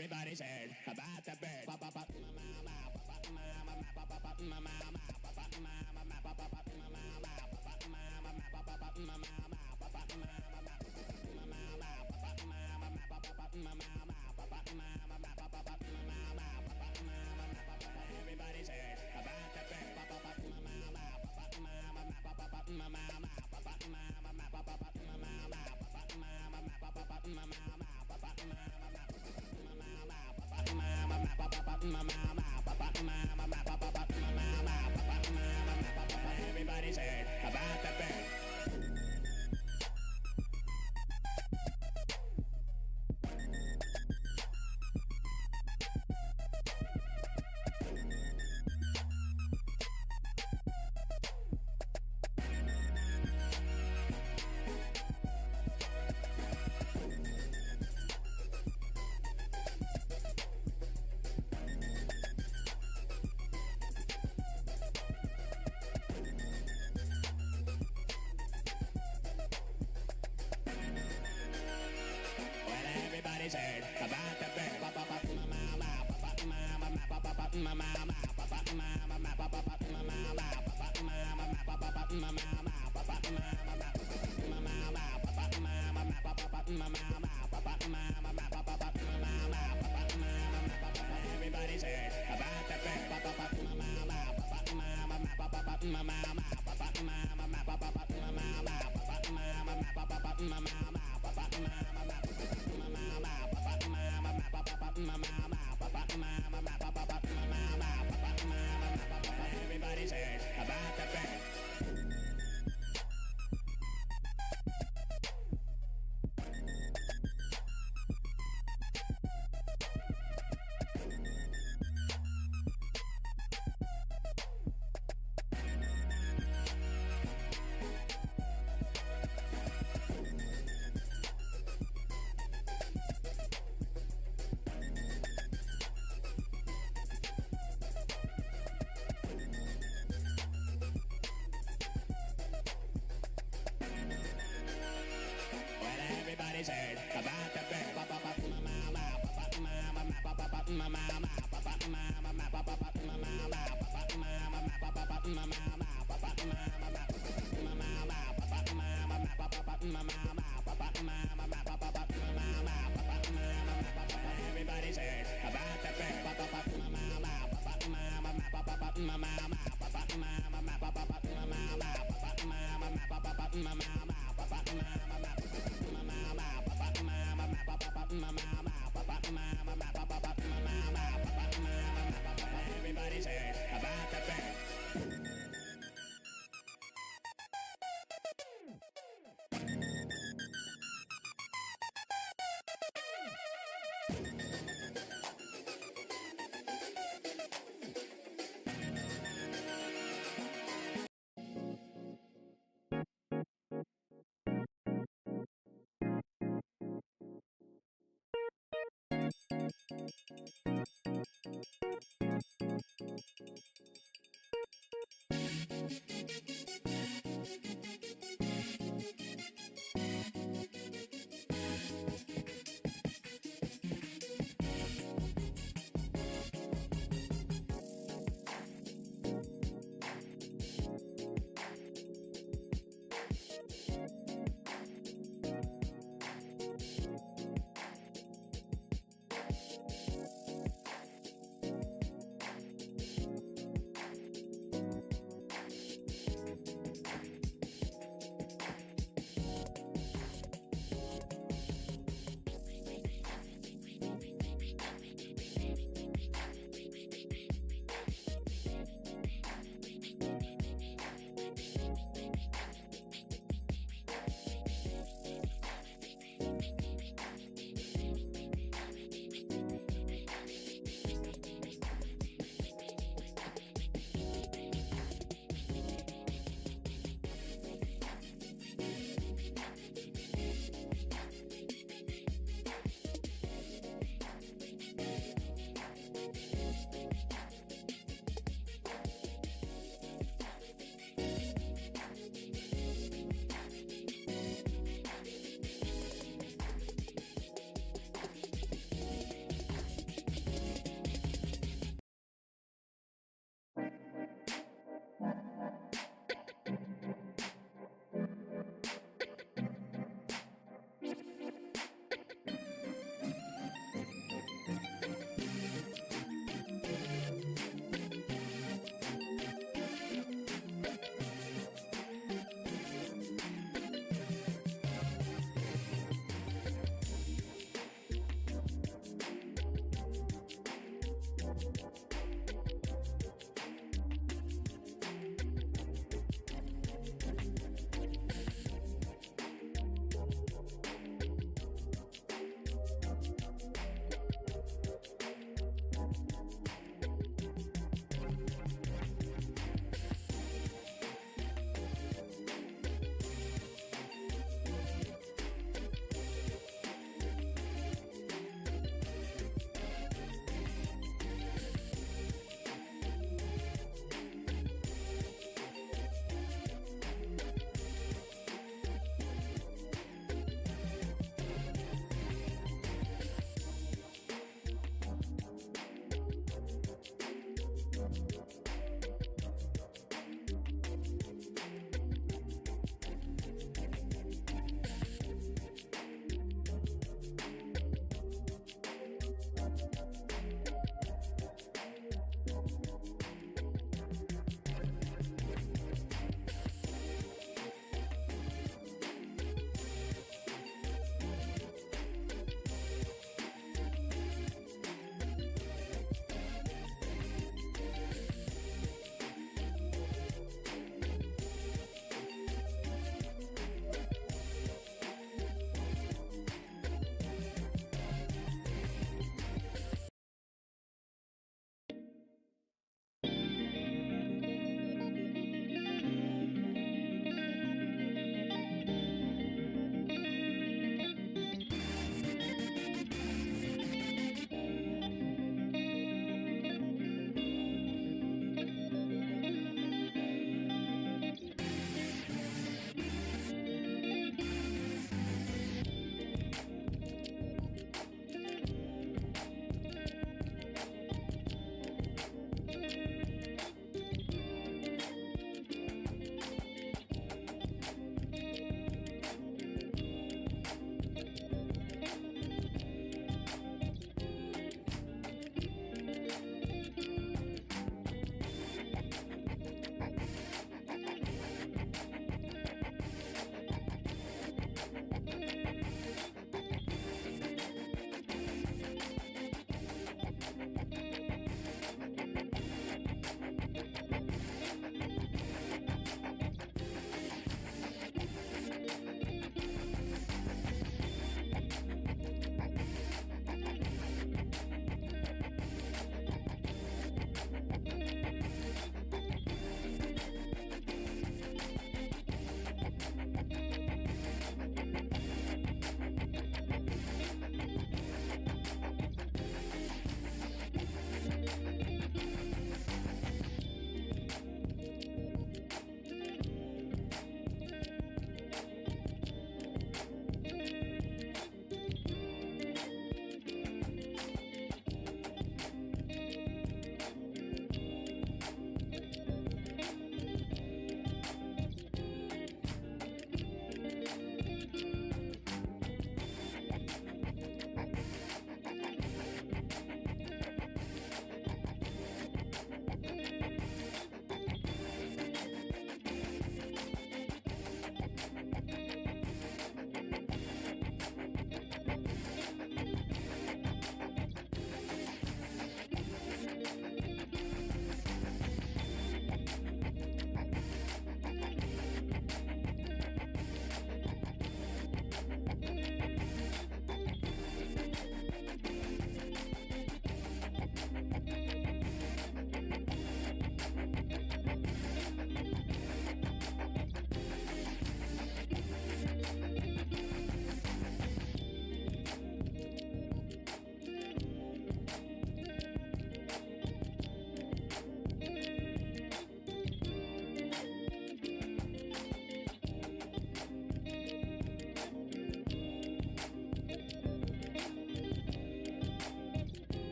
Everybody's heard about the bird. Everybody's heard about the bird. Everybody's heard about the bird. Everybody's heard about the bird. Everybody's heard about the bird. Everybody's heard about the bird. Everybody's heard about the bird. Everybody's heard about the bird. Everybody's heard about the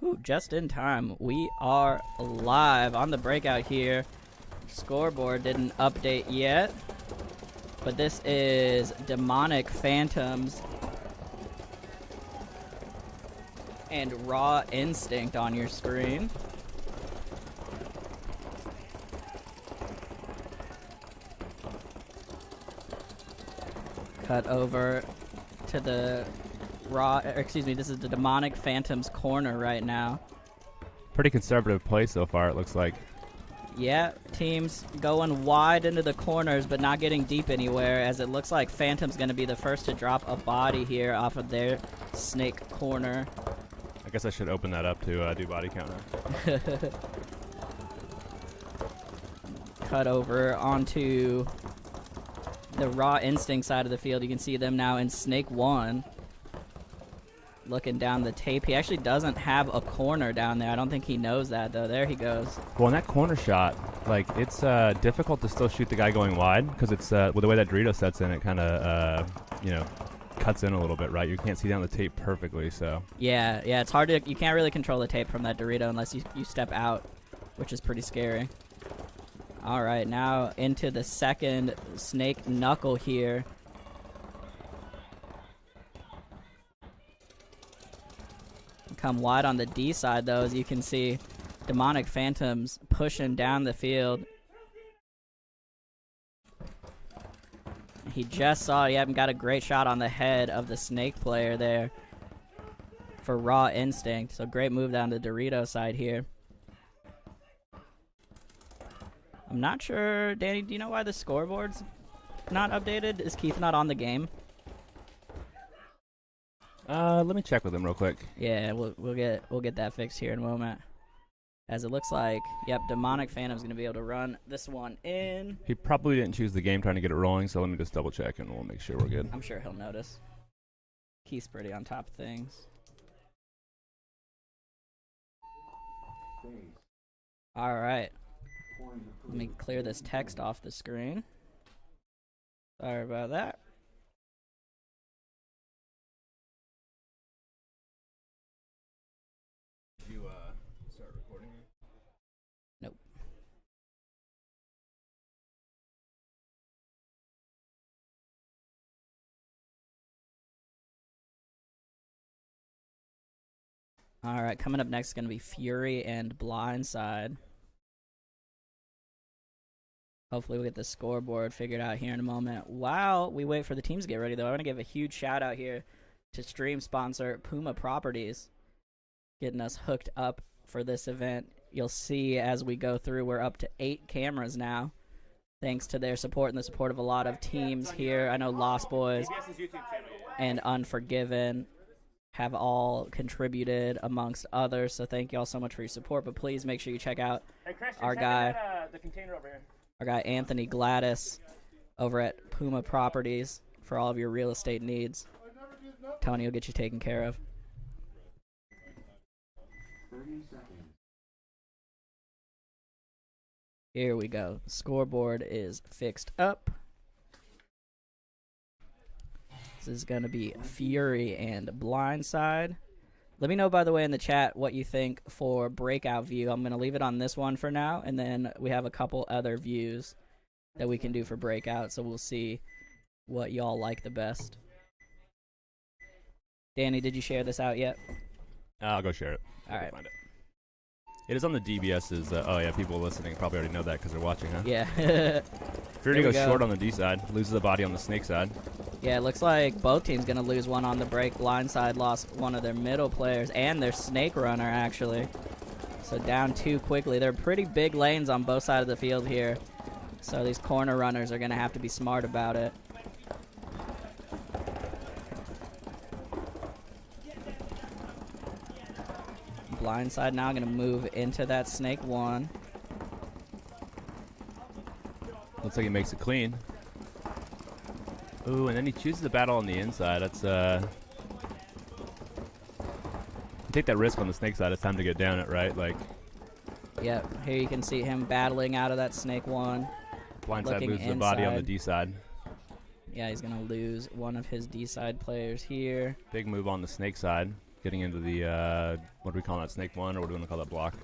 Ooh, just in time. We are live on the breakout here. Scoreboard didn't update yet, but this is Demonic Phantoms and Raw Instinct on your screen. Cut over to the this is the Demonic Phantoms corner right now. Pretty conservative play so far, it looks like. Yeah, teams going wide into the corners but not getting deep anywhere, as it looks like Phantom's going to be the first to drop a body here off of their snake corner. I guess I should open that up to do body count now. Cut over onto the Raw Instinct side of the field. You can see them now in Snake 1. Looking down the tape. He actually doesn't have a corner down there. I don't think he knows that, though. There he goes. Well, in that corner shot, like, it's difficult to still shoot the guy going wide, because it's, with the way that Dorito sets in, it kind of, cuts in a little bit, right? You can't see down the tape perfectly, so. Yeah, it's hard to, you can't really control the tape from that Dorito unless you step out, which is pretty scary. All right, now into the second snake knuckle here. Come wide on the D side, though, as you can see Demonic Phantoms pushing down the field. He just saw, got a great shot on the head of the snake player there for Raw Instinct. So great move down the Dorito side here. I'm not sure, Danny, do you know why the scoreboard's not updated? Is Keith not on the game? Let me check with him real quick. Yeah, we'll get that fixed here in a moment. As it looks like, Demonic Phantom's gonna be able to run this one in. He probably didn't choose the game trying to get it rolling, so let me just double check and we'll make sure we're good. I'm sure he'll notice. Keith's pretty on top of things. All right. Let me clear this text off the screen. Sorry about that. Start recording? Nope. All right, coming up next is going to be Fury and Blindside. Hopefully we'll get the scoreboard figured out here in a moment. While we wait for the teams to get ready, though, I want to give a huge shout out here to stream sponsor Puma Properties, getting us hooked up for this event. You'll see as we go through, we're up to 8 cameras now, thanks to their support and the support of a lot of teams here. I know Lost Boys and Unforgiven have all contributed amongst others, so thank you all so much for your support. But please make sure you check out our guy, the container over here. Our guy Anthony Gladys over at Puma Properties for all of your real estate needs. Tony will get you taken care of. 30 seconds. Here we go. Scoreboard is fixed up. This is going to be Fury and Blindside. Let me know, by the way, in the chat what you think for breakout view. I'm going to leave it on this one for now, and then we have a couple other views that we can do for breakout, so we'll see what y'all like the best. Danny, did you share this out yet? I'll go share it. All right. Find it. It is on the DBS's. Oh, yeah, people listening probably already know that because they're watching, huh? Yeah. Fury goes short on the D side, loses the body on the snake side. Yeah, it looks like both teams going to lose one on the break. Blindside lost one of their middle players and their snake runner, actually. So down 2 quickly. They're pretty big lanes on both sides of the field here. So these corner runners are going to have to be smart about it. Blindside now going to move into that snake 1. Looks like he makes it clean. Ooh, and then he chooses the battle on the inside. That's, you take that risk on the snake side, it's time to get down it, right? Like. Yep, here you can see him battling out of that snake 1. Blindside loses the body on the D side. Yeah, he's going to lose one of his D side players here. Big move on the snake side. getting into the what do we call that, snake one, or what do we want to call that block?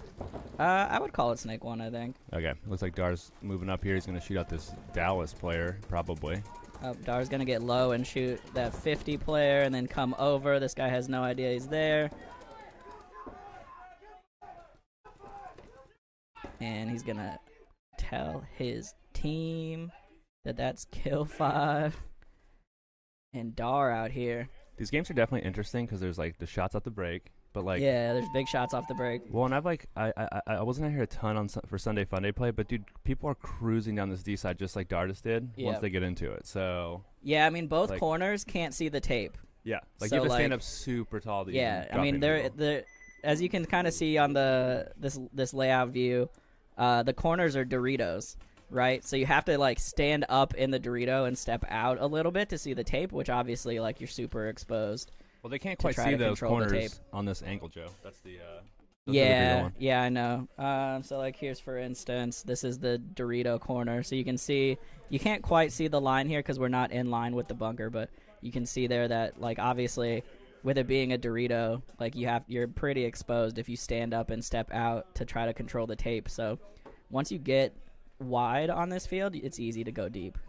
I would call it snake one, I think. Okay, looks like Dar's moving up here. He's going to shoot out this Dallas player, probably. Oh, Dar's going to get low and shoot that 50 player and then come over. This guy has no idea he's there. And he's going to tell his team that that's kill 5. And Dar out here. These games are definitely interesting because there's like the shots at the break, but like yeah, there's big shots off the break. Well, and I've like I wasn't out here a ton on for Sunday Funday play, but dude, people are cruising down this D side just like Dar just did once they get into it. So yeah, I mean both like, corners can't see the tape. Yeah, like so you have to stand up super tall. To yeah, I mean they're as you can kind of see on this layout view, the corners are Doritos. Right, so you have to like stand up in the Dorito and step out a little bit to see the tape, which obviously like you're super exposed. Well, they can't quite see those corners on this angle, Joe. That's the yeah, I know. So like here's for instance, this is the Dorito corner, so you can see you can't quite see the line here because we're not in line with the bunker, but you can see there that like obviously with it being a Dorito, like you're pretty exposed if you stand up and step out to try to control the tape. So once you get wide on this field, it's easy to go deep,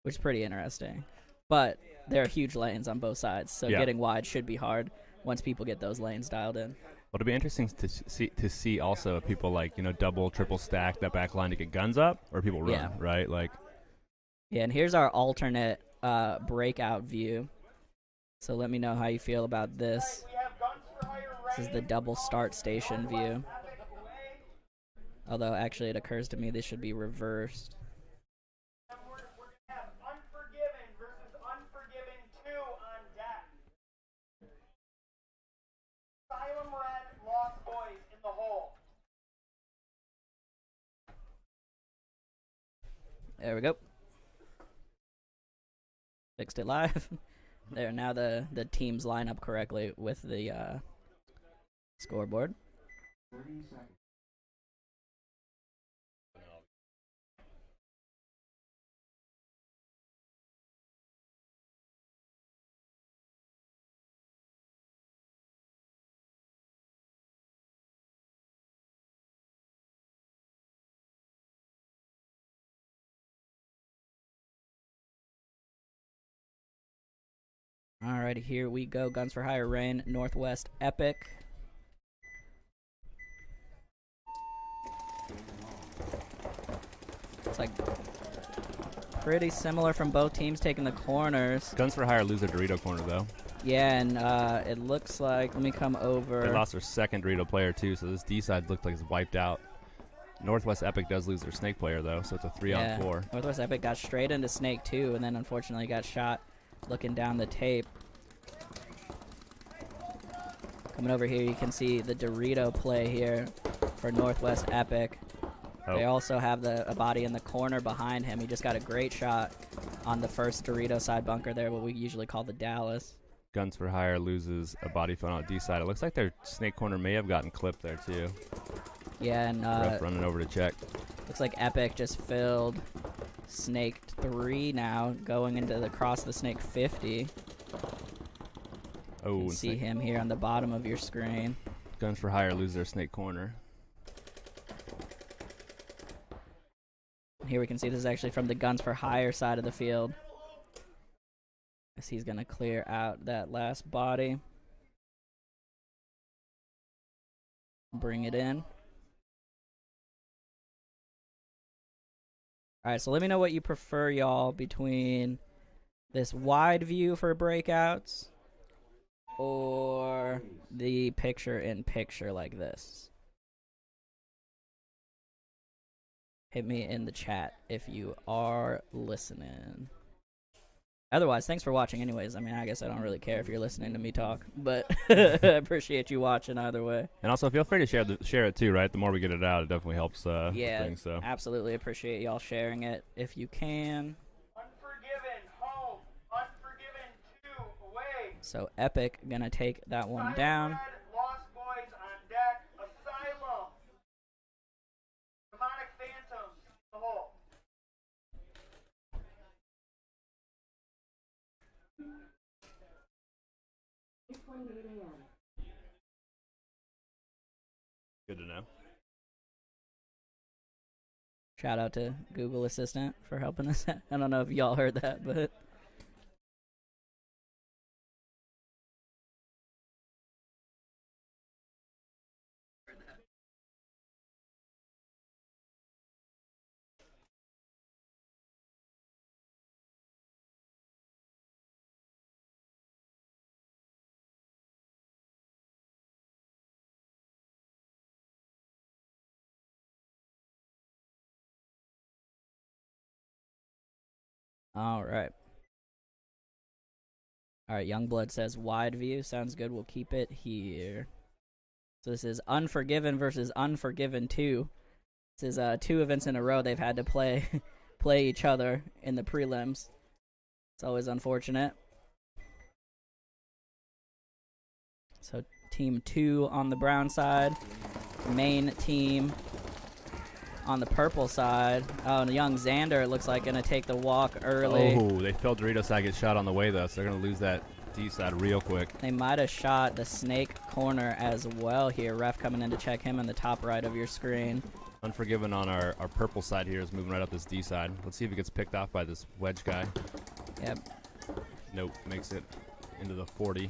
which is pretty interesting. But there are huge lanes on both sides, so getting wide should be hard once people get those lanes dialed in. Well, it'll be interesting to see also if people like double, triple stack that back line to get guns up, or people run right like. Yeah, and here's our alternate breakout view. So let me know how you feel about this. This is the double start station view. Although, actually, it occurs to me this should be reversed. We're going to have Unforgiven versus Unforgiven 2 on deck. Asylum red, Lost Boys in the hole. There we go. Fixed it live. There, now the teams line up correctly with the scoreboard. 30 seconds. Alrighty, here we go. Guns for Hire Rain, Northwest Epic. It's like pretty similar from both teams taking the corners. Guns for Hire lose their Dorito corner though. Yeah, and it looks like, let me come over. They lost their second Dorito player too, so this D side looked like it's wiped out. Northwest Epic does lose their snake player though, so it's a 3-on-4. Northwest Epic got straight into snake too, and then unfortunately got shot looking down the tape. Coming over here, you can see the Dorito play here for Northwest Epic. They also have a body in the corner behind him. He just got a great shot on the first Dorito side bunker there, what we usually call the Dallas. Guns for Hire loses a body phone on D side. It looks like their snake corner may have gotten clipped there too. Yeah, and Ref running over to check. Looks like Epic just filled snake 3 now, going into the cross the snake 50. Oh, you can see him here on the bottom of your screen. Guns for Hire lose their snake corner. Here we can see this is actually from the Guns for Hire side of the field. As he's going to clear out that last body. Bring it in. Alright, so let me know what you prefer, y'all, between this wide view for breakouts or the picture-in-picture like this. Hit me in the chat if you are listening. Otherwise, thanks for watching anyways. I mean, I guess I don't really care if you're listening to me talk, but I appreciate you watching either way. And also, feel free to share it too, right? The more we get it out, it definitely helps things. So. Absolutely appreciate y'all sharing it if you can. Unforgiven, home. Unforgiven 2, away. So Epic gonna take that one down. Red, Lost Boys on deck. Asylum. Demonic Phantoms in the hole. Good to know. Shout out to Google Assistant for helping us. I don't know if y'all heard that, but all right. All right, Youngblood says wide view. Sounds good. We'll keep it here. So this is Unforgiven versus Unforgiven 2. This is 2 events in a row they've had to play play each other in the prelims. It's always unfortunate. So team 2 on the brown side. Main team on the purple side. Oh, and young Xander, it looks like, going to take the walk early. Oh, they felt Dorito side get shot on the way, though, so they're going to lose that D side real quick. They might have shot the snake corner as well here. Ref coming in to check him in the top right of your screen. Unforgiven on our purple side here is moving right up this D side. Let's see if it gets picked off by this wedge guy. Yep. Nope, makes it into the 40.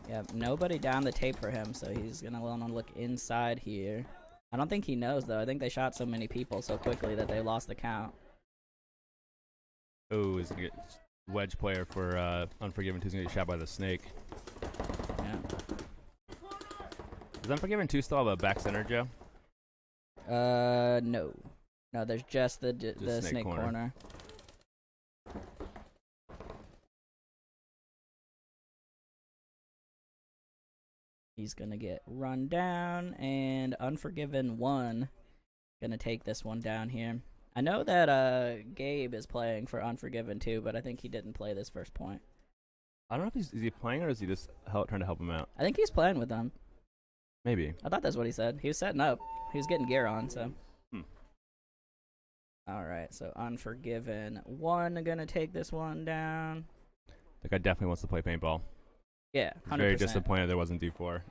Yep, nobody down the tape for him, so he's going to want to look inside here. I don't think he knows, though. I think they shot so many people so quickly that they lost the count. Oh, is going to get wedge player for Unforgiven 2 is going to get shot by the snake. Yeah. Does Unforgiven 2 still have a back center, Joe? No. No, there's just the snake corner. He's going to get run down, and Unforgiven 1 going to take this one down here. I know that Gabe is playing for Unforgiven 2, but I think he didn't play this first point. I don't know if is he playing or is he just trying to help him out? I think he's playing with them. Maybe. I thought that's what he said. He was setting up. He was getting gear on, so. All right, so Unforgiven 1 going to take this one down. That guy definitely wants to play paintball. Yeah, 100%. Very disappointed there wasn't D4.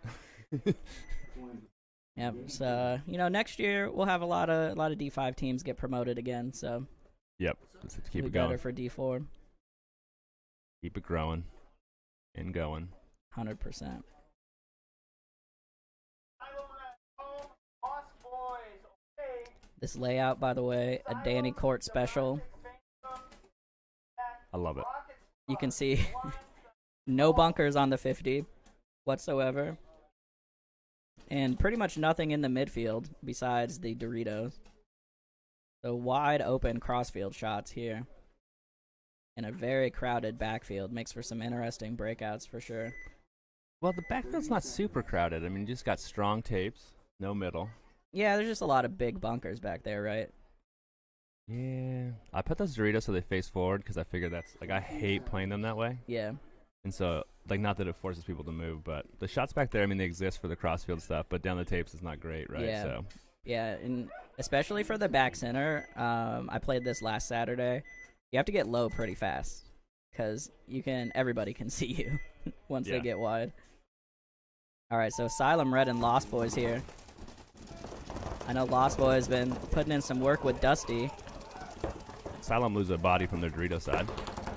Yep. So next year we'll have a lot of D5 teams get promoted again. So. Yep. Let's keep it better going. for D4. Keep it growing and going. 100%. This layout, by the way, a Danny Court special. I love it. You can see no bunkers on the 50 whatsoever. And pretty much nothing in the midfield besides the Doritos. So wide open crossfield shots here. In a very crowded backfield. Makes for some interesting breakouts for sure. Well, the backfield's not super crowded. I mean, you just got strong tapes, no middle. Yeah, there's just a lot of big bunkers back there, right? Yeah. I put those Doritos so they face forward because I figured that's, like, I hate playing them that way. Yeah. And so, like, not that it forces people to move, but the shots back there, I mean, they exist for the crossfield stuff, but down the tapes is not great, right? Yeah. So. Yeah, and especially for the back center, I played this last Saturday. You have to get low pretty fast because everybody can see you once they get wide. All right, so Asylum Red and Lost Boys here. I know Lost Boys been putting in some work with Dusty. Asylum lose a body from their Dorito side.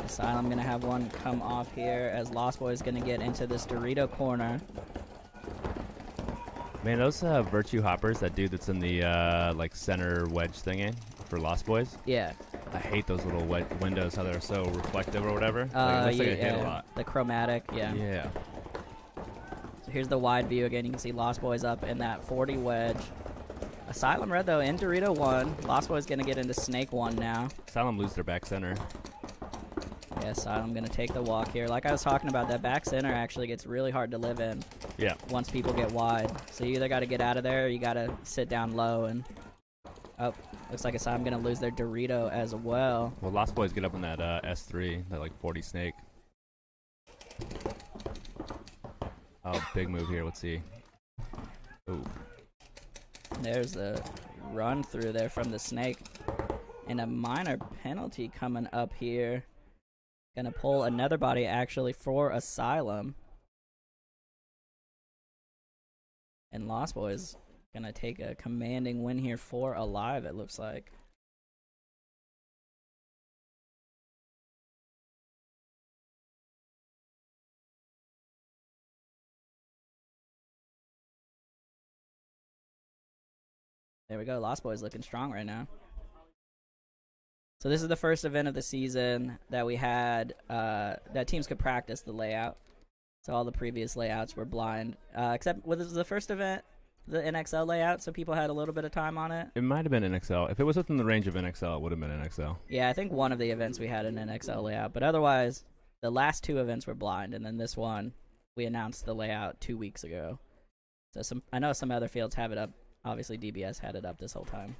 Asylum going to have one come off here as Lost Boys going to get into this Dorito corner. Man, those Virtue Hoppers, that dude that's in the like center wedge thingy for Lost Boys. Yeah. I hate those little windows, how they're so reflective or whatever. Like, it looks like it hit a lot. The chromatic, yeah. Yeah. So here's the wide view again. You can see Lost Boys up in that 40 wedge. Asylum Red, though, in Dorito 1. Lost Boys going to get into Snake 1 now. Asylum lose their back center. Yeah, Asylum going to take the walk here. Like I was talking about, that back center actually gets really hard to live in. Yeah. Once people get wide. So you either got to get out of there or you got to sit down low. And oh, looks like Asylum going to lose their Dorito as well. Well, Lost Boys get up in that S3, that like 40 Snake. Oh, big move here. Let's see. Ooh. There's the run through there from the Snake. And a minor penalty coming up here. Gonna pull another body actually for Asylum. And Lost Boys gonna take a commanding win here for Alive, it looks like. There we go. Lost Boys looking strong right now. So this is the first event of the season that we had that teams could practice the layout. So all the previous layouts were blind, except was the first event the NXL layout, so people had a little bit of time on it. It might have been NXL. If it was within the range of NXL, it would have been NXL. Yeah, I think one of the events we had an NXL layout, but otherwise the last two events were blind, and then this one we announced the layout 2 weeks ago. So I know some other fields have it up. Obviously, DBS had it up this whole time.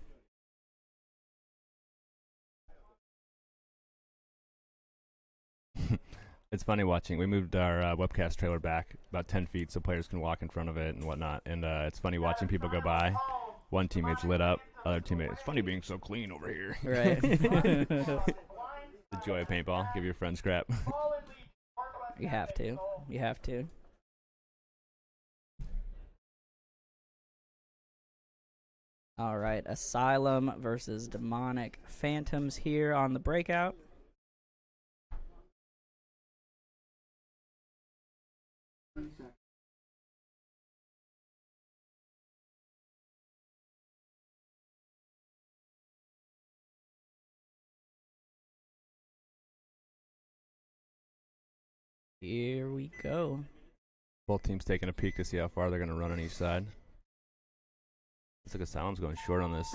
It's funny watching. We moved our webcast trailer back about 10 feet so players can walk in front of it and whatnot. And it's funny watching people go by. One teammate's lit up. Other teammate, it's funny being so clean over here. Right. The joy of paintball. Give your friends crap. You have to. You have to. All right, Asylum versus Demonic Phantoms here on the breakout. Here we go. Both teams taking a peek to see how far they're going to run on each side. Looks like Asylum's going short on this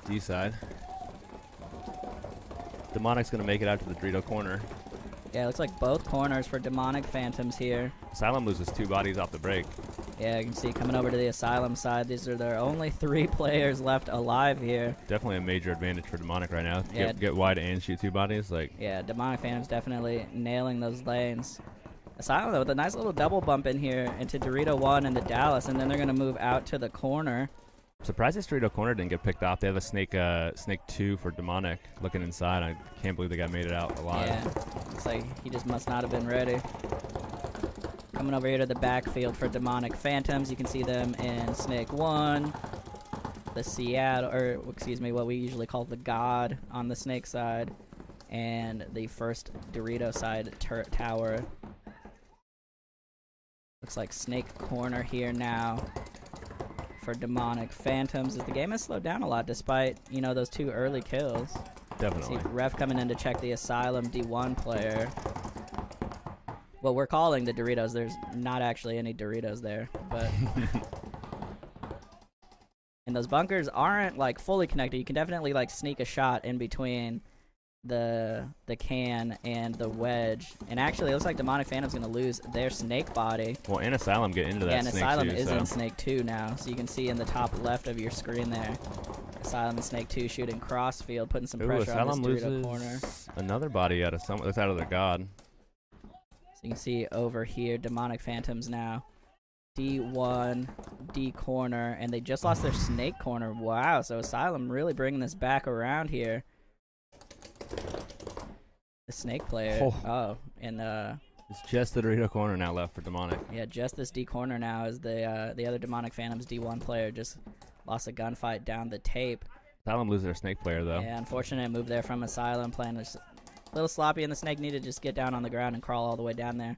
D side. Demonic's going to make it out to the Dorito corner. Yeah, it looks like both corners for Demonic Phantoms here. Asylum loses 2 bodies off the break. Yeah, you can see coming over to the Asylum side, these are their only 3 players left alive here. Definitely a major advantage for Demonic right now. Yeah. Get wide and shoot 2 bodies. Yeah, Demonic Phantoms definitely nailing those lanes. Asylum, though, with a nice little double bump in here into Dorito 1 and the Dallas, and then they're going to move out to the corner. Surprised this Dorito corner didn't get picked off. They have a Snake 2 for Demonic looking inside. I can't believe the guy made it out alive. Yeah, it's like he just must not have been ready. Coming over here to the backfield for Demonic Phantoms. You can see them in Snake 1, the Seattle, or excuse me, what we usually call the God on the Snake side, and the first Dorito side turret tower. Looks like Snake corner here now for Demonic Phantoms. The game has slowed down a lot despite, you know, those 2 early kills. Definitely. See Ref coming in to check the Asylum D1 player. What we're calling the Doritos, there's not actually any Doritos there, but and those bunkers aren't like fully connected. You can definitely like sneak a shot in between the can and the wedge. And actually, it looks like Demonic Phantom's gonna lose their Snake body. Well, and Asylum get into that Yeah, and Snake Asylum too, is so. in Snake 2 now, so you can see in the top left of your screen there, Asylum and Snake 2 shooting crossfield, putting some pressure Asylum on this Dorito loses corner. another body out of that's out of their God. So you can see over here, Demonic Phantoms now. D1, D corner, and they just lost their Snake corner. Wow, so Asylum really bringing this back around here. The Snake player. Oh, and It's just the Dorito corner now left for Demonic. yeah, just this D corner now as the other Demonic Phantoms D1 player just lost a gunfight down the tape. Asylum loses their Snake player though. Yeah, unfortunate move there from Asylum, playing just a little sloppy, and the Snake needed to just get down on the ground and crawl all the way down there.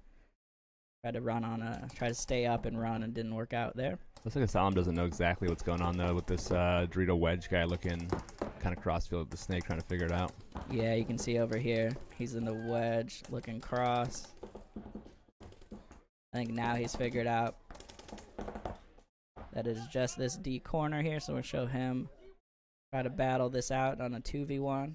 Tried to run on try to stay up and run, and didn't work out there. Looks like Asylum doesn't know exactly what's going on though with this Dorito wedge guy looking kind of crossfield with the Snake, trying to figure it out. Yeah, you can see over here, he's in the wedge, looking cross. I think now he's figured out that it is just this D corner here, so we'll show him try to battle this out on a 2v1.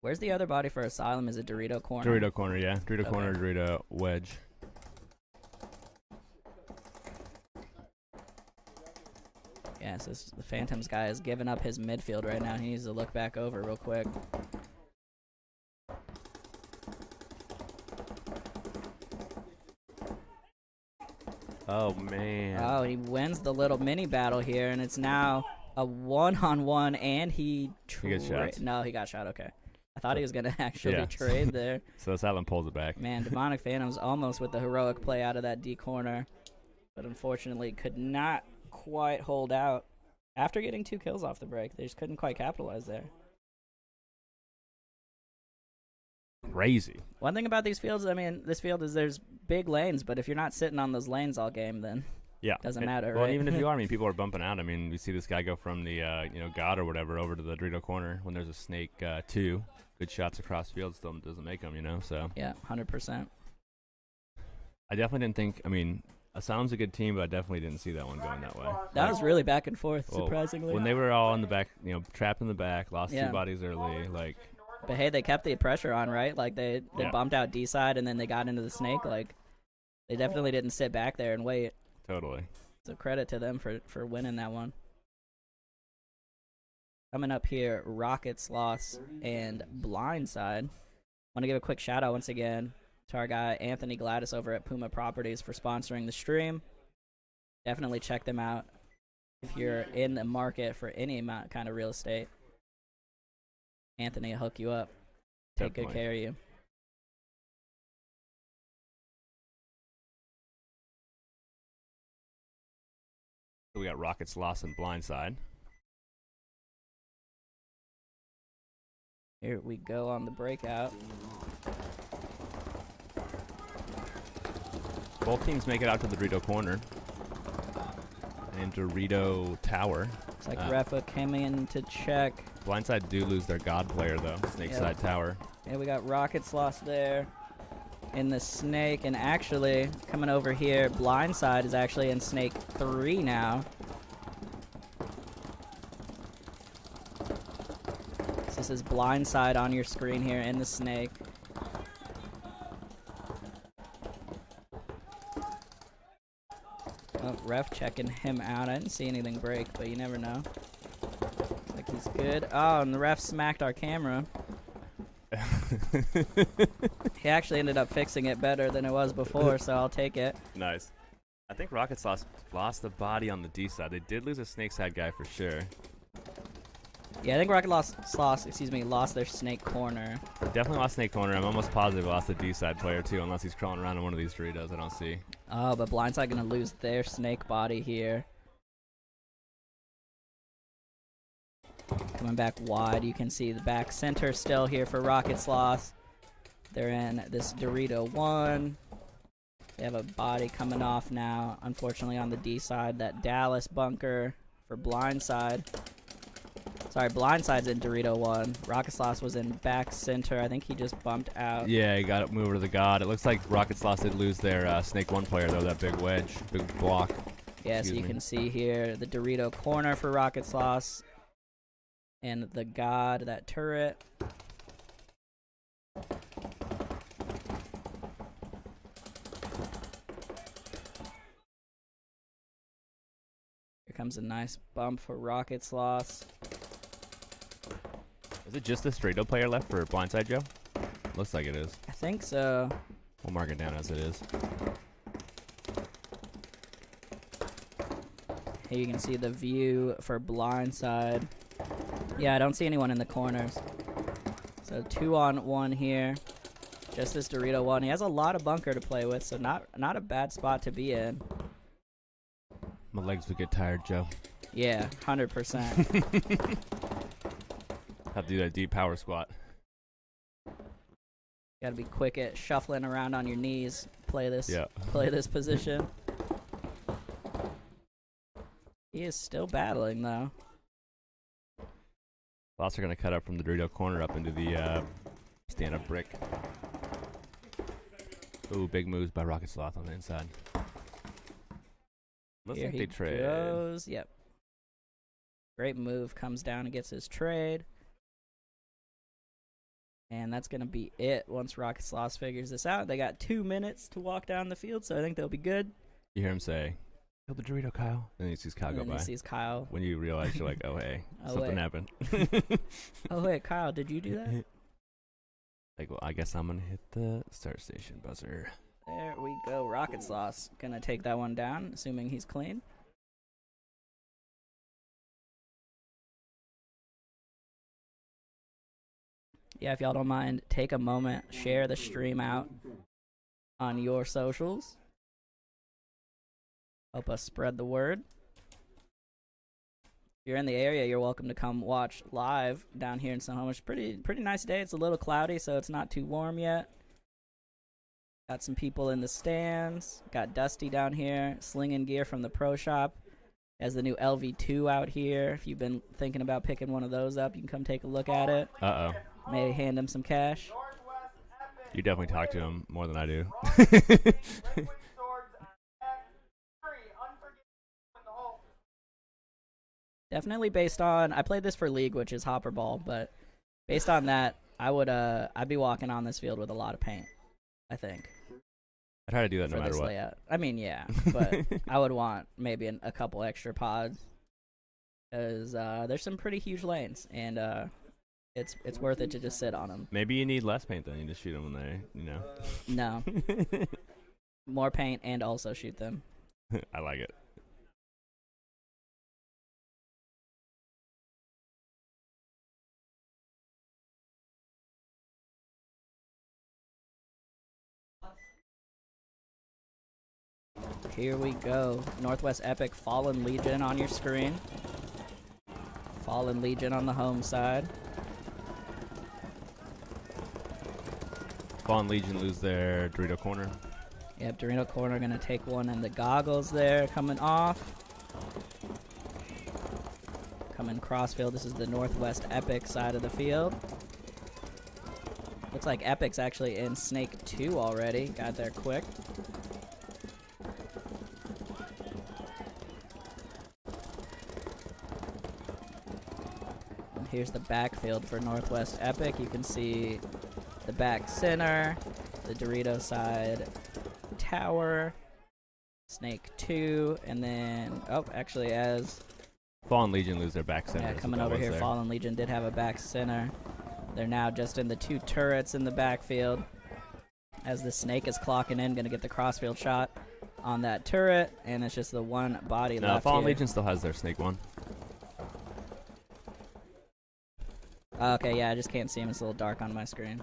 Where's the other body for Asylum? Is it Dorito corner? Dorito corner, yeah. Dorito corner, Dorito wedge. Yeah, so the Phantoms guy is giving up his midfield right now. He needs to look back over real quick. Oh, man. Oh, he wins the little mini battle here, and it's now a one-on-one, and he gets shots. No, he got shot. Okay. I thought he was going to actually Yeah. trade there. So Asylum pulls it back. Man, Demonic Phantoms almost with the heroic play out of that D corner, but unfortunately could not quite hold out. After getting 2 kills off the break, they just couldn't quite capitalize there. Crazy. One thing about these fields, I mean, this field is there's big lanes, but if you're not sitting on those lanes all game, then Yeah. Doesn't And- matter, Well, right? and even if you are, I mean, people are bumping out. I mean, we see this guy go from the, God or whatever over to the Dorito corner when there's a snake 2. Good shots across field still doesn't make them, so. yeah, 100%. I definitely didn't think, I mean, Asylum's a good team, but I definitely didn't see that one going that way. That was really back and forth, Well, surprisingly. When they were all in the back, trapped in the back, lost Yeah. 2 bodies early, like, But hey, they kept the pressure on, right? Like they Yeah. bumped out D side and then they got into the snake. Like they definitely didn't sit back there and wait. totally. So credit to them for winning that one. Coming up here, Rocket Sloth and Blindside. Want to give a quick shout out once again to our guy Anthony Gladys over at Puma Properties for sponsoring the stream. Definitely check them out if you're in the market for any amount kind of real estate. Anthony will hook you up. Take good Definitely. care of you. So we got Rockets, Lost, and Blindside. Here we go on the breakout. Both teams make it out to the Dorito corner and Dorito tower. It's like Refa came in to check. Blindside do lose their god player though, Snake Yep. Side Tower. Yeah, we got Rocket Sloth there in the snake, and actually coming over here, Blindside is actually in snake 3 now. So this is Blindside on your screen here in the snake. Oh, ref checking him out. I didn't see anything break, but you never know. Looks like he's good. Oh, and the ref smacked our camera. He actually ended up fixing it better than it was before, so I'll take it. Nice. I think Rockets lost the body on the D side. They did lose a Snake Side guy for sure. Yeah, I think Rocket lost their snake corner. Definitely lost Snake Corner. I'm almost positive they lost the D side player too, unless he's crawling around in one of these Doritos I don't see. Oh, but Blindside gonna lose their snake body here. Coming back wide, you can see the back center still here for Rocket Sloth. They're in this Dorito 1. They have a body coming off now, unfortunately on the D side. That Dallas bunker for Blindside. Sorry, Blindside's in Dorito 1. Rocket Sloth was in back center. I think he just bumped out. Yeah, he got it moved over to the god. It looks like Rockets did lose their Snake 1 player though, that big wedge, big block. Yeah, so Excuse you me. can see here the Dorito corner for Rocket Sloth. And the god, that turret. Here comes a nice bump for Rocket Sloth. Is it just this Dorito player left for Blindside, Joe? Looks like it is. I think so. We'll mark it down as it is. Here you can see the view for Blindside. Yeah, I don't see anyone in the corners. So 2-on-1 here. Just this Dorito 1. He has a lot of bunker to play with, so not a bad spot to be in. My legs would get tired, Joe. Yeah, 100%. Have to do that deep power squat. Gotta be quick at shuffling around on your knees. Play this position. He is still battling though. Lots are going to cut up from the Dorito corner up into the stand-up brick. Ooh, big moves by Rocket Sloth on the inside. Looks Here like he they trade. goes. Yep. Great move. Comes down and gets his trade. And that's going to be it once Rocket Sloth figures this out. They got 2 minutes to walk down the field, so I think they'll be good. You hear him say, "Kill the Dorito, Kyle." Then he sees Kyle And go then by. he sees Kyle. When you realize you're like, "Oh hey, Oh, something wait. happened." Oh, wait, Kyle, did you do that? Like, well, I guess I'm gonna hit the start station buzzer. There we go. Rocket Sauce gonna take that one down, assuming he's clean. Yeah, if y'all don't mind, take a moment, share the stream out on your socials. Help us spread the word. If you're in the area, you're welcome to come watch live down here in Snohomish. Pretty nice day. It's a little cloudy, so it's not too warm yet. Got some people in the stands. Got Dusty down here, slinging gear from the pro shop. Has the new LV2 out here. If you've been thinking about picking one of those up, you can come take a look at it. Uh-oh. Maybe hand him some cash. You definitely talk to him more than I do. Definitely based on, I played this for League, which is Hopper Ball, but based on that, I'd be walking on this field with a lot of paint, I think. I try to do that no for matter this what. layout. I mean, yeah, but I would want maybe a couple extra pods, because there's some pretty huge lanes, and it's worth it to just sit on them. Maybe you need less paint then. You just shoot them when they, No. More paint and also shoot them. I like it. Here we go. Northwest Epic Fallen Legion on your screen. Fallen Legion on the home side. Fallen Legion lose their Dorito corner. Yep, Dorito corner gonna take one in the goggles there, coming off. Coming crossfield. This is the Northwest Epic side of the field. Looks like Epic's actually in Snake 2 already. Got there quick. Here's the backfield for Northwest Epic. You can see the back center, the Dorito side tower, Snake 2, and then, actually as... Fallen Legion lose their back center. Yeah, coming over here, Fallen Legion did have a back center. They're now just in the 2 turrets in the backfield. As the Snake is clocking in, gonna get the crossfield shot on that turret, and it's just the one body left Fallen here. Legion still has their Snake 1. Okay, yeah, I just can't see him. It's a little dark on my screen.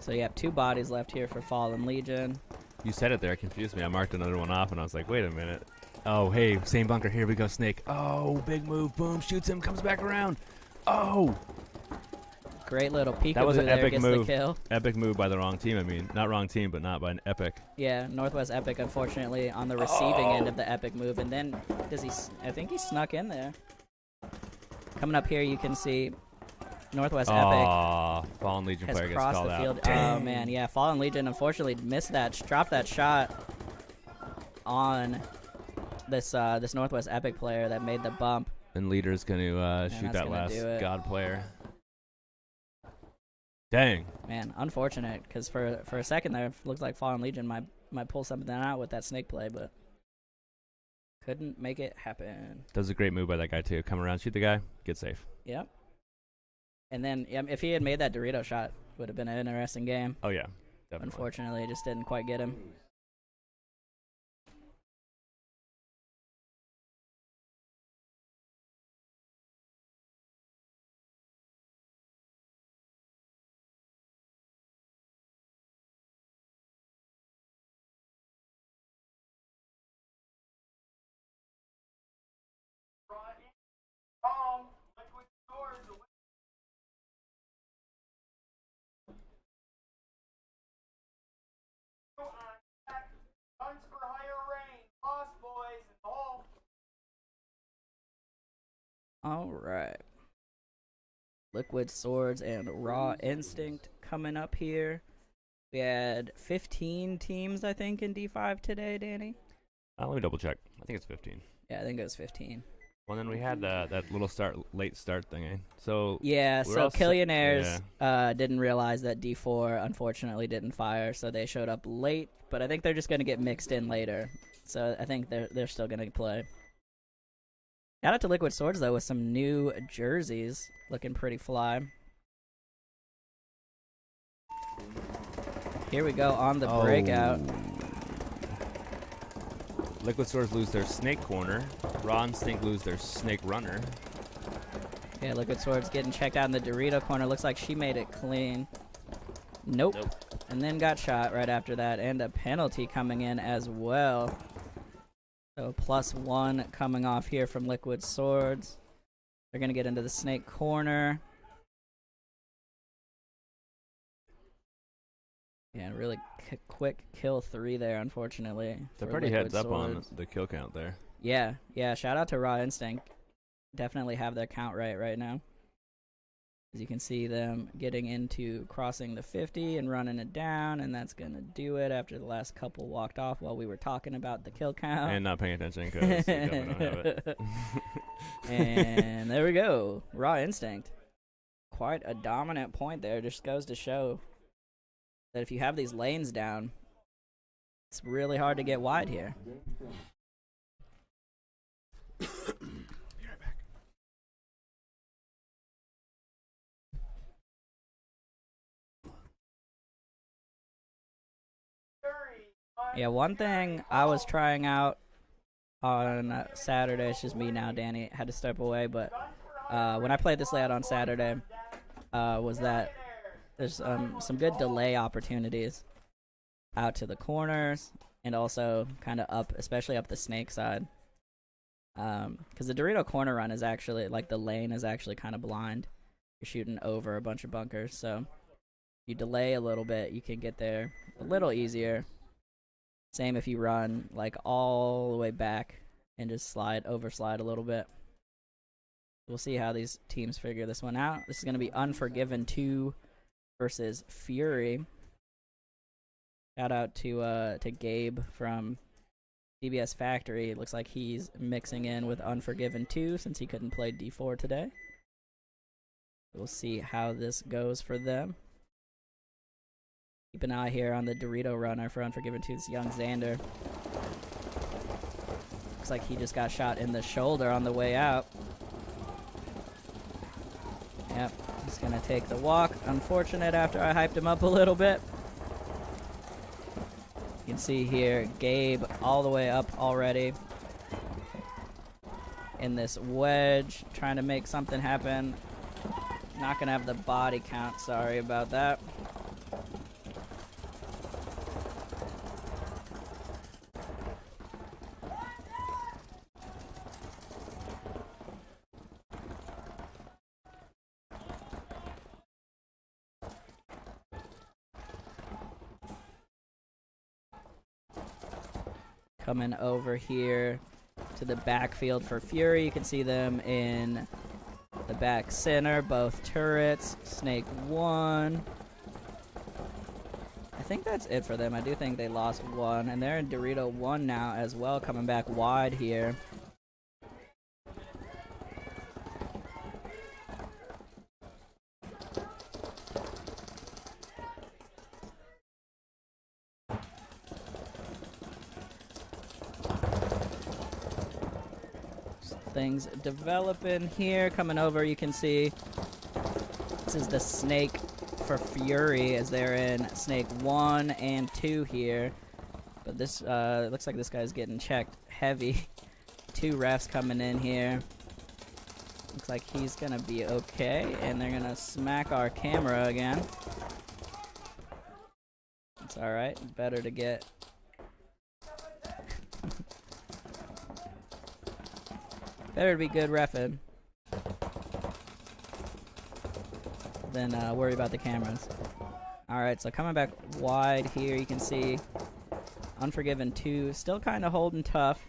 So you have 2 bodies left here for Fallen Legion. You said it there, it confused me. I marked another one off, and I was like, wait a minute. Oh, hey, same bunker. Here we go, Snake. Oh, big move. Boom, shoots him, comes back around. Oh! Great little peekaboo That was an there, epic gets move. the kill. Epic move by the wrong team. I mean, not wrong team, but not by an Epic. Yeah, Northwest Epic, unfortunately, on the receiving end of the Epic move. And then, I think he snuck in there. Coming up here, you can see Northwest Epic Fallen Legion has player gets crossed called the out. field. Dang. Oh, man, yeah, Fallen Legion unfortunately missed that, dropped that shot on this Northwest Epic player that made the bump. And Leader's going to shoot that's that gonna last do it. God player. Dang. Man, unfortunate, because for a second there, it looked like Fallen Legion might pull something out with that snake play, but couldn't make it happen. That was a great move by that guy, too. Come around, shoot the guy, get safe. Yep. And then if he had made that Dorito shot, would have been an interesting game. Oh, yeah. Definitely. Unfortunately, it just didn't quite get him. Liquid Swords, guns for higher range, Lost Boys, and all. All right. Liquid Swords and Raw Instinct coming up here. We had 15 teams, I think, in D5 today, Danny. Let me double check. I think it's 15. Yeah, I think it was 15. Well, then we had that little late start thing, eh? So Yeah, we're so all set- Killionaires didn't realize that D4 unfortunately didn't fire, so they showed up late. But I think they're just going to get mixed in later. So I think they're still going to play. Shout out to Liquid Swords, though, with some new jerseys. Looking pretty fly. Here we go on the breakout. Liquid Swords lose their snake corner. Raw Instinct lose their snake runner. Yeah, Liquid Sword's getting checked out in the Dorito corner. Looks like she made it clean. Nope. And then got shot right after that. And a penalty coming in as well. So +1 coming off here from Liquid Swords. They're going to get into the snake corner. Yeah, really quick kill 3 there, unfortunately. They're for pretty Liquid heads up on Swords. the kill count there. Yeah, shout out to Raw Instinct. Definitely have their count right now. As you can see them getting into crossing the 50 and running it down, and that's going to do it after the last couple walked off while we were talking about the kill count. And not paying attention because we don't have it. And there we go. Raw Instinct. Quite a dominant point there. Just goes to show that if you have these lanes down, it's really hard to get wide here. Be right back. Yeah, one thing I was trying out on Saturday, it's just me now, Danny had to step away, but when I played this layout on Saturday, was that there's some good delay opportunities out to the corners and also kind of up, especially up the snake side. Because the Dorito corner run is actually, like, the lane is actually kind of blind. You're shooting over a bunch of bunkers, so if you delay a little bit, you can get there a little easier. Same if you run, like, all the way back and just overslide a little bit. We'll see how these teams figure this one out. This is going to be Unforgiven 2 versus Fury. Shout out to Gabe from DBS Factory. It looks like he's mixing in with Unforgiven 2 since he couldn't play D4 today. We'll see how this goes for them. Keep an eye here on the Dorito runner for Unforgiven 2. This young Xander. Looks like he just got shot in the shoulder on the way out. Yep, he's going to take the walk. Unfortunate after I hyped him up a little bit. You can see here, Gabe all the way up already in this wedge, trying to make something happen. Not going to have the body count, sorry about that. Coming over here to the backfield for Fury. You can see them in the back center, both turrets. Snake 1. I think that's it for them. I do think they lost 1. And they're in Dorito 1 now as well, coming back wide here. Things developing here. Coming over, you can see this is the snake for Fury as they're in snake 1 and 2 here. But this looks like this guy's getting checked heavy. 2 refs coming in here. Looks like he's gonna be okay, and they're gonna smack our camera again. It's alright, better to get better to be good reffing than worry about the cameras. Alright, so coming back wide here, you can see Unforgiven 2 still kind of holding tough.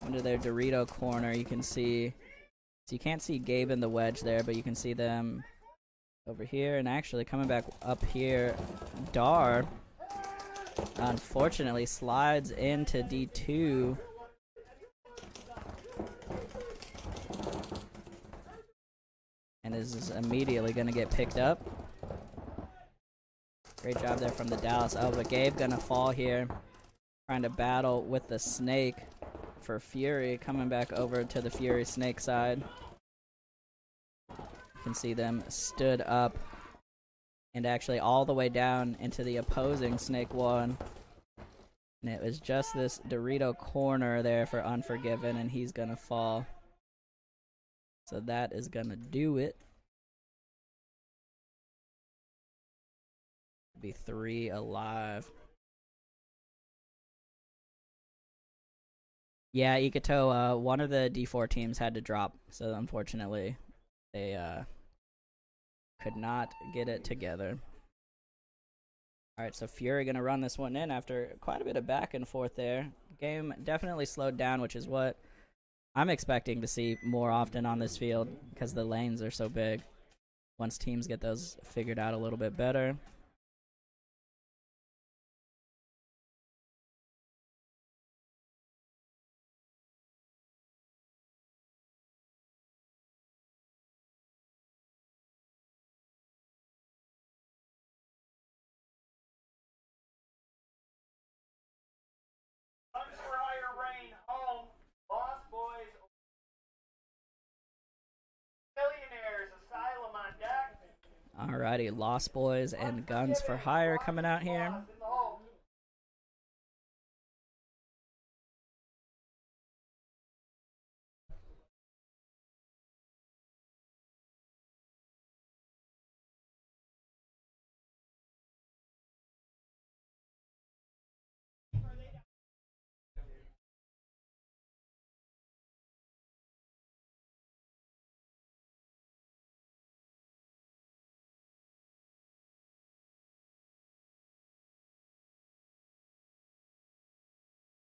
Under their Dorito corner, you can see, so you can't see Gabe in the wedge there, but you can see them over here, and actually coming back up here, Dar unfortunately slides into D2. And is immediately going to get picked up. Great job there from the Dallas. Oh, but Gabe going to fall here. Trying to battle with the snake for Fury. Coming back over to the Fury snake side. You can see them stood up and actually all the way down into the opposing snake one. And it was just this Dorito corner there for Unforgiven, and he's gonna fall. So that is gonna do it. Be 3 alive. Yeah, Ikato, one of the D4 teams had to drop, so unfortunately they could not get it together. Alright, so Fury gonna run this one in after quite a bit of back and forth there. Game definitely slowed down, which is what I'm expecting to see more often on this field because the lanes are so big. Once teams get those figured out a little bit better. Guns for Hire Rain home. Lost Boys. Killionaires. Asylum on deck. Alrighty, Lost Boys and Guns for Hire coming out here. In the hole.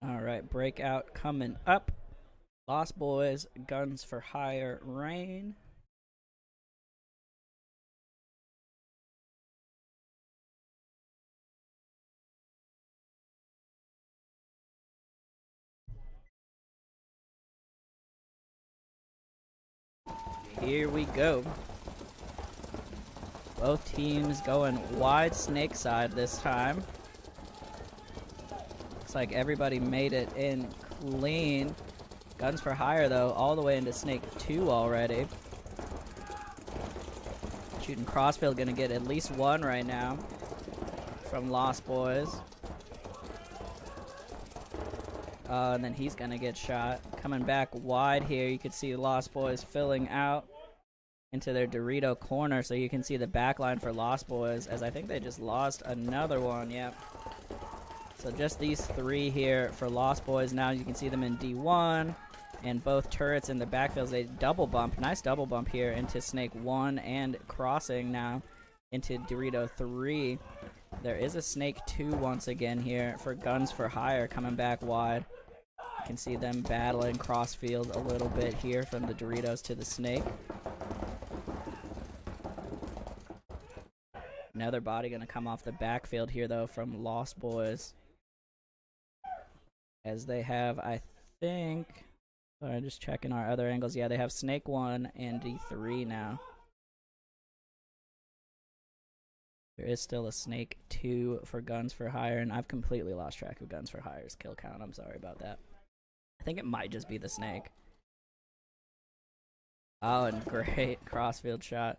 Alright, breakout coming up. Lost Boys, Guns for Hire, Rain. Here we go. Both teams going wide snake side this time. Looks like everybody made it in clean. Guns for Hire, though, all the way into snake 2 already. Shooting crossfield, gonna get at least one right now from Lost Boys. And then he's gonna get shot. Coming back wide here, you can see Lost Boys filling out into their Dorito corner, so you can see the back line for Lost Boys, as I think they just lost another one. Yep. So just these 3 here for Lost Boys. Now you can see them in D1, and both turrets in the backfields. They double bump, nice double bump here into Snake 1 and crossing now into Dorito 3. There is a Snake 2 once again here for Guns for Hire coming back wide. You can see them battling crossfield a little bit here from the Doritos to the Snake. Another body gonna come off the backfield here though from Lost Boys. As they have, I think, sorry, just checking our other angles. Yeah, they have Snake 1 and D3 now. There is still a Snake 2 for Guns for Hire, and I've completely lost track of Guns for Hire's kill count. I'm sorry about that. I think it might just be the Snake. Oh, and great crossfield shot.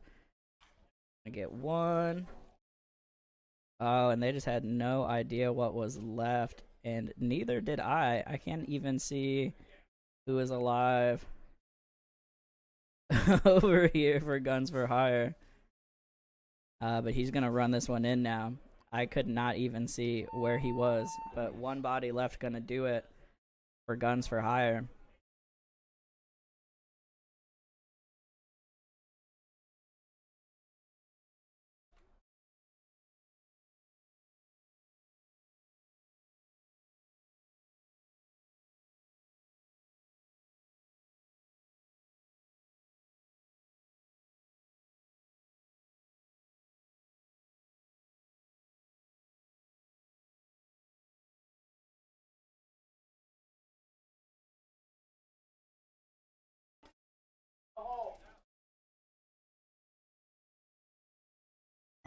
I get one. Oh, and they just had no idea what was left, and neither did I. I can't even see who is alive over here for Guns for Hire. But he's gonna run this one in now. I could not even see where he was, but one body left gonna do it for Guns for Hire.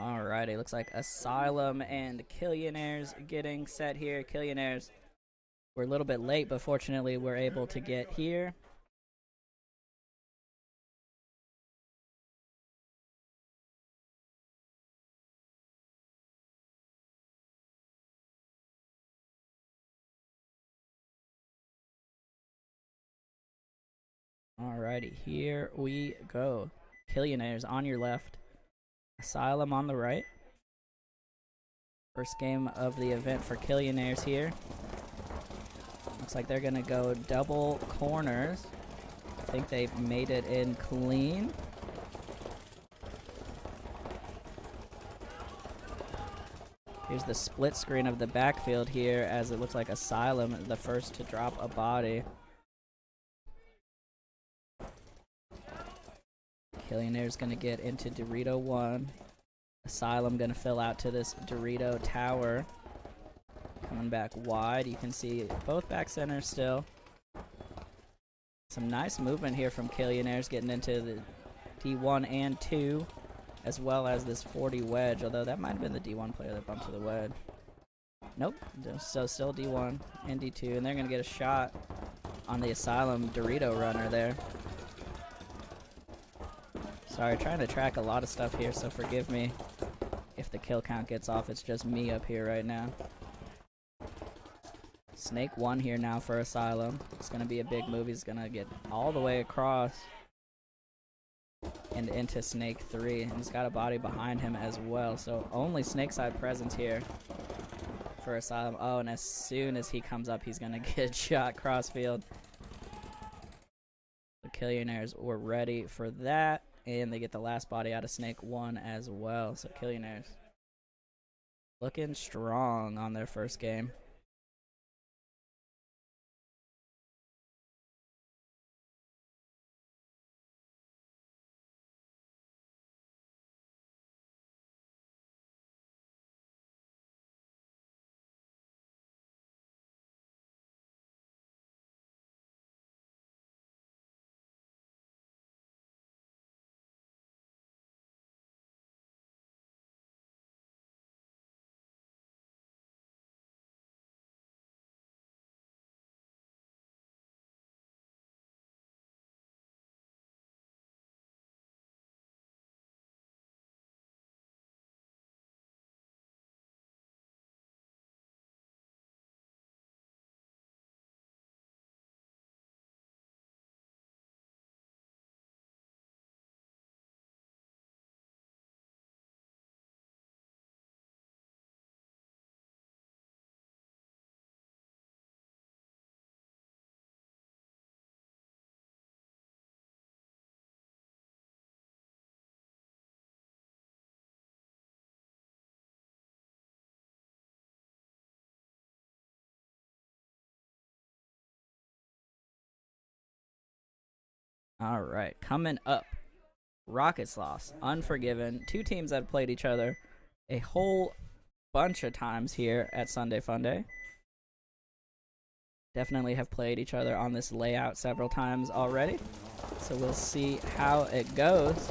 Alrighty, looks like Asylum and Killionaires getting set here. Killionaires were a little bit late, but fortunately we're able to get here. Alrighty, here we go. Killionaires on your left. Asylum on the right. First game of the event for Killionaires here. Looks like they're going to go double corners. I think they've made it in clean. Here's the split screen of the backfield here as it looks like Asylum, the first to drop a body. Killionaire's going to get into Dorito 1. Asylum going to fill out to this Dorito tower. Coming back wide. You can see both back centers still. Some nice movement here from Killionaires getting into the D1 and 2, as well as this 40 wedge, although that might have been the D1 player that bumped to the wedge. Nope. So still D1 and D2, and they're going to get a shot on the Asylum Dorito runner there. Sorry, trying to track a lot of stuff here, so forgive me if the kill count gets off. It's just me up here right now. Snake 1 here now for Asylum. It's going to be a big move. He's going to get all the way across and into Snake 3. And he's got a body behind him as well. So only Snake side presence here for Asylum. Oh, and as soon as he comes up, he's going to get shot crossfield. The Killionaires were ready for that. And they get the last body out of Snake 1 as well. So Killionaires looking strong on their first game. All right, coming up, Rocket Sloth, Unforgiven. Two teams that have played each other a whole bunch of times here at Sunday Funday. Definitely have played each other on this layout several times already. So we'll see how it goes.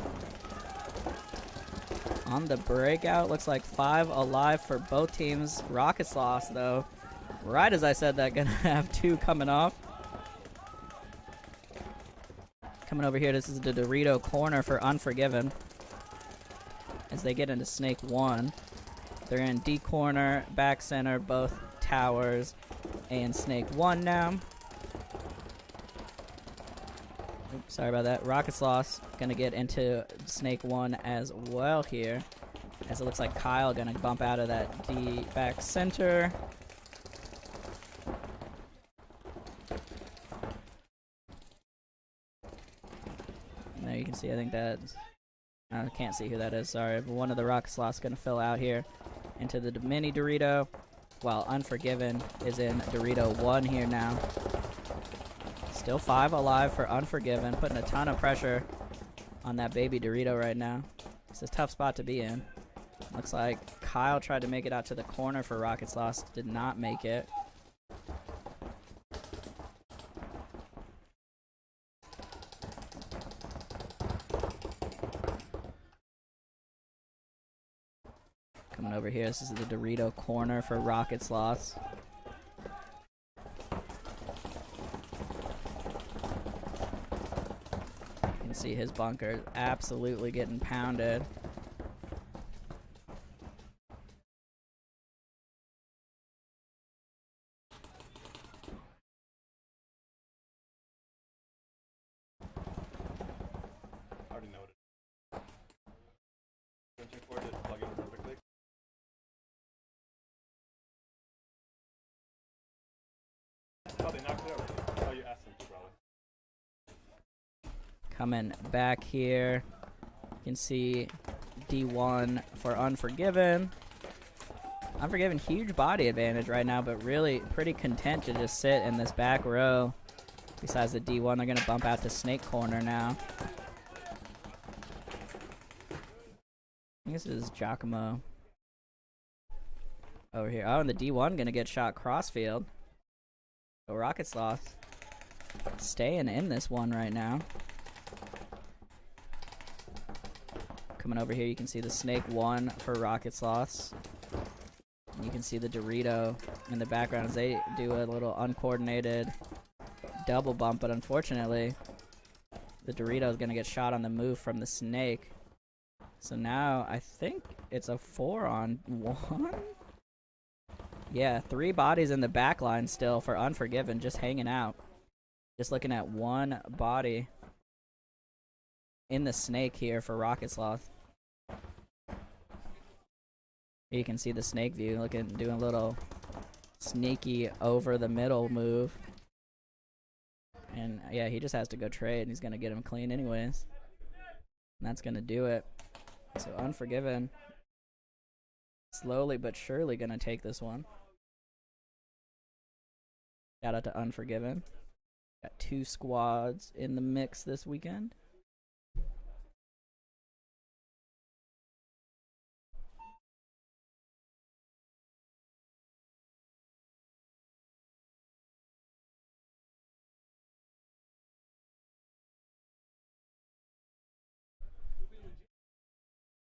On the breakout, looks like 5 alive for both teams. Rocket Sloth, though, right as I said that, gonna have 2 coming off. Coming over here, this is the Dorito corner for Unforgiven. As they get into Snake 1. They're in D corner, back center, both towers, and Snake 1 now. Oops, sorry about that. Rocket Sloth gonna get into Snake 1 as well here. As it looks like Kyle gonna bump out of that D back center. There you can see, I think that, I can't see who that is, sorry, but one of the Rocket Sloths going to fill out here into the mini Dorito, while Unforgiven is in Dorito 1 here now. Still 5 alive for Unforgiven, putting a ton of pressure on that baby Dorito right now. It's a tough spot to be in. Looks like Kyle tried to make it out to the corner for Rocket Sloth, did not make it. Coming over here, this is the Dorito corner for Rocket Sloth. You can see his bunker absolutely getting pounded. they knocked it over. Oh, you asked them to, probably. Coming back here, you can see D1 for Unforgiven. Unforgiven, huge body advantage right now, but really pretty content to just sit in this back row. Besides the D1, they're going to bump out to Snake Corner now. I think this is Giacomo over here. Oh, and the D1 going to get shot crossfield. So Rocket Sloth staying in this one right now. Coming over here, you can see the Snake 1 for Rocket Sloths. You can see the Dorito in the background as they do a little uncoordinated double bump, but unfortunately, the Dorito is going to get shot on the move from the Snake. So now I think it's a 4-on-1. Yeah, 3 bodies in the back line still for Unforgiven, just hanging out. Just looking at one body in the Snake here for Rocket Sloth. You can see the Snake view, doing a little sneaky over the middle move. And yeah, he just has to go trade. He's going to get him clean anyways. And that's going to do it. So Unforgiven, slowly but surely going to take this one. Shout out to Unforgiven. Got 2 squads in the mix this weekend.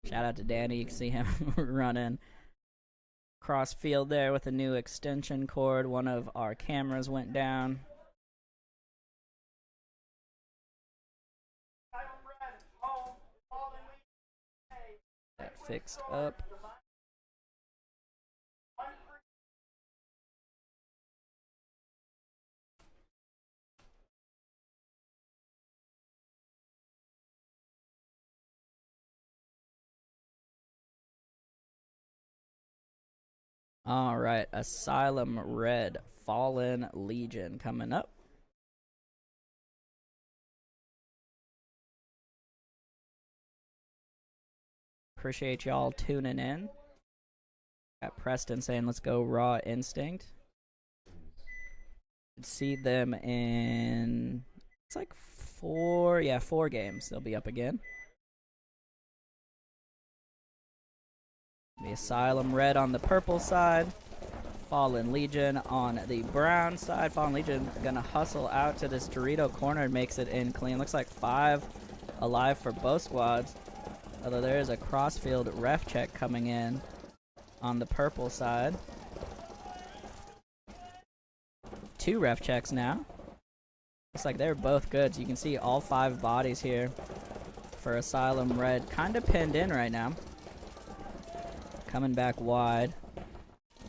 Shout out to Danny. You can see him running cross field there with a new extension cord. One of our cameras went down. That fixed up. All right, Asylum Red, Fallen Legion coming up. Appreciate y'all tuning in. Got Preston saying, let's go Raw Instinct. See them in, it's like 4 games. They'll be up again. The Asylum Red on the purple side. Fallen Legion on the brown side. Fallen Legion gonna hustle out to this Dorito corner and makes it in clean. Looks like 5 alive for both squads. Although there is a crossfield ref check coming in on the purple side. 2 ref checks now. Looks like they're both good. So you can see all 5 bodies here for Asylum Red. Kind of pinned in right now. Coming back wide.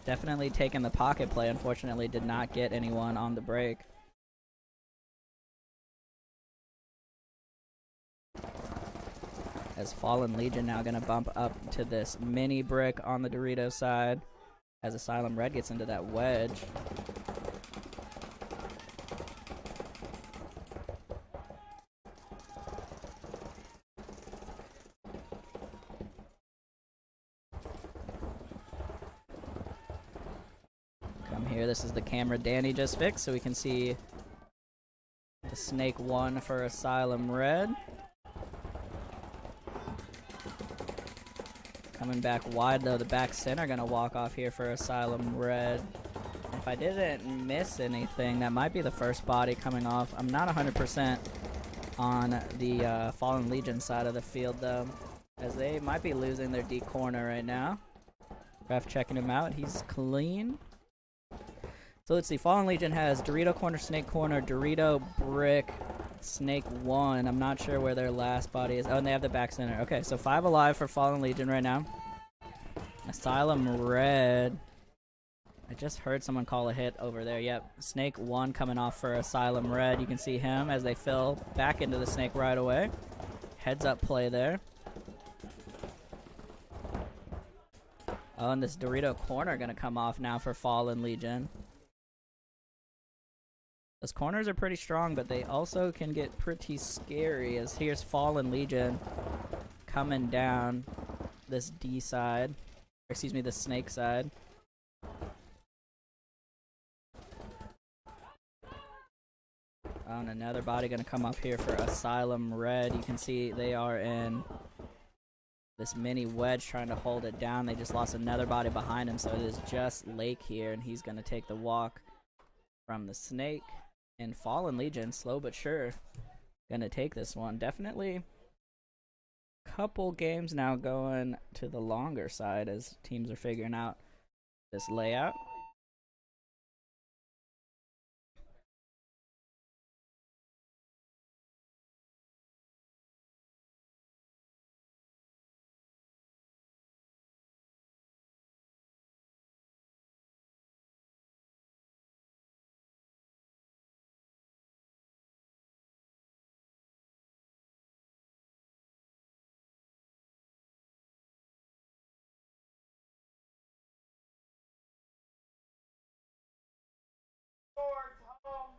Definitely taking the pocket play. Unfortunately, did not get anyone on the break. As Fallen Legion now going to bump up to this mini brick on the Dorito side. As Asylum Red gets into that wedge. This is the camera Danny just fixed, so we can see the Snake 1 for Asylum Red. Coming back wide, though, the back center going to walk off here for Asylum Red. If I didn't miss anything, that might be the first body coming off. I'm not 100% on the Fallen Legion side of the field, though, as they might be losing their D corner right now. Ref checking him out. He's clean. So let's see, Fallen Legion has Dorito corner, Snake corner, Dorito, brick, Snake 1. I'm not sure where their last body is. Oh, and they have the back center. Okay, so 5 alive for Fallen Legion right now. Asylum Red. I just heard someone call a hit over there. Yep, Snake 1 coming off for Asylum Red. You can see him as they fill back into the Snake right away. Heads up play there. Oh, and this Dorito corner going to come off now for Fallen Legion. Those corners are pretty strong, but they also can get pretty scary, as here's Fallen Legion coming down this D side. Excuse me, the snake side. Oh, and another body gonna come up here for Asylum Red. You can see they are in this mini wedge trying to hold it down. They just lost another body behind him, so it is just Lake here, and he's gonna take the walk from the snake. And Fallen Legion, slow but sure, gonna take this one. Definitely couple games now going to the longer side as teams are figuring out this layout. Sports home.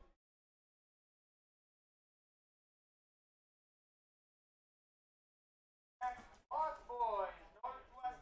Lost Boys, Northwest.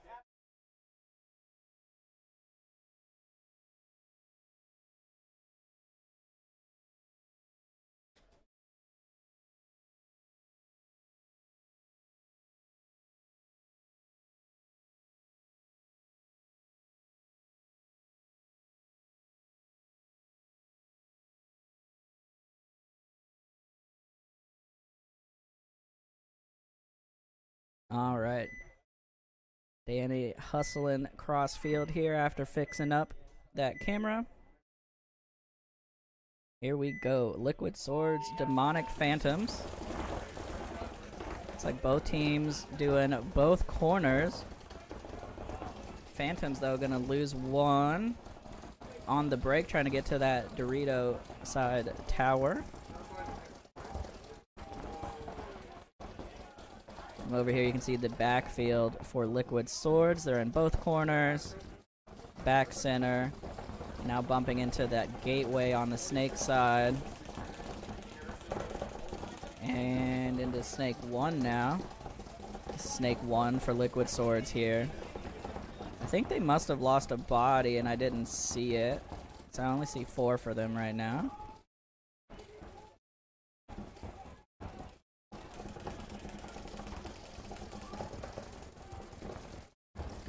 All right. Danny hustling cross field here after fixing up that camera. Here we go. Liquid Swords, Demonic Phantoms. It's like both teams doing both corners. Phantoms, though, gonna lose one on the break, trying to get to that Dorito side tower. Over here you can see the backfield for Liquid Swords. They're in both corners. Back center. Now bumping into that gateway on the snake side. And into snake 1 now. Snake 1 for Liquid Swords here. I think they must have lost a body and I didn't see it. So I only see 4 for them right now.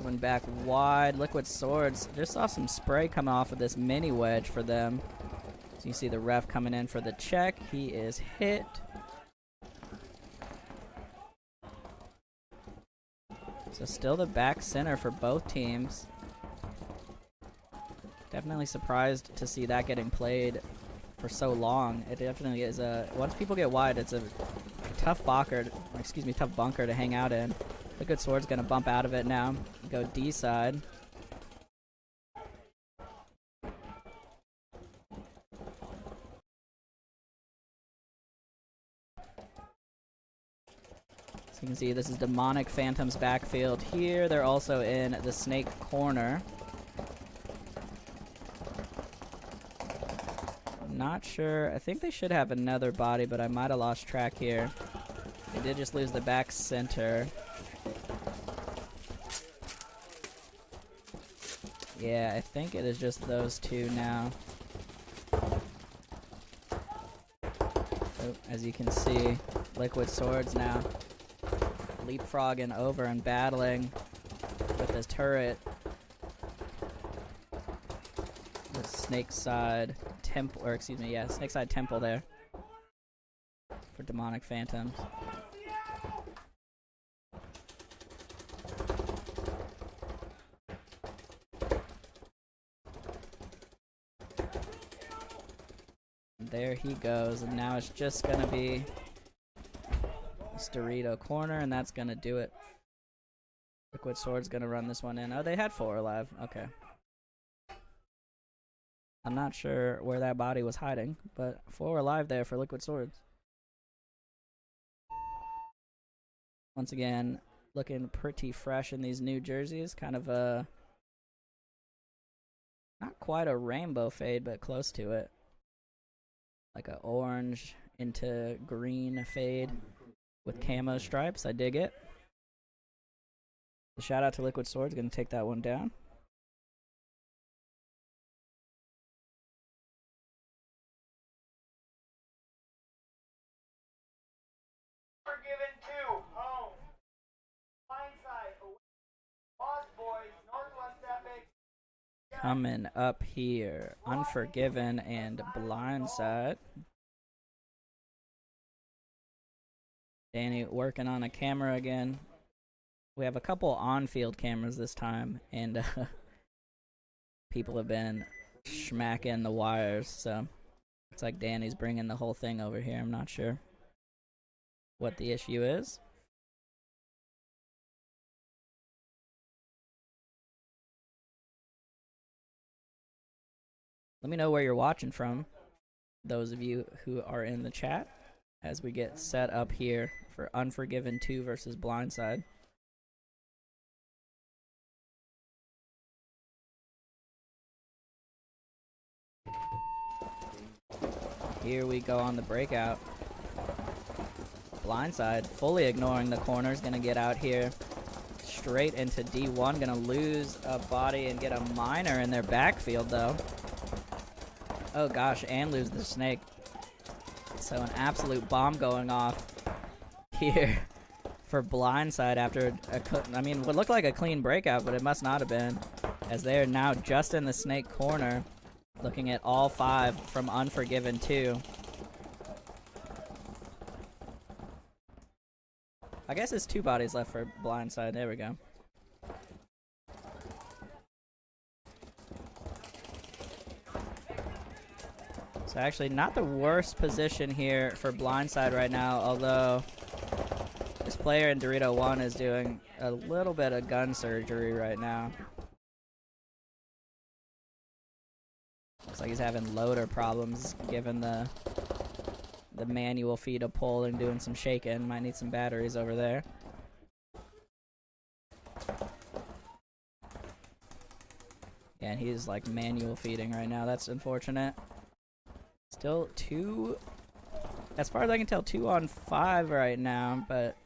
Going back wide. Liquid Swords just saw some spray come off of this mini wedge for them. So you see the ref coming in for the check. He is hit. So still the back center for both teams. Definitely surprised to see that getting played for so long. It definitely is a, once people get wide, it's a tough bunker, tough bunker to hang out in. Liquid Sword's gonna bump out of it now. Go D side. So you can see this is Demonic Phantom's backfield here. They're also in the snake corner. Not sure. I think they should have another body, but I might have lost track here. They did just lose the back center. Yeah, I think it is just those two now. Oh, as you can see, Liquid Swords now leapfrogging over and battling with this turret. The snake side temple, or excuse me, yeah, snake side temple there for Demonic Phantoms. There he goes, and now it's just gonna be this Dorito corner, and that's gonna do it. Liquid Sword's gonna run this one in. Oh, they had 4 alive. Okay. I'm not sure where that body was hiding, but 4 alive there for Liquid Swords. Once again, looking pretty fresh in these new jerseys. Kind of a, not quite a rainbow fade, but close to it. Like a orange into green fade with camo stripes. I dig it. The shout out to Liquid Swords, gonna take that one down. Unforgiven 2, home. Blindside, away. Lost Boys, Northwest Epic. Coming up here, Unforgiven and Blindside. Danny working on a camera again. We have a couple on-field cameras this time, and people have been smacking the wires, so it's like Danny's bringing the whole thing over here. I'm not sure what the issue is. Let me know where you're watching from, those of you who are in the chat, as we get set up here for Unforgiven 2 versus Blindside. Here we go on the breakout. Blindside fully ignoring the corners, gonna get out here straight into D1, gonna lose a body and get a minor in their backfield though. Oh gosh, and lose the snake. So an absolute bomb going off here for Blindside after what looked like a clean breakout, but it must not have been, as they are now just in the snake corner, looking at all 5 from Unforgiven 2. I guess it's 2 bodies left for Blindside. There we go. So actually not the worst position here for Blindside right now, although this player in Dorito 1 is doing a little bit of gun surgery right now. Looks like he's having loader problems given the manual feed of pull and doing some shaking. Might need some batteries over there. Yeah, and he's like manual feeding right now. That's unfortunate. Still 2, as far as I can tell, 2 on 5 right now, but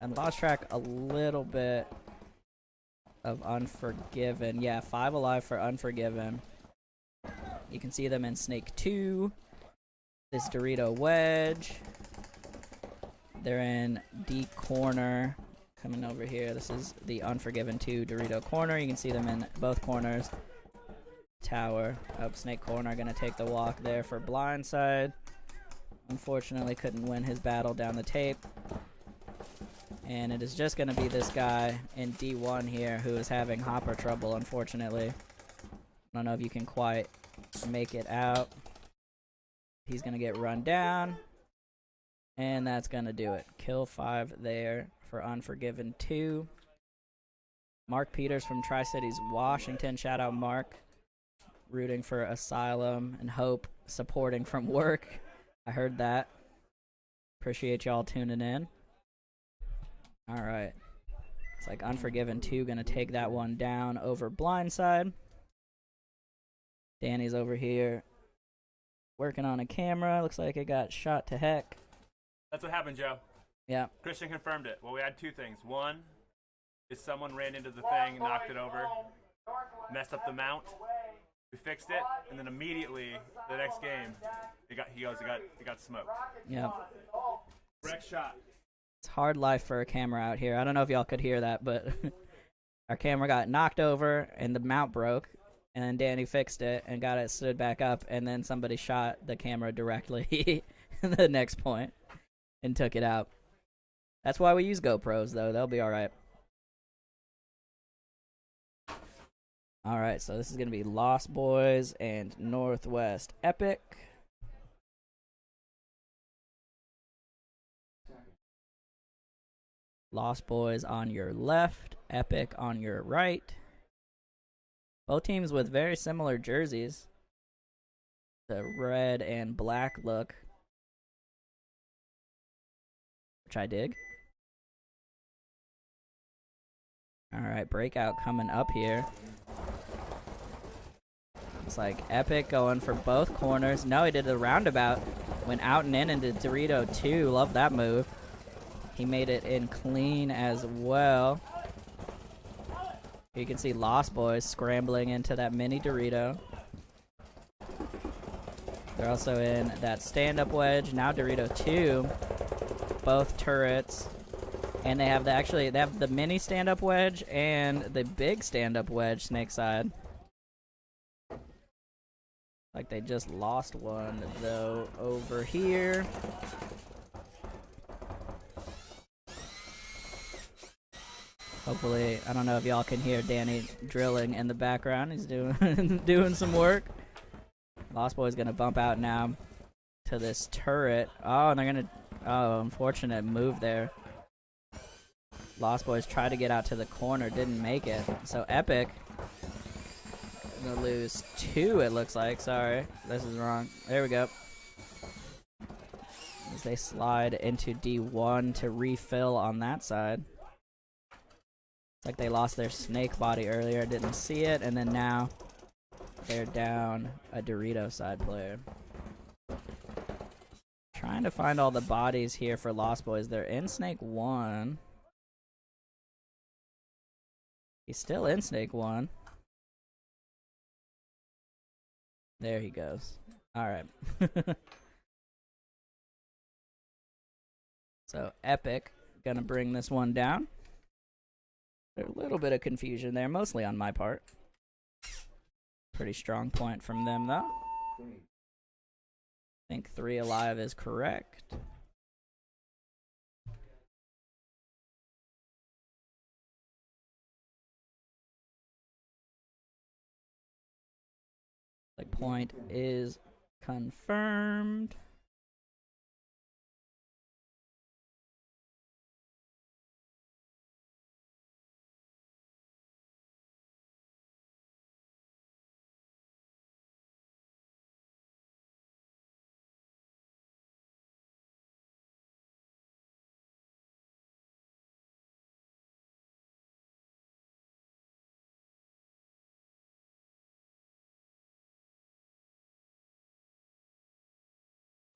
I lost track a little bit of Unforgiven. Yeah, 5 alive for Unforgiven. You can see them in Snake 2. This Dorito Wedge. They're in D corner. Coming over here. This is the Unforgiven 2 Dorito corner. You can see them in both corners. Tower up Snake corner. Gonna take the walk there for Blindside. Unfortunately couldn't win his battle down the tape. And it is just gonna be this guy in D1 here who is having hopper trouble, unfortunately. I don't know if you can quite make it out. He's gonna get run down, and that's gonna do it. Kill 5 there for Unforgiven 2. Mark Peters from Tri-Cities, Washington. Shout out Mark. Rooting for Asylum and Hope, supporting from work. I heard that. Appreciate y'all tuning in. Alright. It's like Unforgiven 2 gonna take that one down over Blindside. Danny's over here working on a camera. Looks like it got shot to heck. That's what happened, Joe. Yeah. Christian confirmed it. Well, we had 2 things. One is someone ran into the thing, knocked it over, messed up the mount. We fixed it, and then immediately the next game, it got smoked. Yeah. Direct shot. It's hard life for a camera out here. I don't know if y'all could hear that, but our camera got knocked over and the mount broke, and then Danny fixed it and got it stood back up, and then somebody shot the camera directly the next point and took it out. That's why we use GoPros, though. They'll be alright. Alright, so this is going to be Lost Boys and Northwest Epic. Lost Boys on your left, Epic on your right. Both teams with very similar jerseys. The red and black look, which I dig. Alright, breakout coming up here. It's like Epic going for both corners. No, he did the roundabout. Went out and in into Dorito 2. Love that move. He made it in clean as well. You can see Lost Boys scrambling into that mini Dorito. They're also in that stand-up wedge. Now Dorito 2. Both turrets. And they have the mini stand-up wedge and the big stand-up wedge snake side. Like they just lost one though over here. Hopefully, I don't know if y'all can hear Danny drilling in the background. He's doing doing some work. Lost Boy's gonna bump out now to this turret. Oh, and they're gonna. Oh, unfortunate move there. Lost Boys tried to get out to the corner, didn't make it. So Epic gonna lose 2, it looks like. Sorry, this is wrong. There we go. As they slide into D1 to refill on that side. It's like they lost their snake body earlier, didn't see it, and then now they're down a Dorito side player. Trying to find all the bodies here for Lost Boys. They're in Snake 1. He's still in Snake 1. There he goes. Alright. So, Epic gonna bring this one down. There's a little bit of confusion there, mostly on my part. Pretty strong point from them, though. I think 3 alive is correct. Like point is confirmed.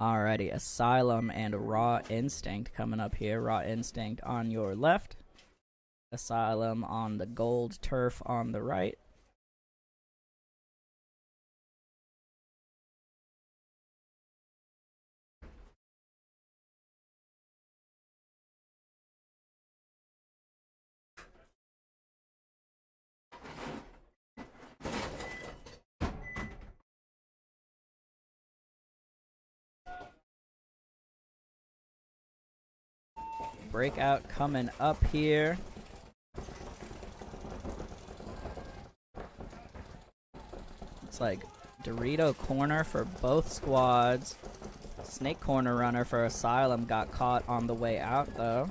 Alrighty, Asylum and Raw Instinct coming up here. Raw Instinct on your left. Asylum on the gold turf on the right. Breakout coming up here. It's like Dorito corner for both squads. Snake corner runner for Asylum got caught on the way out though.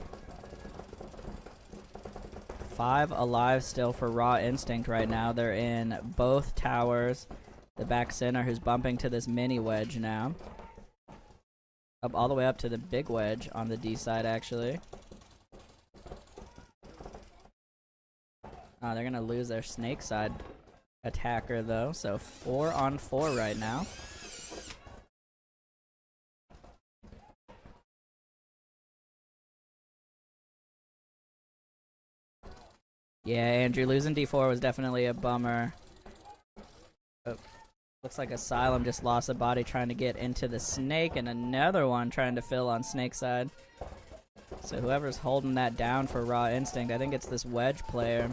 5 alive still for Raw Instinct right now. They're in both towers. The back center who's bumping to this mini wedge now. Up all the way up to the big wedge on the D side, actually. Oh, they're gonna lose their snake side attacker though, so 4 on 4 right now. Yeah, Andrew, losing D4 was definitely a bummer. Oh. Looks like Asylum just lost a body trying to get into the snake, and another one trying to fill on snake side. So whoever's holding that down for Raw Instinct, I think it's this wedge player.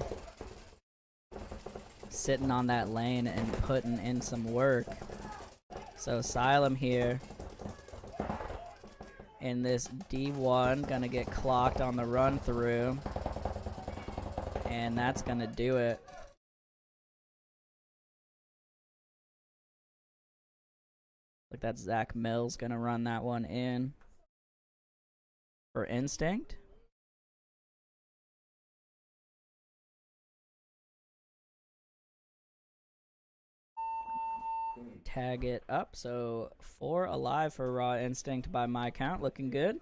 Sitting on that lane and putting in some work. So Asylum here. In this D1, gonna get clocked on the run through. And that's gonna do it. Like that Zach Mills gonna run that one in for Instinct. Tag it up, so 4 alive for Raw Instinct by my count, looking good.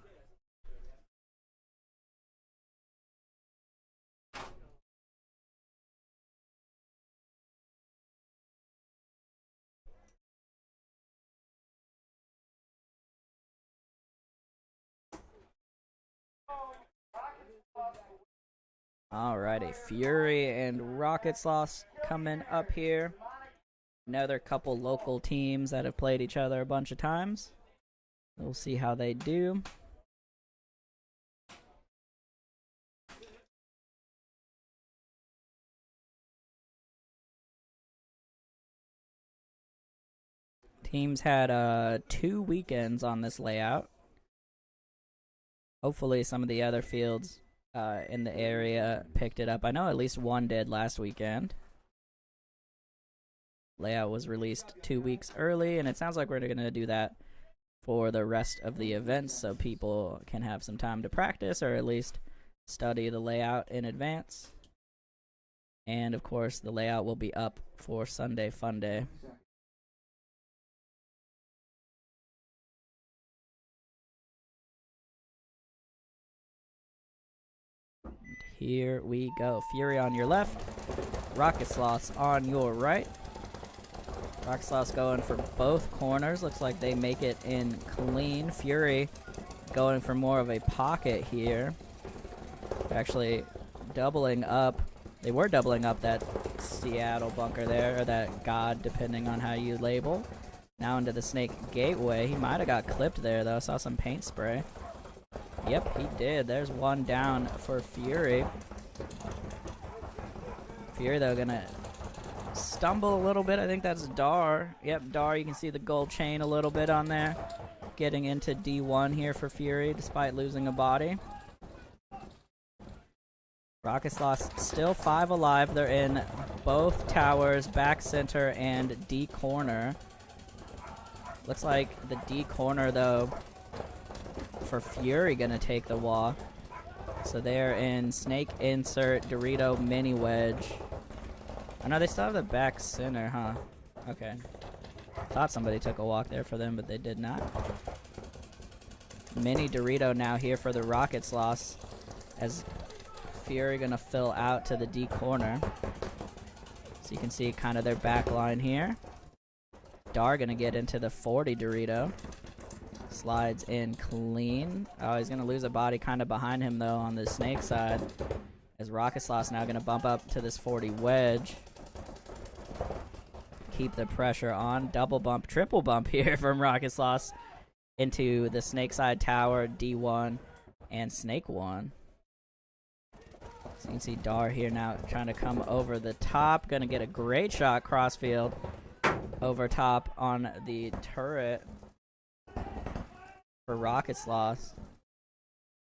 Alrighty, Fury and Rocket Sloth coming up here. Another couple local teams that have played each other a bunch of times. We'll see how they do. Teams had 2 weekends on this layout. Hopefully some of the other fields in the area picked it up. I know at least one did last weekend. Layout was released 2 weeks early, and it sounds like we're going to do that for the rest of the events so people can have some time to practice or at least study the layout in advance. And of course the layout will be up for Sunday Fun Day. Here we go. Fury on your left, Rocket Sloth on your right. Rocket Sloth going for both corners. Looks like they make it in clean. Fury going for more of a pocket here. Actually doubling up. They were doubling up that Seattle bunker there, or that God, depending on how you label. Now into the Snake Gateway. He might have got clipped there, though. Saw some paint spray. Yep, he did. There's one down for Fury. Fury, though, gonna stumble a little bit. I think that's Dar. Yep, Dar. You can see the gold chain a little bit on there. Getting into D1 here for Fury, despite losing a body. Rocket Sloth still 5 alive. They're in both towers, back center, and D corner. Looks like the D corner, though, for Fury gonna take the walk. So they're in Snake Insert, Dorito Mini Wedge. Oh no, they still have the back center, huh? Okay. Thought somebody took a walk there for them, but they did not. Mini Dorito now here for the Rocket Sloth, as Fury gonna fill out to the D corner. So you can see kind of their back line here. Dar gonna get into the 40 Dorito. Slides in clean. Oh, he's gonna lose a body kind of behind him though on the Snake side. As Rocket Sloth now gonna bump up to this 40 Wedge. Keep the pressure on. Double bump, triple bump here from Rocket Sloth into the Snake side tower, D1, and Snake 1. So you can see Dar here now trying to come over the top. Gonna get a great shot crossfield over top on the turret for Rocket Sloth.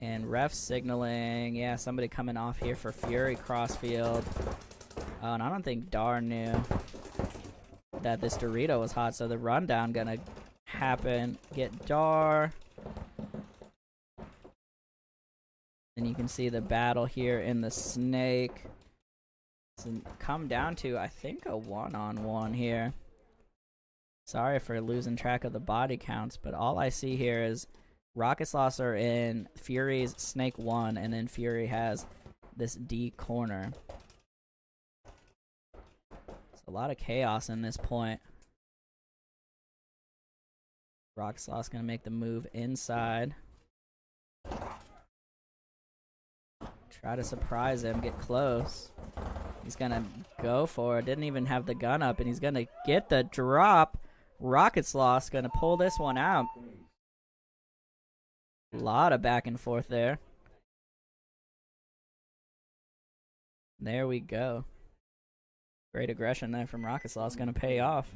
And ref signaling. Yeah, somebody coming off here for Fury crossfield. Oh, and I don't think Dar knew that this Dorito was hot, so the rundown gonna happen. Get Dar. And you can see the battle here in the Snake. So come down to, I think, a one-on-one here. Sorry for losing track of the body counts, but all I see here is Rocket Sloth are in Fury's Snake 1, and then Fury has this D corner. It's a lot of chaos in this point. Rocket Sloth's gonna make the move inside. Try to surprise him, get close. He's gonna go for it. Didn't even have the gun up, and he's gonna get the drop. Rocket Sloth's gonna pull this one out. A lot of back and forth there. There we go. Great aggression there from Rocket Sloth's gonna pay off.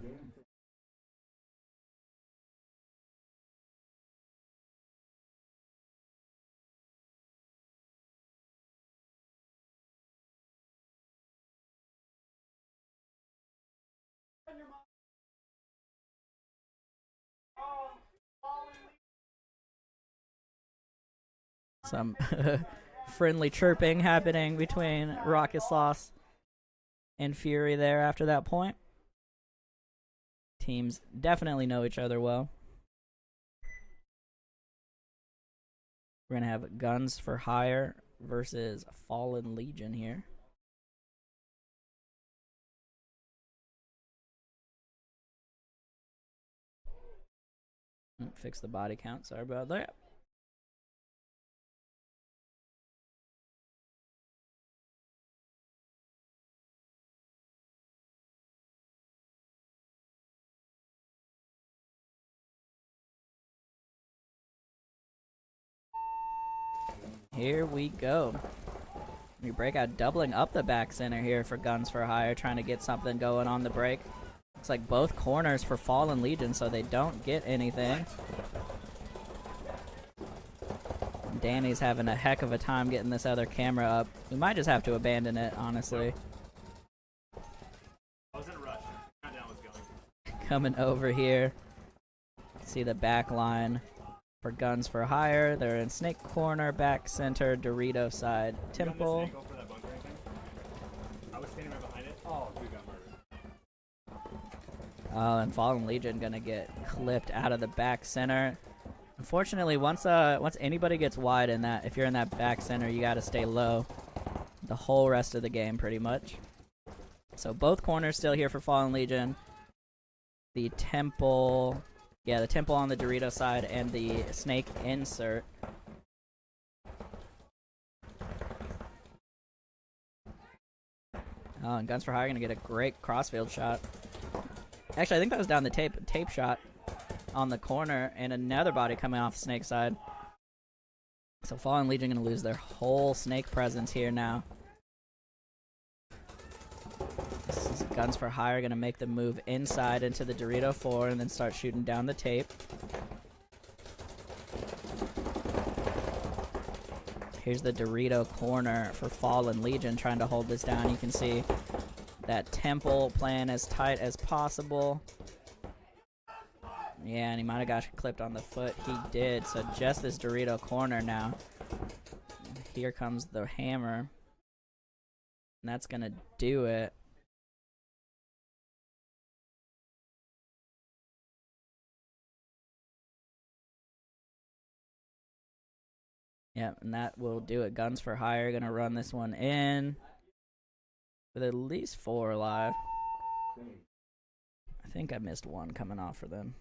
Some friendly chirping happening between Rocket Sloth and Fury there after that point. Teams definitely know each other well. We're going to have Guns for Hire versus Fallen Legion here. Fix the body count. Sorry about that. Here we go. We break out, doubling up the back center here for Guns for Hire, trying to get something going on the break. Looks like both corners for Fallen Legion, so they don't get anything. Danny's having a heck of a time getting this other camera up. We might just have to abandon it, honestly. I was in a rush. Countdown was going. Coming over here. See the back line for Guns for Hire. They're in Snake Corner, back center, Dorito side, Temple. You on this angle for that bunkering thing? I was standing right behind it. Oh, dude got murdered. Oh, and Fallen Legion gonna get clipped out of the back center. Unfortunately, once anybody gets wide in that, if you're in that back center, you gotta stay low the whole rest of the game, pretty much. So both corners still here for Fallen Legion. The Temple, yeah, the Temple on the Dorito side and the Snake insert. Oh, and Guns for Hire gonna get a great crossfield shot. Actually, I think that was down the tape shot on the corner, and another body coming off Snake side. So Fallen Legion gonna lose their whole Snake presence here now. This is Guns for Hire gonna make the move inside into the Dorito 4 and then start shooting down the tape. Here's the Dorito corner for Fallen Legion trying to hold this down. You can see that Temple playing as tight as possible. Yeah, and he might have got clipped on the foot. He did, so just this Dorito corner now. Here comes the hammer. And that's going to do it. Yep, and that will do it. Guns for Hire going to run this one in with at least 4 alive. I think I missed one coming off for them.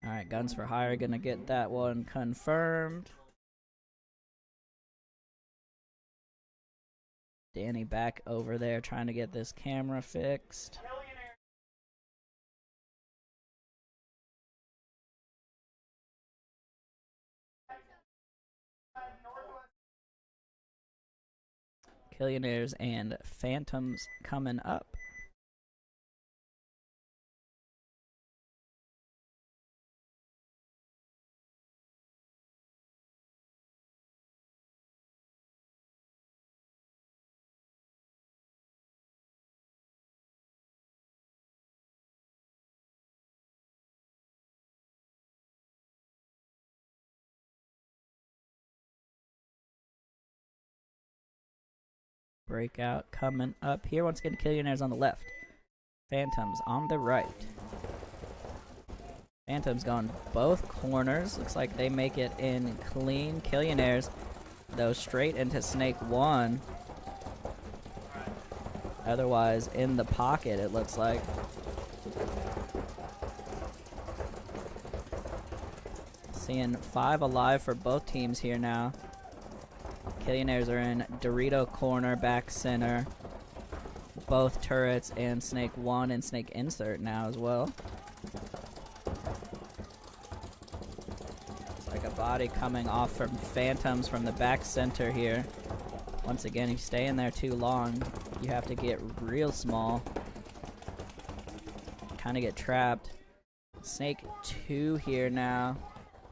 Alright, Guns for Hire gonna get that one confirmed. Danny back over there trying to get this camera fixed. Killionaires and Phantoms coming up. Breakout coming up here. Once again, Killionaires on the left. Phantoms on the right. Phantoms going both corners. Looks like they make it in clean. Killionaires, though, straight into Snake 1. Otherwise, in the pocket, it looks like. Seeing 5 alive for both teams here now. Killionaires are in Dorito corner, back center. Both turrets and Snake 1 and Snake insert now as well. It's like a body coming off from Phantoms from the back center here. Once again, if you stay in there too long, you have to get real small. Kind of get trapped. Snake 2 here now.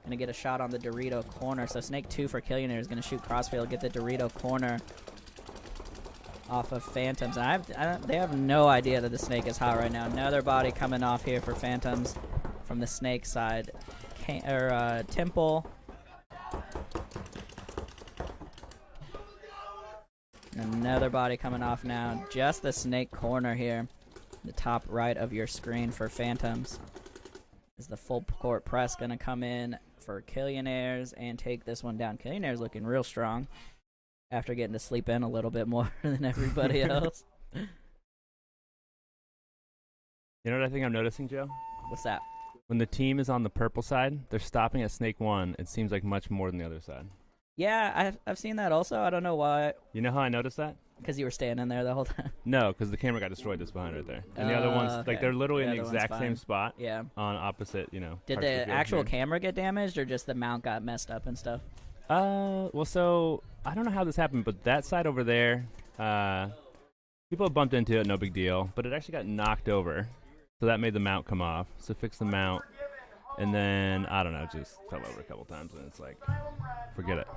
Gonna get a shot on the Dorito corner. So Snake 2 for Killionaires is gonna shoot crossfield, get the Dorito corner off of Phantoms. And they have no idea that the Snake is hot right now. Another body coming off here for Phantoms from the Snake side. Temple. And another body coming off now. Just the Snake corner here. The top right of your screen for Phantoms. Is the full court press gonna come in for Killionaires and take this one down? Killionaires looking real strong after getting to sleep in a little bit more than everybody else. You know what I think I'm noticing, Joe? What's that? When the team is on the purple side, they're stopping at Snake 1. It seems like much more than the other side. Yeah, I've seen that also. I don't know why. You know how I noticed that? Because you were standing there the whole time. No, because the camera got destroyed just behind right there. And the other ones, okay. like they're literally The in the other one's exact same fine. spot. Yeah. On opposite, you know. Did parts of the field actual here. camera get damaged, or just the mount got messed up and stuff? Well, so I don't know how this happened, but that side over there, people have bumped into it, no big deal. But it actually got knocked over, so that made the mount come off. So fix the mount, and then I don't know, just fell over a couple times, and it's like, forget it.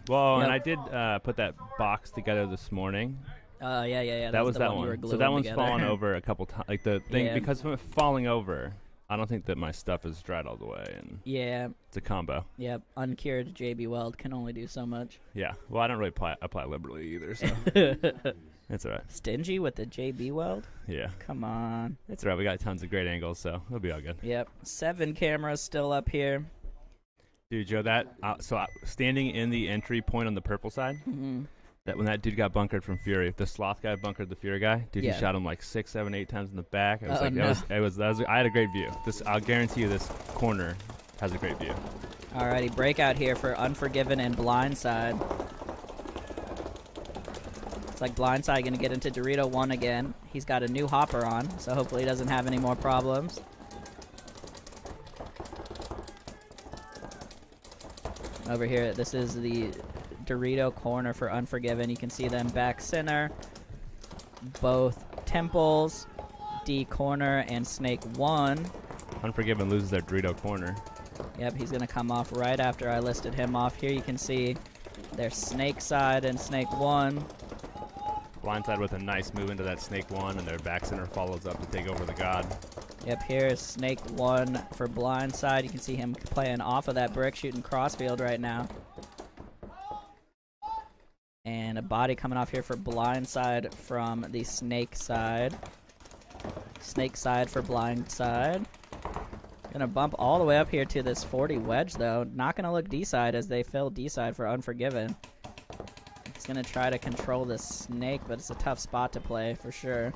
Well, Yep. and I did put that box together this morning. Yeah. That was the that one. You were one. So gluing that one's together. fallen over a couple times. Like the thing, Yeah. because of it falling over, I don't think that my stuff is dried all the way, and Yeah. it's a combo. Yep. Uncured JB Weld can only do so much. Yeah. Well, I don't really apply liberally either, so it's all right. Stingy with the JB Weld? Yeah. Come on. It's all right. We got tons of great angles, so it'll be all good. Yep. 7 cameras still up here. Dude, Joe, standing in the entry point on the purple side, that when that dude got bunkered from Fury, the Sloth guy bunkered the Fury guy, dude, Yeah. he shot him like 6, 7, 8 times in the back. It was Oh, like, no. I had a great view. I'll guarantee you this corner has a great view. Alrighty, breakout here for Unforgiven and Blindside. It's like Blindside gonna get into Dorito 1 again. He's got a new hopper on, so hopefully he doesn't have any more problems. Over here, this is the Dorito corner for Unforgiven. You can see them back center. Both temples, D corner, and Snake 1. Unforgiven loses their Dorito corner. Yep, he's going to come off right after I listed him off. Here you can see their Snake side and Snake 1. Blindside with a nice move into that Snake 1, and their back center follows up to take over the God. Yep, here's Snake 1 for Blindside. You can see him playing off of that brick, shooting crossfield right now. And a body coming off here for Blindside from the Snake side. Snake side for Blindside. Gonna bump all the way up here to this 40 wedge, though. Not gonna look D-side as they fill D-side for Unforgiven. He's gonna try to control this Snake, but it's a tough spot to play for sure.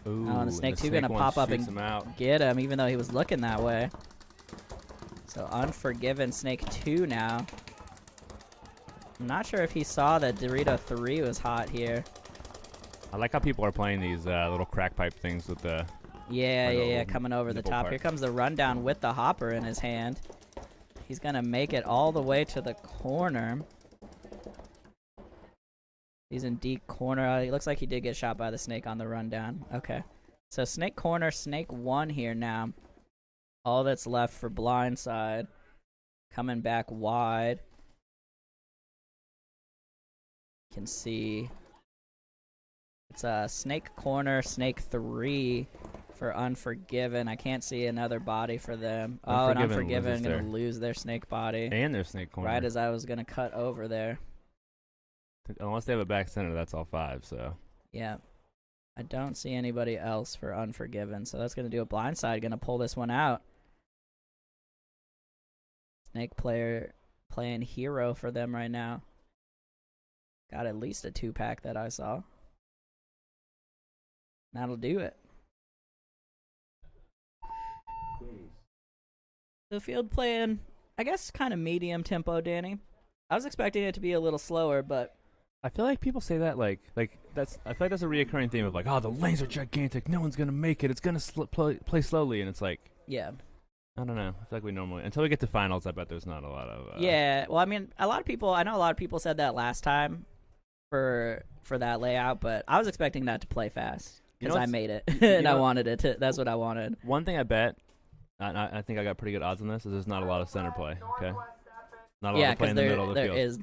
Ooh, Oh, and the Snake 2 Snake gonna 1 pop up shoots and him out. get him, even though he was looking that way. So Unforgiven Snake 2 now. I'm not sure if he saw that Dorito 3 was hot here. I like how people are playing these little crack pipe things with the... Yeah, coming over the nipple top. part. Here comes the rundown with the hopper in his hand. He's gonna make it all the way to the corner. He's in deep corner. It looks like he did get shot by the Snake on the rundown. Okay. So Snake corner, Snake 1 here now. All that's left for Blindside. Coming back wide. You can see it's Snake corner, Snake 3 for Unforgiven. I can't see another body for them. Oh, and Unforgiven loses gonna their- lose their Snake body. And their Snake corner. Right as I was gonna cut over there. Unless they have a back center, that's all 5, so... Yeah. I don't see anybody else for Unforgiven, so that's gonna do a Blindside. Gonna pull this one out. Snake player playing hero for them right now. Got at least a 2-pack that I saw. That'll do it. The field playing, I guess, kind of medium tempo, Danny. I was expecting it to be a little slower, but I feel like people say that I feel like that's a reoccurring theme of like, oh, the lanes are gigantic, no one's gonna make it, it's gonna play slowly, and it's like, yeah. I don't know. I feel like we normally, until we get to finals, I bet there's not a lot of. Yeah, well, I mean, I know a lot of people said that last time for that layout, but I was expecting that to play fast because I made it and I wanted it to. That's what I wanted. One thing I bet, I think I got pretty good odds on this, is there's not a lot of center play. Okay. Not a lot Yeah, of play because in the middle of the there field. is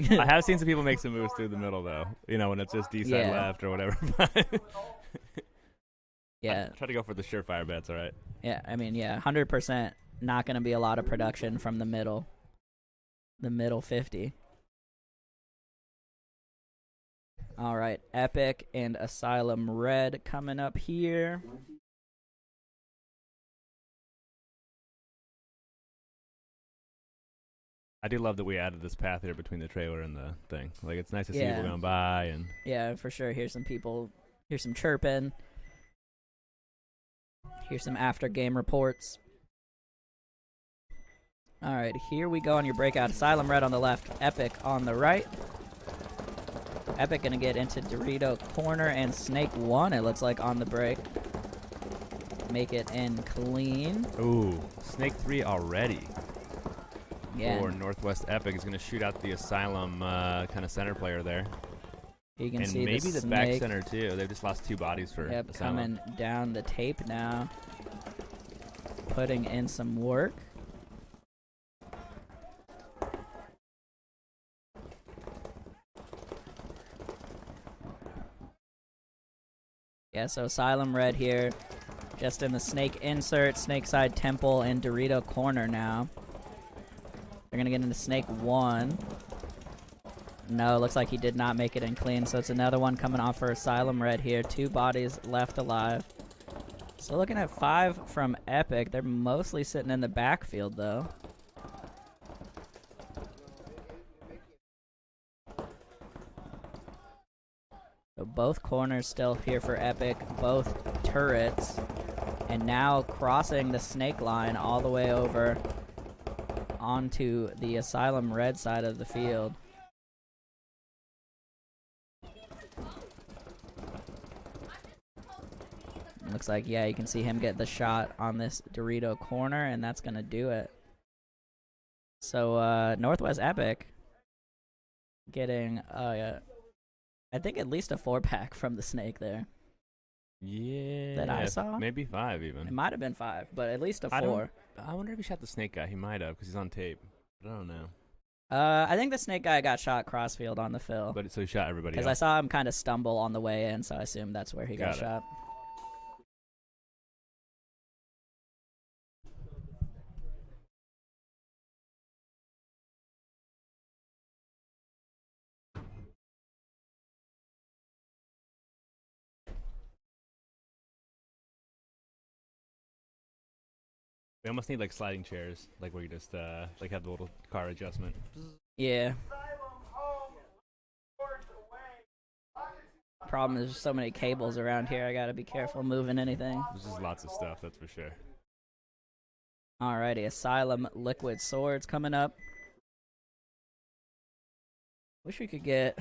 no. I have seen some people make some moves through the middle though. You know, when it's just D side Yeah. left or whatever. Yeah. Try to go for the surefire bets, all right? Yeah, I mean, 100% not going to be a lot of production from the middle 50. All right, Epic and Asylum Red coming up here. I do love that we added this path here between the trailer and the thing. Like, it's nice to see Yeah. people going by and. Yeah, for sure. Here's some people. Here's some chirping. Here's some after game reports. All right, here we go on your breakout. Asylum Red on the left, Epic on the right. Epic gonna get into Dorito corner and Snake 1, it looks like, on the break. Make it in clean. Ooh, Snake 3 already. Yeah. For Northwest Epic is going to shoot out the Asylum kind of center player there. You can and see maybe the snake. back center too. They've just lost 2 bodies for Yep, Asylum. coming down the tape now. Putting in some work. Yeah, so Asylum red here. Just in the snake insert, snake side temple, and Dorito corner now. They're gonna get into snake 1. No, looks like he did not make it in clean, so it's another one coming off for Asylum red here. 2 bodies left alive. So looking at 5 from Epic. They're mostly sitting in the backfield though. So both corners still here for Epic, both turrets. And now crossing the snake line all the way over onto the Asylum red side of the field. Looks like, yeah, you can see him get the shot on this Dorito corner, and that's going to do it. So, Northwest Epic getting, I think at least a 4-pack from the snake there. Yeah. That I saw? Maybe 5 even. It might have been 5, but at least a 4. I wonder if he shot the snake guy. He might have because he's on tape. But I don't know. I think the snake guy got shot crossfield on the fill. But so he shot everybody Because else. I saw him kind of stumble on the way in, so I assume that's where he got Got it. shot. We almost need like sliding chairs, like where you just like have the little car adjustment. Yeah. Asylum home, Sports away. Problem is there's so many cables around here. I gotta be careful moving anything. There's just lots of stuff, that's for sure. Alrighty, Asylum Liquid Swords coming up. Wish we could get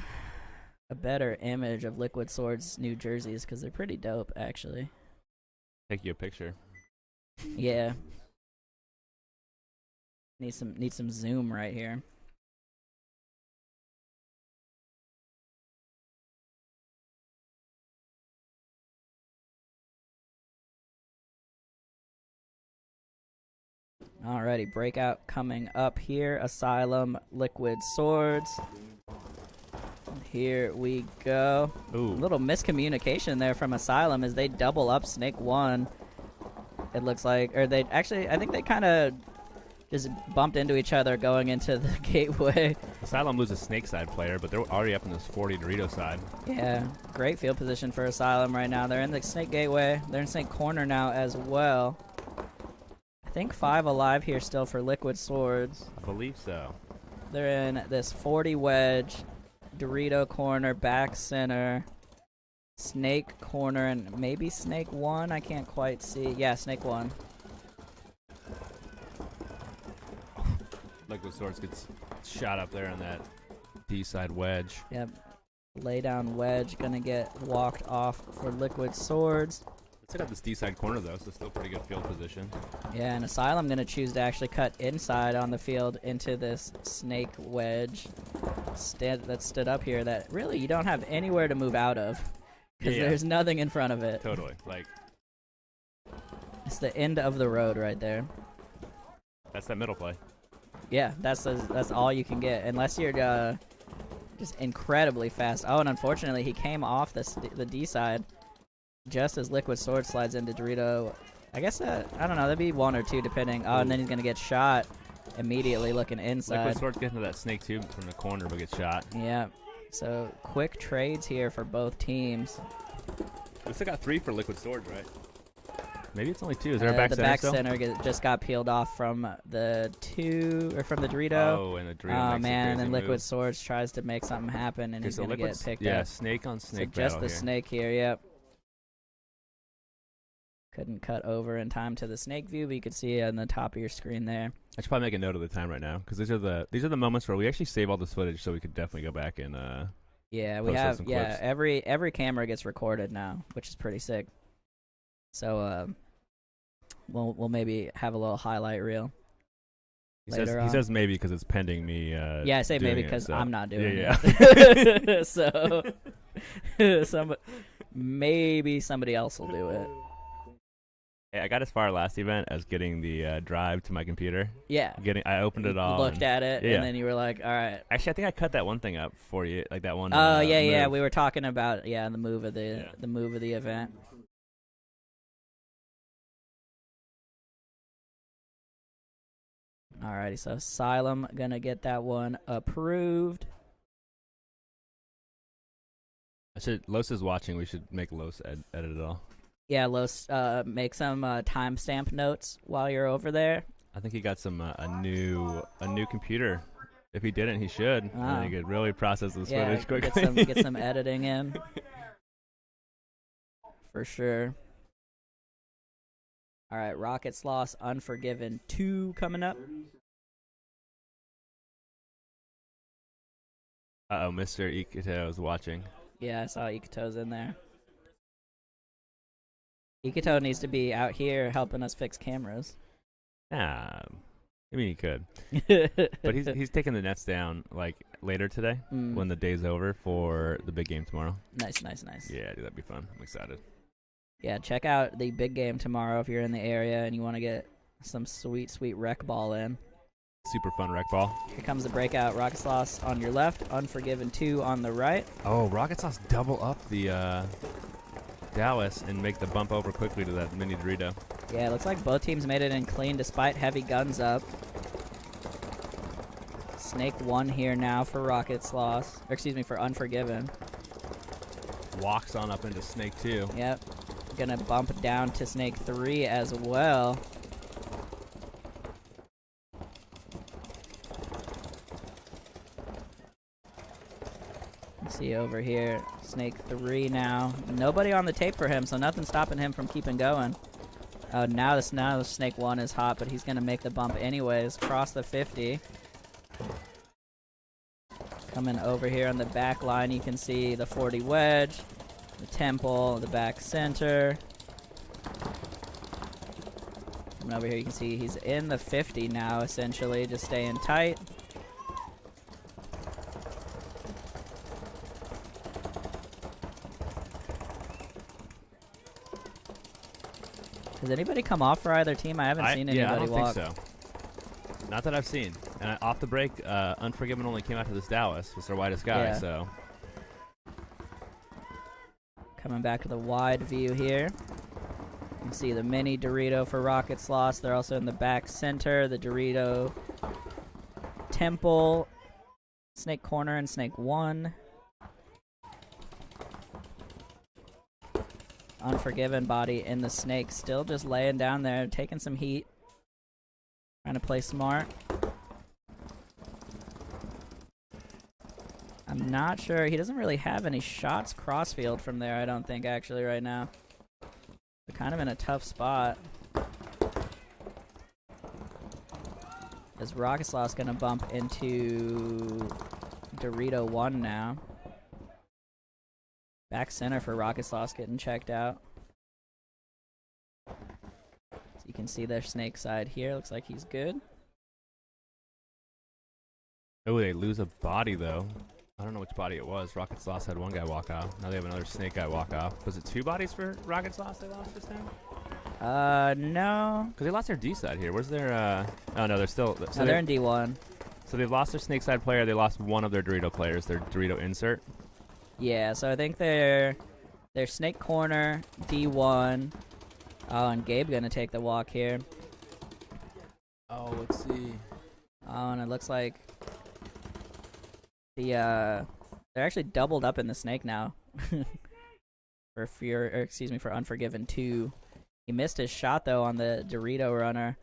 a better image of Liquid Swords new jerseys because they're pretty dope, actually. Take you a picture. Yeah. Need some zoom right here. Alrighty, breakout coming up here. Asylum Liquid Swords. Here we go. Ooh. A little miscommunication there from Asylum as they double up Snake 1. It looks like, or they actually, I think they kind of just bumped into each other going into the gateway. Asylum loses snake side player, but they're already up in this 40 Dorito side. Yeah, great field position for Asylum right now. They're in the snake gateway. They're in snake corner now as well. I think 5 alive here still for Liquid Swords. I believe so. They're in this 40 wedge, Dorito corner, back center, snake corner, and maybe snake 1. I can't quite see. Yeah, snake 1. Liquid Swords gets shot up there on that D side wedge. Yep. Lay down wedge gonna get walked off for Liquid Swords. Let's hit up this D side corner though, so still pretty good field position. Yeah, and Asylum gonna choose to actually cut inside on the field into this snake wedge that stood up here that really you don't have anywhere to move out of because Yeah. there's nothing in front of it. Totally. Like, It's the end of the road right there. that's that middle play. Yeah, that's all you can get unless you're just incredibly fast. Oh, and unfortunately he came off the D side just as Liquid Sword slides into Dorito. I guess I don't know, that'd be 1 or 2 depending. Oh, and then he's gonna get shot immediately looking inside. Liquid Swords getting to that snake tube from the corner but gets shot. Yeah. So quick trades here for both teams. We still got 3 for Liquid Swords, right? Maybe it's only 2. Is there a back the center back still? center just got peeled off from the from the Dorito. Oh, and the Dorito Oh makes a man, and then crazy Liquid move. Swords tries to make something happen, and Okay, he's so gonna Liquid's, get picked yeah, up. snake on snake So just battle the here. snake here, yep. Couldn't cut over in time to the snake view, but you could see it on the top of your screen there. I should probably make a note of the time right now because these are the moments where we actually save all this footage, so we could definitely go back and Yeah, we Post have. some Yeah, clips. every camera gets recorded now, which is pretty sick. So we'll maybe have a little highlight reel. He later on. says maybe because it's pending me. Yeah, I say doing maybe it, because so- I'm not doing yeah. it. So maybe somebody else will do it. Hey, I got as far last event as getting the drive to my computer. Yeah. I opened it You all. looked and- at it, yeah. and then you were like, all right. Actually, I think I cut that one thing up for you, like that one. Oh, yeah. move. We were talking about, the move of the event. Alrighty, so Asylum gonna get that one approved. Los is watching. We should make Los edit it all. Yeah, Los, make some timestamp notes while you're over there. I think he got some a new computer. If he didn't, he should. And Wow. then he could really process this Yeah, footage quickly. get some editing in. For sure. All right, Rocket Sloth Unforgiven 2 coming up. Uh-oh, Mr. Ikito is watching. Yeah, I saw Ikito's in there. Ikito needs to be out here helping us fix cameras. I mean, he could. But he's taking the nets down, like, later today when the day's over for the big game tomorrow. Nice. Yeah, dude, that'd be fun. I'm excited. Yeah, check out the big game tomorrow if you're in the area and you want to get some sweet rec ball in. Super fun rec ball. Here comes the breakout. Rocket Sloth on your left, Unforgiven 2 on the right. Oh, Rocket Sauce double up the Dallas and make the bump over quickly to that mini Dorito. Yeah, it looks like both teams made it in clean despite heavy guns up. Snake 1 here now for Rocket Sloth. Or excuse me, for Unforgiven. Walks on up into Snake 2. Yep. Gonna bump down to Snake 3 as well. See over here, Snake 3 now. Nobody on the tape for him, so nothing stopping him from keeping going. Oh, now the Snake 1 is hot, but he's gonna make the bump anyways. Cross the 50. Coming over here on the back line, you can see the 40 wedge, the temple, the back center. Coming over here, you can see he's in the 50 now, essentially, just staying tight. Has anybody come off for either team? I haven't seen anybody I don't walk. think so. Not that I've seen. And off the break, Unforgiven only came out to this Dallas. Was their widest guy, Yeah. so. Coming back to the wide view here. You can see the mini Dorito for Rocket Sloth. They're also in the back center. The Dorito Temple, Snake Corner, and Snake 1. Unforgiven body in the Snake, still just laying down there, taking some heat. Trying to play smart. I'm not sure. He doesn't really have any shots crossfield from there, I don't think, actually, right now. They're kind of in a tough spot. As Rocket Sloth's going to bump into Dorito 1 now. Back center for Rocket Sloth getting checked out. So you can see their Snake side here. Looks like he's good. Oh, they lose a body, though. I don't know which body it was. Rocket Sloth had one guy walk off. Now they have another Snake guy walk off. Was it 2 bodies for Rocket Sloth they lost just now? No. Because they lost their D side here. Where's their, oh, no, they're still. No, they're in D1. So they've lost their Snake side player. They lost one of their Dorito players, their Dorito insert. Yeah, so I think they're Snake Corner, D1. Oh, and Gabe gonna take the walk here. Oh, let's see. Oh, and it looks like they're actually doubled up in the Snake now. for Unforgiven 2. He missed his shot though on the Dorito runner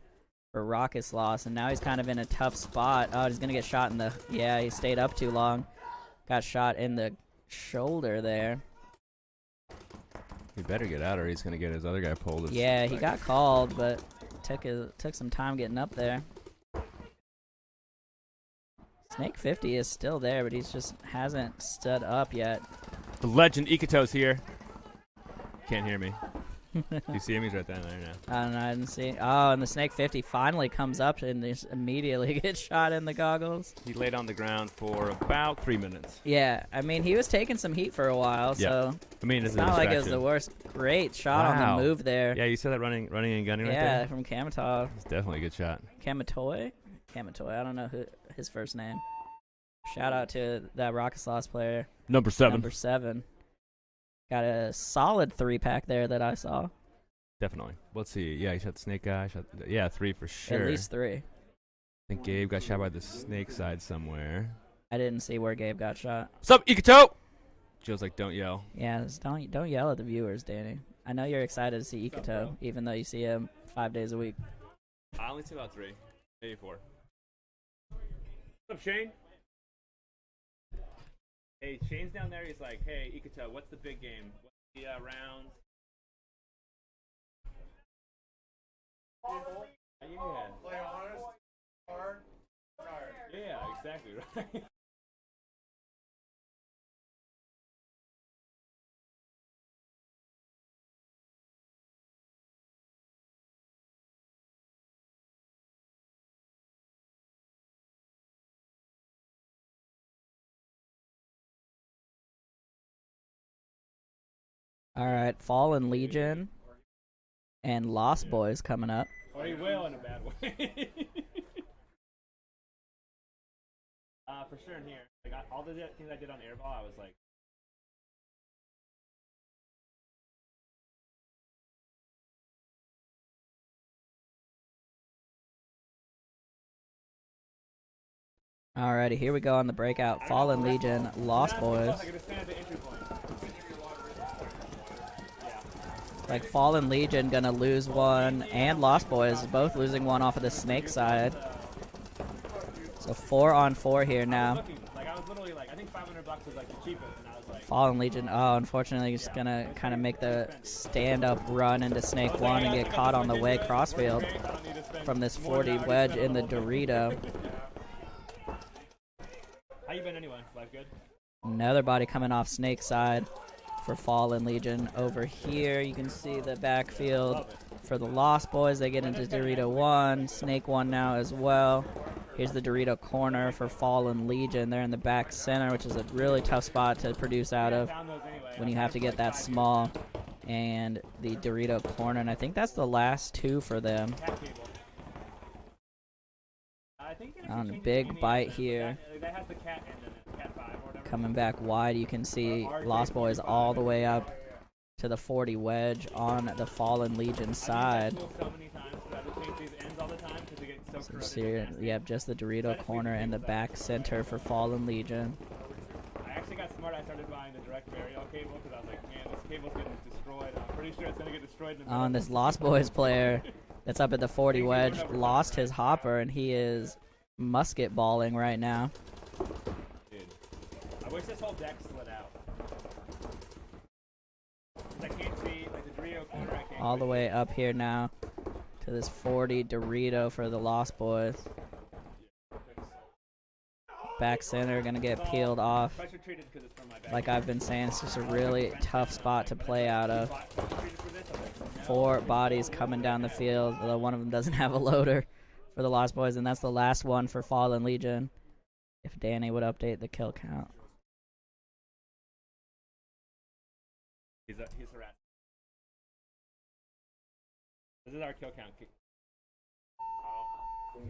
for Rocket Sloth, and now he's kind of in a tough spot. Oh, he's gonna get shot in the. Yeah, he stayed up too long. Got shot in the shoulder there. He better get out or he's gonna get his other guy pulled. Yeah, he got called, but took some time getting up there. Snake 50 is still there, but he's just hasn't stood up yet. The legend Ikito's here. Can't hear me. You see him? He's right there now. I don't know. I didn't see. Oh, and the Snake 50 finally comes up and just immediately gets shot in the goggles. He laid on the ground for about 3 minutes. Yeah, I mean, he was taking some heat for a while, so I mean, it's not like it was the worst. Great shot on the move there. Yeah, you saw that running and gunning right there? Yeah, from Kamatov. It's definitely a good shot. Kamatoy? Kamatoy. I don't know his first name. Shout out to that Rocket Sloth player. Number 7. Number 7. Got a solid 3-pack there that I saw. Definitely. Let's see. Yeah, he shot the snake guy. 3 for sure. At least 3. I think Gabe got shot by the snake side somewhere. I didn't see where Gabe got shot. Sup, Ikito? Joe's like, don't yell. Yeah, just don't yell at the viewers, Danny. I know you're excited to see Ikuto, even though you see him 5 days a week. I only see about 3, maybe 4. What's up, Shane? Hey, Shane's down there. He's like, hey, Ikuto, what's the big game? What's the rounds? Yeah. Play honest, hard, tired. Yeah, exactly right. All right, Fallen Legion and Lost Boys coming up. Or he will in a bad way. For sure in here. Like all the things I did on airball, I was like. Alrighty, here we go on the breakout. Fallen Legion, Lost Boys. Like Fallen Legion gonna lose one, and Lost Boys both losing one off of the snake side. So 4 on 4 here now. Like I was literally like, I think $500 was like the cheapest, and I was like, Fallen Legion, oh, unfortunately, just gonna kind of make the stand-up run into Snake 1 and get caught on the way crossfield from this 40 wedge in the Dorito. how you been anyway? Life good? Another body coming off Snake side for Fallen Legion. Over here, you can see the backfield for the Lost Boys. They get into Dorito 1, Snake 1 now as well. Here's the Dorito corner for Fallen Legion. They're in the back center, which is a really tough spot to produce out of when you have to get that small. And the Dorito corner, and I think that's the last 2 for them. On a big bite here. Coming back wide, you can see Lost Boys all the way up to the 40 wedge on the Fallen Legion side. So you have just the Dorito corner and the back center for Fallen Legion. I actually got smart. I started buying the direct burial cable because I was like, man, this cable's getting destroyed. I'm pretty sure it's going to get destroyed in the On this Lost Boys player that's up at the 40 wedge lost his hopper, and he is musket balling right now. Dude, I wish this whole deck slid out. I can't see, like the Dorito corner, I can't. All the way up here now to this 40 Dorito for the Lost Boys. Back center gonna get peeled off. Like I've been saying, it's just a really tough spot to play out of. 4 bodies coming down the field, although one of them doesn't have a loader for the Lost Boys, and that's the last one for Fallen Legion. If Danny would update the kill count. He's harassed. This is our kill count. Oh.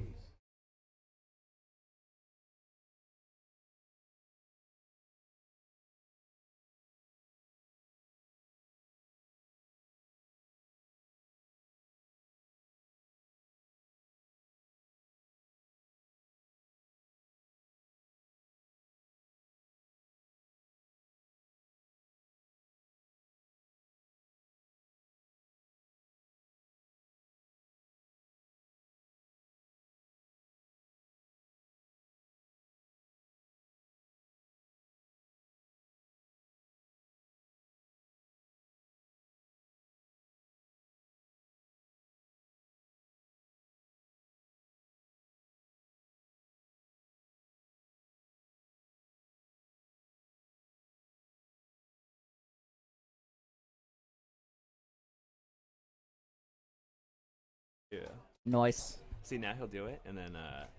Yeah. Nice. See, now he'll do it, and then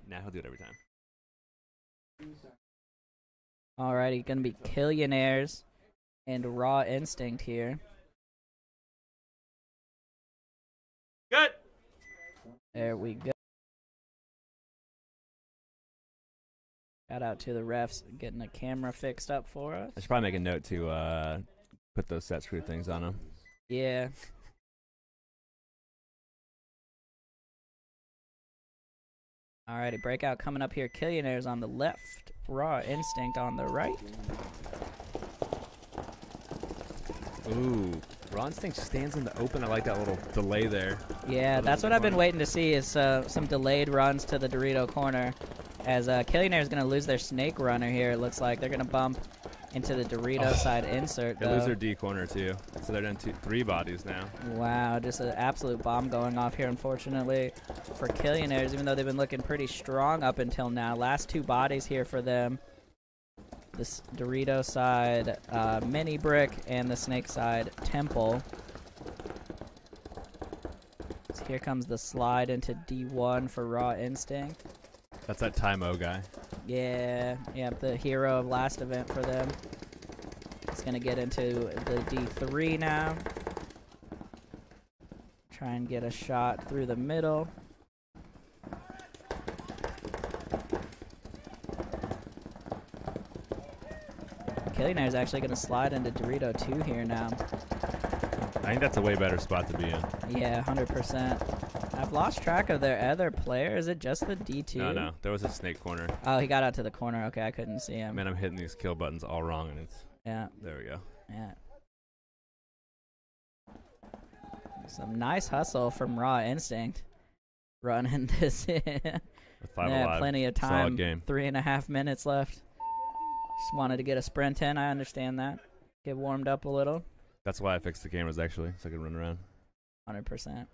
now he'll do it every time. Alrighty, gonna be Killionaires and Raw Instinct here. Good. There we go. Shout out to the refs getting a camera fixed up for us. I should probably make a note to put those set screw things on them. Yeah. Alrighty, breakout coming up here. Killionaires on the left, Raw Instinct on the right. Ooh, Raw Instinct stands in the open. I like that little delay there. Yeah, that's what I've been waiting to see is some delayed runs to the Dorito corner. As Killionaires is going to lose their snake runner here, it looks like. They're going to bump into the Dorito side insert, They lose their D corner, too. So they're down 3 bodies now. Wow, just an absolute bomb going off here, unfortunately, for Killionaires, even though they've been looking pretty strong up until now. Last 2 bodies here for them. This Dorito side mini brick and the snake side temple. So here comes the slide into D1 for Raw Instinct. That's that Tymo guy. Yeah, the hero of last event for them. It's going to get into the D3 now. Try and get a shot through the middle. Killionaire is actually going to slide into Dorito 2 here now. I think that's a way better spot to be in. Yeah, 100%. I've lost track of their other player. Is it just the D2? No. There was a snake corner. Oh, he got out to the corner. Okay, I couldn't see him. Man, I'm hitting these kill buttons all wrong, and it's... Yeah. There we go. Yeah. Some nice hustle from Raw Instinct. Running this in. With 5 yeah, alive. plenty of Solid time. game. 3.5 minutes left. Just wanted to get a sprint in. I understand that. Get warmed up a little. That's why I fixed the cameras, actually, so I could run around. 100%.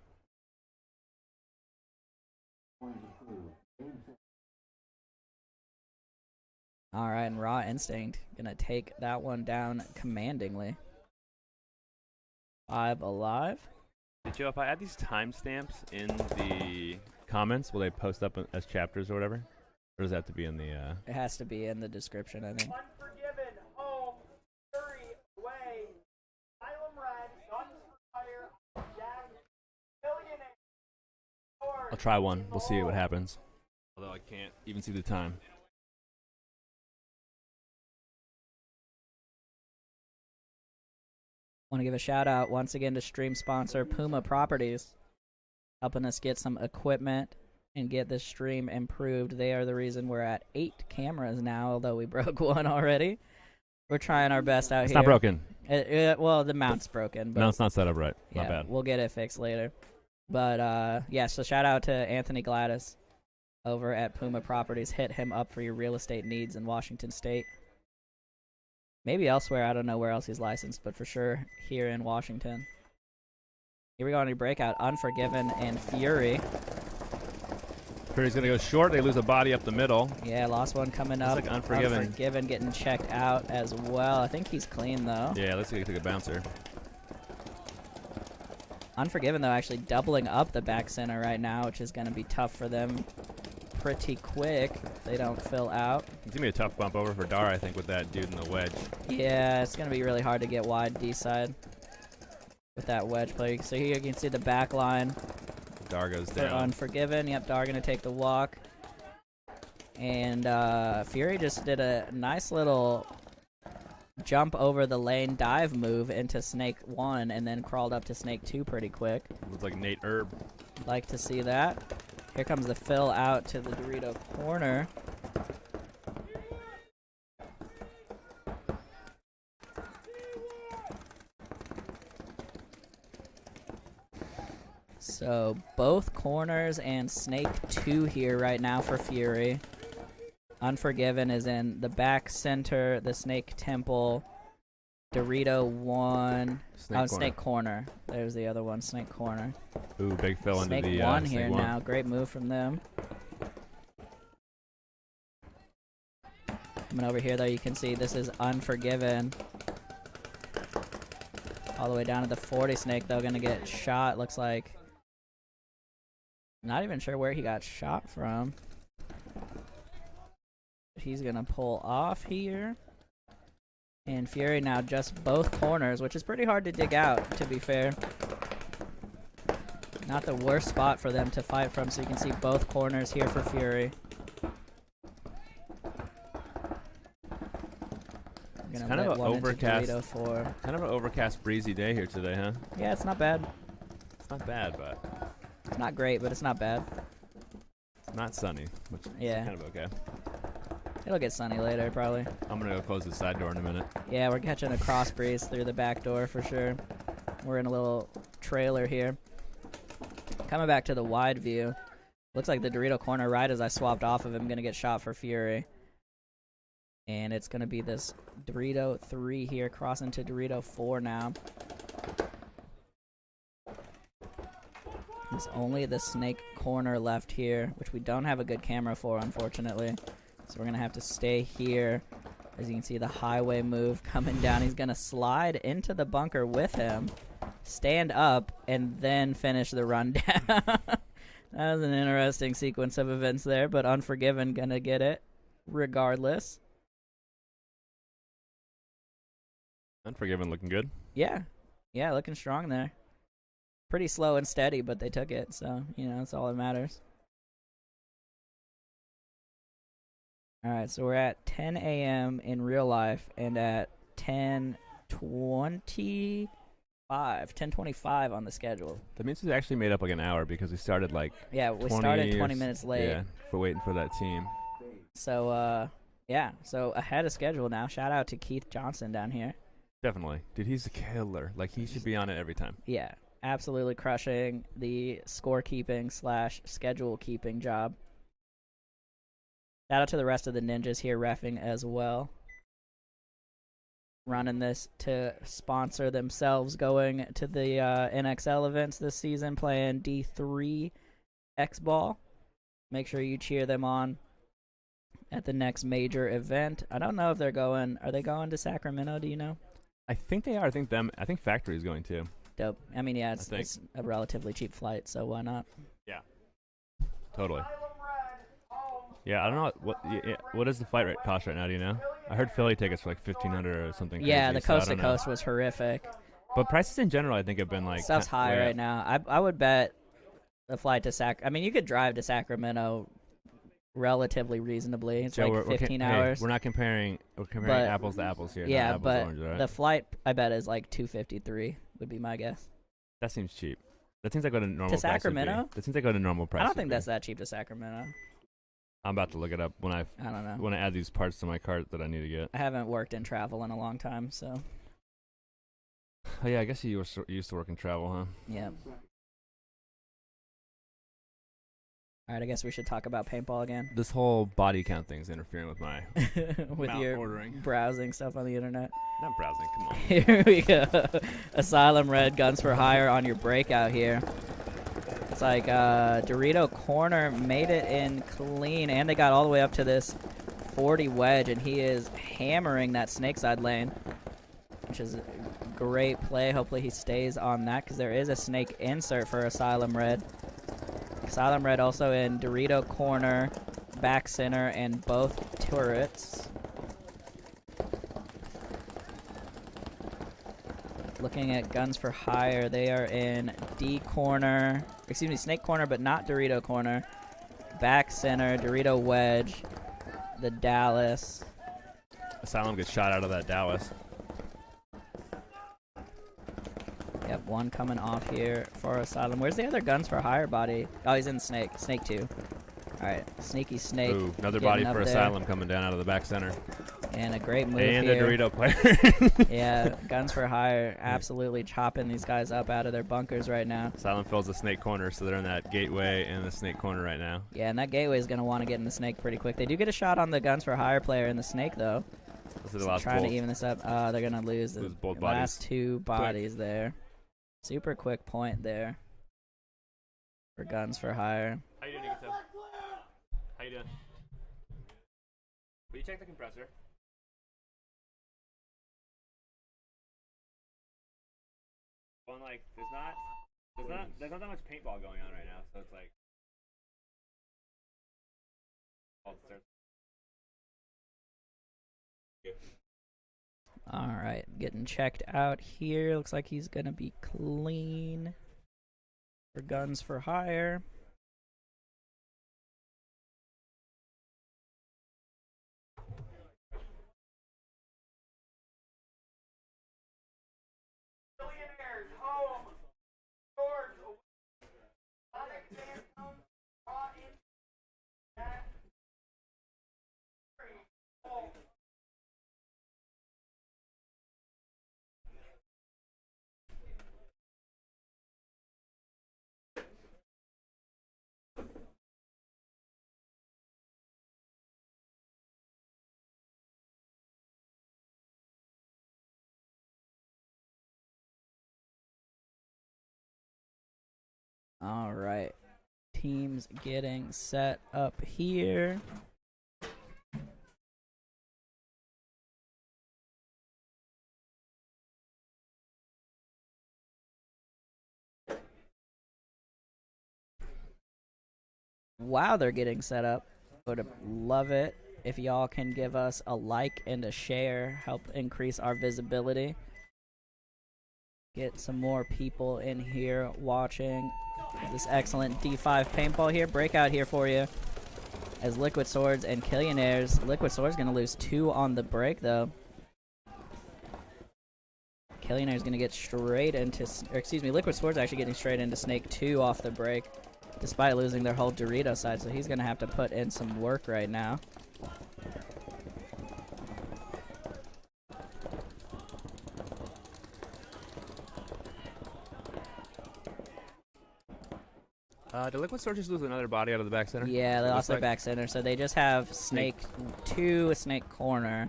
All right, and Raw Instinct gonna take that one down commandingly. 5 alive. Hey, Joe, if I add these timestamps in the comments, will they post up as chapters or whatever? Or does that have to be in the... It has to be in the description, I think. Unforgiven, home, Fury, away, Asylum Red, Guns for Fire, Jack, Killionaires. I'll try one. We'll see what happens. Although I can't even see the time. Want to give a shout out once again to stream sponsor Puma Properties, helping us get some equipment and get this stream improved. They are the reason we're at 8 cameras now, although we broke one already. We're trying our best out It's here. not broken. Well, the mount's broken. But No, it's not set up right. yeah, Not bad. we'll get it fixed later. But yeah, so shout out to Anthony Gladys over at Puma Properties. Hit him up for your real estate needs in Washington State. Maybe elsewhere. I don't know where else he's licensed, but for sure here in Washington. Here we go on your breakout. Unforgiven and Fury. Fury's going to go short. They lose a body up the middle. Yeah, lost one coming up. Looks like Unforgiven. Unforgiven getting checked out as well. I think he's clean, though. Yeah, let's see if he took a bouncer. Unforgiven, though, actually doubling up the back center right now, which is going to be tough for them pretty quick if they don't fill out. It's going to be a tough bump over for Dar, I think, with that dude in the wedge. Yeah, it's going to be really hard to get wide D side with that wedge play. So here you can see the back line. Dar goes For down. Unforgiven. Yep, Dar going to take the walk. And Fury just did a nice little jump over the lane dive move into Snake 1 and then crawled up to Snake 2 pretty quick. Looks like Nate Erb. Like to see that. Here comes the fill out to the Dorito corner. So both corners and Snake 2 here right now for Fury. Unforgiven is in the back center, the Snake Temple, Dorito 1. Snake Corner. There's the other one, Snake Corner. Ooh, big fill Snake into the 1 Snake here 1. now. Great move from them. Coming over here, though, you can see this is Unforgiven. All the way down to the 40 Snake, though, going to get shot, looks like. Not even sure where he got shot from. He's gonna pull off here. And Fury now just both corners, which is pretty hard to dig out, to be fair. Not the worst spot for them to fight from, so you can see both corners here for Fury. It's kind of an overcast, breezy day here today, huh? Yeah, it's not bad. It's not bad, but It's not great, but it's not bad. it's not sunny, which Yeah. is kind of okay. It'll get sunny later, probably. I'm gonna go close the side door in a minute. Yeah, we're catching a cross breeze through the back door for sure. We're in a little trailer here. Coming back to the wide view. Looks like the Dorito corner right as I swapped off of him, gonna get shot for Fury. And it's gonna be this Dorito 3 here, crossing to Dorito 4 now. There's only the snake corner left here, which we don't have a good camera for, unfortunately. So we're gonna have to stay here. As you can see, the highway move coming down. He's gonna slide into the bunker with him, stand up, and then finish the run down. That was an interesting sequence of events there, but Unforgiven gonna get it regardless. Unforgiven looking good. Yeah, looking strong there. Pretty slow and steady, but they took it, so, you know, that's all that matters. Alright, so we're at 10 a.m. in real life, and at 10:25 on the schedule. That means we actually made up like an hour because we started like Yeah, we started 20 minutes late. Yeah, for waiting for that team. So, yeah, so ahead of schedule now. Shout out to Keith Johnson down here. Definitely. Dude, he's a killer. Like, he should be on it every time. Yeah, absolutely crushing the scorekeeping / schedule keeping job. Shout out to the rest of the ninjas here reffing as well. Running this to sponsor themselves, going to the NXL events this season, playing D3 X-Ball. Make sure you cheer them on at the next major event. I don't know if they're going. Are they going to Sacramento? Do you know? I think they are. I think Factory's going too. Dope. I mean, yeah, it's a relatively cheap flight, so why not? Yeah. Totally. Yeah, I don't know what does the flight rate cost right now. Do you know? I heard Philly tickets for like $1,500 or something. Yeah, crazy, the coast to coast was horrific. But prices in general, I think, have been like stuff's high right now. I would bet the flight to I mean, you could drive to Sacramento relatively reasonably. It's like 15 hours. Hey, we're comparing apples to apples here. Yeah, not apples but to oranges, right? the flight I bet is like $253 would be my guess. That seems cheap. That seems like what a normal to Sacramento. That seems like what a normal price. I don't think that's that cheap to Sacramento. I'm about to look it up when I don't know. When I add these parts to my cart that I need to get. I haven't worked in travel in a long time, so. Oh yeah, I guess you used to work in travel, huh? Yeah. All right, I guess we should talk about paintball again. This whole body count thing's interfering with my with your ordering. Browsing stuff on the internet. Not browsing, come on. Here we go. Asylum Red Guns for Hire on your breakout here. It's like Dorito corner made it in clean, and they got all the way up to this 40 wedge, and he is hammering that snake side lane, which is a great play. Hopefully he stays on that because there is a snake insert for Asylum Red. Asylum Red also in Dorito corner, back center, and both turrets. Looking at Guns for Hire, they are in snake corner, but not Dorito corner. Back center, Dorito wedge, the Dallas. Asylum gets shot out of that Dallas. Yep, one coming off here for Asylum. Where's the other Guns for Hire body? Oh, he's in Snake. Snake 2. Alright, sneaky Snake. Ooh, another body for Asylum coming down out of the back center. And a great move and here. And a Dorito player. Yeah, Guns for Hire absolutely chopping these guys up out of their bunkers right now. Asylum fills the snake corner, so they're in that gateway and the snake corner right now. Yeah, and that gateway is going to want to get in the snake pretty quick. They do get a shot on the Guns for Hire player in the snake, though. This is the last trying to even this up. They're going to lose the both last bodies. two bodies there. Super quick point there for Guns for Hire. How you doing, Nico? How you doing? Will you check the compressor? Well, like, there's not that much paintball going on right now, so it's like All right, getting checked out here. Looks like he's gonna be clean for guns for hire. Killionaires, home, George, Sonic Phantom, raw in, that, 3, home. All right, teams getting set up here. Wow, they're getting set up. Would love it if y'all can give us a like and a share, help increase our visibility. Get some more people in here watching this excellent D5 paintball here. Breakout here for you as Liquid Swords and Killionaires. Liquid Swords going to lose 2 on the break, though. Killionaires going to get straight into, or excuse me, Liquid Swords actually getting straight into Snake 2 off the break, despite losing their whole Dorito side, so he's going to have to put in some work right now. Did Liquid Swords just lose another body out of the back center? Yeah, they lost their back center, so they just have Snake 2, Snake Corner.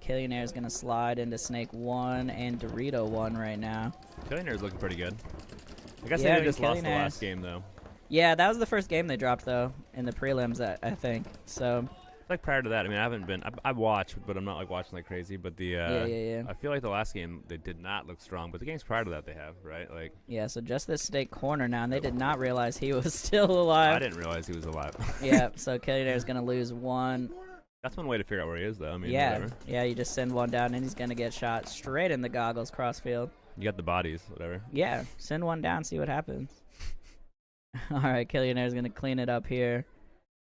Killionaire's going to slide into Snake 1 and Dorito 1 right now. Killionaire's looking pretty good. I guess Yeah, they just lost the last game, though. Yeah, that was the first game they dropped, though, in the prelims, I think. So, Like prior to that, I mean, I haven't been. I watched, but I'm not like watching like crazy. But the yeah. I feel like the last game they did not look strong, but the games prior to that they have, right? Like yeah, so just this Snake Corner now, and they did not realize he was still alive. I didn't realize he was alive. Yeah, so Killionaire's going to lose 1. That's one way to figure out where he is, though. I mean, Yeah, whatever. yeah, you just send one down, and he's going to get shot straight in the goggles crossfield. You got the bodies, whatever. Yeah, send one down, see what happens. All right, Killionaire's going to clean it up here.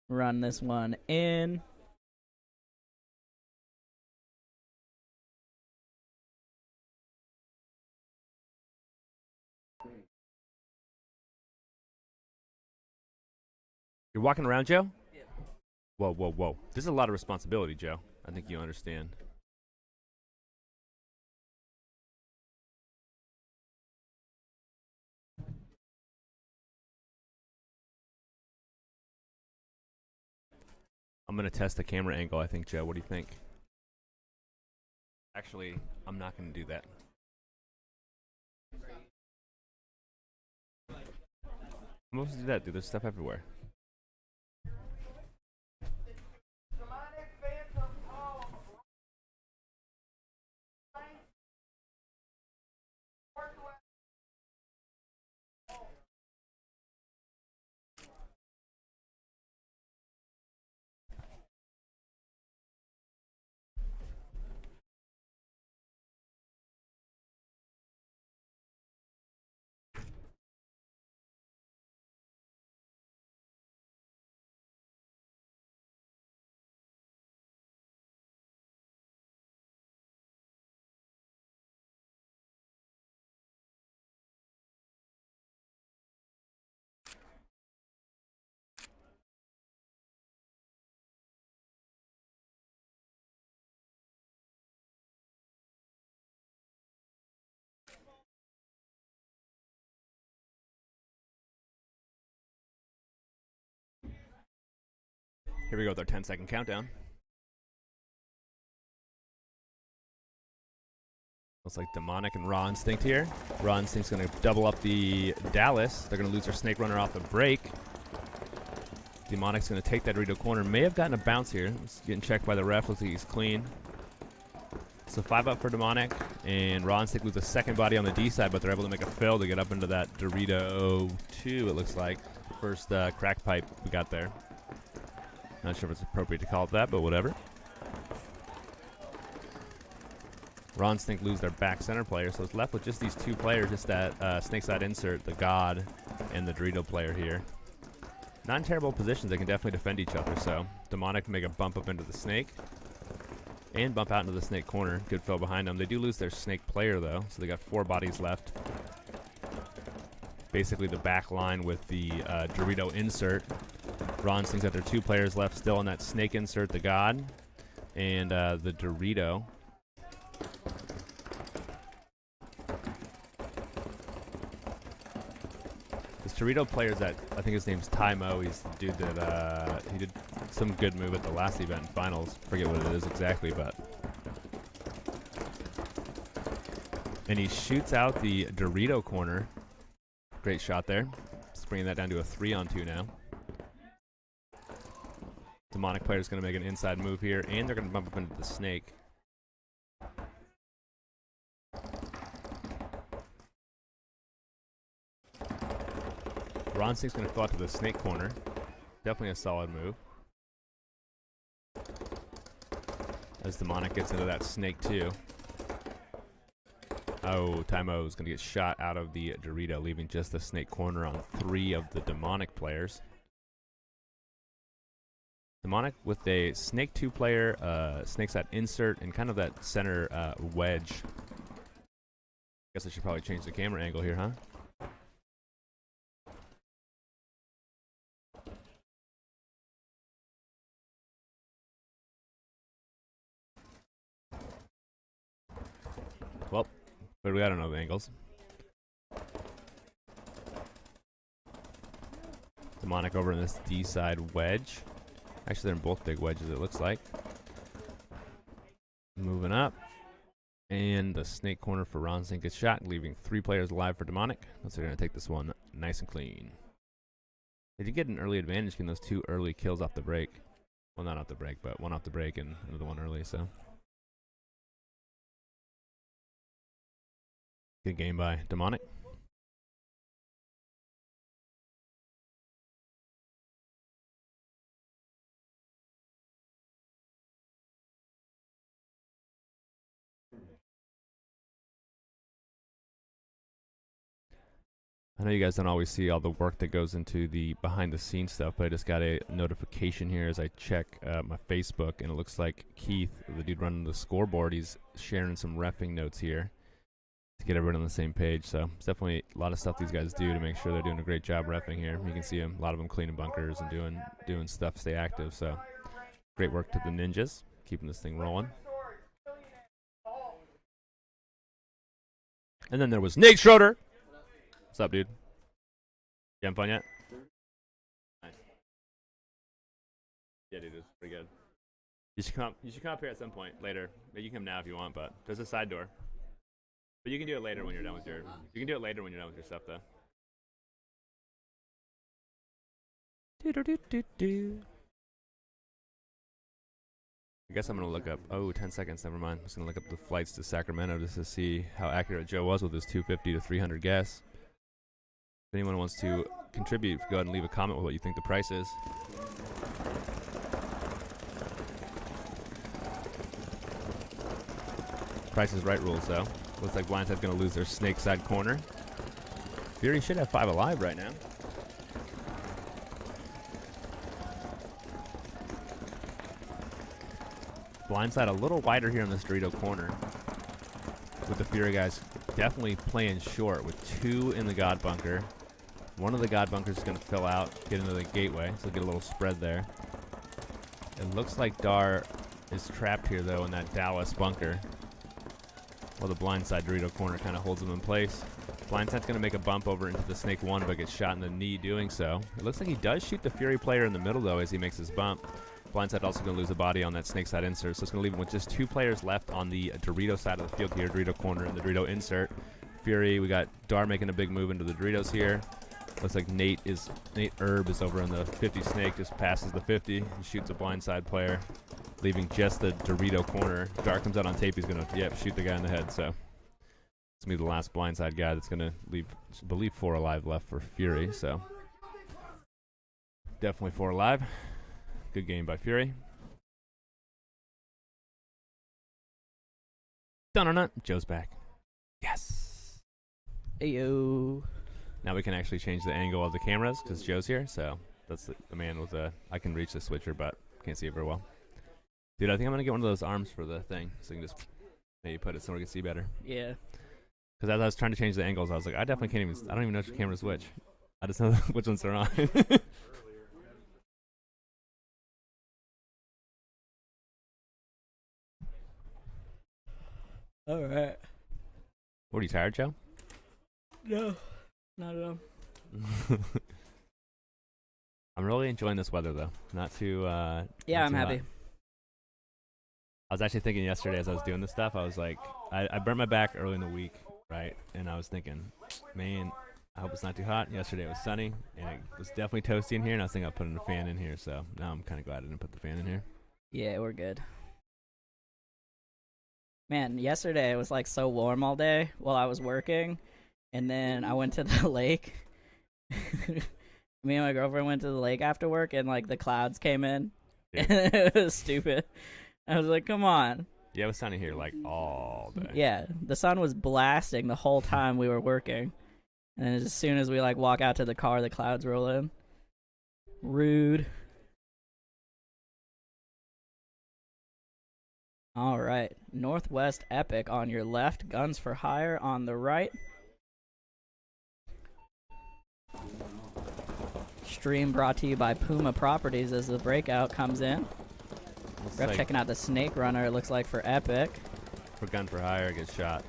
Run this one in. You're walking around, Joe? Yeah. Whoa, whoa, whoa. This is a lot of responsibility, Joe. I think you understand. I'm going to test the camera angle, I think, Joe. What do you think? Actually, I'm not going to do that. I'm supposed to do that, dude. There's stuff everywhere. Demonic Phantom, home, Northwest. Here we go with our 10-second countdown. Looks like Demonic and Raw Instinct here. Raw Instinct's going to double up the Dallas. They're going to lose their Snake Runner off the break. Demonic's going to take that Dorito corner. May have gotten a bounce here. It's getting checked by the ref. Looks like he's clean. So 5 up for Demonic. And Raw Instinct loses the second body on the D side, but they're able to make a fill to get up into that Dorito 2, it looks like. First crack pipe we got there. Not sure if it's appropriate to call it that, but whatever. Ron Stink lose their back center player, so it's left with just these two players, just that Snakeside Insert, the God, and the Dorito player here. Not in terrible positions, they can definitely defend each other, so Demonic can make a bump up into the Snake, and bump out into the Snake corner. Good fill behind them. They do lose their Snake player, though, so they got 4 bodies left. Basically the back line with the Dorito Insert. Ron Stink's got their 2 players left still on that Snake Insert, the God, and the Dorito. This Dorito player's that, I think his name's Tymo. He's the dude that, he did some good move at the last event in finals. Forget what it is exactly, but. And he shoots out the Dorito corner. Great shot there. Just bringing that down to a 3-on-2 now. Demonic player's going to make an inside move here, and they're going to bump up into the Snake. Ron Stink's going to fill out to the Snake corner. Definitely a solid move. As Demonic gets into that Snake too. Oh, Tymo is going to get shot out of the Dorito, leaving just the Snake corner on 3 of the Demonic players. Demonic with a Snake 2 player, Snakeside Insert, and kind of that center wedge. Guess I should probably change the camera angle here, huh? Well, but we don't know the angles. Demonic over in this D side wedge. Actually, they're in both big wedges, it looks like. Moving up. And the Snake corner for Ron Stink gets shot, leaving 3 players alive for Demonic. So they're going to take this one nice and clean. They did get an early advantage getting those 2 early kills off the break. Well, not off the break, but one off the break and another one early, so. Good game by Demonic. I know you guys don't always see all the work that goes into the behind-the-scenes stuff, but I just got a notification here as I check my Facebook, and it looks like Keith, the dude running the scoreboard, he's sharing some reffing notes here to get everyone on the same page. So it's definitely a lot of stuff these guys do to make sure they're doing a great job reffing here. You can see them, a lot of them cleaning bunkers and doing stuff, stay active. So great work to the Ninjas, keeping this thing rolling. And then there was Nate Schroeder. What's up, dude? You having fun yet? Nice. Yeah, dude, it's pretty good. You should come up here at some point later. You can come now if you want, but there's a side door. But you can do it later when you're done with your. You can do it later when you're done with your stuff, though. I guess I'm gonna look up. Oh, 10 seconds. Never mind. I'm just gonna look up the flights to Sacramento just to see how accurate Joe was with his 250 to 300 guess. If anyone wants to contribute, go ahead and leave a comment with what you think the price is. Price is Right rules, though. Looks like Blindside's going to lose their snake side corner. Fury should have 5 alive right now. Blindside a little wider here in this Dorito corner. With the Fury guys definitely playing short with 2 in the God bunker. One of the God bunkers is going to fill out, get into the gateway, so get a little spread there. It looks like Dar is trapped here, though, in that Dallas bunker. While the Blindside Dorito corner kind of holds him in place. Blindside's going to make a bump over into the Snake 1, but gets shot in the knee doing so. It looks like he does shoot the Fury player in the middle, though, as he makes his bump. Blindside also going to lose a body on that Snake side insert, so it's going to leave him with just 2 players left on the Dorito side of the field here, Dorito corner and the Dorito insert. Fury, we got Dar making a big move into the Doritos here. Looks like Nate Herb is over on the 50 Snake, just passes the 50 and shoots a Blindside player, leaving just the Dorito corner. Dar comes out on tape, he's going to, shoot the guy in the head, so. It's going to be the last Blindside guy that's going to leave, I believe, 4 alive left for Fury, so. Definitely 4 alive. Good game by Fury. Dun-dun-dun. Joe's back. Yes. Ayo. Now we can actually change the angle of the cameras because Joe's here. So that's the man with the. I can reach the switcher, but can't see it very well. Dude, I think I'm gonna get one of those arms for the thing, so you can just maybe put it somewhere we can see better. Yeah. Because as I was trying to change the angles, I was like, I definitely can't even. I don't even know which camera's which. I just know which ones are on. All right. What, are you tired, Joe? No, not at all. I'm really enjoying this weather, though. Not too. Yeah, not I'm too happy. hot. I was actually thinking yesterday as I was doing this stuff, I was like, I burnt my back early in the week, right? And I was thinking, man, I hope it's not too hot. Yesterday it was sunny, and it was definitely toasty in here, and I was thinking I'll put in a fan in here, so now I'm kind of glad I didn't put the fan in here. Yeah, we're good. Man, yesterday it was like so warm all day while I was working, and then I went to the lake. Me and my girlfriend went to the lake after work, and like the clouds came in. Yeah. It was stupid. I was like, come on. Yeah, it was sunny here like all day. Yeah, the sun was blasting the whole time we were working. And as soon as we like walk out to the car, the clouds roll in. Rude. All right, Northwest Epic on your left, Guns for Hire on the right. Stream brought to you by Puma Properties as the breakout comes in. Looks Ref like checking out the Snake Runner, it looks like, for Epic. for gun for hire gets shot.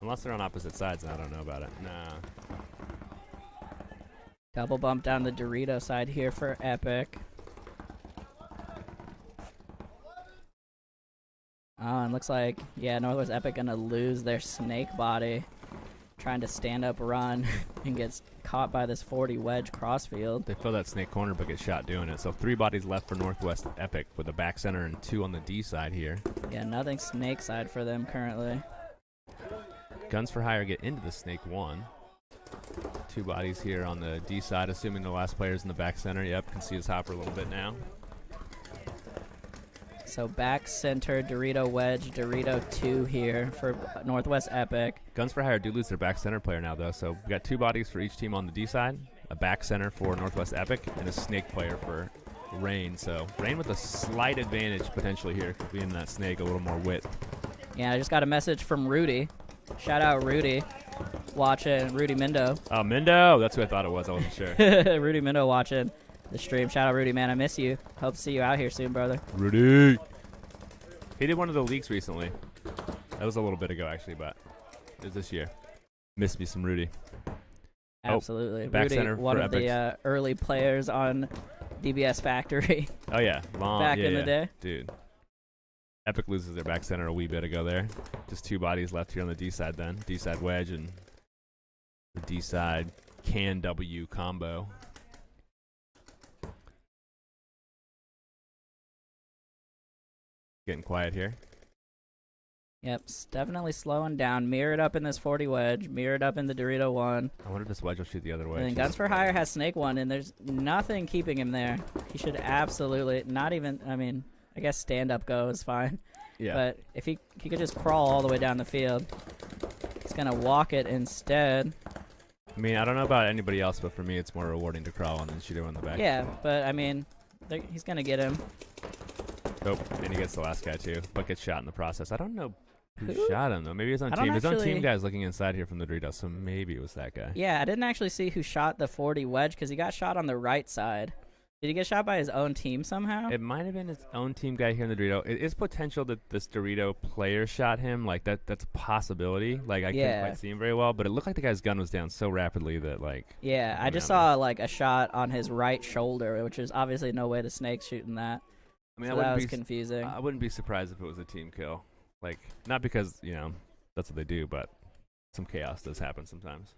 Unless they're on opposite sides, and I don't know about it. Nah. Double bump down the Dorito side here for Epic. Oh, and looks like, yeah, Northwest Epic gonna lose their snake body. Trying to stand up run and gets caught by this 40 wedge crossfield. They fill that snake corner but get shot doing it. So 3 bodies left for Northwest Epic with a back center and 2 on the D side here. Yeah, nothing snake side for them currently. Guns for hire get into the snake 1. 2 bodies here on the D side, assuming the last player's in the back center. Yep, can see his hopper a little bit now. So back center, Dorito wedge, Dorito 2 here for Northwest Epic. Guns for hire do lose their back center player now, though. So we got 2 bodies for each team on the D side, a back center for Northwest Epic, and a snake player for Rain. So Rain with a slight advantage potentially here, being that snake a little more width. Yeah, I just got a message from Rudy. Shout out Rudy. Watching Rudy Mindo. Oh, Mindo! That's who I thought it was. I wasn't sure. Rudy Mindo watching the stream. Shout out Rudy, man. I miss you. Hope to see you out here soon, brother. Rudy! He did one of the leagues recently. That was a little bit ago, actually, but it was this year. Missed me some Rudy. Absolutely. back Rudy, center one for of the early players on DBS Factory. Oh, yeah. Long, Back in the day. Dude. Epic loses their back center a wee bit ago there. Just 2 bodies left here on the D side then. D side wedge and the D side can W combo. Getting quiet here. Yep, definitely slowing down. Mirrored up in this 40 wedge. Mirrored up in the Dorito 1. I wonder if this wedge will shoot the other way. And then Guns for Hire has Snake 1, and there's nothing keeping him there. He should absolutely not even, I mean, I guess stand-up go is fine. Yeah. But if he could just crawl all the way down the field. He's going to walk it instead. I mean, I don't know about anybody else, but for me, it's more rewarding to crawl and then shoot him on the back. Yeah, but, I mean, he's going to get him. Oh, and he gets the last guy, too, but gets shot in the process. I don't know who Who? shot him, though. Maybe his own I don't team. His own team actually- guy's looking inside here from the Dorito, so maybe it was that guy. Yeah, I didn't actually see who shot the 40 wedge because he got shot on the right side. Did he get shot by his own team somehow? It might have been his own team guy here in the Dorito. It is potential that this Dorito player shot him. Like, that's a possibility. Like, I couldn't quite see him very well, but it looked like the guy's gun was down so rapidly that, like... Yeah, I just saw, like, a shot on his right shoulder, which is obviously no way the Snake's shooting that. I mean, So that was confusing. I wouldn't be surprised if it was a team kill. Like, not because, you know, that's what they do, but some chaos does happen sometimes.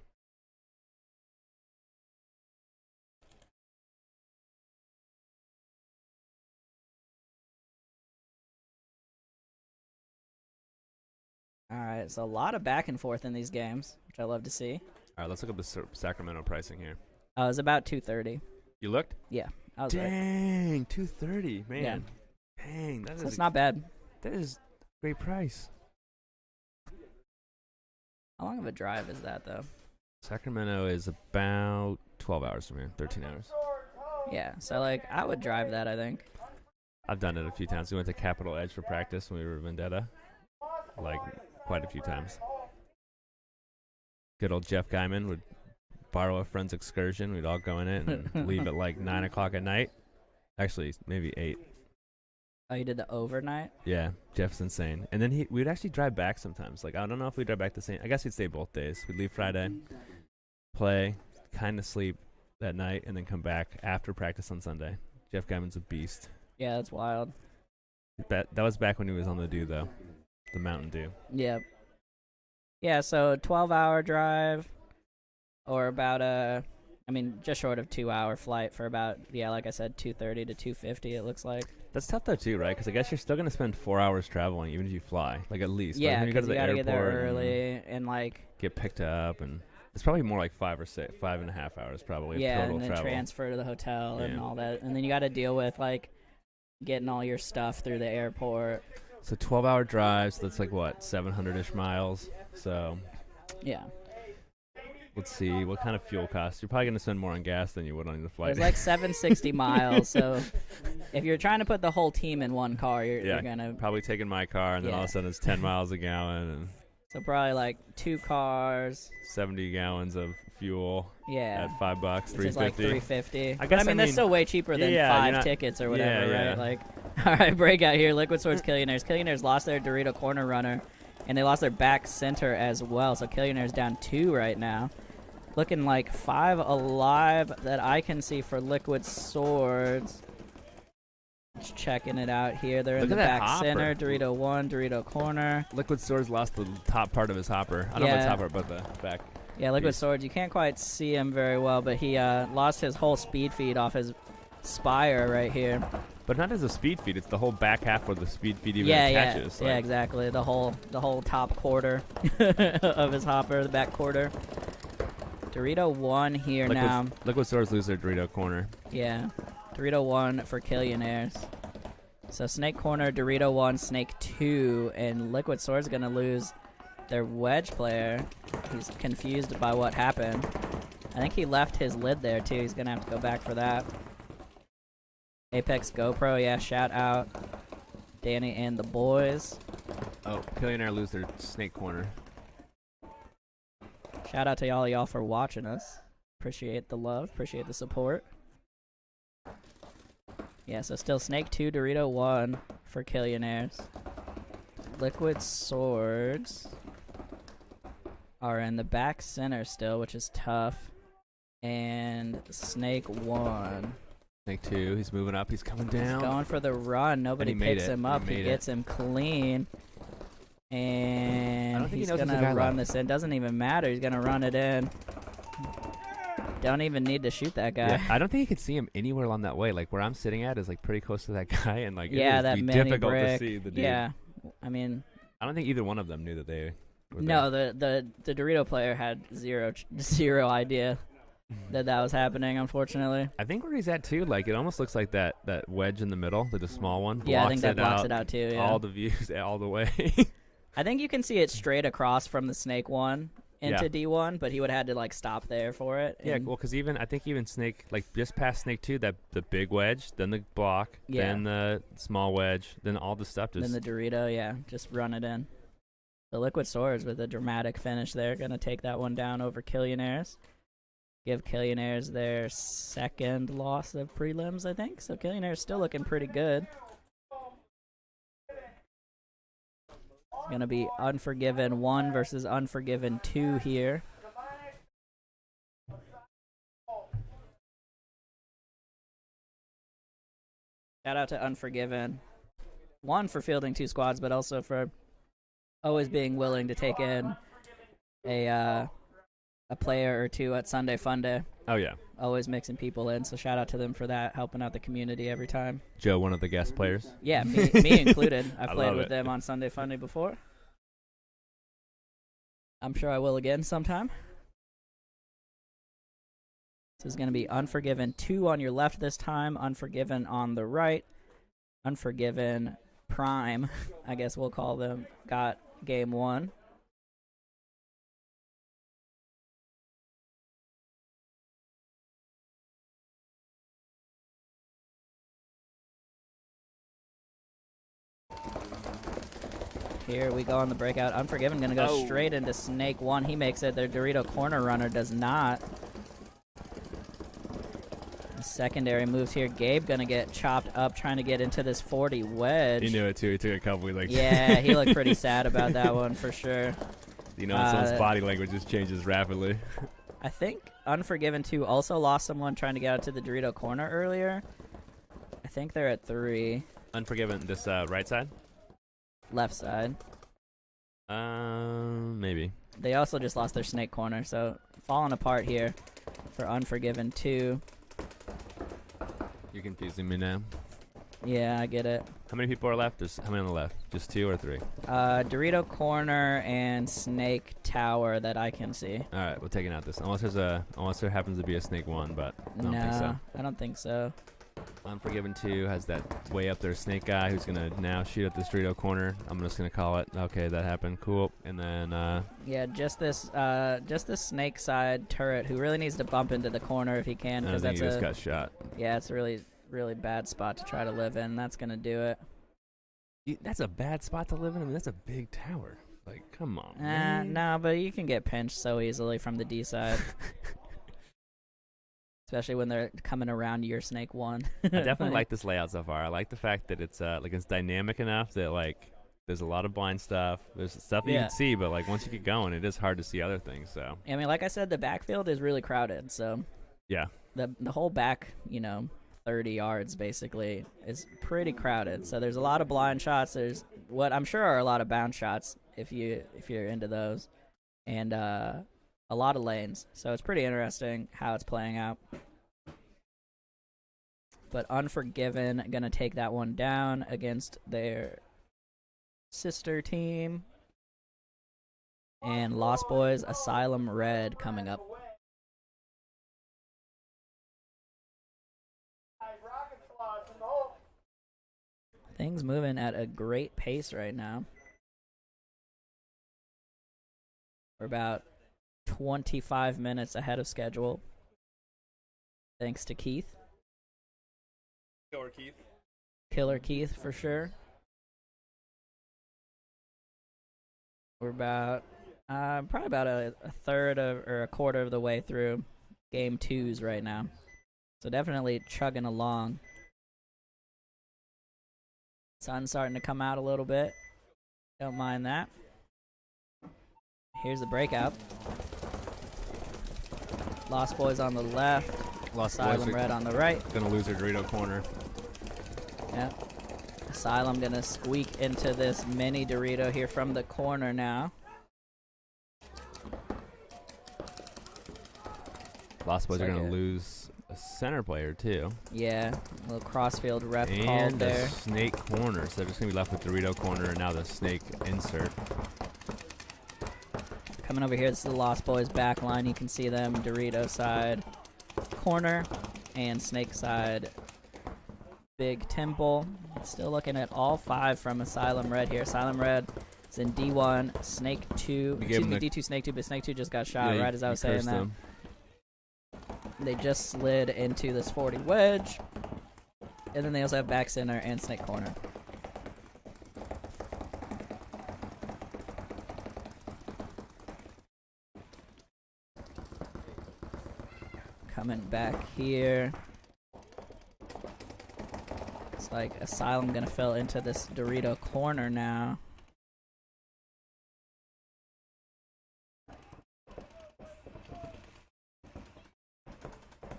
All right, so a lot of back and forth in these games, which I love to see. All right, let's look up the Sacramento pricing here. It was about 230. You looked? Yeah. I was right. Dang, 230, man. Yeah. Dang, That's not bad. that is a great price. How long of a drive is that, though? Sacramento is about 12 hours from here, 13 hours. Yeah, so, like, I would drive that, I think. I've done it a few times. We went to Capitol Edge for practice when we were in Vendetta. Like, quite a few times. Good old Jeff Guyman would borrow a friend's excursion. We'd all go in it and leave at like 9 o'clock at night. Actually, maybe 8. Oh, you did the overnight? Yeah, Jeff's insane. And then we'd actually drive back sometimes. Like, I don't know if we'd drive back the same. I guess we'd stay both days. We'd leave Friday, play, kind of sleep that night, and then come back after practice on Sunday. Jeff Guyman's a beast. Yeah, that's wild. That was back when he was on the Dew, though. The Mountain Dew. Yep. Yeah, so 12-hour drive, or about just short of 2-hour flight for about, like I said, 230 to 250. It looks like. That's tough though too, right? Because I guess you're still gonna spend 4 hours traveling, even if you fly, like at least. Yeah, because you gotta get there early and like get picked up, and it's probably more like 5.5 hours probably. Yeah, total and then travel. transfer to the hotel and Yeah. all that, and then you got to deal with like getting all your stuff through the airport. So 12-hour drives. So that's like what, 700-ish miles. So Yeah. let's see what kind of fuel costs. You're probably gonna spend more on gas than you would on the flight. It's like 760 miles. So if you're trying to put the whole team in one car, you're gonna probably taking my car, and then all of a sudden it's 10 miles a gallon and so probably like 2 cars. 70 gallons of fuel. Yeah. At $5, Which is like $350. I guess, that's still way cheaper than yeah, 5 tickets or whatever, yeah. right? Like, all right, breakout here. Liquid Swords, Killionaires. Killionaires lost their Dorito corner runner, and they lost their back center as well. So Killionaires down 2 right now. Looking like 5 alive that I can see for Liquid Swords. Just checking it out here. They're in the back center. Dorito 1, Dorito corner. Liquid Swords lost the top part of his hopper. I don't know the top part, but the back. Yeah, Liquid Swords. You can't quite see him very well, but he lost his whole speed feed off his spire right here. But not as a speed feed. It's the whole back half where the speed feed even attaches. Yeah, exactly. The whole top quarter of his hopper, the back quarter. Dorito 1 here now. Liquid Swords lose their Dorito corner. Yeah. Dorito 1 for Killionaires. So Snake corner, Dorito 1, Snake 2, and Liquid Swords going to lose their wedge player. He's confused by what happened. I think he left his lid there too. He's going to have to go back for that. Apex GoPro, yeah, shout out. Danny and the boys. Oh, Killionaire lose their Snake corner. Shout out to all y'all for watching us. Appreciate the love. Appreciate the support. Yeah, so still Snake 2, Dorito 1 for Killionaires. Liquid Swords are in the back center still, which is tough. And Snake 1. Snake 2, he's moving up. He's coming down. He's going for the run. Nobody picks him up. He gets him clean. And he's going to run this in. Doesn't even matter. He's going to run it in. Don't even need to shoot that guy. Yeah, I don't think you could see him anywhere along that way. Like where I'm sitting at is like pretty close to that guy, and like that be mini difficult brick. to see the dude. Yeah, I mean, I don't think either one of them knew that they. Were no, the Dorito player had zero idea that was happening. Unfortunately, I think where he's at too, like it almost looks like that wedge in the middle, the small one. Yeah, I think that blocks it out too. Yeah. All the views, all the way. I think you can see it straight across from the Snake 1 into D1, but he would have had to like stop there for it. Yeah, well, because I think even Snake, like just past Snake 2, the big wedge, then the block, then the small wedge, then all the stuff just. Then the Dorito, just run it in. The Liquid Swords with a dramatic finish there, gonna take that one down over Killionaires. Give Killionaires their second loss of prelims, I think. So Killionaires still looking pretty good. It's going to be Unforgiven 1 versus Unforgiven 2 here. Shout out to Unforgiven 1 for fielding 2 squads, but also for always being willing to take in a player or 2 at Sunday Funday. Oh, yeah. Always mixing people in, so shout out to them for that, helping out the community every time. Joe, one of the guest players? Yeah, me included. I've played with them on Sunday Funday before. I'm sure I will again sometime. This is going to be Unforgiven 2 on your left this time, Unforgiven on the right. Unforgiven Prime, I guess we'll call them, got game 1. Here we go on the breakout. Unforgiven going to go straight into Snake 1. He makes it. Their Dorito corner runner does not. The secondary moves here. Gabe going to get chopped up trying to get into this 40 wedge. He knew it too. He took a couple. Yeah, he looked pretty sad about that one for sure. You know, someone's body language just changes rapidly. I think Unforgiven 2 also lost someone trying to get out to the Dorito corner earlier. I think they're at 3. Unforgiven, this right side? Left side. Maybe. They also just lost their Snake corner, so falling apart here for Unforgiven 2. You're confusing me now. Yeah, I get it. How many people are left? How many on the left? Just 2 or 3? Dorito corner and Snake tower that I can see. All right, we're taking out this. Unless there happens to be a Snake 1, but I don't think so. I don't think so. Unforgiven 2 has that way up there Snake guy who's gonna now shoot at this Dorito corner. I'm just gonna call it. Okay, that happened. Cool. And then yeah, just this Snake side turret who really needs to bump into the corner if he can, I because think that's he just got shot. Yeah, it's a really bad spot to try to live in. That's gonna do it. That's a bad spot to live in. I mean, that's a big tower. Like, come on, man. No, but you can get pinched so easily from the D side. Especially when they're coming around your Snake 1. I definitely like this layout so far. I like the fact that it's it's dynamic enough that there's a lot of blind stuff. There's stuff you can see, but once you get going, it is hard to see other things. So I mean, like I said, the backfield is really crowded. So yeah, the whole back, 30 yards basically is pretty crowded. So there's a lot of blind shots. There's what I'm sure are a lot of bounce shots if you're into those, and a lot of lanes. So it's pretty interesting how it's playing out. But Unforgiven going to take that one down against their sister team. And Lost Boys Asylum Red coming up. Things moving at a great pace right now. We're about 25 minutes ahead of schedule. Thanks to Keith. Killer Keith for sure. We're about probably about a third or a quarter of the way through game 2s right now. So definitely chugging along. Sun's starting to come out a little bit. Don't mind that. Here's the breakout. Lost Boys on the left. Asylum Red on the right. Gonna lose their Dorito corner. Yeah. Asylum gonna squeak into this mini Dorito here from the corner now. Lost Boys are gonna lose a center player too. Yeah, a little crossfield ref called And there. the Snake corner, so they're just gonna be left with Dorito corner and now the Snake insert. Coming over here, this is the Lost Boys back line. You can see them Dorito side corner and Snake side Big Temple. Still looking at all 5 from Asylum Red here. Asylum Red is in D1, Snake 2, excuse me, D2 Snake 2, but Snake 2 just got shot right as I was saying that. They just slid into this 40 wedge. And then they also have back center and Snake corner. Coming back here. It's like Asylum gonna fill into this Dorito corner now.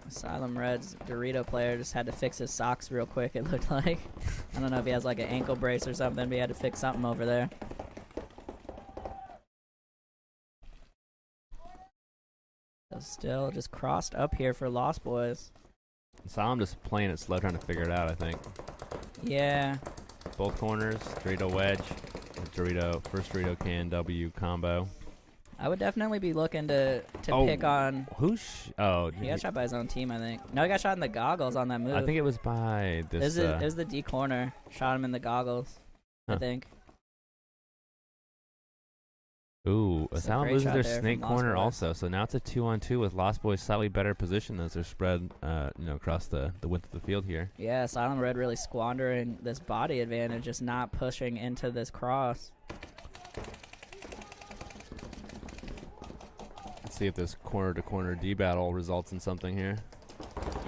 Asylum Red's Dorito player just had to fix his socks real quick, it looked like. I don't know if he has like an ankle brace or something, but he had to fix something over there. So still just crossed up here for Lost Boys. Asylum just playing it slow, trying to figure it out, I think. Yeah. Both corners, Dorito wedge, Dorito, first Dorito can W combo. I would definitely be looking to Oh, pick on. He He got shot by his own team, I think. No, he got shot in the goggles on that move. I think it was by this. It was the D corner. Shot him in the goggles, I Huh. think. Ooh, It's a Asylum great loses shot their there from snake Lost corner Boys. also. So now it's a 2-on-2 with Lost Boys slightly better position as they're spread, across the width of the field here. Yeah, Asylum Red really squandering this body advantage, just not pushing into this cross. Let's see if this corner-to-corner D battle results in something here.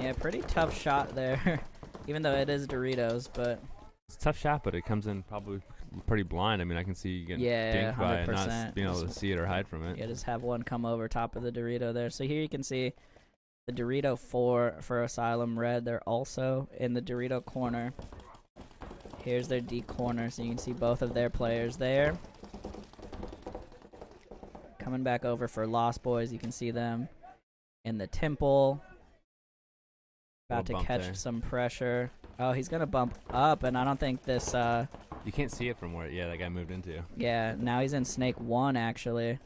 Yeah, pretty tough shot there, even though it is Doritos, but It's a tough shot, but it comes in probably pretty blind. I mean, I can see you getting Yeah, dinked by it, not 100%. being able to see it or hide from it. yeah, just have one come over top of the Dorito there. So here you can see the Dorito 4 for Asylum Red. They're also in the Dorito corner. Here's their D corner, so you can see both of their players there. Coming back over for Lost Boys, you can see them in the temple. About to Little bump catch there. some pressure. Oh, he's going to bump up, and I don't think this... You can't see it from where that guy moved into. Yeah, now he's in Snake 1, actually.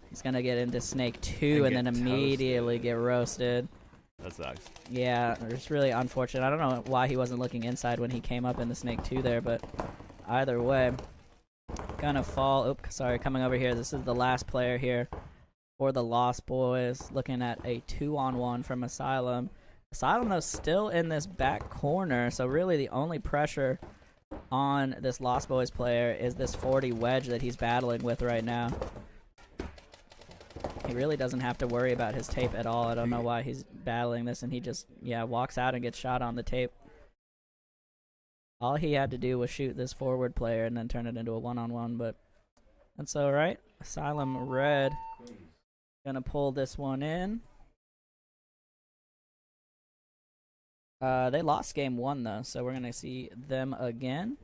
He's going to get into Snake 2 and And then get immediately toasted. get roasted. That sucks. Yeah, it's really unfortunate. I don't know why he wasn't looking inside when he came up in the Snake 2 there, but either way, gonna fall. Oops, sorry, coming over here. This is the last player here for the Lost Boys, looking at a 2-on-1 from Asylum. Asylum, though, still in this back corner, so really the only pressure on this Lost Boys player is this 40 wedge that he's battling with right now. He really doesn't have to worry about his tape at all. I don't know why he's battling this, and he just, walks out and gets shot on the tape. All he had to do was shoot this forward player and then turn it into a 1-on-1, but that's all right. Asylum Red gonna pull this one in. They lost game 1, though, so we're gonna see them again.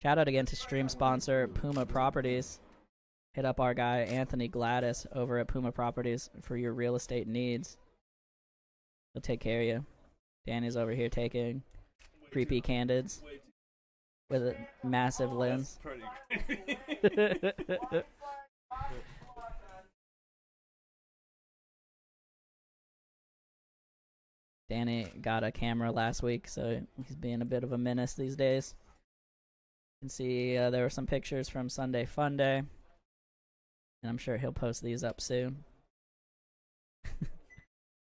Shout out again to stream sponsor Puma Properties. Hit up our guy Anthony Gladys over at Puma Properties for your real estate needs. He'll take care of you. Danny's over here taking creepy candids with a massive lens. Danny got a camera last week, so he's being a bit of a menace these days. You can see there were some pictures from Sunday Fun Day, and I'm sure he'll post these up soon.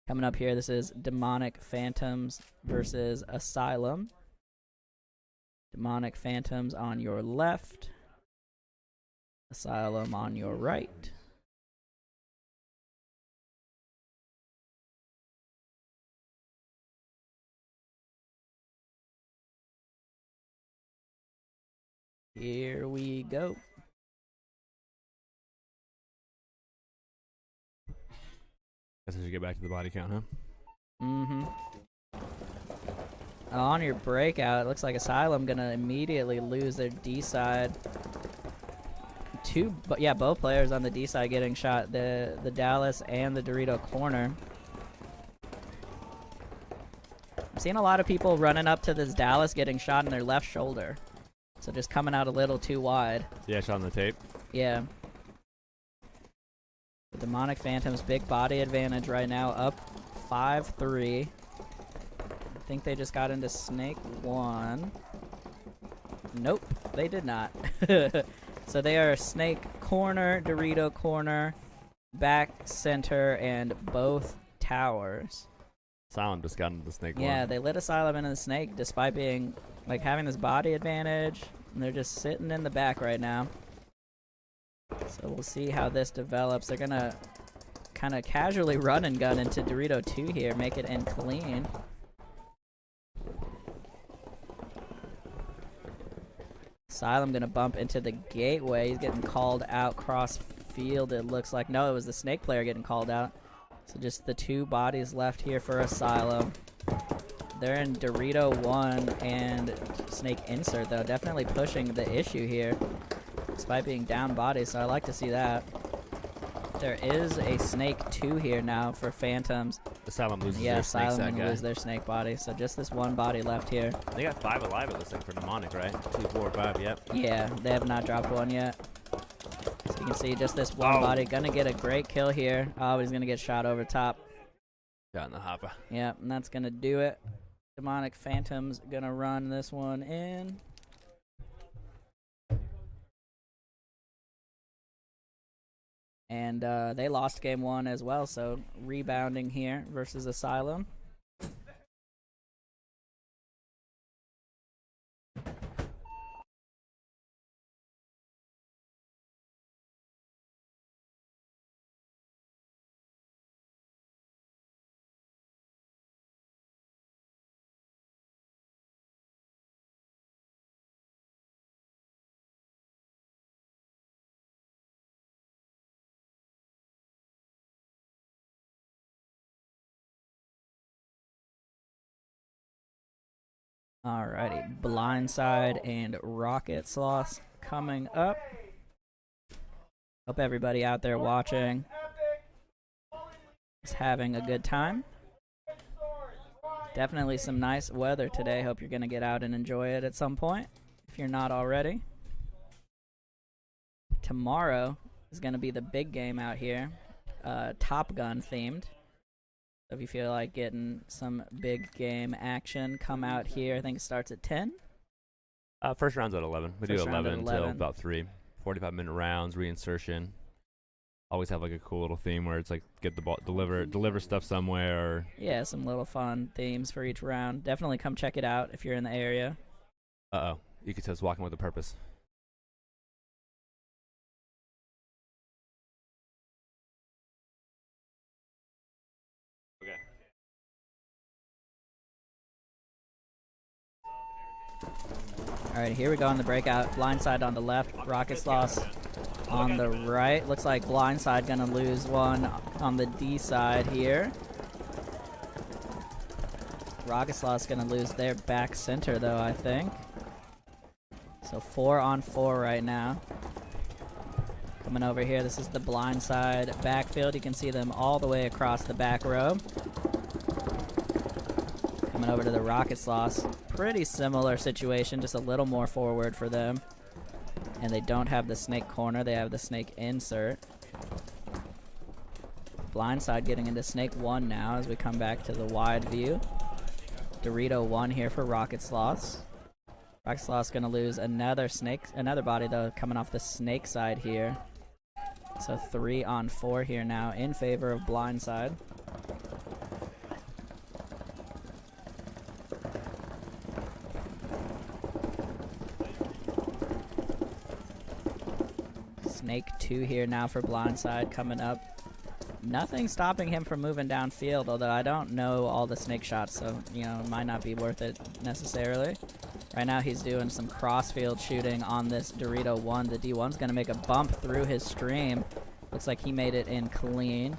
Coming up here, this is Demonic Phantoms versus Asylum. Demonic Phantoms on your left. Asylum on your right. Here we go. Guess I should get back to the body count, huh? Mm-hmm. On your breakout, it looks like Asylum gonna immediately lose their D side. Both players on the D side getting shot. The Dallas and the Dorito corner. I'm seeing a lot of people running up to this Dallas getting shot in their left shoulder. So just coming out a little too wide. Yeah, shot on the tape. Yeah. The Demonic Phantoms, big body advantage right now, up 5-3. I think they just got into Snake 1. Nope, they did not. So they are Snake corner, Dorito corner, back, center, and both towers. Asylum just got into the snake Yeah, one. they lit Asylum into the Snake despite being, having this body advantage. And they're just sitting in the back right now. So we'll see how this develops. They're gonna kind of casually run and gun into Dorito 2 here, make it in clean. Asylum gonna bump into the gateway. He's getting called out cross field, it looks like. No, it was the Snake player getting called out. So just the 2 bodies left here for Asylum. They're in Dorito 1 and Snake Insert, though. Definitely pushing the issue here, despite being down bodies, so I like to see that. There is a snake 2 here now for Phantoms. Asylum loses Yeah, their snake Asylum side gonna guy. lose their snake body. So just this one body left here. They got 5 alive at this thing for mnemonic, right? 2, 4, 5, yep. Yeah, they have not dropped one yet. So you can see just this one body. Gonna get a great kill here. Oh, he's gonna get shot over top. Got in the hopper. Yep, and that's gonna do it. Demonic Phantom's gonna run this one in. And they lost game 1 as well, so rebounding here versus Asylum. Alrighty, Blindside and Rocket Sloth coming up. Hope everybody out there watching is having a good time. Definitely some nice weather today. Hope you're going to get out and enjoy it at some point, if you're not already. Tomorrow is going to be the big game out here, Top Gun themed. So if you feel like getting some big game action, come out here. I think it starts at 10. First round's at 11. We First do round at 11 until 11. about 3. 45-minute rounds, reinsertion. Always have like a cool little theme where it's like get the ball, deliver stuff somewhere. Or Yeah, some little fun themes for each round. Definitely come check it out if you're in the area. uh-oh, you could tell it's walking with a purpose. Okay. Alright, here we go on the breakout. Blindside on the left, Rocket Sloth on the right. Looks like Blindside gonna lose one on the D side here. Rocket Sloth's gonna lose their back center though, I think. So 4 on 4 right now. Coming over here, this is the Blindside backfield. You can see them all the way across the back row. Coming over to the Rocket Sloth. Pretty similar situation, just a little more forward for them. And they don't have the snake corner, they have the snake insert. Blindside getting into snake 1 now as we come back to the wide view. Dorito 1 here for Rocket Sloths. Rocket Sloth's gonna lose another body though, coming off the snake side here. So 3 on 4 here now in favor of Blindside. Snake 2 here now for Blindside coming up. Nothing stopping him from moving downfield, although I don't know all the snake shots, so, you know, it might not be worth it necessarily. Right now he's doing some crossfield shooting on this Dorito 1. The D1's going to make a bump through his stream. Looks like he made it in clean.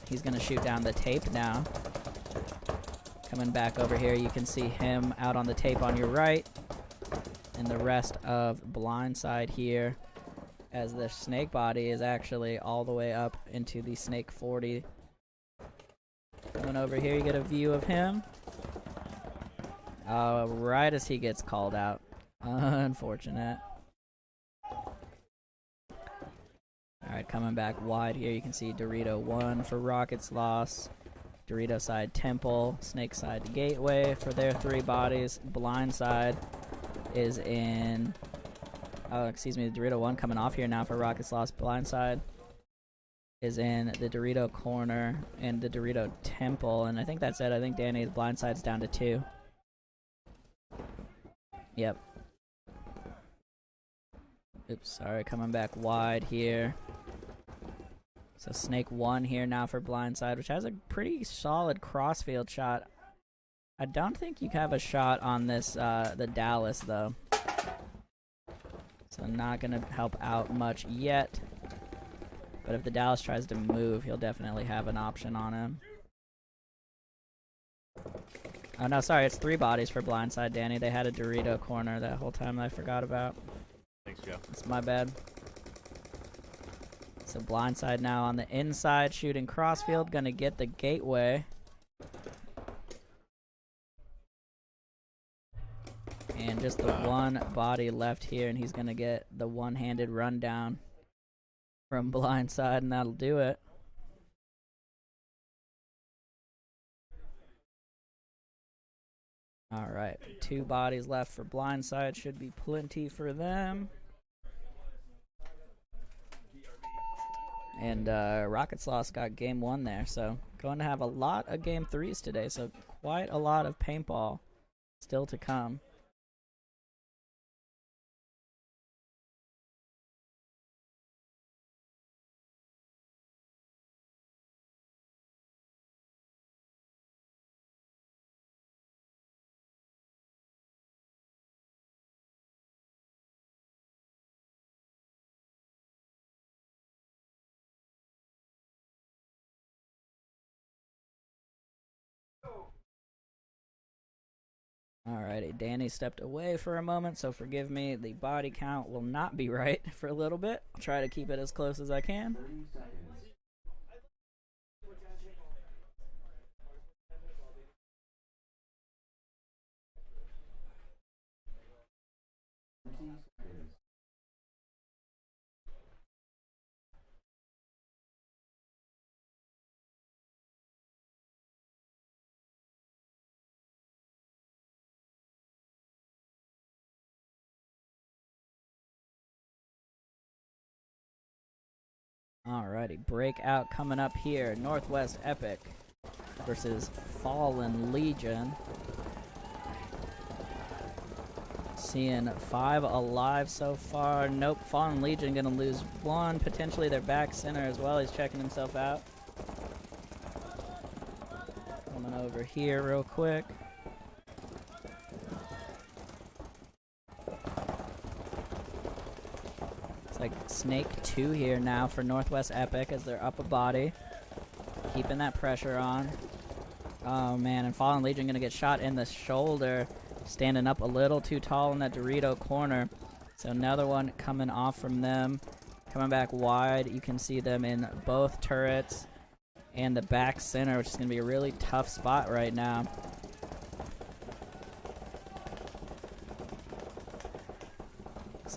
He's going to shoot down the tape now. Coming back over here, you can see him out on the tape on your right. And the rest of Blindside here, as the snake body is actually all the way up into the snake 40. Coming over here, you get a view of him. Right as he gets called out. Unfortunate. Alright, coming back wide here, you can see Dorito 1 for Rocket Sloth. Dorito side Temple, Snake side Gateway for their 3 bodies. Blindside is in, Dorito 1 coming off here now for Rocket Sloth. Blindside is in the Dorito corner and the Dorito Temple, and I think that's it. I think Danny's Blindside's down to 2. Yep. Oops, sorry, coming back wide here. So Snake 1 here now for Blindside, which has a pretty solid crossfield shot. I don't think you have a shot on this, the Dallas, though. So not going to help out much yet. But if the Dallas tries to move, he'll definitely have an option on him. Oh, no, sorry, it's 3 bodies for Blindside, Danny. They had a Dorito corner that whole time that I forgot about. Thanks, Joe. It's my bad. So Blindside now on the inside, shooting crossfield, gonna get the gateway. And just the one body left here, and he's gonna get the one-handed rundown from Blindside, and that'll do it. Alright, 2 bodies left for Blindside. Should be plenty for them. And Rocket Sloth got game 1 there, so going to have a lot of game 3s today, so quite a lot of paintball still to come. Alrighty, Danny stepped away for a moment, so forgive me. The body count will not be right for a little bit. I'll try to keep it as close as I can. Alrighty, breakout coming up here. Northwest Epic versus Fallen Legion. Seeing 5 alive so far. Nope, Fallen Legion gonna lose 1. Potentially their back center as well. He's checking himself out. Coming over here real quick. Like Snake 2 here now for Northwest Epic as they're up a body. Keeping that pressure on. Oh man, and Fallen Legion gonna get shot in the shoulder. Standing up a little too tall in that Dorito corner. So another one coming off from them. Coming back wide. You can see them in both turrets and the back center, which is gonna be a really tough spot right now.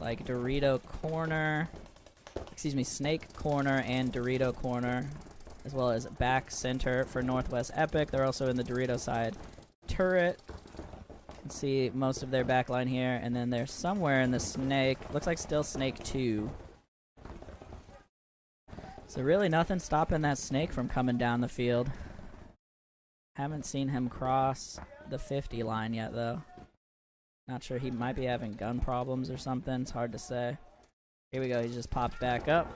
Like Dorito corner, excuse me, Snake corner and Dorito corner, as well as back center for Northwest Epic. They're also in the Dorito side turret. You can see most of their back line here, and then they're somewhere in the Snake. Looks like still Snake 2. So really nothing stopping that Snake from coming down the field. Haven't seen him cross the 50 line yet, though. Not sure, he might be having gun problems or something. It's hard to say. Here we go. He just popped back up.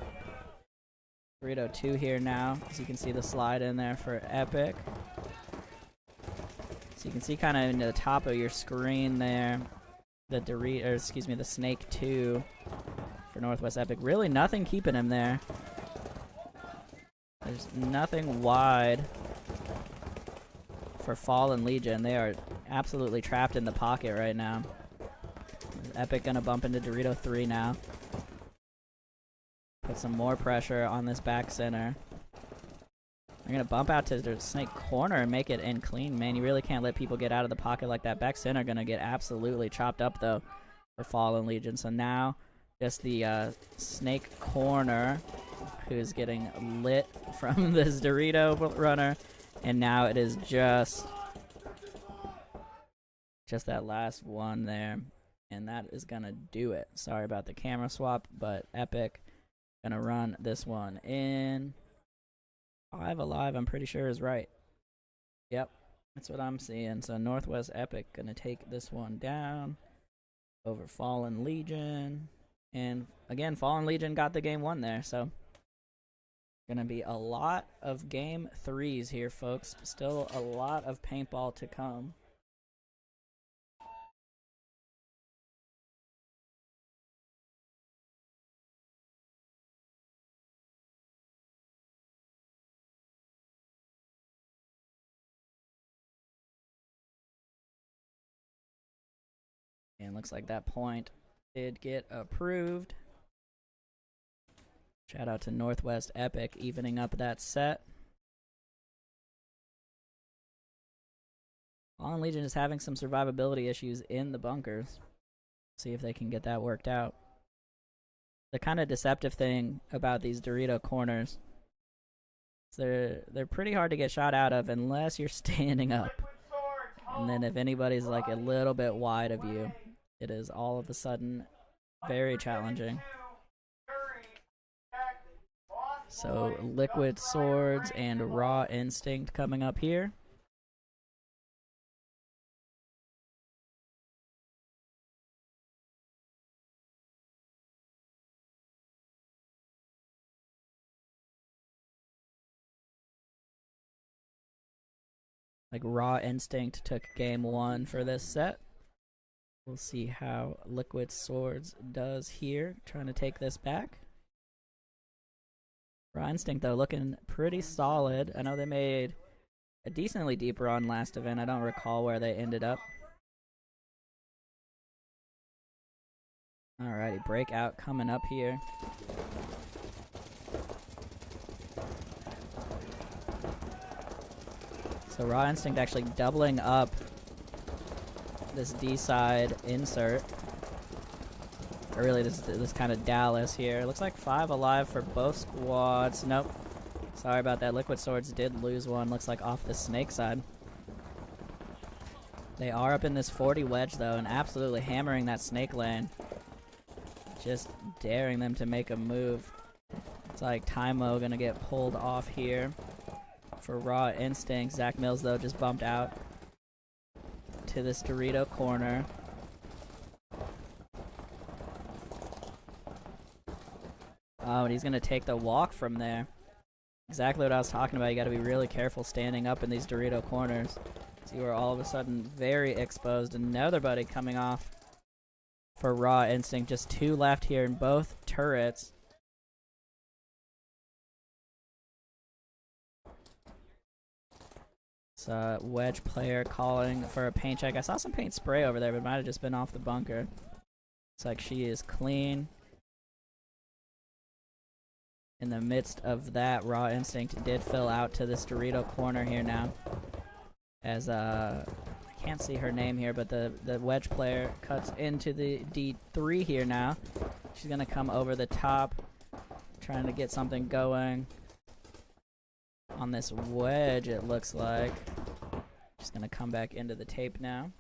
Dorito 2 here now. As you can see the slide in there for Epic. So you can see kind of into the top of your screen there. The Dorito, or excuse me, the Snake 2 for Northwest Epic. Really nothing keeping him there. There's nothing wide for Fallen Legion. They are absolutely trapped in the pocket right now. Epic gonna bump into Dorito 3 now. Put some more pressure on this back center. They're gonna bump out to the Snake corner and make it in clean, man. You really can't let people get out of the pocket like that. Back center gonna get absolutely chopped up though for Fallen Legion. So now just the Snake corner who's getting lit from this Dorito runner. And now it is just that last one there. And that is going to do it. Sorry about the camera swap, but Epic going to run this one in. 5 alive, I'm pretty sure is right. Yep, that's what I'm seeing. So Northwest Epic going to take this one down over Fallen Legion. And again, Fallen Legion got the game 1 there, so gonna be a lot of game 3s here, folks. Still a lot of paintball to come. And looks like that point did get approved. Shout out to Northwest Epic evening up that set. Fallen Legion is having some survivability issues in the bunkers. See if they can get that worked out. The kind of deceptive thing about these Dorito corners is they're pretty hard to get shot out of unless you're standing up. And then if anybody's like a little bit wide of you, it is all of a sudden very challenging. So Liquid Swords and Raw Instinct coming up here. Like Raw Instinct took game 1 for this set. We'll see how Liquid Swords does here, trying to take this back. Raw Instinct, though, looking pretty solid. I know they made a decently deep run last event. I don't recall where they ended up. Alrighty, breakout coming up here. So Raw Instinct actually doubling up this D-side insert. Or really this kind of Dallas here. Looks like 5 alive for both squads. Nope. Sorry about that. Liquid Swords did lose one. Looks like off the snake side. They are up in this 40 wedge though and absolutely hammering that snake lane. Just daring them to make a move. It's like Tymo gonna get pulled off here for Raw Instinct. Zach Mills though just bumped out to this Dorito corner. Oh, and he's gonna take the walk from there. Exactly what I was talking about. You gotta be really careful standing up in these Dorito corners. See, we're all of a sudden very exposed. Another buddy coming off for Raw Instinct. Just 2 left here in both turrets. It's a wedge player calling for a paint check. I saw some paint spray over there, but it might have just been off the bunker. Looks like she is clean. In the midst of that, Raw Instinct did fill out to this Dorito corner here now. As, I can't see her name here, but the wedge player cuts into the D3 here now. She's gonna come over the top, trying to get something going. On this wedge, it looks like. Just gonna come back into the tape now.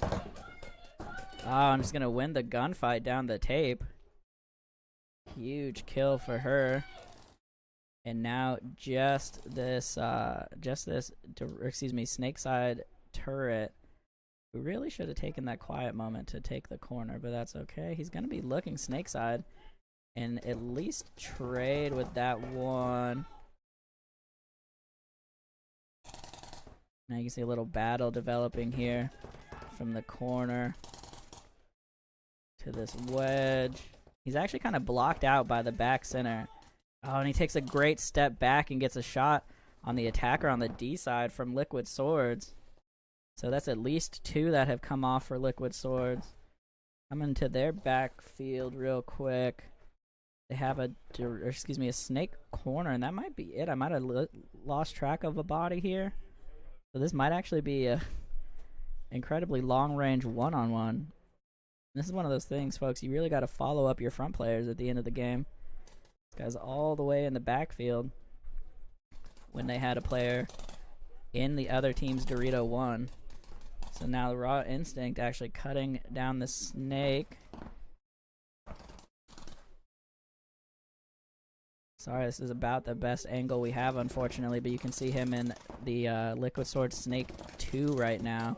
Oh, I'm just gonna win the gunfight down the tape. Huge kill for her. And now just this snake side turret. We really should have taken that quiet moment to take the corner, but that's okay. He's gonna be looking snake side and at least trade with that one. Now you can see a little battle developing here from the corner to this wedge. He's actually kind of blocked out by the back center. Oh, and he takes a great step back and gets a shot on the attacker on the D side from Liquid Swords. So that's at least 2 that have come off for Liquid Swords. Coming to their backfield real quick. They have a snake corner, and that might be it. I might have lost track of a body here. So this might actually be a incredibly long-range one-on-one. This is one of those things, folks. You really got to follow up your front players at the end of the game. This guy's all the way in the backfield when they had a player in the other team's Dorito 1. So now the Raw Instinct actually cutting down the snake. Sorry, this is about the best angle we have, unfortunately, but you can see him in the Liquid Sword Snake 2 right now.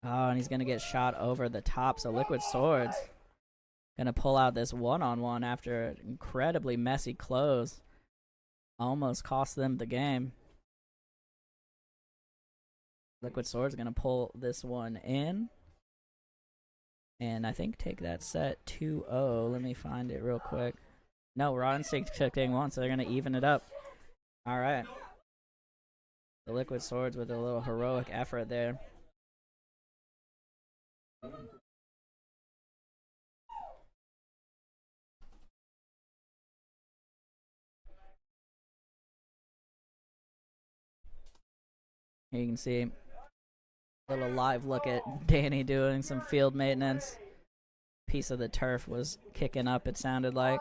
Oh, and he's going to get shot over the top, so Liquid Swords going to pull out this one-on-one after an incredibly messy close. Almost cost them the game. Liquid Swords going to pull this one in. And I think take that set 2-0. Let me find it real quick. No, Raw Instinct took game 1, so they're going to even it up. All right. The Liquid Swords with a little heroic effort there. Here you can see a little live look at Danny doing some field maintenance. Piece of the turf was kicking up, it sounded like.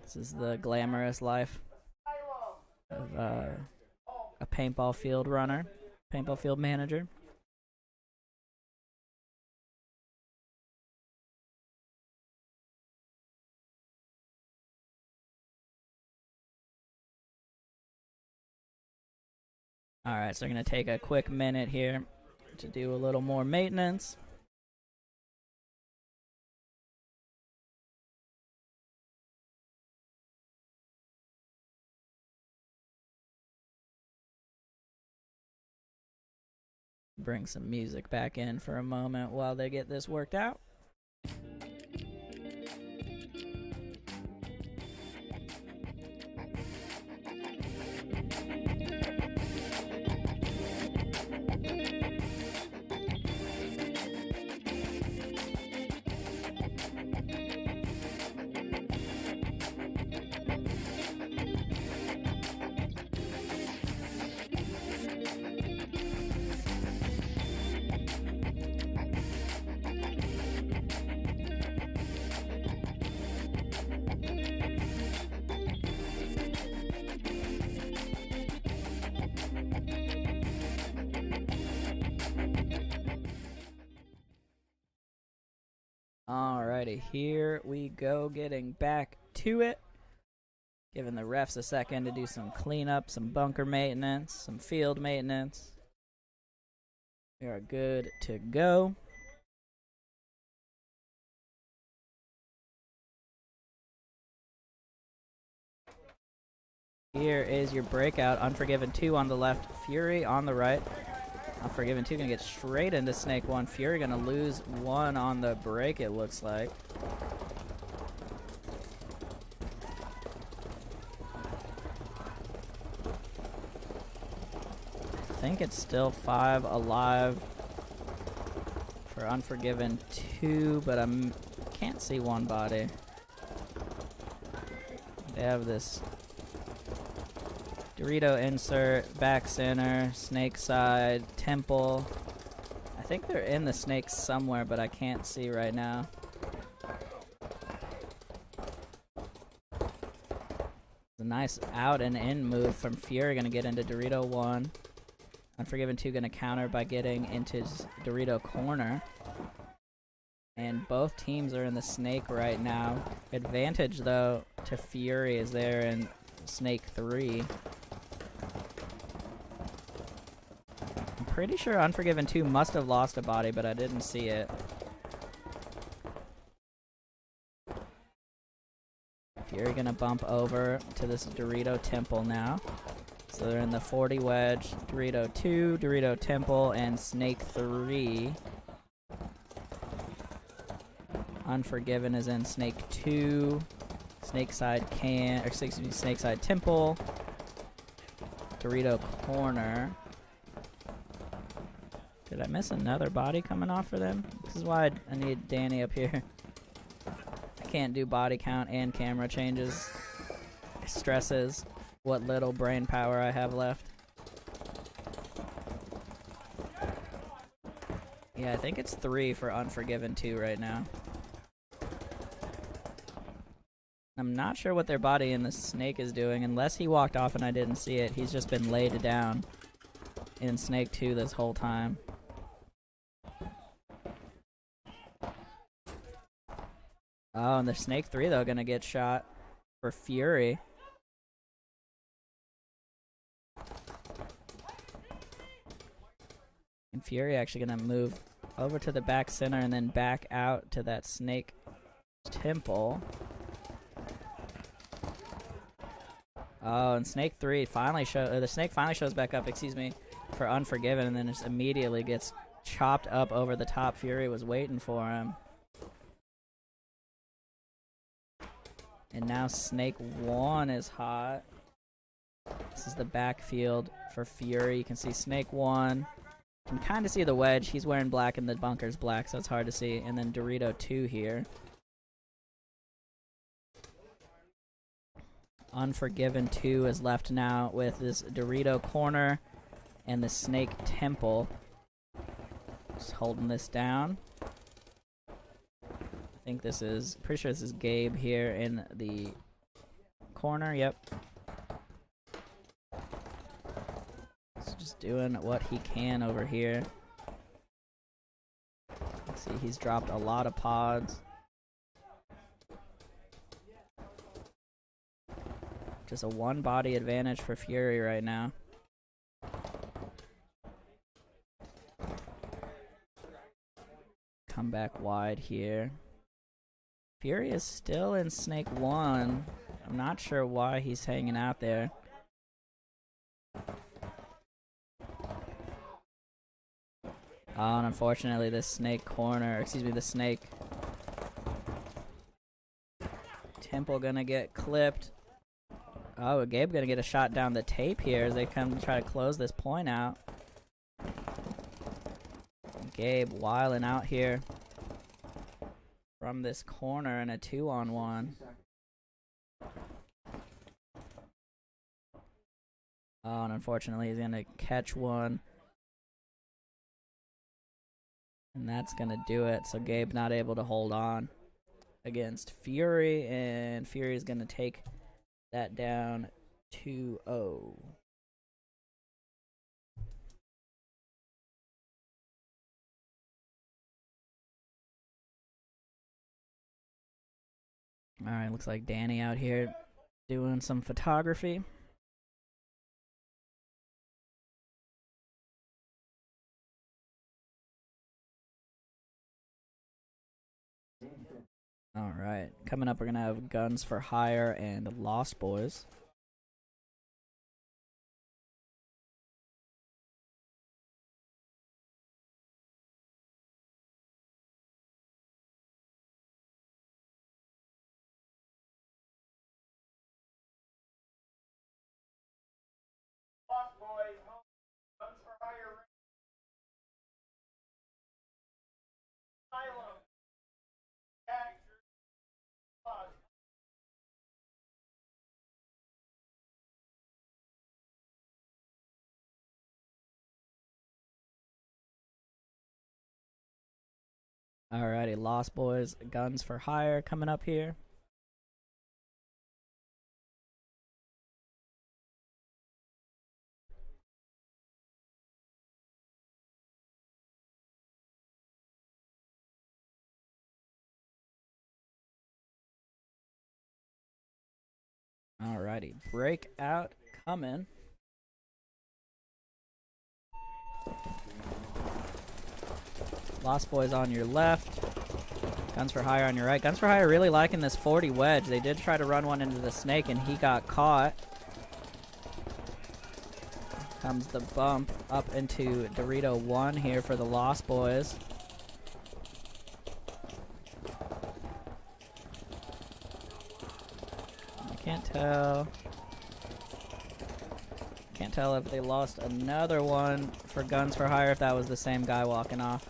This is the glamorous life of a paintball field runner, paintball field manager. Alright, so we're going to take a quick minute here to do a little more maintenance. Bring some music back in for a moment while they get this worked out. Alrighty, here we go, getting back to it. Giving the refs a second to do some cleanup, some bunker maintenance, some field maintenance. We are good to go. Here is your breakout. Unforgiven 2 on the left, Fury on the right. Unforgiven 2 gonna get straight into Snake 1. Fury gonna lose 1 on the break, it looks like. I think it's still 5 alive for Unforgiven 2, but I can't see 1 body. They have this Dorito insert, back center, snake side, temple. I think they're in the snakes somewhere, but I can't see right now. It's a nice out and in move from Fury, gonna get into Dorito 1. Unforgiven 2 gonna counter by getting into Dorito corner. And both teams are in the snake right now. Advantage though to Fury is there in snake 3. Pretty sure Unforgiven 2 must have lost a body, but I didn't see it. Fury gonna bump over to this Dorito Temple now. So they're in the 40 wedge, Dorito 2, Dorito Temple, and Snake 3. Unforgiven is in Snake 2, Snake Side Snake Side Temple, Dorito Corner. Did I miss another body coming off for them? This is why I need Danny up here. I can't do body count and camera changes. It stresses what little brain power I have left. Yeah, I think it's 3 for Unforgiven 2 right now. I'm not sure what their body in the snake is doing, unless he walked off and I didn't see it. He's just been laid down in Snake 2 this whole time. Oh, and the Snake 3, though, gonna get shot for Fury. And Fury actually gonna move over to the back center and then back out to that Snake Temple. Oh, and Snake 3 finally the Snake finally shows back up, excuse me, for Unforgiven, and then just immediately gets chopped up over the top. Fury was waiting for him. And now Snake 1 is hot. This is the backfield for Fury. You can see Snake 1. You can kind of see the wedge. He's wearing black and the bunker's black, so it's hard to see. And then Dorito 2 here. Unforgiven 2 is left now with this Dorito corner and the Snake Temple. Just holding this down. I think this is, pretty sure this is Gabe here in the corner. Yep. He's just doing what he can over here. Let's see, he's dropped a lot of pods. Just a one body advantage for Fury right now. Come back wide here. Fury is still in Snake 1. I'm not sure why he's hanging out there. Oh, and unfortunately the Snake corner, excuse me, the Snake Temple gonna get clipped. Oh, Gabe gonna get a shot down the tape here as they come to try to close this point out. Gabe wiling out here from this corner in a 2-on-1. Oh, and unfortunately he's gonna catch one. And that's gonna do it. So Gabe not able to hold on against Fury, and Fury is gonna take that down 2-0. Alright, looks like Danny out here doing some photography. Alright, coming up we're gonna have Guns for Hire and Lost Boys. Lost Boys, home, Guns for Hire, Asylum, Capture, Sloth. Alrighty, Lost Boys, Guns for Hire coming up here. Alrighty, breakout coming. Lost Boys on your left. Guns for Hire on your right. Guns for Hire really liking this 40 wedge. They did try to run one into the Snake and he got caught. Comes the bump up into Dorito 1 here for the Lost Boys. I can't tell. Can't tell if they lost another one for Guns for Hire, if that was the same guy walking off.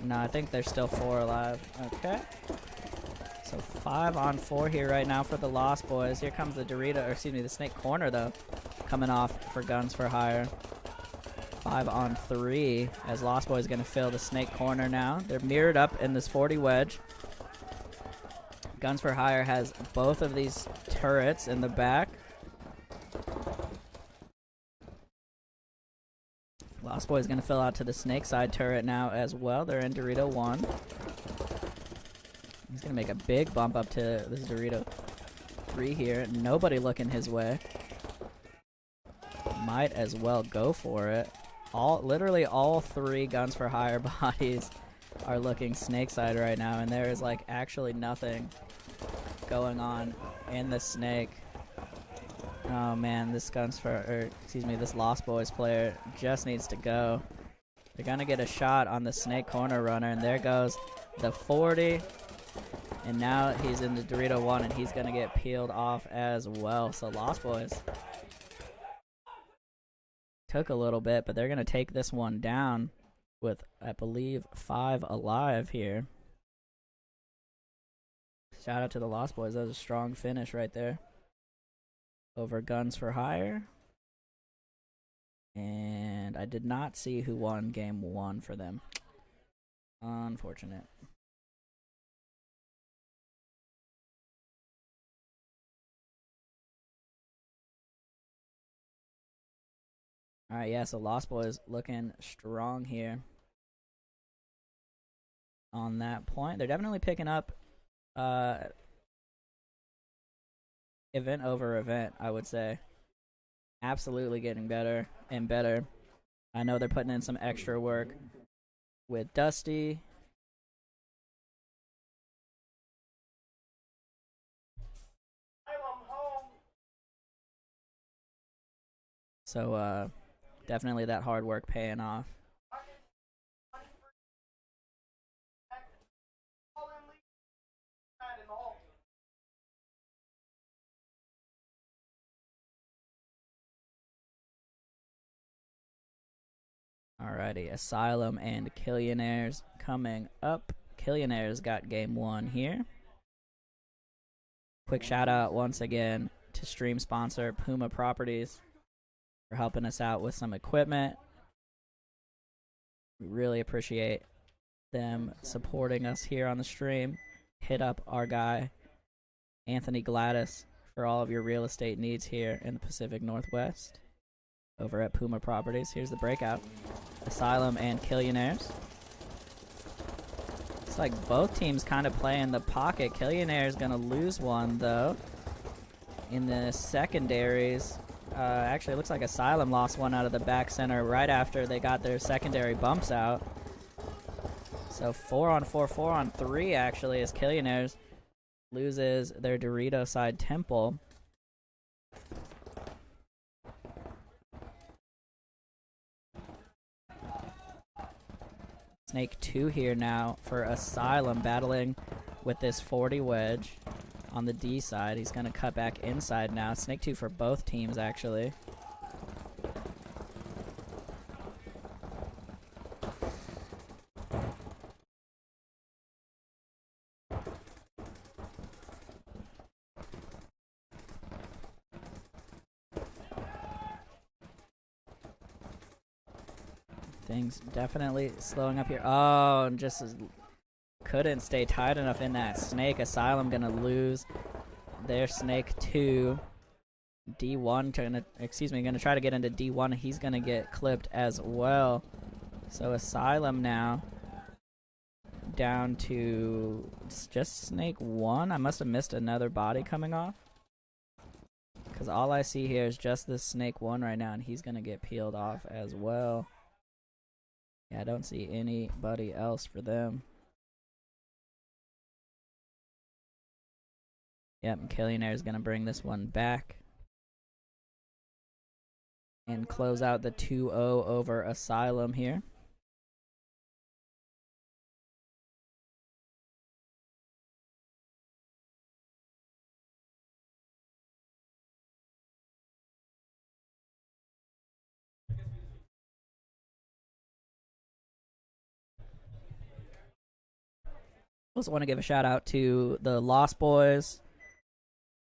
No, I think there's still 4 alive. Okay. So 5 on 4 here right now for the Lost Boys. Here comes the Dorito, or excuse me, the Snake corner though, coming off for Guns for Hire. 5 on 3 as Lost Boys gonna fill the Snake corner now. They're mirrored up in this 40 wedge. Guns for Hire has both of these turrets in the back. Lost Boy's gonna fill out to the Snake side turret now as well. They're in Dorito 1. He's gonna make a big bump up to this Dorito 3 here. Nobody looking his way. Might as well go for it. Literally all 3 Guns for Hire bodies are looking Snake side right now, and there is like actually nothing going on in the Snake. Oh man, this this Lost Boys player just needs to go. They're gonna get a shot on the Snake corner runner, and there goes the 40. And now he's in the Dorito 1, and he's gonna get peeled off as well. So Lost Boys took a little bit, but they're gonna take this one down with, I believe, 5 alive here. Shout out to the Lost Boys. That was a strong finish right there. over Guns for Hire. And I did not see who won game 1 for them. Unfortunate. Alright, yeah, so Lost Boys looking strong here on that point. They're definitely picking up event over event, I would say. Absolutely getting better and better. I know they're putting in some extra work with Dusty. So, definitely that hard work paying off. Alrighty, Asylum and Killionaires coming up. Killionaires got game 1 here. Quick shout out once again to stream sponsor Puma Properties for helping us out with some equipment. We really appreciate them supporting us here on the stream. Hit up our guy, Anthony Gladys, for all of your real estate needs here in the Pacific Northwest over at Puma Properties. Here's the breakout. Asylum and Killionaires. It's like both teams kind of play in the pocket. Killionaires gonna lose one though in the secondaries. Actually, it looks like Asylum lost one out of the back center right after they got their secondary bumps out. So 4-on-4, 4-on-3 actually, as Killionaires loses their Dorito side temple. Snake 2 here now for Asylum, battling with this 40 wedge on the D side. He's going to cut back inside now. Snake 2 for both teams, actually. Things definitely slowing up here. Oh, and just couldn't stay tight enough in that snake. Asylum gonna lose their snake 2. D1 gonna try to get into D1. He's gonna get clipped as well. So Asylum now down to just snake 1. I must have missed another body coming off, because all I see here is just this snake 1 right now, and he's gonna get peeled off as well. Yeah, I don't see anybody else for them. Yep, Killionaire is going to bring this one back and close out the 2-0 over Asylum here. Also want to give a shout out to the Lost Boys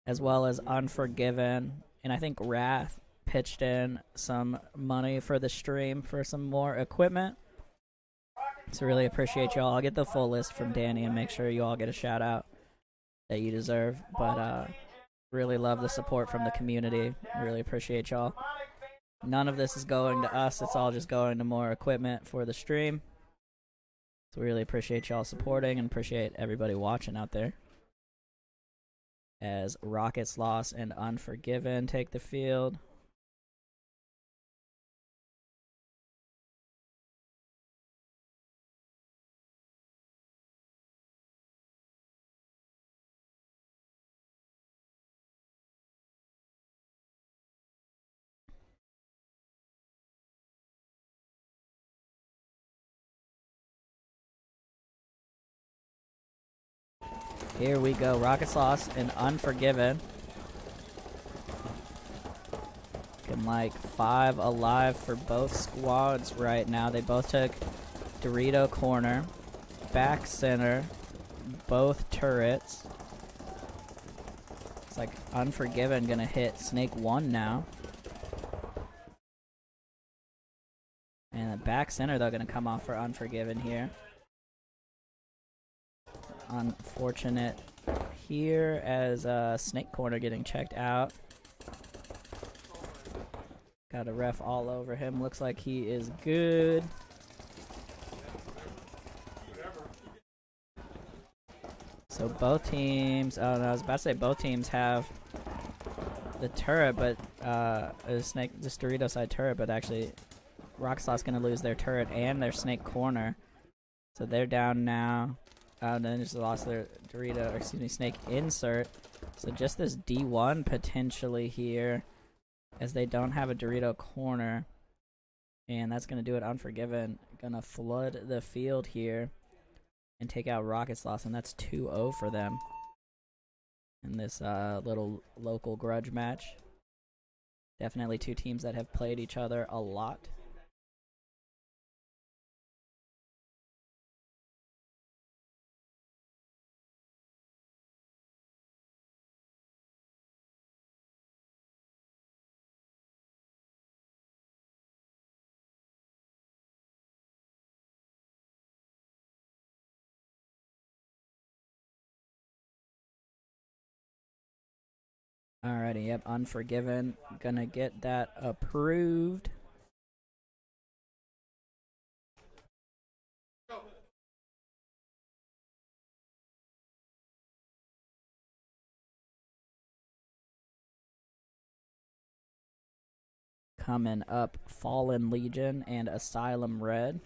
as well as Unforgiven, and I think Wrath pitched in some money for the stream for some more equipment. So really appreciate y'all. I'll get the full list from Danny and make sure you all get a shout out that you deserve. But really love the support from the community. Really appreciate y'all. None of this is going to us. It's all just going to more equipment for the stream. So we really appreciate y'all supporting and appreciate everybody watching out there. As Rocket, Sloth, and Unforgiven take the field. Here we go, Rocket Sauce and Unforgiven. Looking like 5 alive for both squads right now. They both took Dorito corner, back center, both turrets. Looks like Unforgiven gonna hit Snake 1 now. And the back center, though, gonna come off for Unforgiven here. Unfortunate here as Snake Corner getting checked out. Got a ref all over him. Looks like he is good. So both teams, oh no, I was about to say both teams have the turret, but this Dorito side turret, but actually Rock Sloth's gonna lose their turret and their Snake Corner. So they're down now. Then just lost their Dorito, or excuse me, Snake Insert. So just this D1 potentially here, as they don't have a Dorito Corner. And that's gonna do it. Unforgiven gonna flood the field here and take out Rocket Sloth, and that's 2-0 for them in this little local grudge match. Definitely two teams that have played each other a lot. Alrighty, yep, Unforgiven. Gonna get that approved. Coming up, Fallen Legion and Asylum Red.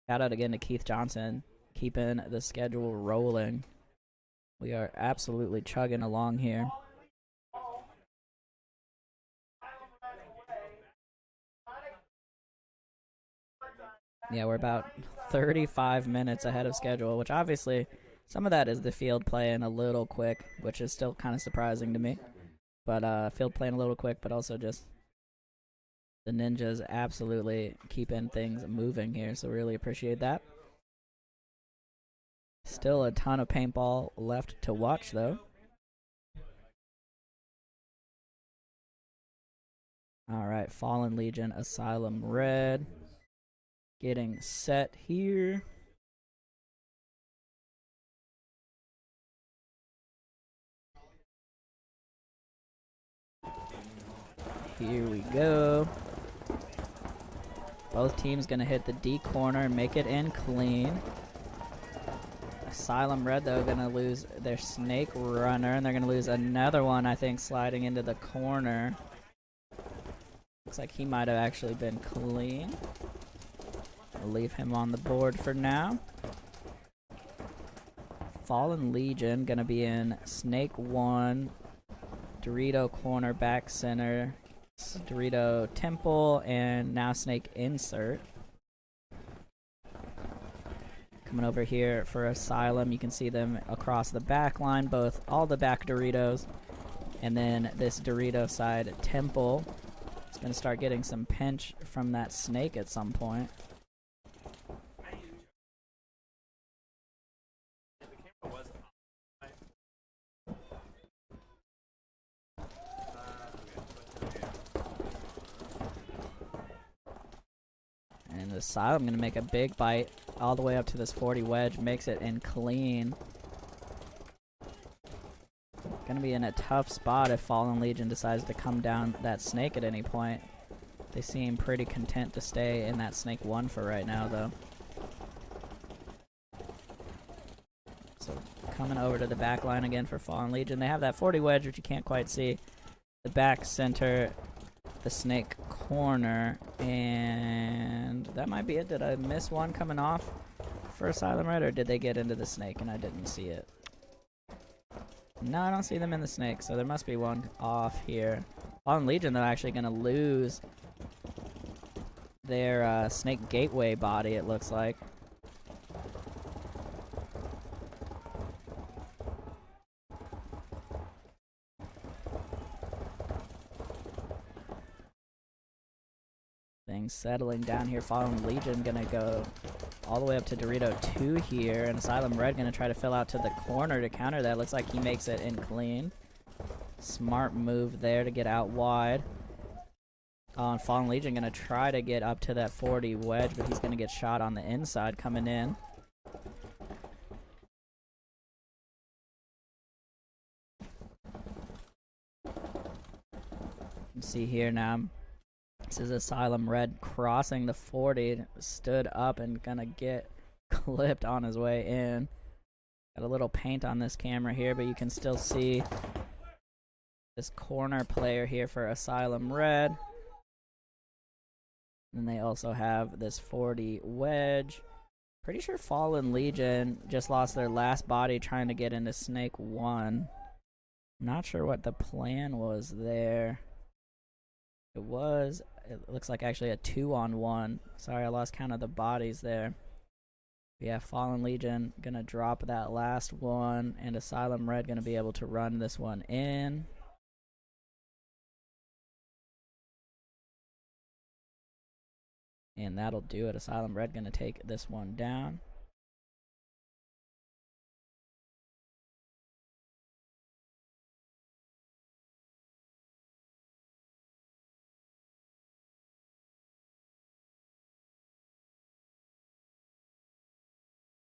Shout out again to Keith Johnson, keeping the schedule rolling. We are absolutely chugging along here. Yeah, we're about 35 minutes ahead of schedule, which obviously some of that is the field playing a little quick, which is still kind of surprising to me. But field playing a little quick, but also just the Ninjas absolutely keeping things moving here, so really appreciate that. Still a ton of paintball left to watch, though. Alright, Fallen Legion, Asylum Red. Getting set here. Here we go. Both teams gonna hit the D corner and make it in clean. Asylum Red, though, gonna lose their Snake Runner, and they're gonna lose another one, I think, sliding into the corner. Looks like he might have actually been clean. I'll leave him on the board for now. Fallen Legion gonna be in Snake 1, Dorito Corner, back center, Dorito Temple, and now Snake Insert. Coming over here for Asylum, you can see them across the back line, all the back Doritos, and then this Dorito side Temple. It's gonna start getting some pinch from that snake at some point. And Asylum gonna make a big bite all the way up to this 40 wedge, makes it in clean. Gonna be in a tough spot if Fallen Legion decides to come down that snake at any point. They seem pretty content to stay in that Snake 1 for right now, though. So coming over to the back line again for Fallen Legion. They have that 40 wedge, which you can't quite see. The back center, the Snake Corner, and that might be it. Did I miss one coming off for Asylum Red, or did they get into the snake and I didn't see it? No, I don't see them in the snake, so there must be one off here. Fallen Legion, though, actually going to lose their Snake Gateway body, it looks like. Things settling down here. Fallen Legion gonna go all the way up to Dorito 2 here, and Asylum Red gonna try to fill out to the corner to counter that. Looks like he makes it in clean. Smart move there to get out wide. And Fallen Legion going to try to get up to that 40 wedge, but he's going to get shot on the inside coming in. You can see here now, this is Asylum Red crossing the 40, stood up and going to get clipped on his way in. Got a little paint on this camera here, but you can still see this corner player here for Asylum Red. And they also have this 40 wedge. Pretty sure Fallen Legion just lost their last body trying to get into Snake 1. Not sure what the plan was there. It looks like actually a 2-on-1. Sorry, I lost count of the bodies there. Yeah, Fallen Legion gonna drop that last one, and Asylum Red gonna be able to run this one in. And that'll do it. Asylum Red gonna take this one down.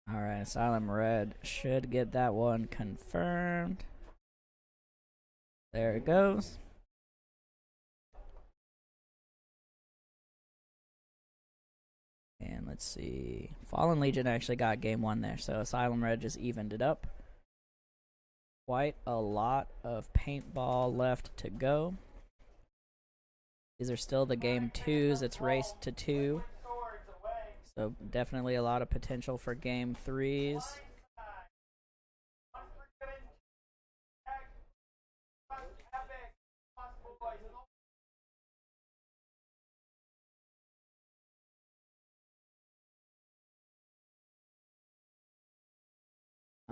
Alright, Asylum Red should get that one confirmed. There it goes. And let's see. Fallen Legion actually got game 1 there, so Asylum Red just evened it up. Quite a lot of paintball left to go. These are still the game 2s. It's raced to 2. So definitely a lot of potential for game 3s.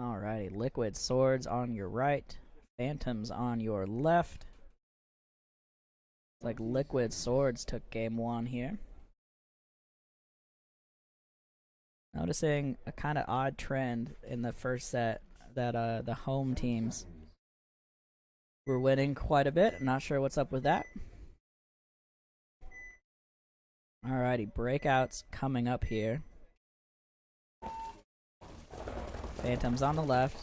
Alrighty, Liquid Swords on your right, Phantoms on your left. Like Liquid Swords took game 1 here. Noticing a kind of odd trend in the first set that the home teams were winning quite a bit. Not sure what's up with that. Alrighty, breakouts coming up here. Phantoms on the left,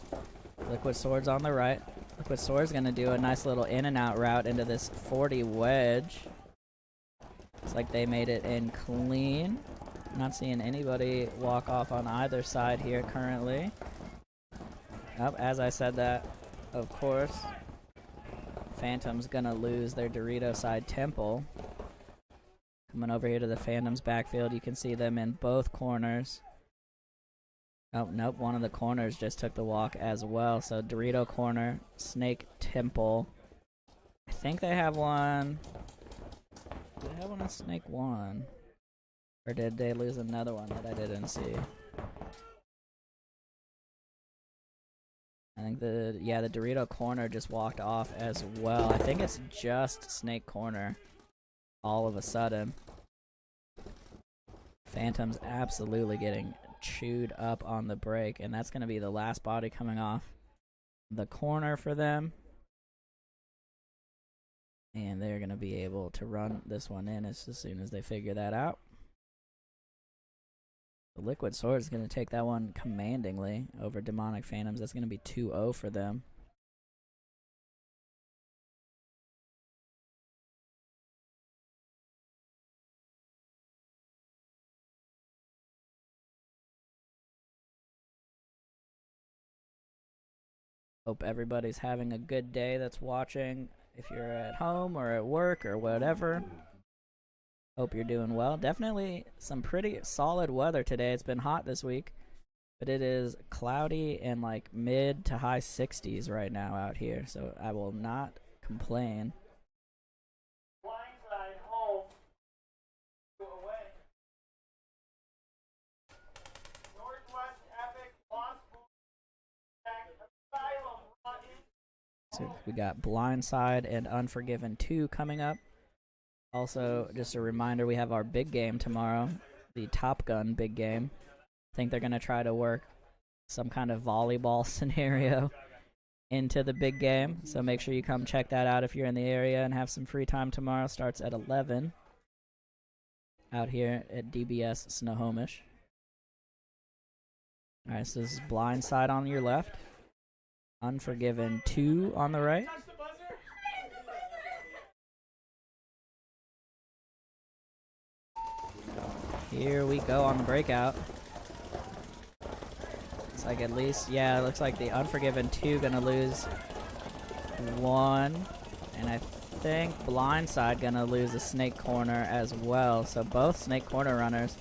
Liquid Swords on the right. Liquid Swords gonna do a nice little in and out route into this 40 wedge. Looks like they made it in clean. Not seeing anybody walk off on either side here currently. Oh, as I said that, of course, Phantom's gonna lose their Dorito side temple. Coming over here to the Phantom's backfield, you can see them in both corners. Oh, nope, one of the corners just took the walk as well. So Dorito corner, Snake temple. I think they have one. Do they have one on Snake 1? Or did they lose another one that I didn't see? I think the Dorito corner just walked off as well. I think it's just Snake corner all of a sudden. Phantom's absolutely getting chewed up on the break, and that's going to be the last body coming off the corner for them. And they're going to be able to run this one in as soon as they figure that out. The Liquid Sword is going to take that one commandingly over Demonic Phantoms. That's going to be 2-0 for them. Hope everybody's having a good day that's watching. If you're at home or at work or whatever, hope you're doing well. Definitely some pretty solid weather today. It's been hot this week, but it is cloudy and like mid to high 60s right now out here, so I will not complain. Blindside home. Go away. Northwest Epic lost. Asylum running. So we got Blindside and Unforgiven 2 coming up. Also, just a reminder, we have our big game tomorrow, the Top Gun big game. I think they're going to try to work some kind of volleyball scenario into the big game. So make sure you come check that out if you're in the area and have some free time tomorrow. Starts at 11 out here at DBS Snohomish. All right, so this is Blindside on your left. Unforgiven 2 on the right. Here we go on the breakout. It's like at least, yeah, it looks like the Unforgiven 2 gonna lose 1. And I think Blindside gonna lose a snake corner as well. So both snake corner runners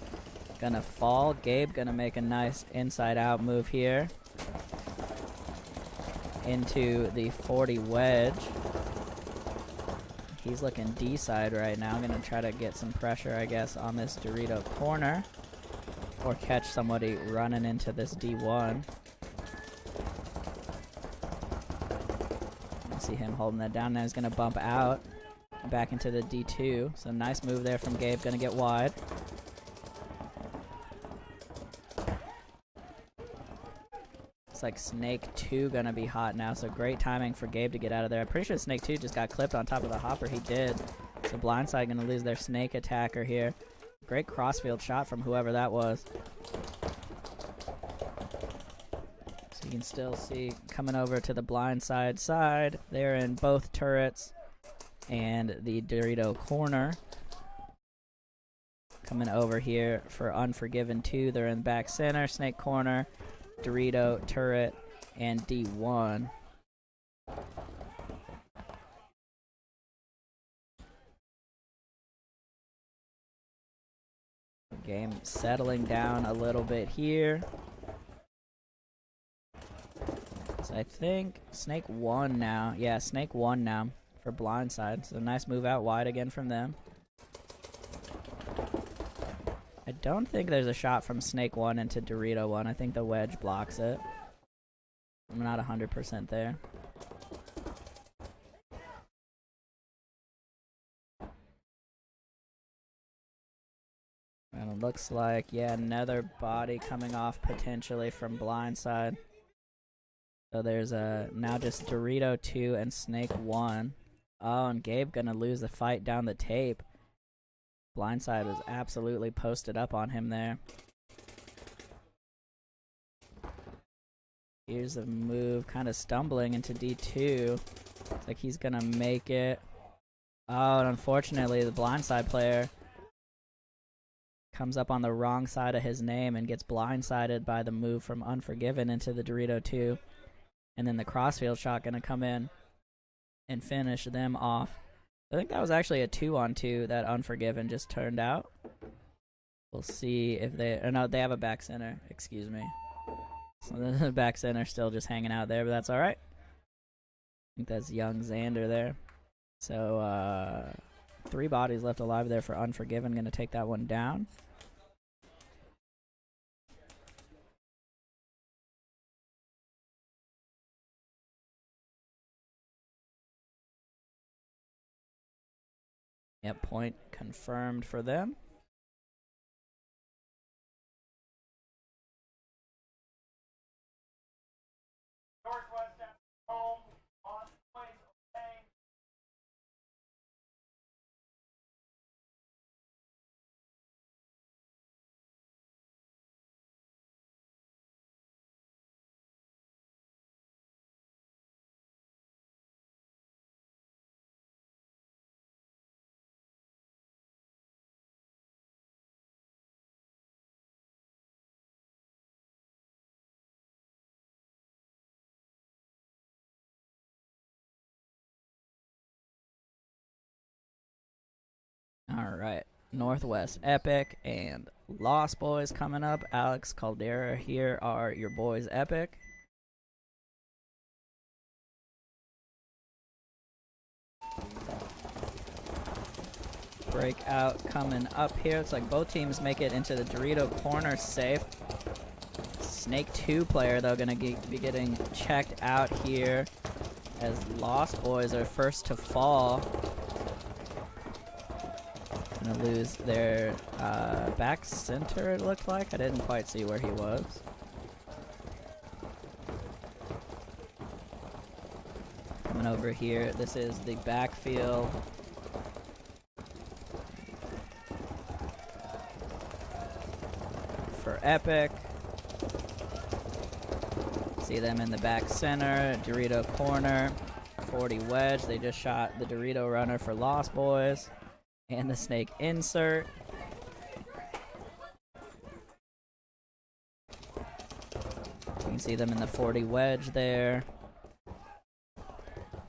gonna fall. Gabe gonna make a nice inside out move here into the 40 wedge. He's looking D-side right now. I'm gonna try to get some pressure, I guess, on this Dorito corner, or catch somebody running into this D1. I see him holding that down now. He's gonna bump out back into the D2. So nice move there from Gabe. Gonna get wide. It's like Snake 2 gonna be hot now, so great timing for Gabe to get out of there. I'm pretty sure Snake 2 just got clipped on top of the hopper. He did. So Blindside gonna lose their Snake attacker here. Great crossfield shot from whoever that was. So you can still see coming over to the Blindside side. They're in both turrets and the Dorito corner. Coming over here for Unforgiven 2. They're in back center, Snake corner, Dorito, turret, and D1. Game settling down a little bit here. So I think Snake 1 now. Yeah, Snake 1 now for Blindside. So nice move out wide again from them. I don't think there's a shot from Snake 1 into Dorito 1. I think the wedge blocks it. I'm not 100% there. And it looks like, yeah, another body coming off potentially from Blindside. So there's now just Dorito 2 and Snake 1. Oh, and Gabe gonna lose the fight down the tape. Blindside was absolutely posted up on him there. Here's a move, kind of stumbling into D2. Looks like he's gonna make it. Oh, and unfortunately, the Blindside player comes up on the wrong side of his name and gets blindsided by the move from Unforgiven into the Dorito 2. And then the crossfield shot gonna come in and finish them off. I think that was actually a 2-on-2 that Unforgiven just turned out. We'll see if they... Oh, no, they have a back center. Excuse me. So the back center still just hanging out there, but that's alright. I think that's young Xander there. So, 3 bodies left alive there for Unforgiven. Gonna take that one down. Yep, point confirmed for them. Northwest at home on place, okay. Alright, Northwest Epic and Lost Boys coming up. Alex Caldera, here are your boys Epic. Breakout coming up here. It's like both teams make it into the Dorito corner safe. Snake 2 player, though, gonna be getting checked out here as Lost Boys are first to fall. Gonna lose their back center, it looked like. I didn't quite see where he was. over here. This is the backfield. For Epic. See them in the back center. Dorito corner. 40 wedge. They just shot the Dorito runner for Lost Boys. And the snake insert. You can see them in the 40 wedge there.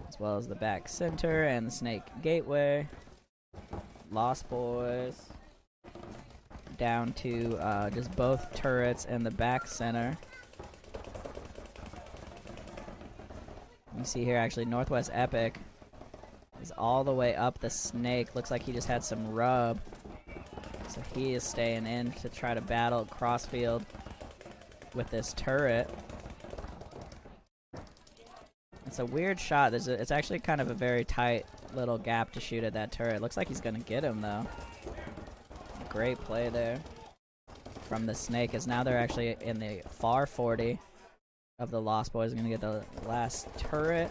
As well as the back center and the snake gateway. Lost Boys. Down to just both turrets and the back center. You see here actually Northwest Epic is all the way up the snake. Looks like he just had some rub. So he is staying in to try to battle crossfield with this turret. It's a weird shot. It's actually kind of a very tight little gap to shoot at that turret. Looks like he's going to get him though. Great play there from the snake, as now they're actually in the far 40 of the Lost Boys. Are going to get the last turret.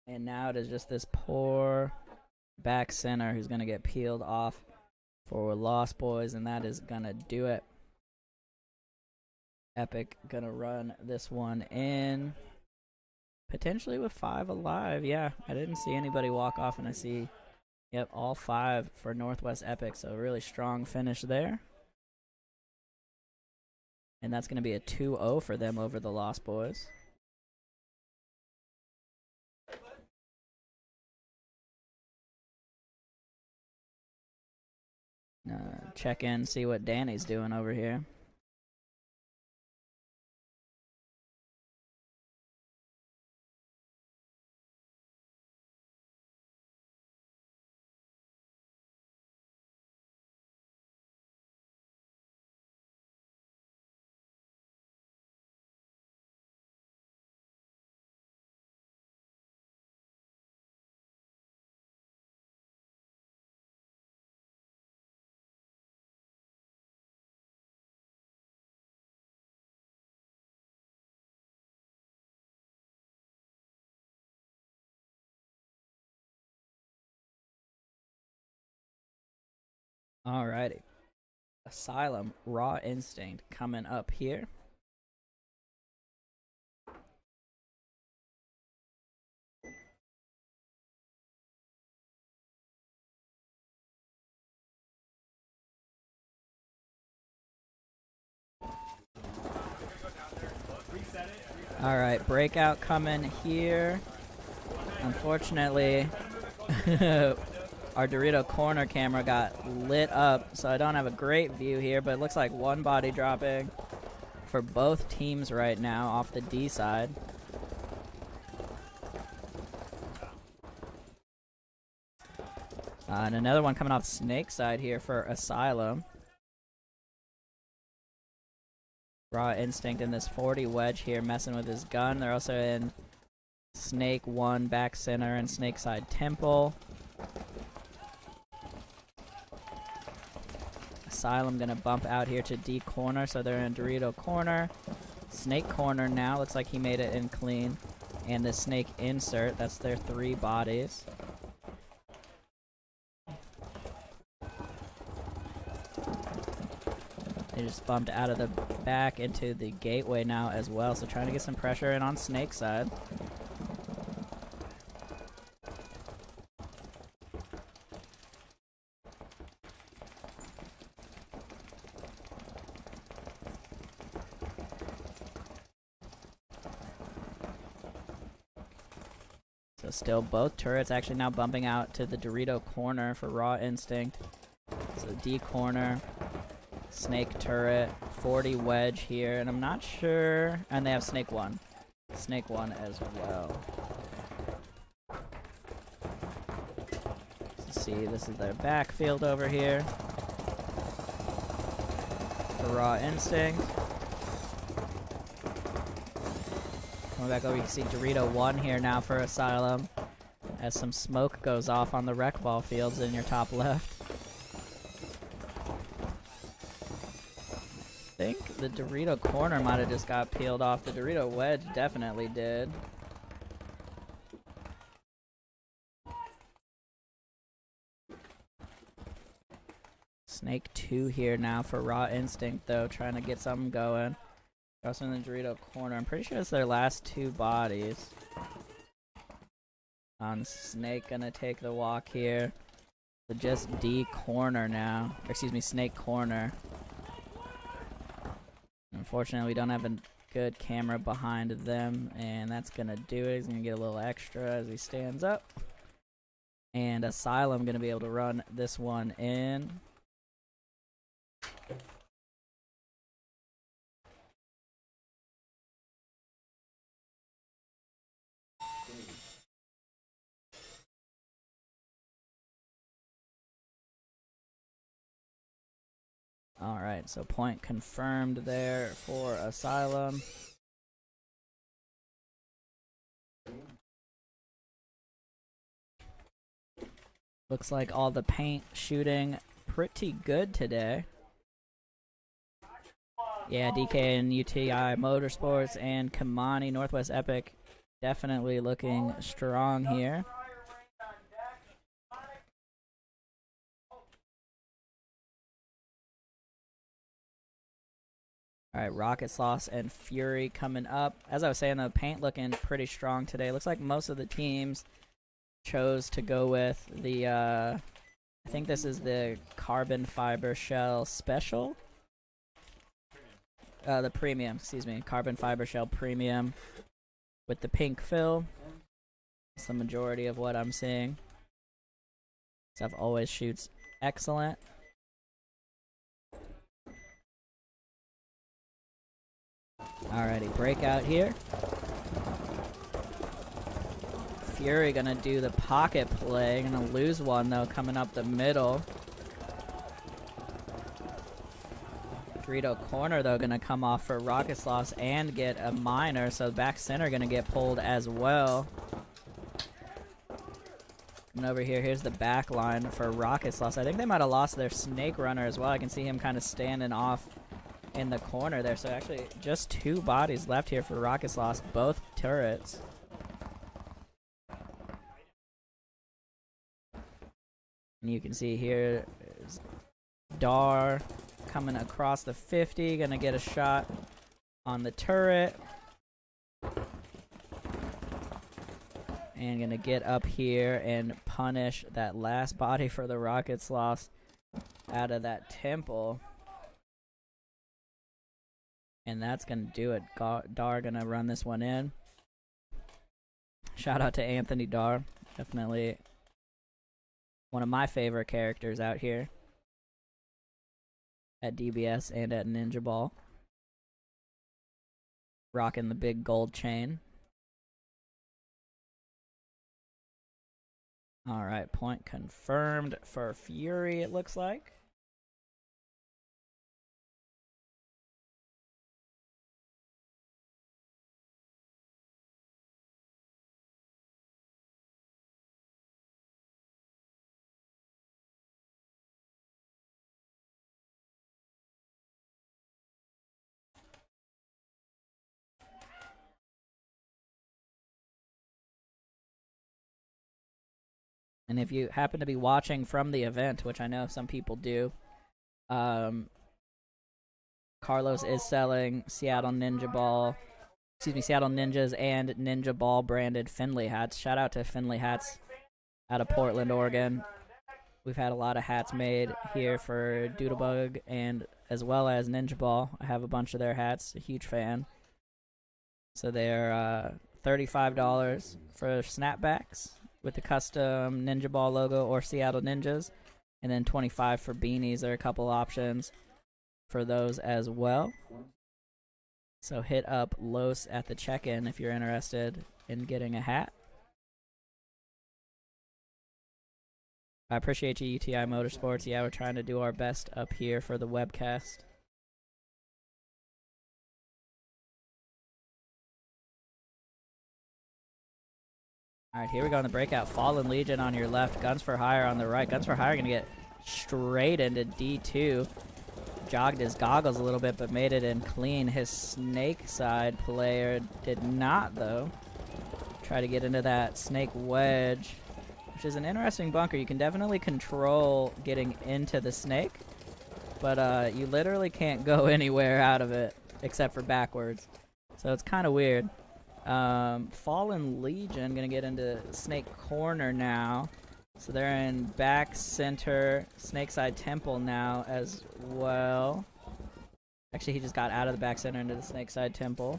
And now it is just this poor back center who's going to get peeled off for Lost Boys, and that is going to do it. Epic going to run this one in. Potentially with 5 alive. Yeah, I didn't see anybody walk off, and I see, yep, all 5 for Northwest Epic. So a really strong finish there. And that's going to be a 2-0 for them over the Lost Boys. Check in, see what Danny's doing over here. Alrighty. Asylum, Raw Instinct coming up here. Alright, breakout coming here. Unfortunately, our Dorito corner camera got lit up, so I don't have a great view here, but it looks like one body dropping for both teams right now off the D side. And another one coming off Snake side here for Asylum. Raw Instinct in this 40 wedge here, messing with his gun. They're also in Snake 1 back center and Snake side Temple. Asylum gonna bump out here to D corner, so they're in Dorito corner. Snake corner now, looks like he made it in clean. And the Snake insert, that's their 3 bodies. They just bumped out of the back into the gateway now as well, so trying to get some pressure in on Snake side. So still both turrets actually now bumping out to the Dorito corner for Raw Instinct. So D corner. Snake turret, 40 wedge here, and I'm not sure, and they have Snake 1 as well. Let's see, this is their backfield over here for Raw Instinct. Coming back over, you can see Dorito 1 here now for Asylum, as some smoke goes off on the rec ball fields in your top left. I think the Dorito corner might have just got peeled off. The Dorito wedge definitely did. Snake 2 here now for Raw Instinct, though, trying to get something going. Crossing the Dorito corner. I'm pretty sure it's their last 2 bodies. Snake gonna take the walk here. So just D corner now. Or excuse me, Snake corner. Unfortunately, we don't have a good camera behind them, and that's gonna do it. He's gonna get a little extra as he stands up. And Asylum gonna be able to run this one in. Alright, so point confirmed there for Asylum. Looks like all the paint shooting pretty good today. Yeah, DK and UTI Motorsports and Kamani Northwest Epic definitely looking strong here. Alright, Rocket Sloth and Fury coming up. As I was saying, the paint looking pretty strong today. Looks like most of the teams chose to go with the, I think this is the carbon fiber shell special. The premium, excuse me. Carbon fiber shell premium with the pink fill. It's the majority of what I'm seeing. Stuff always shoots excellent. Alrighty, breakout here. Fury gonna do the pocket play. Gonna lose one though, coming up the middle. Dorito corner though gonna come off for Rocket Sloth and get a minor, so back center gonna get pulled as well. And over here, here's the back line for Rocket Sloth. I think they might have lost their snake runner as well. I can see him kind of standing off in the corner there. So actually just 2 bodies left here for Rocket Sloth, both turrets. And you can see here is Dar coming across the 50, gonna get a shot on the turret. And gonna get up here and punish that last body for the Rocket Sloth out of that temple. And that's gonna do it. Dar gonna run this one in. Shout out to Anthony Dar. Definitely one of my favorite characters out here at DBS and at Ninjaball. Rocking the big gold chain. Alright, point confirmed for Fury, it looks like. And if you happen to be watching from the event, which I know some people do, Carlos is selling Seattle Ninjaball, Seattle Ninjas and Ninjaball branded Finley hats. Shout out to Finley hats out of Portland, Oregon. We've had a lot of hats made here for Doodlebug and as well as Ninjaball. I have a bunch of their hats, a huge fan. So they're $35 for snapbacks with the custom Ninjaball logo or Seattle Ninjas, and then $25 for beanies. There are a couple options for those as well. So hit up Los at the check-in if you're interested in getting a hat. I appreciate you, UTI Motorsports. Yeah, we're trying to do our best up here for the webcast. Alright, here we go on the breakout. Fallen Legion on your left. Guns for Hire on the right. Guns for Hire going to get straight into D2. Jogged his goggles a little bit, but made it in clean. His snake side player did not, though. Try to get into that snake wedge, which is an interesting bunker. You can definitely control getting into the snake. but you literally can't go anywhere out of it except for backwards. So it's kind of weird. Fallen Legion gonna get into Snake Corner now. So they're in back center, Snakeside Temple now as well. Actually, he just got out of the back center into the Snakeside Temple.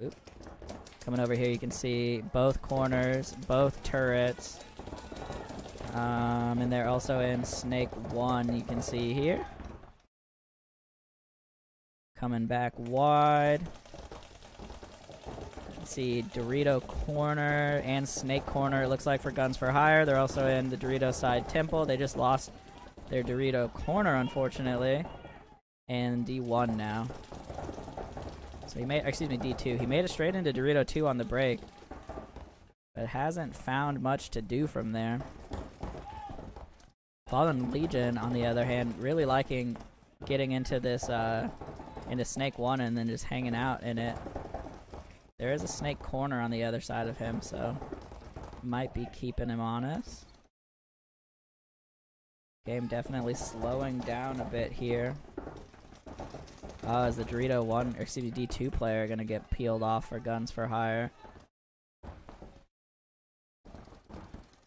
Oop. Coming over here, you can see both corners, both turrets. And they're also in Snake 1, you can see here. Coming back wide. See Dorito Corner and Snake Corner, it looks like, for Guns for Hire. They're also in the Dorito Side Temple. They just lost their Dorito Corner, unfortunately. And D1 now. So he made, excuse me, D2. He made it straight into Dorito 2 on the break. But hasn't found much to do from there. Fallen Legion, on the other hand, really liking getting into this, into Snake 1 and then just hanging out in it. There is a Snake Corner on the other side of him, so might be keeping him honest. Game definitely slowing down a bit here. Is the Dorito 1, or excuse me, D2 player gonna get peeled off for Guns for Hire?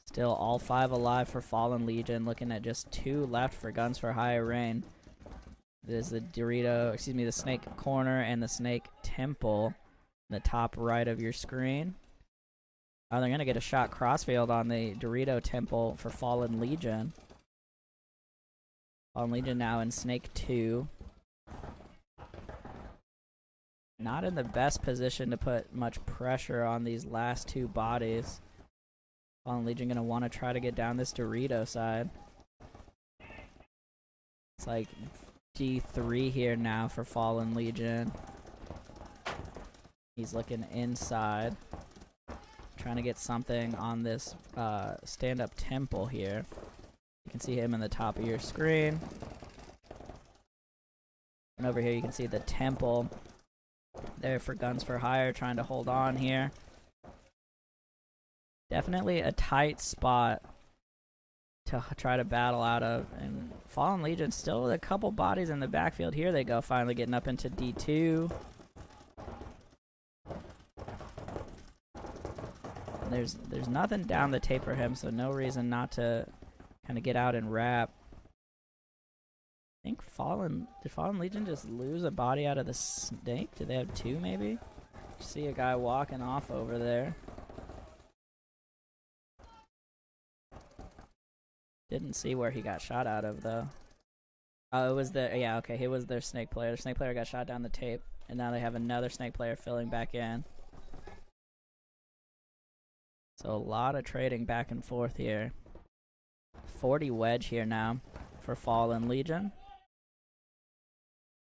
Still all 5 alive for Fallen Legion, looking at just 2 left for Guns for Hire Rain. There's the Dorito, excuse me, the Snake Corner and the Snake Temple. The top right of your screen. Oh, they're gonna get a shot crossfield on the Dorito Temple for Fallen Legion. Fallen Legion now in Snake 2. Not in the best position to put much pressure on these last 2 bodies. Fallen Legion gonna want to try to get down this Dorito side. It's like D3 here now for Fallen Legion. He's looking inside, trying to get something on this stand-up temple here. You can see him in the top of your screen. And over here you can see the temple there for Guns for Hire, trying to hold on here. Definitely a tight spot to try to battle out of. And Fallen Legion still with a couple bodies in the backfield. Here they go, finally getting up into D2. There's nothing down the tape for him, so no reason not to kind of get out and wrap. I think did Fallen Legion just lose a body out of the snake? Did they have 2 maybe? See a guy walking off over there. Didn't see where he got shot out of though. Oh, it was yeah, okay, he was their snake player. The snake player got shot down the tape, and now they have another snake player filling back in. So a lot of trading back and forth here. 40 wedge here now for Fallen Legion.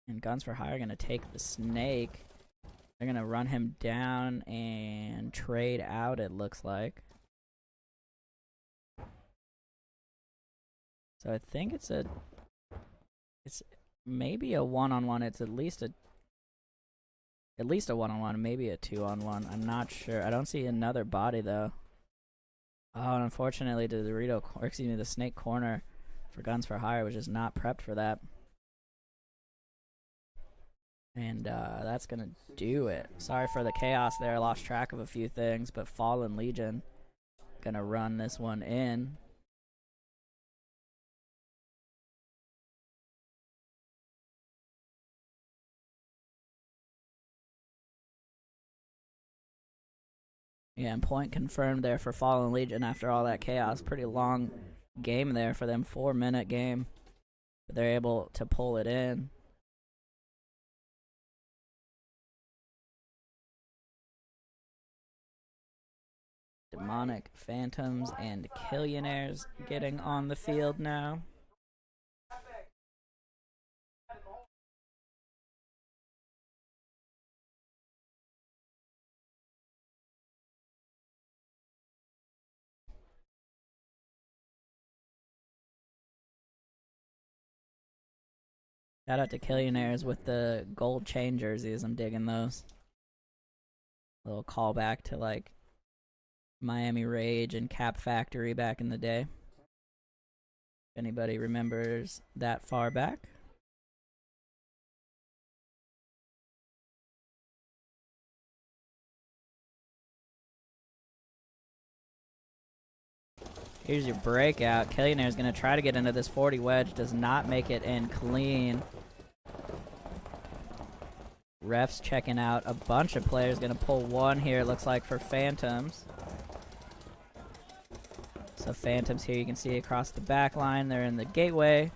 And Guns for Hire are going to take the snake. They're going to run him down and trade out, it looks like. So I think it's maybe a one-on-one. It's at least a one-on-one, maybe a 2-on-1. I'm not sure. I don't see another body though. Oh, and unfortunately, the Snake Corner for Guns for Hire was just not prepped for that. And that's gonna do it. Sorry for the chaos there. I lost track of a few things, but Fallen Legion gonna run this one in. Yeah, and point confirmed there for Fallen Legion after all that chaos. Pretty long game there for them, 4-minute game. But they're able to pull it in. Demonic Phantoms and Killionaires getting on the field now. Shout out to Killionaires with the gold chain jerseys. I'm digging those. Little callback to like Miami Rage and Cap Factory back in the day. If anybody remembers that far back. Here's your breakout. Killionaires going to try to get into this 40 wedge. Does not make it in clean. Refs checking out a bunch of players. Going to pull one here, it looks like, for Phantoms. So Phantoms here you can see across the back line. They're in the gateway.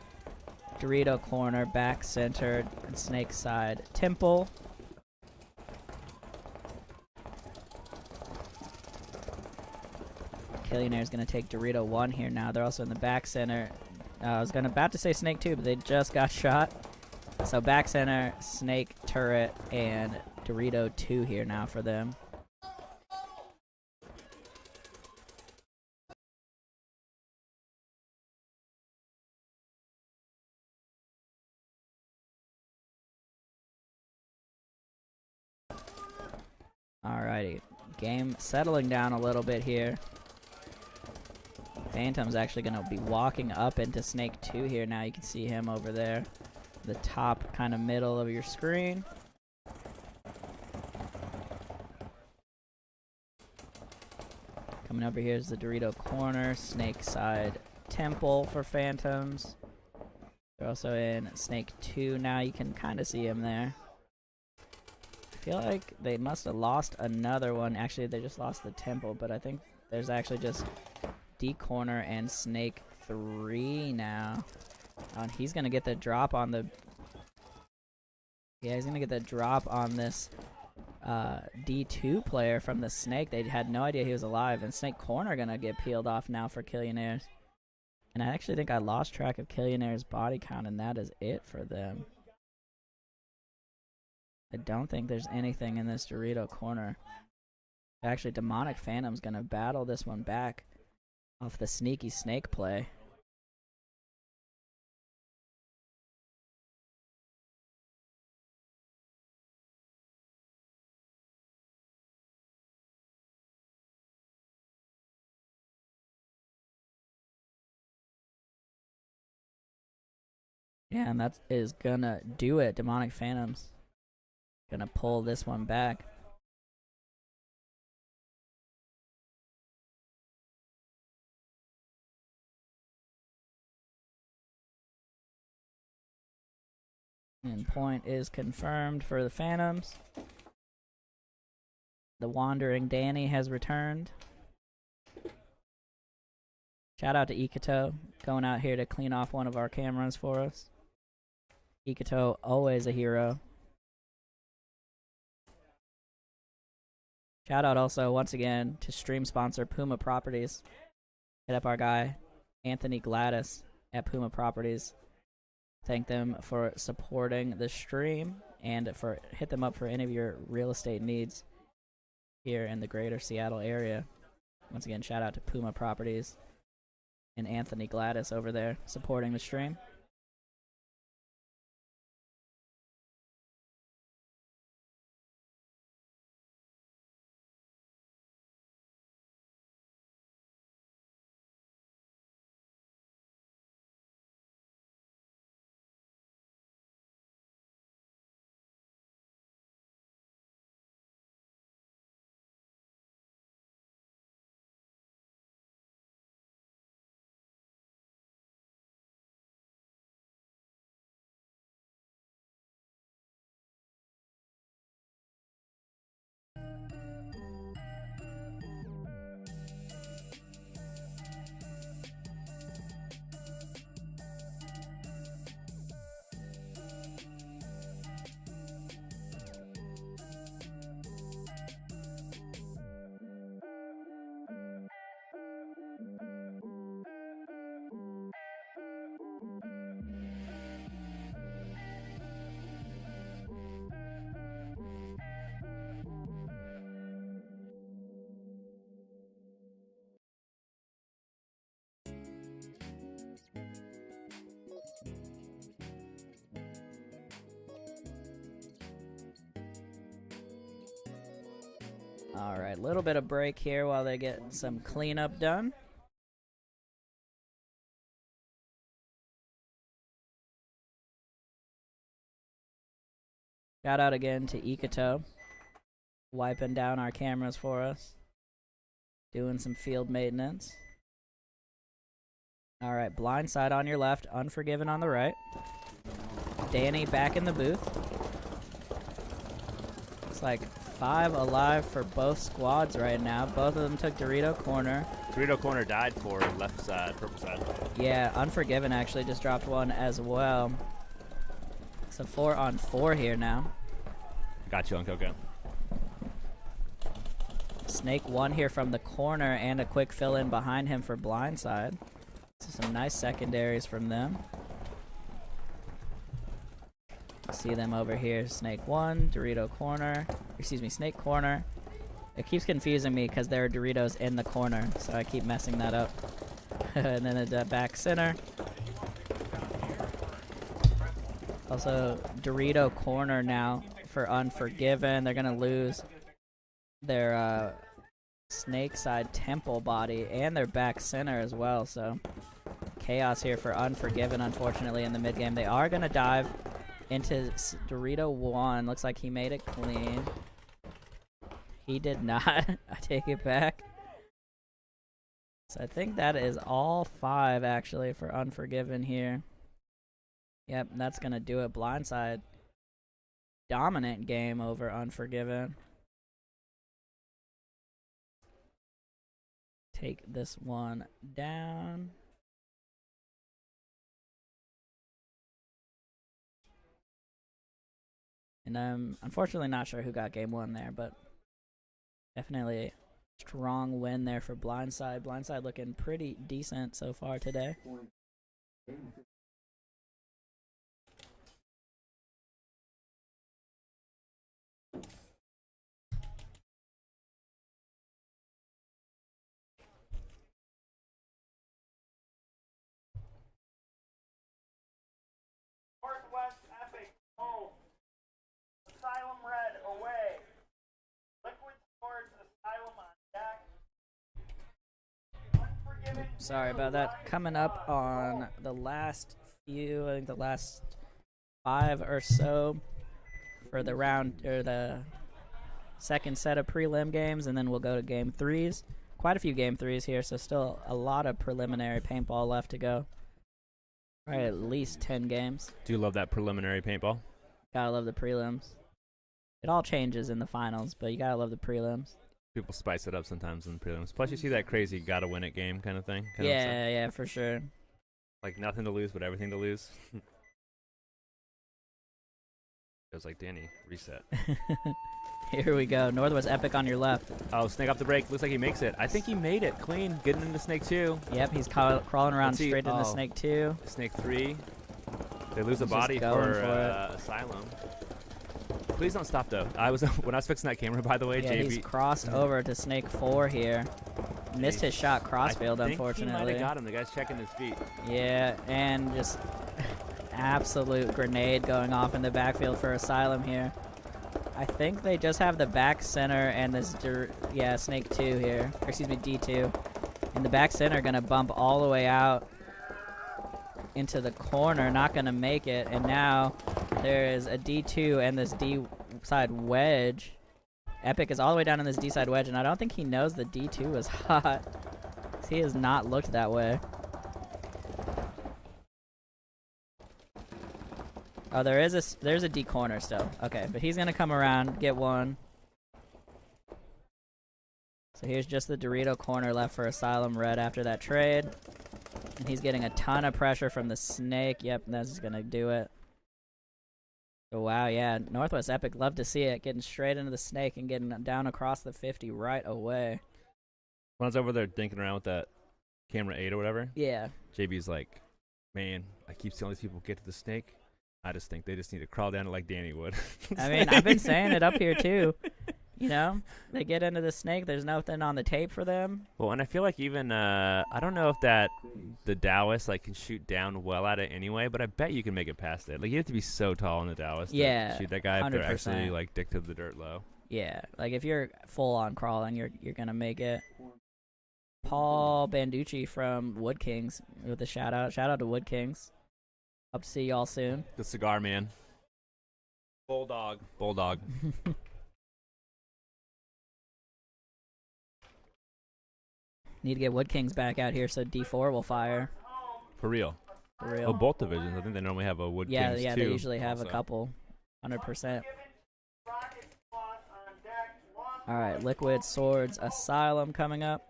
Dorito corner, back center, and snake side temple. Killionaires going to take Dorito 1 here now. They're also in the back center. I was about to say Snake 2, but they just got shot. So back center, Snake, Turret, and Dorito 2 here now for them. Alrighty. Game settling down a little bit here. Phantom's actually going to be walking up into Snake 2 here now. You can see him over there. The top kind of middle of your screen. Coming over here is the Dorito corner. Snake side temple for Phantoms. They're also in Snake 2 now. You can kind of see him there. I feel like they must have lost another one. Actually, they just lost the temple, but I think there's actually just D corner and Snake 3 now. Oh, and he's gonna get the drop on the. Yeah, he's gonna get the drop on this D2 player from the Snake. They had no idea he was alive, and Snake corner gonna get peeled off now for Killionaires. And I actually think I lost track of Killionaires' body count, and that is it for them. I don't think there's anything in this Dorito corner. Actually, Demonic Phantom's gonna battle this one back off the sneaky Snake play. Yeah, and that is gonna do it. Demonic Phantoms gonna pull this one back. And point is confirmed for the Phantoms. The Wandering Danny has returned. Shout out to Ikato, going out here to clean off one of our cameras for us. Ikato, always a hero. Shout out also, once again, to stream sponsor Puma Properties. Hit up our guy, Anthony Gladys at Puma Properties. Thank them for supporting the stream, and hit them up for any of your real estate needs here in the greater Seattle area. Once again, shout out to Puma Properties and Anthony Gladys over there supporting the stream. Alright, little bit of break here while they get some cleanup done. Shout out again to Ikato, wiping down our cameras for us, doing some field maintenance. All right, Blindside on your left, Unforgiven on the right. Danny back in the booth. Looks like 5 alive for both squads right now. Both of them took Dorito Corner. Dorito Corner died for left side, purple side. Yeah, Unforgiven actually just dropped one as well. So 4-on-4 here now. Got you on Coco. Snake 1 here from the corner and a quick fill in behind him for Blindside. So some nice secondaries from them. See them over here. Snake 1, Dorito Corner. Excuse me, Snake Corner. It keeps confusing me because there are Doritos in the corner, so I keep messing that up. And then the back center. Also, Dorito Corner now for Unforgiven. They're going to lose their Snake Side Temple body and their back center as well, so chaos here for Unforgiven, unfortunately, in the mid game. They are going to dive into Dorito 1. Looks like he made it clean. He did not. I take it back. So I think that is all 5, actually, for Unforgiven here. Yep, that's going to do it. Blindside. Dominant game over Unforgiven. Take this one down. And I'm unfortunately not sure who got game 1 there, but definitely a strong win there for Blindside. Blindside looking pretty decent so far today. Northwest Epic home. Asylum red away. Liquid Sports Asylum on deck. Unforgiven. Sorry about that. Coming up on the last few, I think the last 5 or so for the round, or the second set of prelim games, and then we'll go to game 3s. Quite a few game 3s here, so still a lot of preliminary paintball left to go. Probably at least 10 games. Do you love that preliminary paintball? Gotta love the prelims. It all changes in the finals, but you gotta love the prelims. People spice it up sometimes in the prelims. Plus, you see that crazy gotta win it game kind of thing. Yeah, for sure. Like nothing to lose, but everything to lose. It was like, Danny, reset. Here we go. Northwest Epic on your left. Oh, Snake off the break. Looks like he makes it. I think he made it clean. Getting into Snake 2. Yep, he's crawling around Let's see. straight into Snake 2. Snake 3. They lose a He's body just going for for Asylum. Please don't stop though. When I was fixing that camera, by the way, Yeah, JB. he's crossed over to Snake 4 here. Missed his shot crossfield, I think unfortunately. he might have got him. The guy's checking his feet. Yeah, and just absolute grenade going off in the backfield for Asylum here. I think they just have the back center and this, Snake 2 here. Or excuse me, D2. And the back center gonna bump all the way out into the corner, not gonna make it. And now there is a D2 and this D side wedge. Epic is all the way down in this D side wedge, and I don't think he knows the D2 is hot. He has not looked that way. Oh, there's a D corner still. Okay, but he's gonna come around, get one. So here's just the Dorito corner left for Asylum Red after that trade. And he's getting a ton of pressure from the Snake. Yep, that's gonna do it. Oh, wow, yeah. Northwest Epic, love to see it. Getting straight into the Snake and getting down across the 50 right away. When I was over there dinking around with that camera 8 or whatever, Yeah. JB's like, man, I keep seeing all these people get to the Snake. I just think they just need to crawl down it like Danny would. I mean, I've been saying it up here too. You know, they get into the Snake. There's nothing on the tape for them. Well, and I feel like even I don't know if the Taoist can shoot down well at it anyway, but I bet you can make it past it. Like you have to be so tall in the Taoist to shoot that guy if they're 100%. actually dick to the dirt low. Yeah, like if you're full on crawling, you're gonna make it. Paul Banducci from Wood Kings with a shout out. Shout out to Wood Kings. Hope to see y'all soon. The cigar man. Bulldog. Bulldog. Need to get Wood Kings back out here so D4 will fire. For real. For real. Oh, both divisions. I think they normally have a Wood Kings Yeah, too. they usually have also. a couple. 100%. Alright, Liquid Swords Asylum coming up.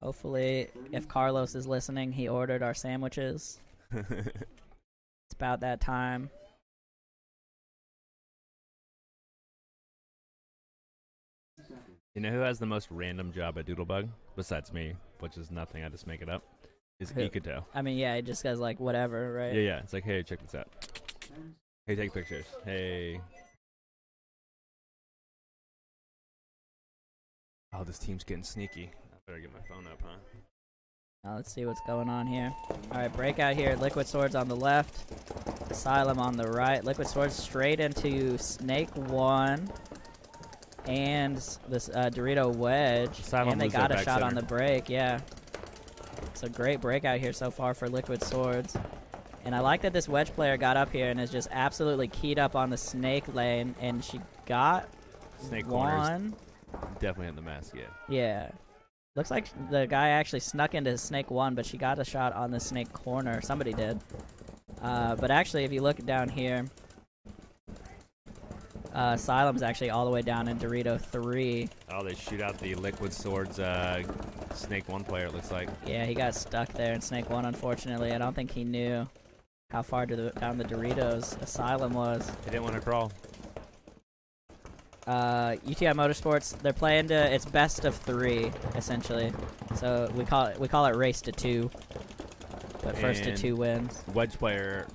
Hopefully, if Carlos is listening, he ordered our sandwiches. It's about that time. You know who has the most random job at Doodlebug? Besides me, which is nothing, I just make it up. Is Who? Ikato. I mean, yeah, it just goes like whatever, right? Yeah. It's like, hey, check this out. Hey, take pictures. Hey. Oh, this team's getting sneaky. I better get my phone up, huh? Now let's see what's going on here. Alright, breakout here. Liquid Swords on the left. Asylum on the right. Liquid Swords straight into Snake 1. And this Dorito Wedge. Asylum and they lose their got a back shot center. on the break, yeah. It's a great breakout here so far for Liquid Swords. And I like that this Wedge player got up here and is just absolutely keyed up on the Snake lane. And she got Snake corners. one. Definitely in the mask, yeah. Yeah. Looks like the guy actually snuck into Snake 1, but she got a shot on the Snake corner. Somebody did. But actually, if you look down here, Asylum's actually all the way down in Dorito 3. Oh, they shoot out the Liquid Swords Snake 1 player, it looks like. Yeah, he got stuck there in Snake 1, unfortunately. I don't think he knew how far down the Doritos Asylum was. He didn't want to crawl. UTI Motorsports, they're playing to it's best of 3 essentially. So we call it race to 2. But first to And 2 wins. Wedge player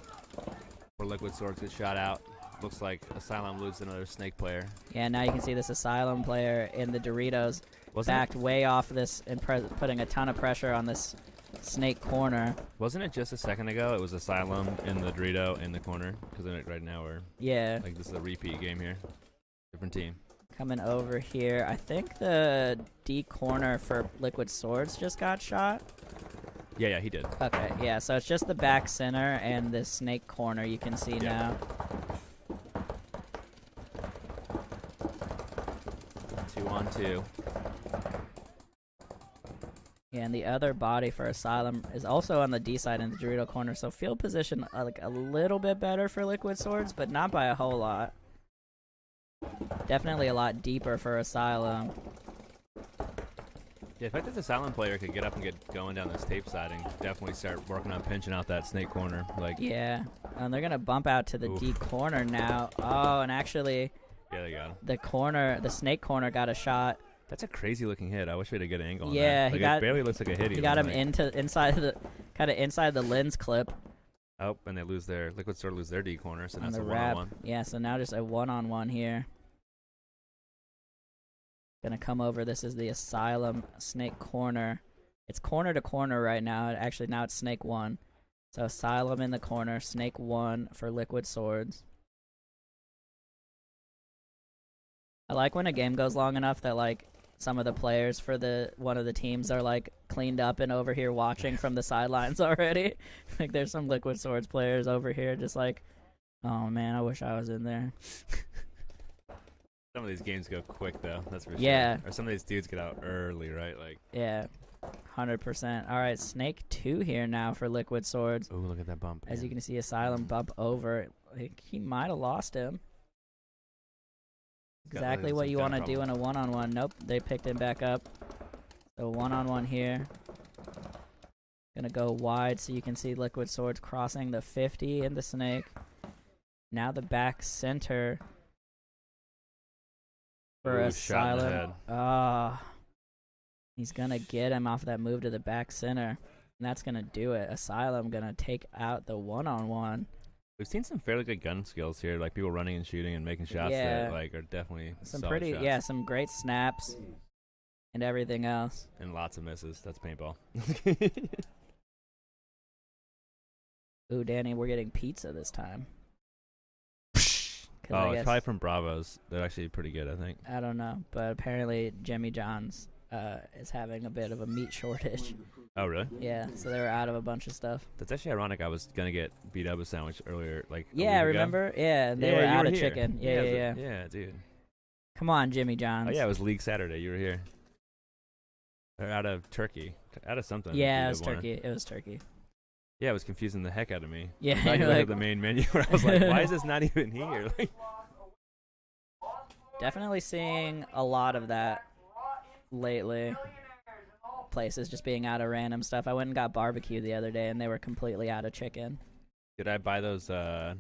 for Liquid Swords gets shot out. Looks like Asylum loses another Snake player. Yeah, now you can see this Asylum player in the Doritos backed way off this and putting a ton of pressure on this Snake corner. Wasn't it just a second ago? It was Asylum in the Dorito in the corner. Because right now we're Yeah, like this is a repeat game here. Different team. coming over here. I think the D corner for Liquid Swords just got shot. Yeah, he did. Okay, yeah, so it's just the back center and the Snake corner you can see now. 2-on-2. Yeah, and the other body for Asylum is also on the D side in the Dorito corner, so field position like a little bit better for Liquid Swords, but not by a whole lot. Definitely a lot deeper for Asylum. Yeah, if I think the Asylum player could get up and get going down this tape side and definitely start working on pinching out that Snake corner. Like, Yeah, and they're gonna bump out to the Oof. D corner now. Oh, and actually, yeah, they got him. the Snake corner got a shot. That's a crazy looking hit. I wish we had a good angle on Yeah, that. he Like, got- it barely looks like a hit. He even, got him like, inside the lens clip Oh, and they lose their Liquid Sword lose their D corner, so now on it's the a wrap. 1-on-1. Yeah, so now just a one-on-one here. Gonna come over. This is the Asylum Snake corner. It's corner to corner right now. Actually, now it's Snake 1. So Asylum in the corner, Snake 1 for Liquid Swords. I like when a game goes long enough that like some of the players for one of the teams are like cleaned up and over here watching from the sidelines already. Like there's some Liquid Swords players over here just like, oh man, I wish I was in there. Some of these games go quick though, that's for Yeah. sure. Or some of these dudes get out early, right? Like, Yeah, 100%. All right, Snake 2 here now for Liquid Swords. oh, look at that bump. As man. you can see, Asylum bump over. I think he might have lost him. Got Exactly some what you gun want to do in a one-on-one. Nope, they picked him back up. So one-on-one here. Gonna go wide so you can see Liquid Swords crossing the 50 in the Snake. Now the back center for Ooh, shot in the Asylum. head. Ah, he's gonna get him off that move to the back center. And that's gonna do it. Asylum gonna take out the one-on-one. We've seen some fairly good gun skills here, like people running and shooting and making shots Yeah. that like are definitely Some solid pretty, shots. yeah, some great snaps and everything else. And lots of misses. That's paintball. Ooh, Danny, we're getting pizza this time. 'Cause Oh, I it's guess- probably from Bravos. They're actually pretty good, I think. I don't know, but apparently Jimmy John's is having a bit of a meat shortage. Oh, really? Yeah, so they were out of a bunch of stuff. That's actually ironic. I was gonna get beat up a sandwich earlier, like a Yeah, week ago. remember? Yeah, they Yeah, were you out were of here. chicken. Yeah. Yeah, dude. Come on, Jimmy John's. Oh yeah, it was League Saturday. You were here. They're out of turkey, out of something. Yeah, it Dude, was turkey. It was turkey. Yeah, it was confusing the heck out of me. Yeah, I you're looked at like, the main menu and I was like, why is this not even here? Like, definitely seeing a lot of that lately. Places just being out of random stuff. I went and got barbecue the other day, and they were completely out of chicken. did I buy those? I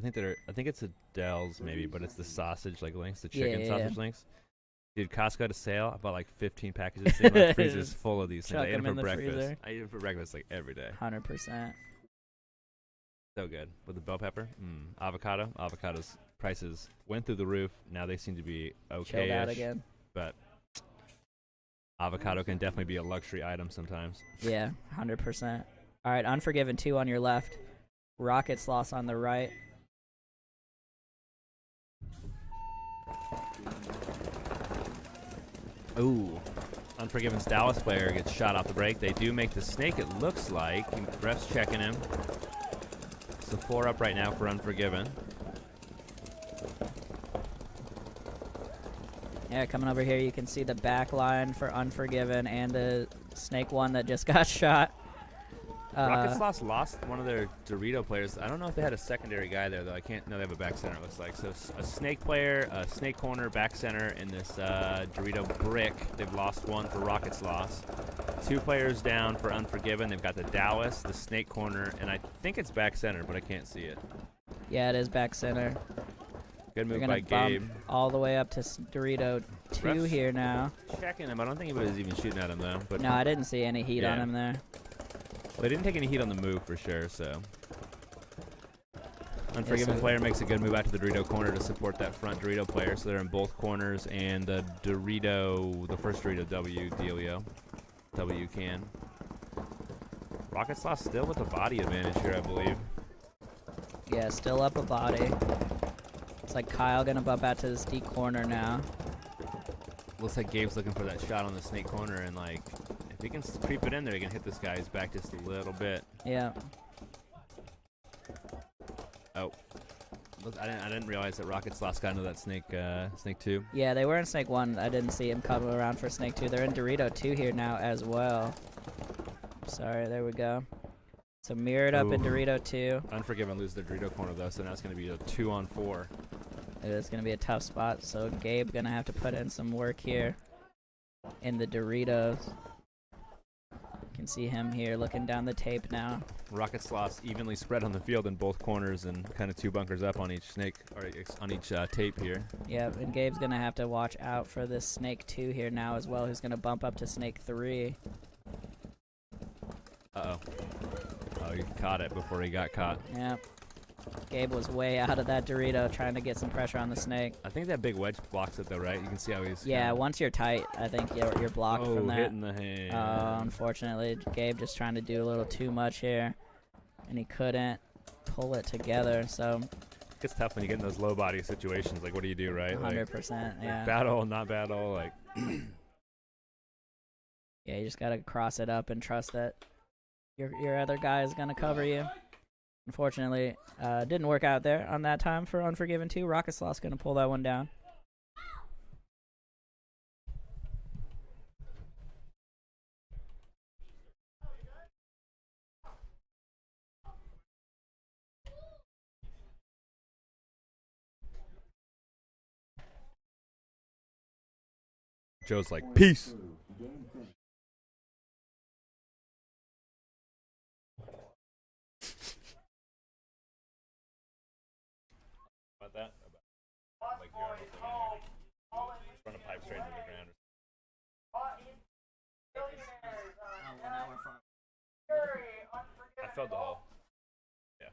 think it's Adele's maybe, but it's the sausage like links, the chicken sausage links. Dude, Costco to sale. I bought like 15 packages. My freezer's full of these things. Chuck I ate them them in for the breakfast. freezer. I eat them for breakfast like every day. 100%. So good with the bell pepper, avocado. Avocado's prices went through the roof. Now they seem to be okay. Chilled out again. But avocado can definitely be a luxury item sometimes. Yeah, 100%. All right, Unforgiven 2 on your left. Rocket Sloth on the right. Ooh. Unforgiven's Dallas player gets shot off the break. They do make the snake, it looks like. Ref's checking him. It's a 4 up right now for Unforgiven. Yeah, coming over here, you can see the back line for Unforgiven and the snake one that just got shot. Rocket Sloth lost one of their Dorito players. I don't know if they had a secondary guy there, though. I can't know they have a back center, it looks like. So a snake player, a snake corner, back center, and this Dorito brick. They've lost one for Rocket Sloth. 2 players down for Unforgiven. They've got the Dallas, the snake corner, and I think it's back center, but I can't see it. Yeah, it is back center. Good They're move gonna by Gabe. bump all the way up to Dorito 2 Refs here now. Checking him. I don't think he was even shooting at him, though. But No, I didn't see any heat on Yeah. him there. Well, they didn't take any heat on the move for sure, so. Unforgiven player makes a good move out to the Dorito corner to support that front Dorito player, so they're in both corners, and the Dorito, the first Dorito W dealio. W can. Rocket Sloth still with the body advantage here, I believe. Yeah, still up a body. It's like Kyle gonna bump out to the steep corner now. Looks like Gabe's looking for that shot on the snake corner, and like, if he can creep it in there, he can hit this guy's back just a little bit. Yeah. Oh. I didn't realize that Rocket Sloth got into that snake 2. Yeah, they were in Snake 1. I didn't see him come around for Snake 2. They're in Dorito 2 here now as well. Sorry, there we go. So mirrored up in Ooh. Dorito 2. Unforgiven lose their Dorito corner, though, so now it's going to be a 2-on-4. It's going to be a tough spot, so Gabe going to have to put in some work here in the Doritos. You can see him here looking down the tape now. Rocket Sloths evenly spread on the field in both corners and kind of 2 bunkers up on each snake, or on each tape here. Yep, and Gabe's going to have to watch out for this Snake 2 here now as well, who's going to bump up to Snake 3. Uh-oh. Oh, he caught it before he got caught. Yep. Gabe was way out of that Dorito trying to get some pressure on the snake. I think that big wedge blocks it, though, right? You can see how he's... Yeah, once you're tight, I think you're blocked from that. hitting the hand. Unfortunately, Gabe just trying to do a little too much here, and he couldn't pull it together, so... It's tough when you get in those low body situations. Like, what do you do, right? 100%, yeah. Battle, not battle, like... Yeah, you just gotta cross it up and trust that your other guy is gonna cover you. Unfortunately, didn't work out there on that time for Unforgiven 2. Rocket Sloth's gonna pull that one down. Joe's like, peace! About that? About, like, you're almost like, just run a pipe straight into the ground. I filled the hole. Yeah.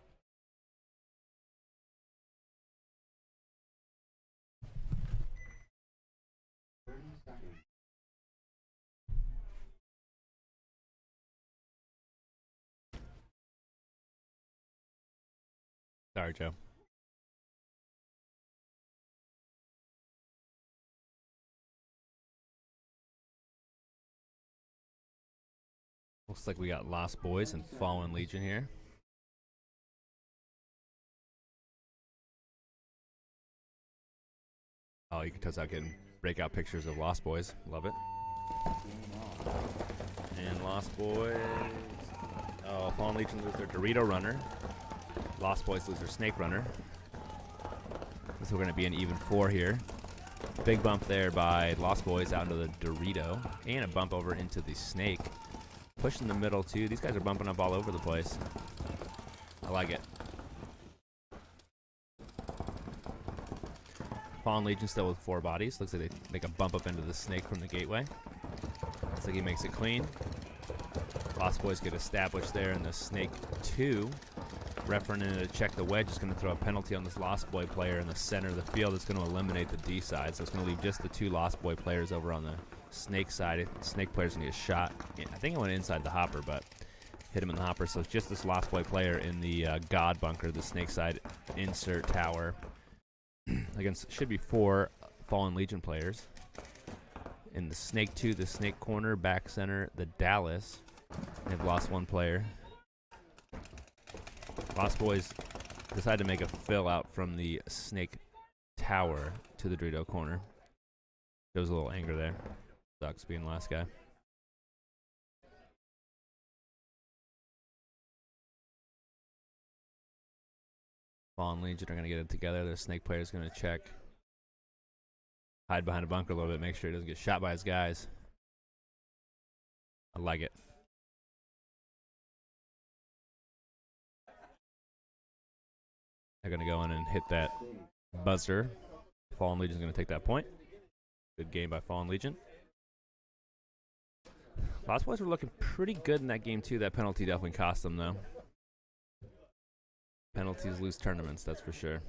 Sorry, Joe. Looks like we got Lost Boys and Fallen Legion here. Oh, you can test out getting breakout pictures of Lost Boys. Love it. And Lost Boys. Oh, Fallen Legion lose their Dorito Runner. Lost Boys lose their Snake Runner. So we're going to be an even 4 here. Big bump there by Lost Boys out into the Dorito. And a bump over into the Snake. Pushing the middle too. These guys are bumping up all over the place. I like it. Fallen Legion still with 4 bodies. Looks like they make a bump up into the Snake from the gateway. Looks like he makes it clean. Lost Boys get established there in the Snake 2. Ref running in to check the wedge is going to throw a penalty on this Lost Boy player in the center of the field. It's going to eliminate the D side, so it's going to leave just the 2 Lost Boy players over on the Snake side. Snake player's going to get shot. I think it went inside the hopper, but hit him in the hopper. So it's just this Lost Boy player in the God bunker, the Snake side insert tower. Against should be 4 Fallen Legion players. In the Snake 2, the Snake corner, back center, the Dallas. They've lost 1 player. Lost Boys decided to make a fill out from the Snake tower to the Dorito corner. Shows a little anger there. Sucks being the last guy. Fallen Legion are going to get it together. The Snake player is going to check. Hide behind a bunker a little bit. Make sure he doesn't get shot by his guys. I like it. They're going to go in and hit that buzzer. Fallen Legion's going to take that point. Good game by Fallen Legion. Lost Boys were looking pretty good in that game, too. That penalty definitely cost them, though. Penalties lose tournaments, that's for sure.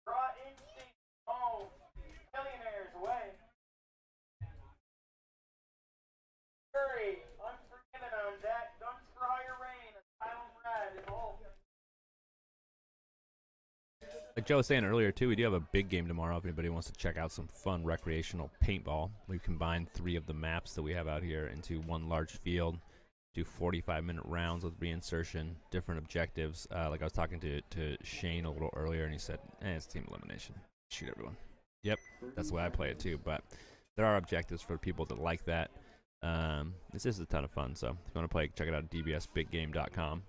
Raw instinct home. Killionaires away. Curry, Unforgiven on deck. Guns for higher rain. Asylum red in home. Like Joe was saying earlier, too, we do have a big game tomorrow if anybody wants to check out some fun recreational paintball. We've combined 3 of the maps that we have out here into one large field. Do 45-minute rounds with reinsertion, different objectives. Like I was talking to Shane a little earlier, and he said, it's team elimination. Shoot everyone. Yep, that's the way I play it, too. But there are objectives for people that like that. This is a ton of fun, so if you want to play, check it out at dbsbiggame.com.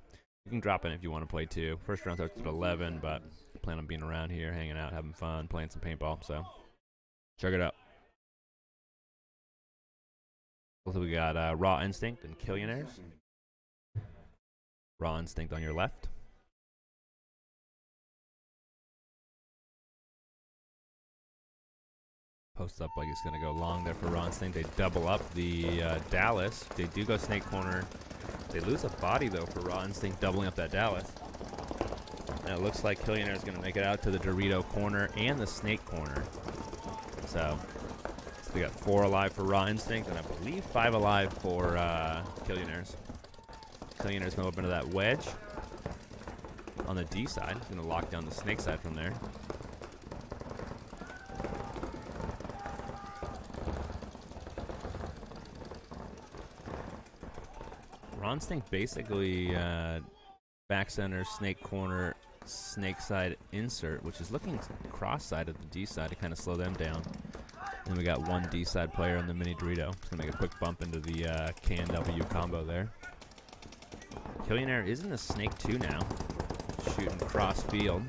You can drop in if you want to play, too. First round starts at 11, but I plan on being around here, hanging out, having fun, playing some paintball, so check it out. Also, we got Raw Instinct and Killionaires. Raw Instinct on your left. Posts up like it's going to go long there for Raw Instinct. They double up the Dallas. They do go Snake corner. They lose a body, though, for Raw Instinct doubling up that Dallas. And it looks like Killionaires is going to make it out to the Dorito corner and the Snake corner. So we got 4 alive for Raw Instinct, and I believe 5 alive for Killionaires. Killionaires move up into that wedge on the D side. He's going to lock down the Snake side from there. Raw Instinct basically back center, Snake corner, Snake side insert, which is looking cross side of the D side to kind of slow them down. And we got 1 D side player in the mini Dorito. It's going to make a quick bump into the KNW combo there. Killionaire is in the Snake 2 now, shooting cross field.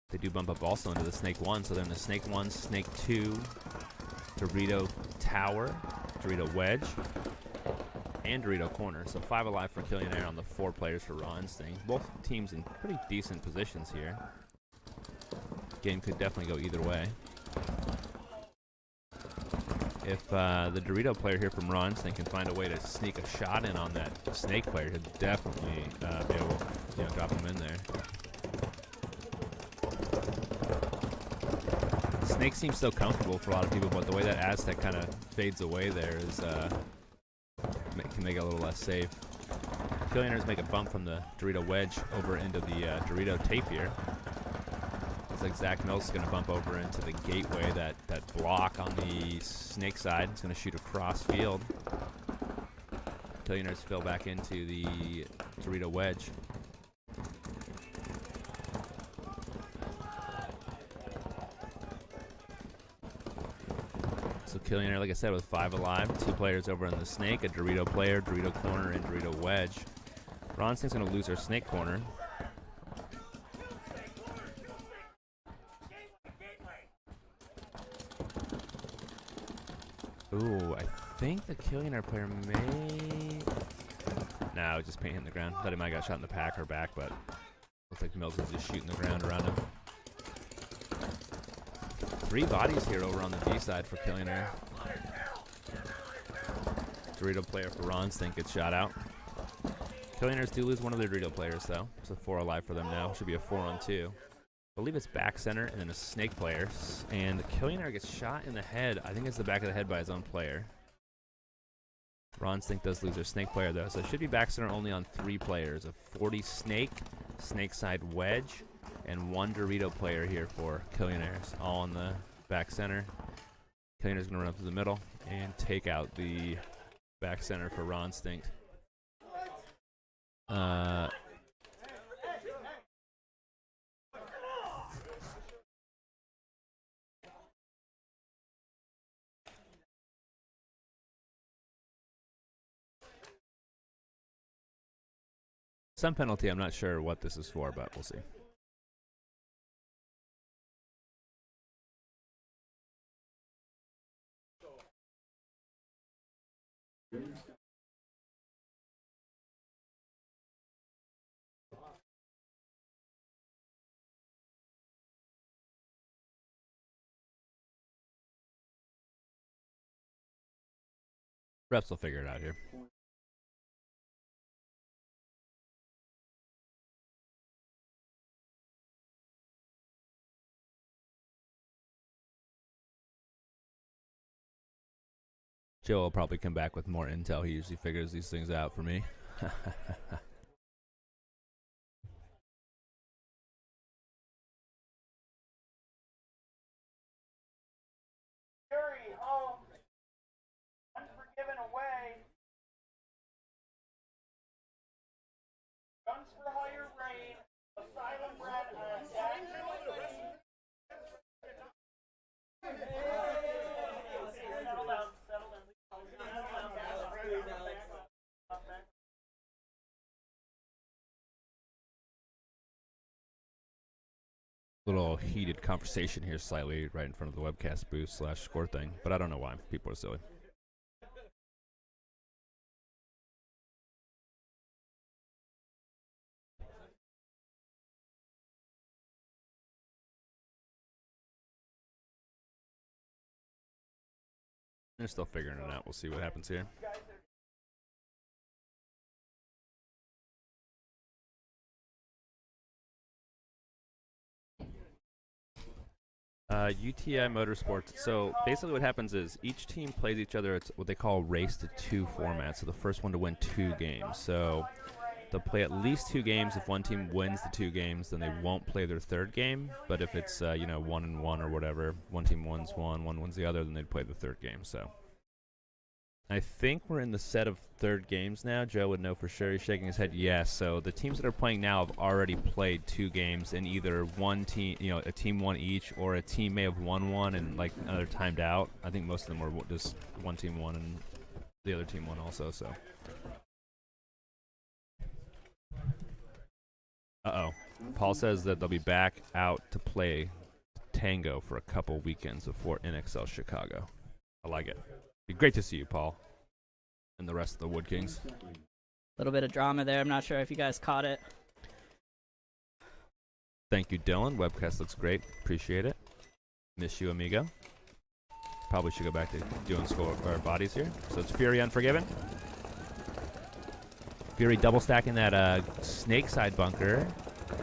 They do bump up also into the Snake 1, so they're in the Snake 1, Snake 2, Dorito tower, Dorito wedge, and Dorito corner. So 5 alive for Killionaire on the 4 players for Raw Instinct. Both teams in pretty decent positions here. Game could definitely go either way. If the Dorito player here from Raw Instinct can find a way to sneak a shot in on that Snake player, he'll definitely be able to drop him in there. Snake seems so comfortable for a lot of people, but the way that Aztec kind of fades away there is can make it a little less safe. Killionaires make a bump from the Dorito wedge over into the Dorito tape here. Looks like Zach Mills is going to bump over into the gateway, that block on the snake side. He's going to shoot across field. Killionaires fill back into the Dorito wedge. So Killionaire, like I said, with 5 alive, 2 players over in the snake, a Dorito player, Dorito corner, and Dorito wedge. Ronstein's going to lose our snake corner. Ooh, I think the Killionaire player may... No, just paint hitting the ground. Thought he might have got shot in the pack or back, but looks like Mills was just shooting the ground around him. 3 bodies here over on the D side for Killionaire. Dorito player for Ronstein gets shot out. Killionaires do lose one of their Dorito players, though. So 4 alive for them now. Should be a 4-on-2. I believe it's back center and then a snake player. And the Killionaire gets shot in the head. I think it's the back of the head by his own player. Ronstein does lose their snake player, though. So it should be back center only on 3 players. A 40 snake, snake side wedge, and 1 Dorito player here for Killionaires, all on the back center. Killionaire's going to run up to the middle and take out the back center for Ronstein. Some penalty, I'm not sure what this is for, but we'll see. Refs will figure it out here. Joe will probably come back with more intel. He usually figures these things out for me. Fury home. Unforgiven away. Guns for hire rain. Asylum red. Settle down. Settle down. Little heated conversation here slightly right in front of the webcast booth / score thing, but I don't know why. People are silly. They're still figuring it out. We'll see what happens here. UTI Motorsports. So basically what happens is each team plays each other. It's what they call race to 2 format. So the first one to win 2 games. So they'll play at least 2 games. If one team wins the 2 games, then they won't play their 3rd game. But if it's 1-1 or whatever, one team wins one wins the other, then they'd play the 3rd game. So I think we're in the set of 3rd games now. Joe would know for sure. He's shaking his head yes. So the teams that are playing now have already played 2 games, and either one team, a team won each, or a team may have won one and like another timed out. I think most of them were just one team won and the other team won also. So. Paul says that they'll be back out to play Tango for a couple weekends before NXL Chicago. I like it. Be great to see you, Paul, and the rest of the Wood Kings. A little bit of drama there. I'm not sure if you guys caught it. Thank you, Dylan. Webcast looks great. Appreciate it. Miss you, amigo. Probably should go back to doing score or bodies here. So it's Fury Unforgiven. Fury double stacking that snake side bunker.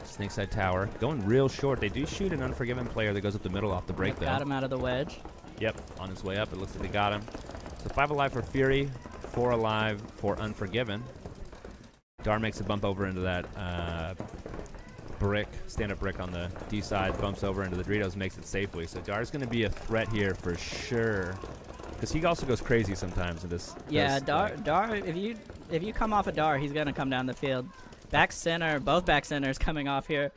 Snake side tower. Going real short. They do shoot an Unforgiven player that goes up the middle off the break, though. Got him out of the wedge. Yep, on his way up. It looks like they got him. So 5 alive for Fury, 4 alive for Unforgiven. Dar makes a bump over into that brick, stand-up brick on the D side, bumps over into the Doritos, makes it safely. So Dar's going to be a threat here for sure, because he also goes crazy sometimes in this. Yeah, Dar, if you come off a Dar, he's going to come down the field. Back center, both back centers coming off here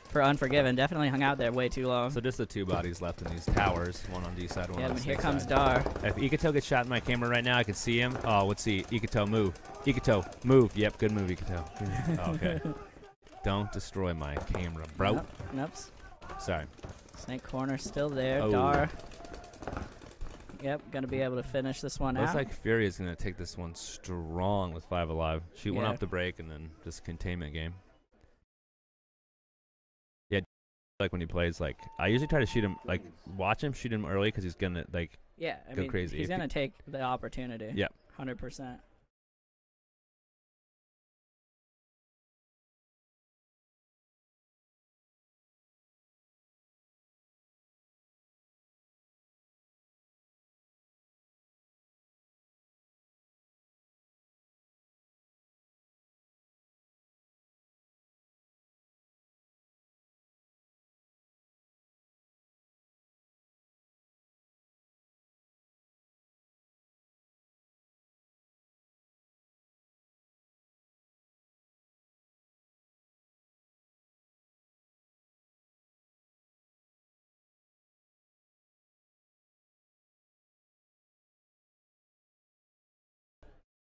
for Unforgiven. Definitely hung out there way too long. So just the 2 bodies left in these towers, one on D side, one on Yeah, the here snake comes side. Dar. If Ikato gets shot in my camera right now, I can see him. Oh, let's see. Ikato, move. Ikato, move. Yep, good move, Ikato. Oh, okay. Don't destroy my camera, bro. Nope. Sorry. Snake corner still there. Oh. Dar. Yep, gonna be able to finish this one Looks out. like Fury is going to take this one strong with 5 alive. Shoot one Yeah. off the break and then just containment game. Yeah, like when he plays, like, I usually try to shoot him, like, watch him, shoot him early because he's going to, like, Yeah, I go mean, crazy. he's If he- gonna take the opportunity. Yep. 100%.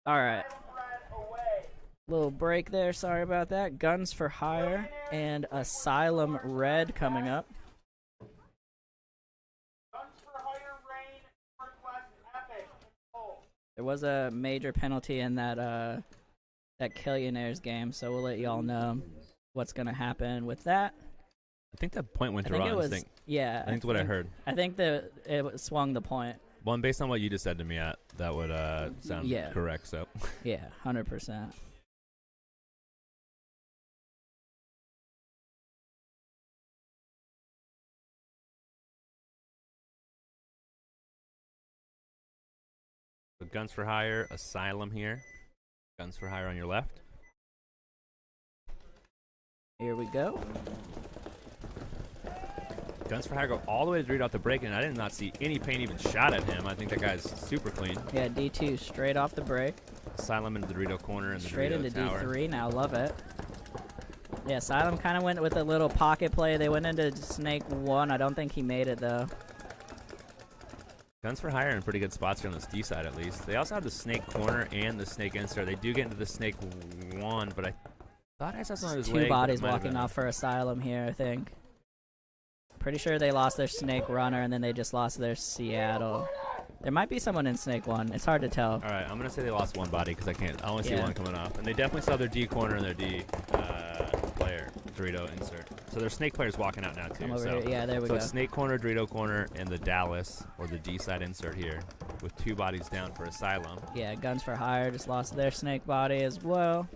All right. Little break there. Sorry about that. Guns for Hire and Asylum Red coming up. Guns for Hire Rain, Northwest Epic. Control. There was a major penalty in that that Killionaires game, so we'll let y'all know what's gonna happen with that. I think that point went I to think it Ron's was thing. yeah. I think that's what I heard. I think it swung the point. One, based on what you just said to me, that would sound Yeah. correct. So Yeah, 100%. Guns for Hire, Asylum here. Guns for Hire on your left. Here we go. Guns for Hire go all the way to Dorito off the break, and I did not see any paint even shot at him. I think that guy's super clean. Yeah, D2 straight off the break. Asylum into the Dorito corner and the Straight Dorito into tower. D3 now. Love it. Yeah, Asylum kind of went with a little pocket play. They went into Snake 1. I don't think he made it, though. Guns for Hire in pretty good spots here on this D side, at least. They also have the Snake corner and the Snake insert. They do get into the Snake 1, but I thought I saw some of his leg. Two bodies walking off for Asylum here, I think. Pretty sure they lost their Snake runner, and then they just lost their Seattle. There might be someone in Snake 1. It's hard to tell. All right, I'm going to say they lost one body because I only see Yeah. one coming off. And they definitely saw their D corner and their D player, Dorito insert. So their Snake player's walking out now, too. Come over so here. Yeah, there we so go. it's Snake corner, Dorito corner, and the Dallas, or the D side insert here, with 2 bodies down for Asylum. Yeah, Guns for Hire just lost their Snake body as well.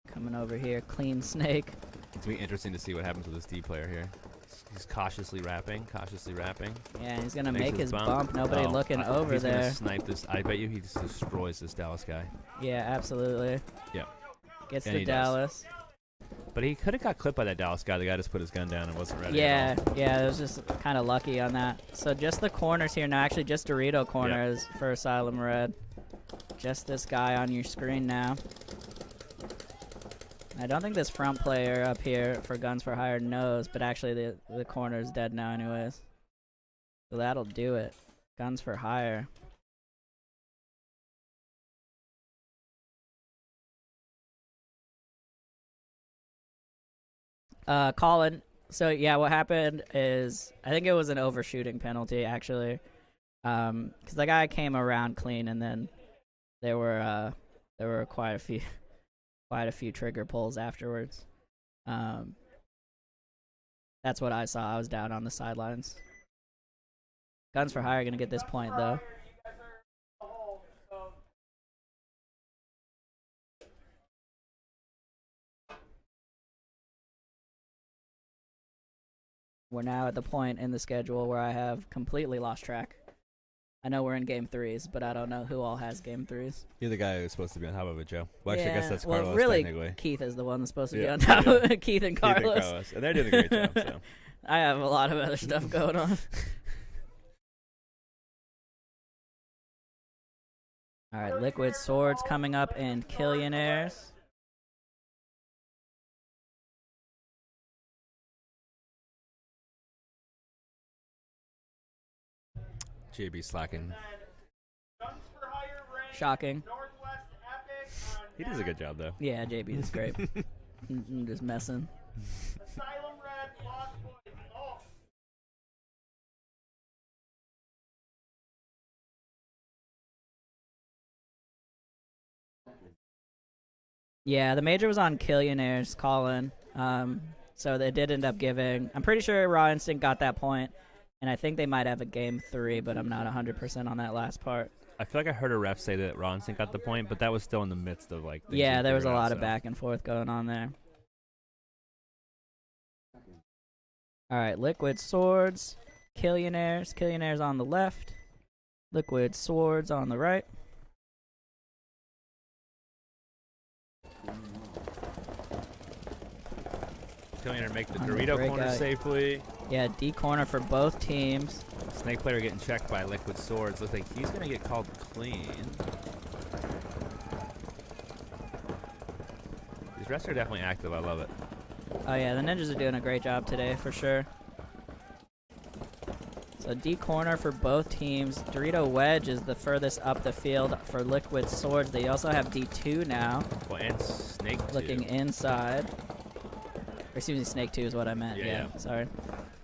Coming over here, clean Snake. It's going to be interesting to see what happens with this D player here. He's cautiously wrapping. Yeah, and he's going to Makes make his his bump. bump. Nobody Oh, looking over he's there. Gonna snipe this. I bet you he just destroys this Dallas guy. Yeah, absolutely. Yeah. Gets And the he does. Dallas. But he could have got clipped by that Dallas guy. The guy just put his gun down and wasn't ready. Yeah, At all. yeah, it was just kind of lucky on that. So just the corners here now. Actually, just Dorito corners for Asylum Red. Just this guy on your screen now. I don't think this front player up here for Guns for Hire knows, but actually the corner's dead now anyways. So that'll do it. Guns for Hire. Colin. So yeah, what happened is I think it was an overshooting penalty actually, because the guy came around clean, and then there were quite a few trigger pulls afterwards. That's what I saw. I was down on the sidelines. Guns for Hire gonna get this point though. We're now at the point in the schedule where I have completely lost track. I know we're in game 3s, but I don't know who all has game 3s. You're the guy who's supposed to be on top of it, Joe. Well, actually, I guess that's well, Carlos, really, technically. Keith is the one that's supposed to be Yeah, on top yeah. of it. Keith and Carlos. Keith and Carlos. And they're doing a great job, so. I have a lot of other stuff going on. All right, Liquid Swords coming up and Killionaires. JB slacking. Guns for Hire range, Shocking. Northwest Epic on He does a good job, though. Yeah, JB is great. I'm just messing. Asylum Red, Lost Boys, Sloth. Yeah, the major was on Killionaires, Colin. So they did end up giving. I'm pretty sure Raw Instinct got that point, and I think they might have a game 3, but I'm not 100% on that last part. I feel like I heard a ref say that Ronson got the point, but that was still in the midst of, like, things Yeah, being there was a figured out, lot of so. back and forth going on there. All right, Liquid Swords, Killionaires. Killionaires on the left. Liquid Swords on the right. Killionaire make the On the Dorito break corner out. safely. Yeah, D corner for both teams. Snake player getting checked by Liquid Swords. Looks like he's going to get called clean. These refs are definitely active. I love it. Oh yeah, the Ninjas are doing a great job today for sure. So D corner for both teams. Dorito Wedge is the furthest up the field for Liquid Swords. They also have D2 now, Well, and Snake looking too. inside. Or excuse me, Snake 2 is what I meant. Yeah, Yeah, yeah. sorry.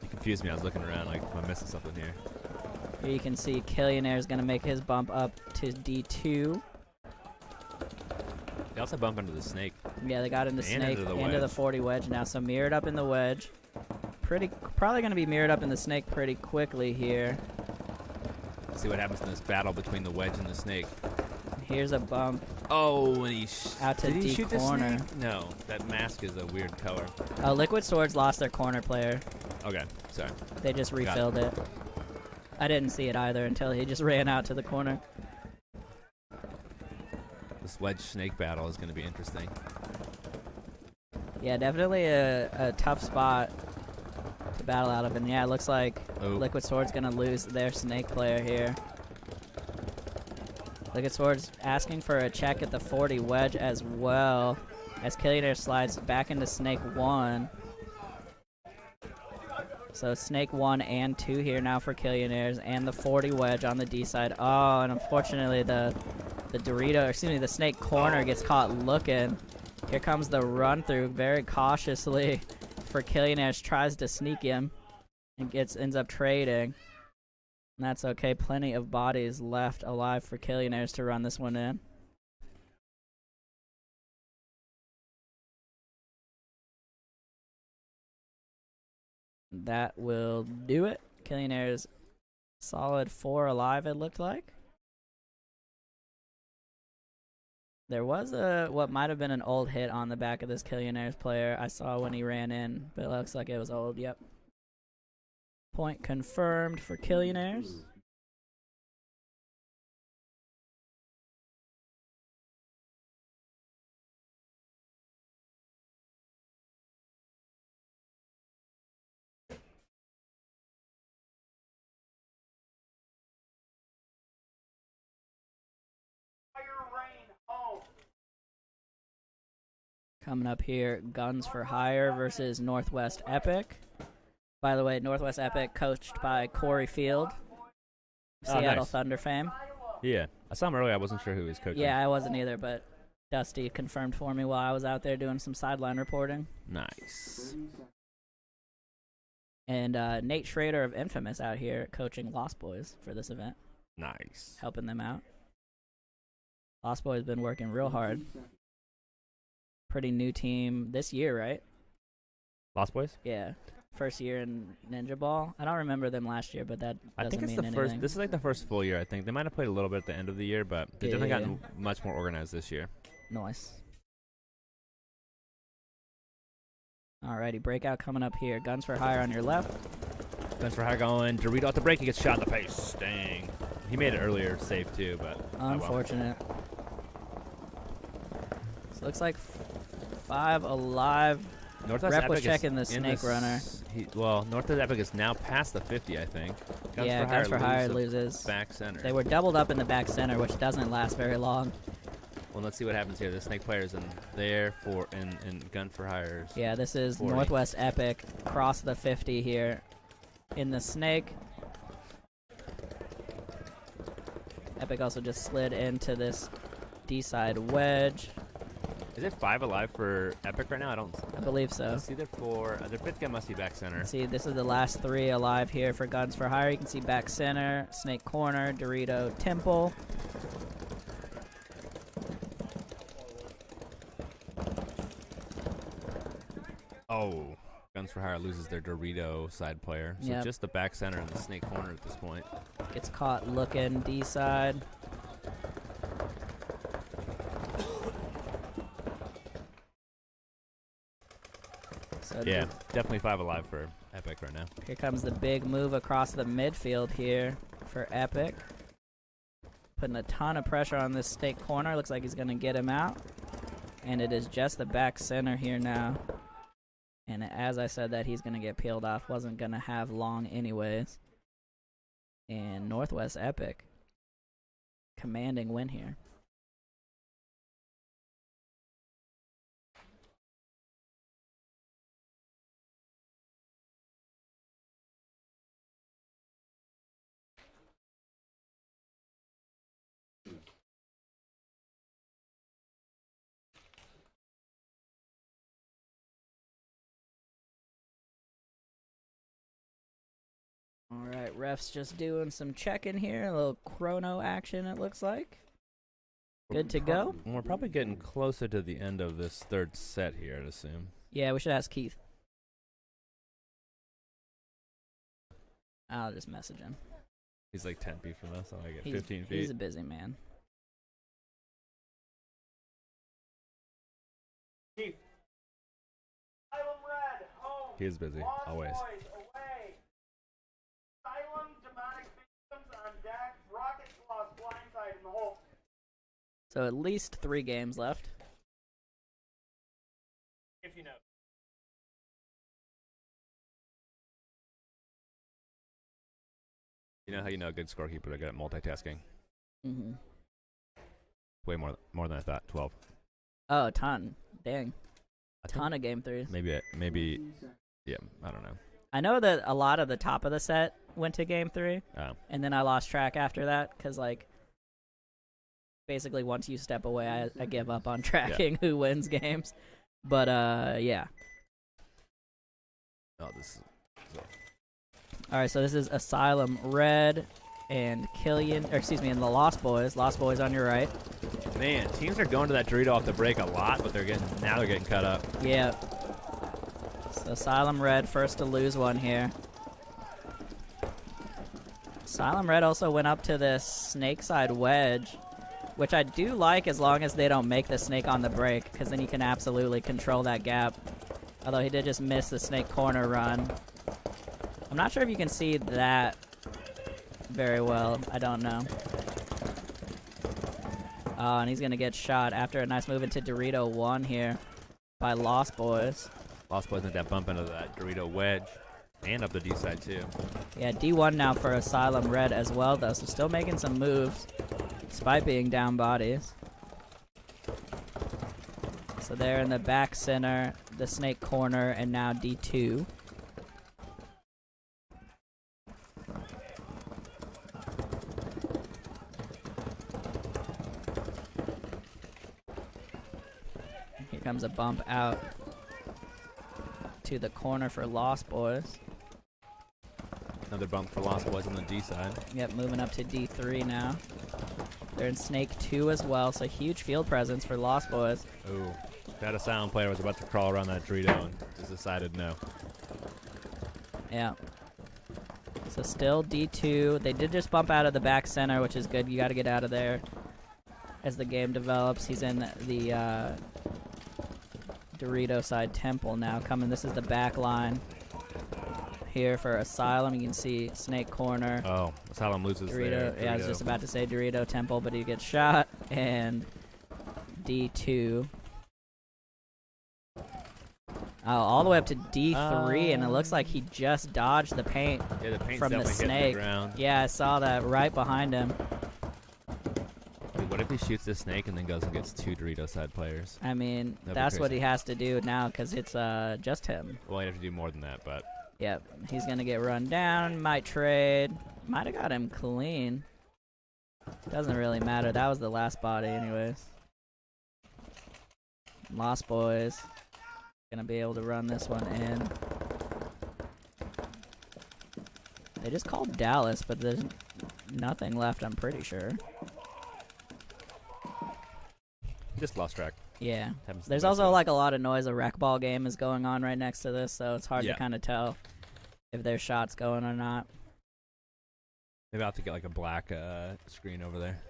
You confused me. I was looking around like, am I missing something here? Here you can see Killionaire is going to make his bump up to D2. They also bump into the Snake. Yeah, they got into And Snake, into the into the wedge. 40 Wedge now. So mirrored up in the Wedge. Probably going to be mirrored up in the Snake pretty quickly here. Let's see what happens in this battle between the Wedge and the Snake. Here's a bump. Oh, and he Out to did he D shoot the corner. Snake? No, that mask is a weird color. Liquid Swords lost their corner player. Okay, sorry. They just refilled it. I didn't see it either until he just ran out to the corner. This Wedge Snake battle is going to be interesting. Yeah, definitely a tough spot to battle out of. And yeah, it looks like Oh. Liquid Sword's going to lose their Snake player here. Liquid Sword's asking for a check at the 40 Wedge as well, as Killionaire slides back into Snake 1. So Snake 1 and 2 here now for Killionaires, and the 40 Wedge on the D side. Oh, and unfortunately the Dorito, or excuse me, the Snake corner gets caught looking. Here comes the run through very cautiously for Killionaires, tries to sneak him and ends up trading. And that's okay. Plenty of bodies left alive for Killionaires to run this one in. That will do it. Killionaires solid 4 alive, it looked like. There was what might have been an old hit on the back of this Killionaires player I saw when he ran in, but it looks like it was old. Yep. Point confirmed for Killionaires. Fire Rain, home. Coming up here, Guns for Hire versus Northwest Epic. By the way, Northwest Epic coached by Corey Field, Oh, Seattle nice. Thunder fame. Yeah, I saw him earlier. I wasn't sure who he was coaching. Yeah, I wasn't either, but Dusty confirmed for me while I was out there doing some sideline reporting. Nice. And Nate Schrader of Infamous out here coaching Lost Boys for this event, Nice. helping them out. Lost Boys been working real hard. Pretty new team this year, right? Lost Boys? Yeah. First year in Ninjaball. I don't remember them last year, but that I doesn't think it's mean the anything. first. This is like the first full year. I think they might have played a little bit at the end of the year, but they've definitely Yeah. gotten much more organized this year. Nice. Alrighty, breakout coming up here. Guns for Hire on your left. Guns for Hire going. Dorito at the break. He gets shot in the face. Dang. He made it earlier safe too, but Unfortunate. So it looks like 5 alive. Northwest Rep Epic was is checking the in snake runner. Northwest Epic is now past the 50, I think. Guns for Hire loses loses. back center. They were doubled up in the back center, which doesn't last very long. Well, let's see what happens here. The snake player's in there for in gun for hires. Yeah, this is 40. Northwest Epic. Cross the 50 here in the snake. Epic also just slid into this D-side wedge. Is it 5 alive for Epic right now? I believe so. Let's see their 4. Their 5th guy must be back center. See, this is the last 3 alive here for Guns for Hire. You can see back center, Snake Corner, Dorito Temple. Oh, Guns for Hire loses their Dorito side player. So Yep. just the back center and the snake corner at this point. Gets caught looking D-side. So Yeah, definitely 5 alive for Epic right now. here comes the big move across the midfield here for Epic. Putting a ton of pressure on this Snake Corner. Looks like he's going to get him out. And it is just the back center here now. And as I said that he's going to get peeled off, wasn't going to have long anyways. And Northwest Epic, commanding win here. Alright, refs just doing some checking here. A little chrono action, it looks like. Good to go. We're probably getting closer to the end of this 3rd set here, I'd assume. Yeah, we should ask Keith. I'll just message him. He's like 10 feet from us, so I get He's, 15 feet. He's a busy man. Keith. Asylum Red, home. He is busy, Lost always. Boys, away. Asylum, demonic victims on deck. Rocket Sloth, Blindside in the hole. So at least 3 games left. If you know. You know how you know a good scorekeeper? They're good at multitasking. Mm-hmm. Way more than I thought. 12. Oh, a ton. Dang. I Ton of game 3s. Maybe. Yeah, I don't know. I know that a lot of the top of the set went to game 3. Oh. And then I lost track after that because, like, basically once you step away, I give up on tracking who wins games. But, yeah. Oh, this is. All right, so this is Asylum Red and and the Lost Boys. Lost Boys on your right. Man, teams are going to that Dorito off the break a lot, but they're getting cut up. Yeah. So Asylum Red first to lose one here. Asylum Red also went up to this snake side wedge, which I do like as long as they don't make the snake on the break, because then you can absolutely control that gap. Although he did just miss the snake corner run. I'm not sure if you can see that very well. I don't know. Oh, and he's going to get shot after a nice move into Dorito 1 here by Lost Boys. Lost Boys made that bump into that Dorito wedge and up the D side too. Yeah, D1 now for Asylum Red as well, though, so still making some moves despite being down bodies. So they're in the back center, the snake corner, and now D2. Here comes a bump out to the corner for Lost Boys. Another bump for Lost Boys on the D side. Yep, moving up to D3 now. They're in Snake 2 as well, so huge field presence for Lost Boys. Ooh, that Asylum player was about to crawl around that Dorito and just decided no. Yeah. So still D2. They did just bump out of the back center, which is good. You got to get out of there as the game develops. He's in the Dorito side temple now coming. This is the back line. here for Asylum. You can see Snake Corner. Oh, Asylum loses Dorito. there. Yeah, I was just about to say Dorito Temple, but he gets shot. And D2. Oh, all the way up to D3, and it looks like he just dodged the paint Yeah, the paint's from the definitely hitting snake. the ground. Yeah, I saw that right behind him. Dude, what if he shoots the snake and then goes and gets 2 Dorito side players? I mean, That'd be that's what crazy. he has to do now because it's just him. Well, he'd have to do more than that, but Yep, he's going to get run down, might trade. Might have got him clean. Doesn't really matter. That was the last body anyways. Lost Boys. Gonna be able to run this one in. They just called Dallas, but there's nothing left, I'm pretty sure. just lost track. Yeah. Happens to There's the best also of us. like a lot of noise. A rec ball game is going on right next to this, so it's hard Yeah. to kind of tell if there's shots going or not. Maybe I'll have to get like a black screen over there.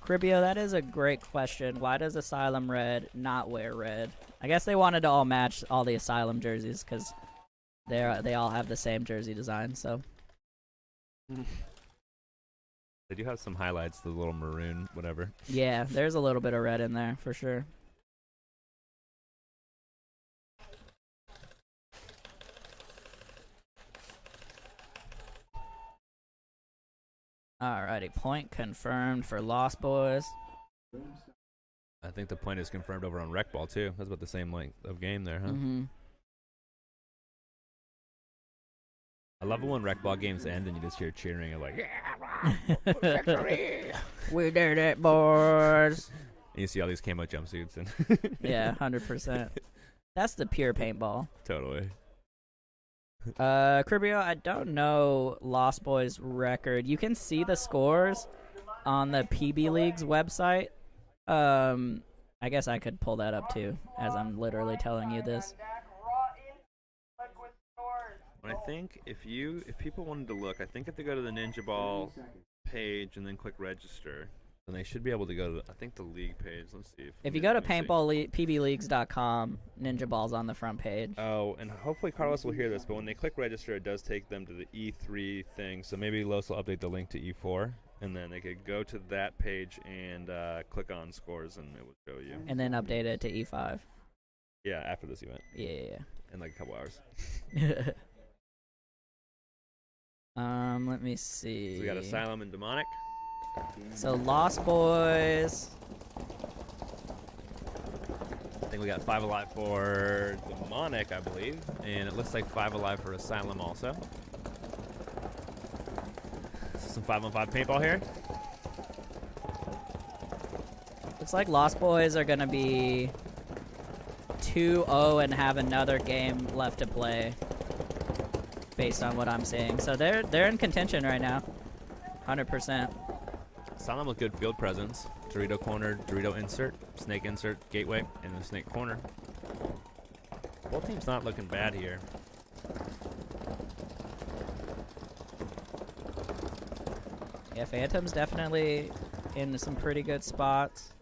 Cribio, that is a great question. Why does Asylum Red not wear red? I guess they wanted to all match all the Asylum jerseys because they all have the same jersey design. So They do have some highlights, the little maroon, whatever. yeah, there's a little bit of red in there for sure. Alrighty, point confirmed for Lost Boys. I think the point is confirmed over on Rec Ball too. That's about the same length of game there, huh? Mm-hmm. I love it when Rec Ball games end and you just hear cheering of like, We did it, boys. and you see all these camo jumpsuits and Yeah, 100%. That's the pure paintball. totally. Cribio, I don't know Lost Boys record. You can see the scores on the PB League's website. I guess I could pull that up too, as I'm literally telling you this. I think if people wanted to look, I think if they go to the Ninjaball page and then click register, then they should be able to go to I think the league page. Let's see If you go to pbleagues.com, Ninjaball's on the front page. Oh, and hopefully Carlos will hear this, but when they click register, it does take them to the E3 thing. So maybe Los will update the link to E4, and then they could go to that page and click on scores, and it will show you. And then update it to E5. Yeah, after this event, Yeah. in like a couple hours. Let me see. So we got Asylum and Demonic. So Lost Boys. I think we got 5 alive for Demonic, I believe, and it looks like 5 alive for Asylum also. Some 5-on-5 paintball here. Looks like Lost Boys are gonna be 2-0 and have another game left to play, based on what I'm seeing. So they're in contention right now, 100%. Asylum with good field presence. Dorito corner, Dorito insert, snake insert, gateway, and the snake corner. Both teams not looking bad here. Yeah, Phantom's definitely in some pretty good spots.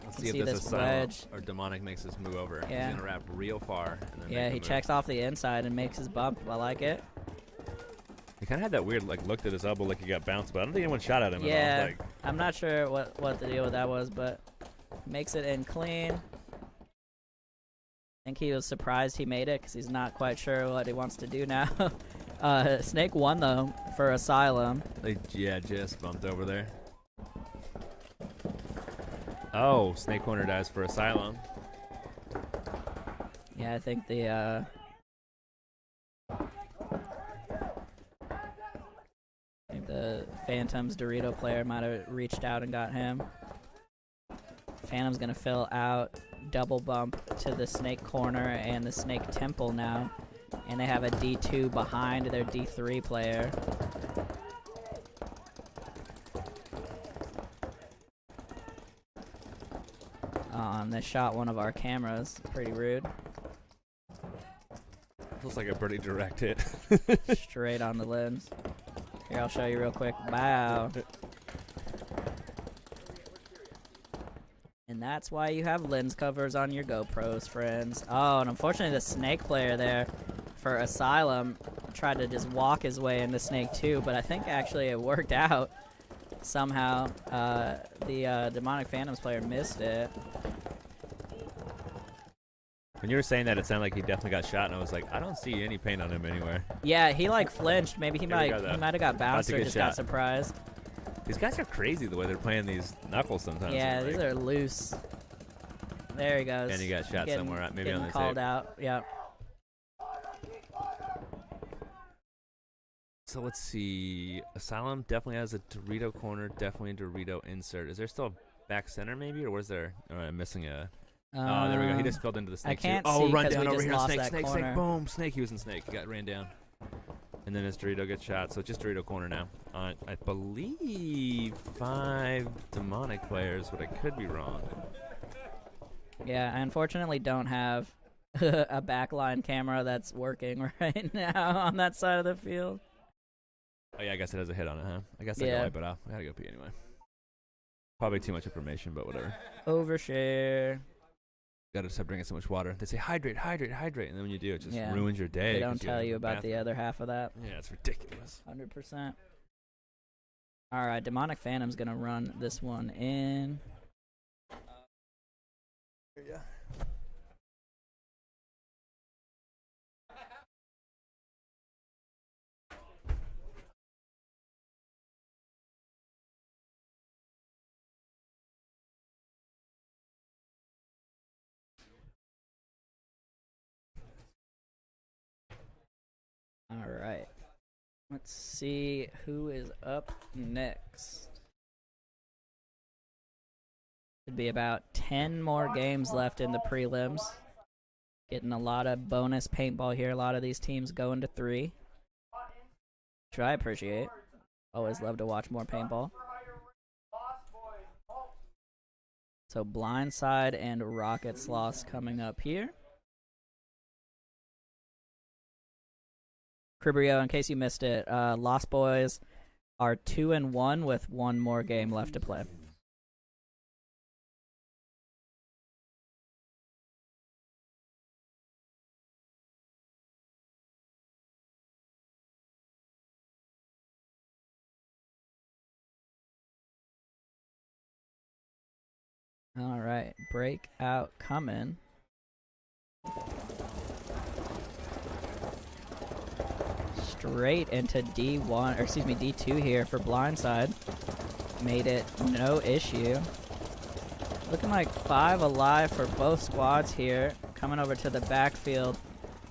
Let's can see if see this this Asylum wedge. or Demonic makes this move over. Yeah. He's gonna wrap real far. And then Yeah, make a he move. checks off the inside and makes his bump. I like it. He kind of had that weird like look at his elbow like he got bounced, but I don't think anyone shot at him at all. Yeah, Like, I'm not sure what the deal with that was, but makes it in clean. I think he was surprised he made it because he's not quite sure what he wants to do now. Snake won though for Asylum. yeah, just bumped over there. Oh, snake corner dies for Asylum. Yeah, I think the Phantom's Dorito player might have reached out and got him. Phantom's gonna fill out, double bump to the snake corner and the snake temple now. And they have a D2 behind their D3 player. And they shot one of our cameras. Pretty rude. Looks like a pretty direct hit. Straight on the lens. Here, I'll show you real quick. Wow. And that's why you have lens covers on your GoPros, friends. Oh, and unfortunately the snake player there for Asylum tried to just walk his way into Snake 2, but I think actually it worked out somehow. The Demonic Phantoms player missed it. When you were saying that, it sounded like he definitely got shot, and I was like, I don't see any paint on him anywhere. Yeah, he like flinched. Maybe he There we might go, though. he might have got bounced to or get just got shot. surprised. These guys are crazy the way they're playing these knuckles sometimes. Yeah, I'm these like- are loose. There he goes. And he got shot Getting- somewhere, maybe getting on the called tape. out. Yeah. So let's see. Asylum definitely has a Dorito corner, definitely a Dorito insert. Is there still a back center maybe, or was there? Oh, I'm missing a. Oh, there we go. He just filled into the snake. can't too. Oh, see run 'cause down we over just here. lost Snake, that snake, corner. snake. Boom, snake. He was in snake. He got ran down. And then his Dorito gets shot. So just Dorito corner now. I believe 5 demonic players, but I could be wrong. Yeah, I unfortunately don't have a backline camera that's working right now on that side of the field. Oh yeah, I guess it has a hit on it, huh? I guess I Yeah. go wipe it off. I gotta go pee anyway. Probably too much information, but whatever. Overshare. Gotta stop drinking so much water. They say hydrate, hydrate, hydrate, and then when you do, it just Yeah. ruins your day. They don't 'cause tell gotta you go to about the bathroom. other half of that. Yeah, it's ridiculous. 100%. All right, Demonic Phantom's gonna run this one in. Yeah. All right. Let's see who is up next. Should be about 10 more games left in the prelims. Getting a lot of bonus paintball here. A lot of these teams going to 3. Which I appreciate. Always love to watch more paintball. So Blindside and Rocket Sloth coming up here. Cribrio, in case you missed it, Lost Boys are 2-1 with 1 more game left to play. All right, breakout coming. Straight into D1, or excuse me, D2 here for Blindside. Made it no issue. Looking like 5 alive for both squads here. Coming over to the backfield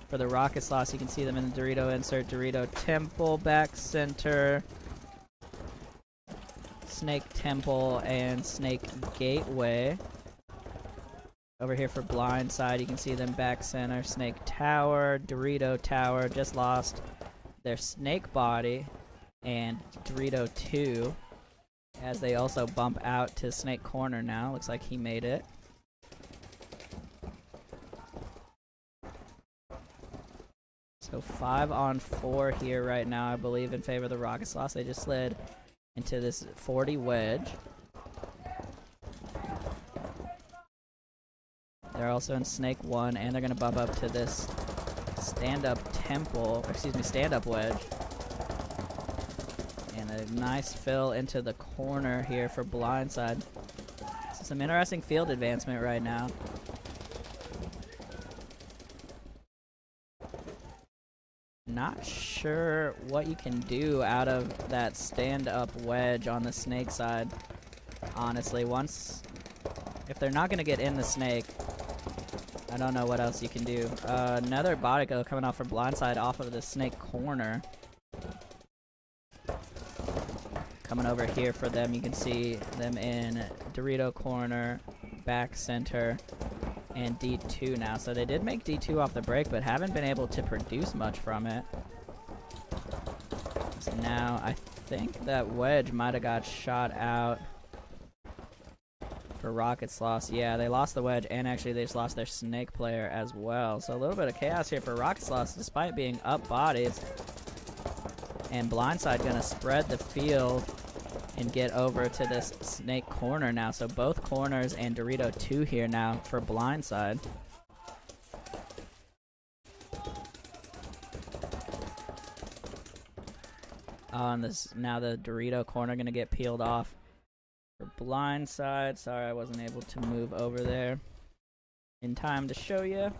for the Rocket Sloth. You can see them in the Dorito insert, Dorito Temple, back center, Snake Temple, and Snake Gateway. Over here for Blindside, you can see them back center, Snake Tower, Dorito Tower, just lost their Snake Body, and Dorito 2, as they also bump out to Snake Corner now. Looks like he made it. So 5 on 4 here right now, I believe, in favor of the Rocket Sloth. They just slid into this 40 wedge. They're also in Snake 1, and they're going to bump up to this stand-up temple, or excuse me, stand-up wedge. And a nice fill into the corner here for Blindside. So some interesting field advancement right now. Not sure what you can do out of that stand-up wedge on the snake side. Honestly, if they're not going to get in the snake, I don't know what else you can do. Another body go coming off from Blindside off of the snake corner. Coming over here for them, you can see them in Dorito corner, back center, and D2 now. So they did make D2 off the break, but haven't been able to produce much from it. So now I think that wedge might have got shot out for Rocket Sloth. Yeah, they lost the wedge, and actually they just lost their snake player as well. So a little bit of chaos here for Rocket Sloth, despite being up bodies. And Blindside gonna spread the field and get over to this snake corner now. So both corners and Dorito 2 here now for Blindside. And this now the Dorito corner gonna get peeled off for Blindside. Sorry, I wasn't able to move over there in time to show you.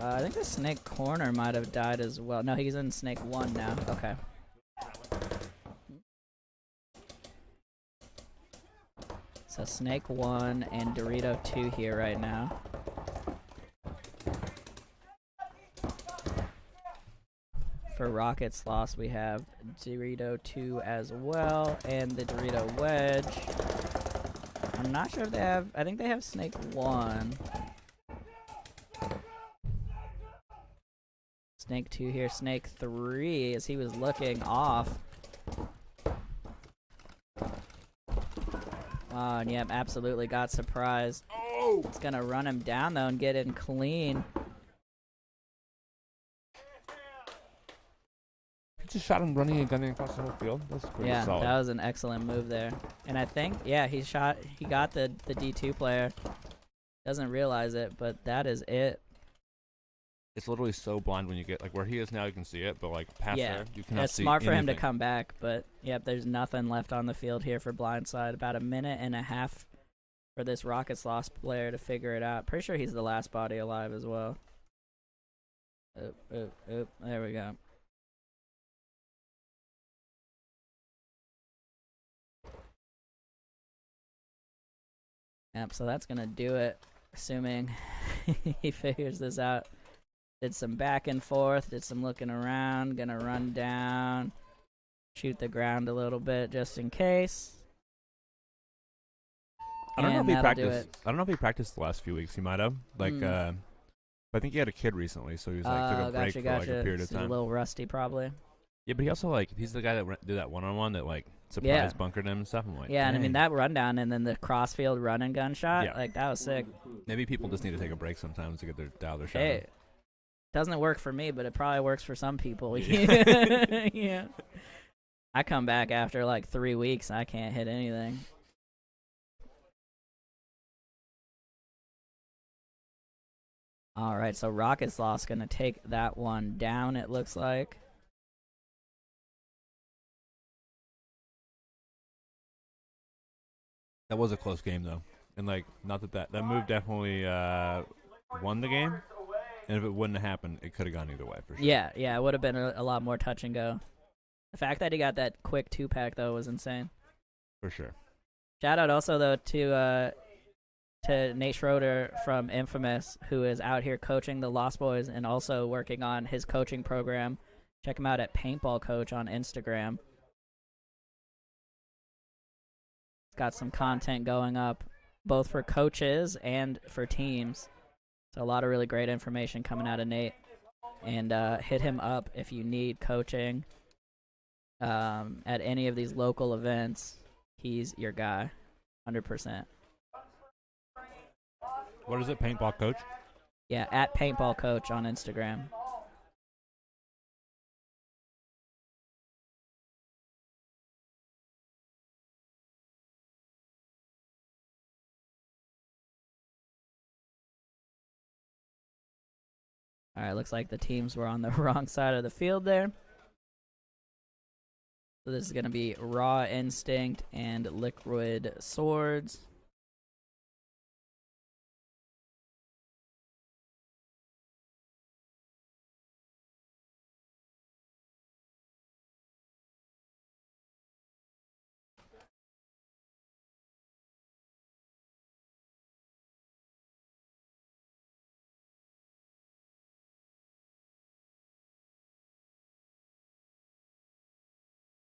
I think the snake corner might have died as well. No, he's in snake 1 now. Okay. So snake 1 and Dorito 2 here right now. For Rocket Sloth, we have Dorito 2 as well, and the Dorito Wedge. I'm not sure if they have, I think they have Snake 1. Snake 2 here, Snake 3, as he was looking off. Oh, and yep, absolutely got surprised. Oh! It's gonna run him down, though, and get in clean. Just shot him running and gunning across the whole field. That's pretty solid. That was an excellent move there. And I think, yeah, he got the D2 player. Doesn't realize it, but that is it. It's literally so blind when you get, like, where he is now, you can see it, but, like, past there, you cannot it's see smart for him to anything. come back, but, yep, there's nothing left on the field here for Blindside. About a minute and a half for this Rocket Sloth player to figure it out. Pretty sure he's the last body alive as well. Oop. There we go. Yep, so that's going to do it, assuming he figures this out. Did some back and forth, did some looking around, going to run down, shoot the ground a little bit just in case. I don't know if And he that'll do practiced. it. I don't know if he practiced the last few weeks. He might have. Like, I think he had a kid recently, so he was like took a break for like a period of He's time. a little rusty, probably. Yeah, but he also like he's the guy that did that one-on-one that like surprise bunkered him and stuff. I'm like, Yeah, and I dang. mean that rundown and then the crossfield run and gun shot, Yeah. like that was sick. Maybe people just need to take a break sometimes to get their dial their shot. Hey, doesn't work for me, but it probably works for some people. Yeah. Yeah. I come back after like 3 weeks, I can't hit anything. All right, so Rocket Sloth's gonna take that one down, it looks like. That was a close game though, and like not that move definitely won the game. And if it wouldn't have happened, it could have gone either way for sure. Yeah, it would have been a lot more touch and go. The fact that he got that quick 2-pack though was insane. For sure. Shout out also though to Nate Schroeder from Infamous, who is out here coaching the Lost Boys and also working on his coaching program. Check him out at Paintball Coach on Instagram. Got some content going up both for coaches and for teams. So a lot of really great information coming out of Nate. And hit him up if you need coaching at any of these local events. He's your guy, 100%. What is it, Paintball Coach? Yeah, at Paintball Coach on Instagram. All right, looks like the teams were on the wrong side of the field there. So this is going to be Raw Instinct and Liquid Swords.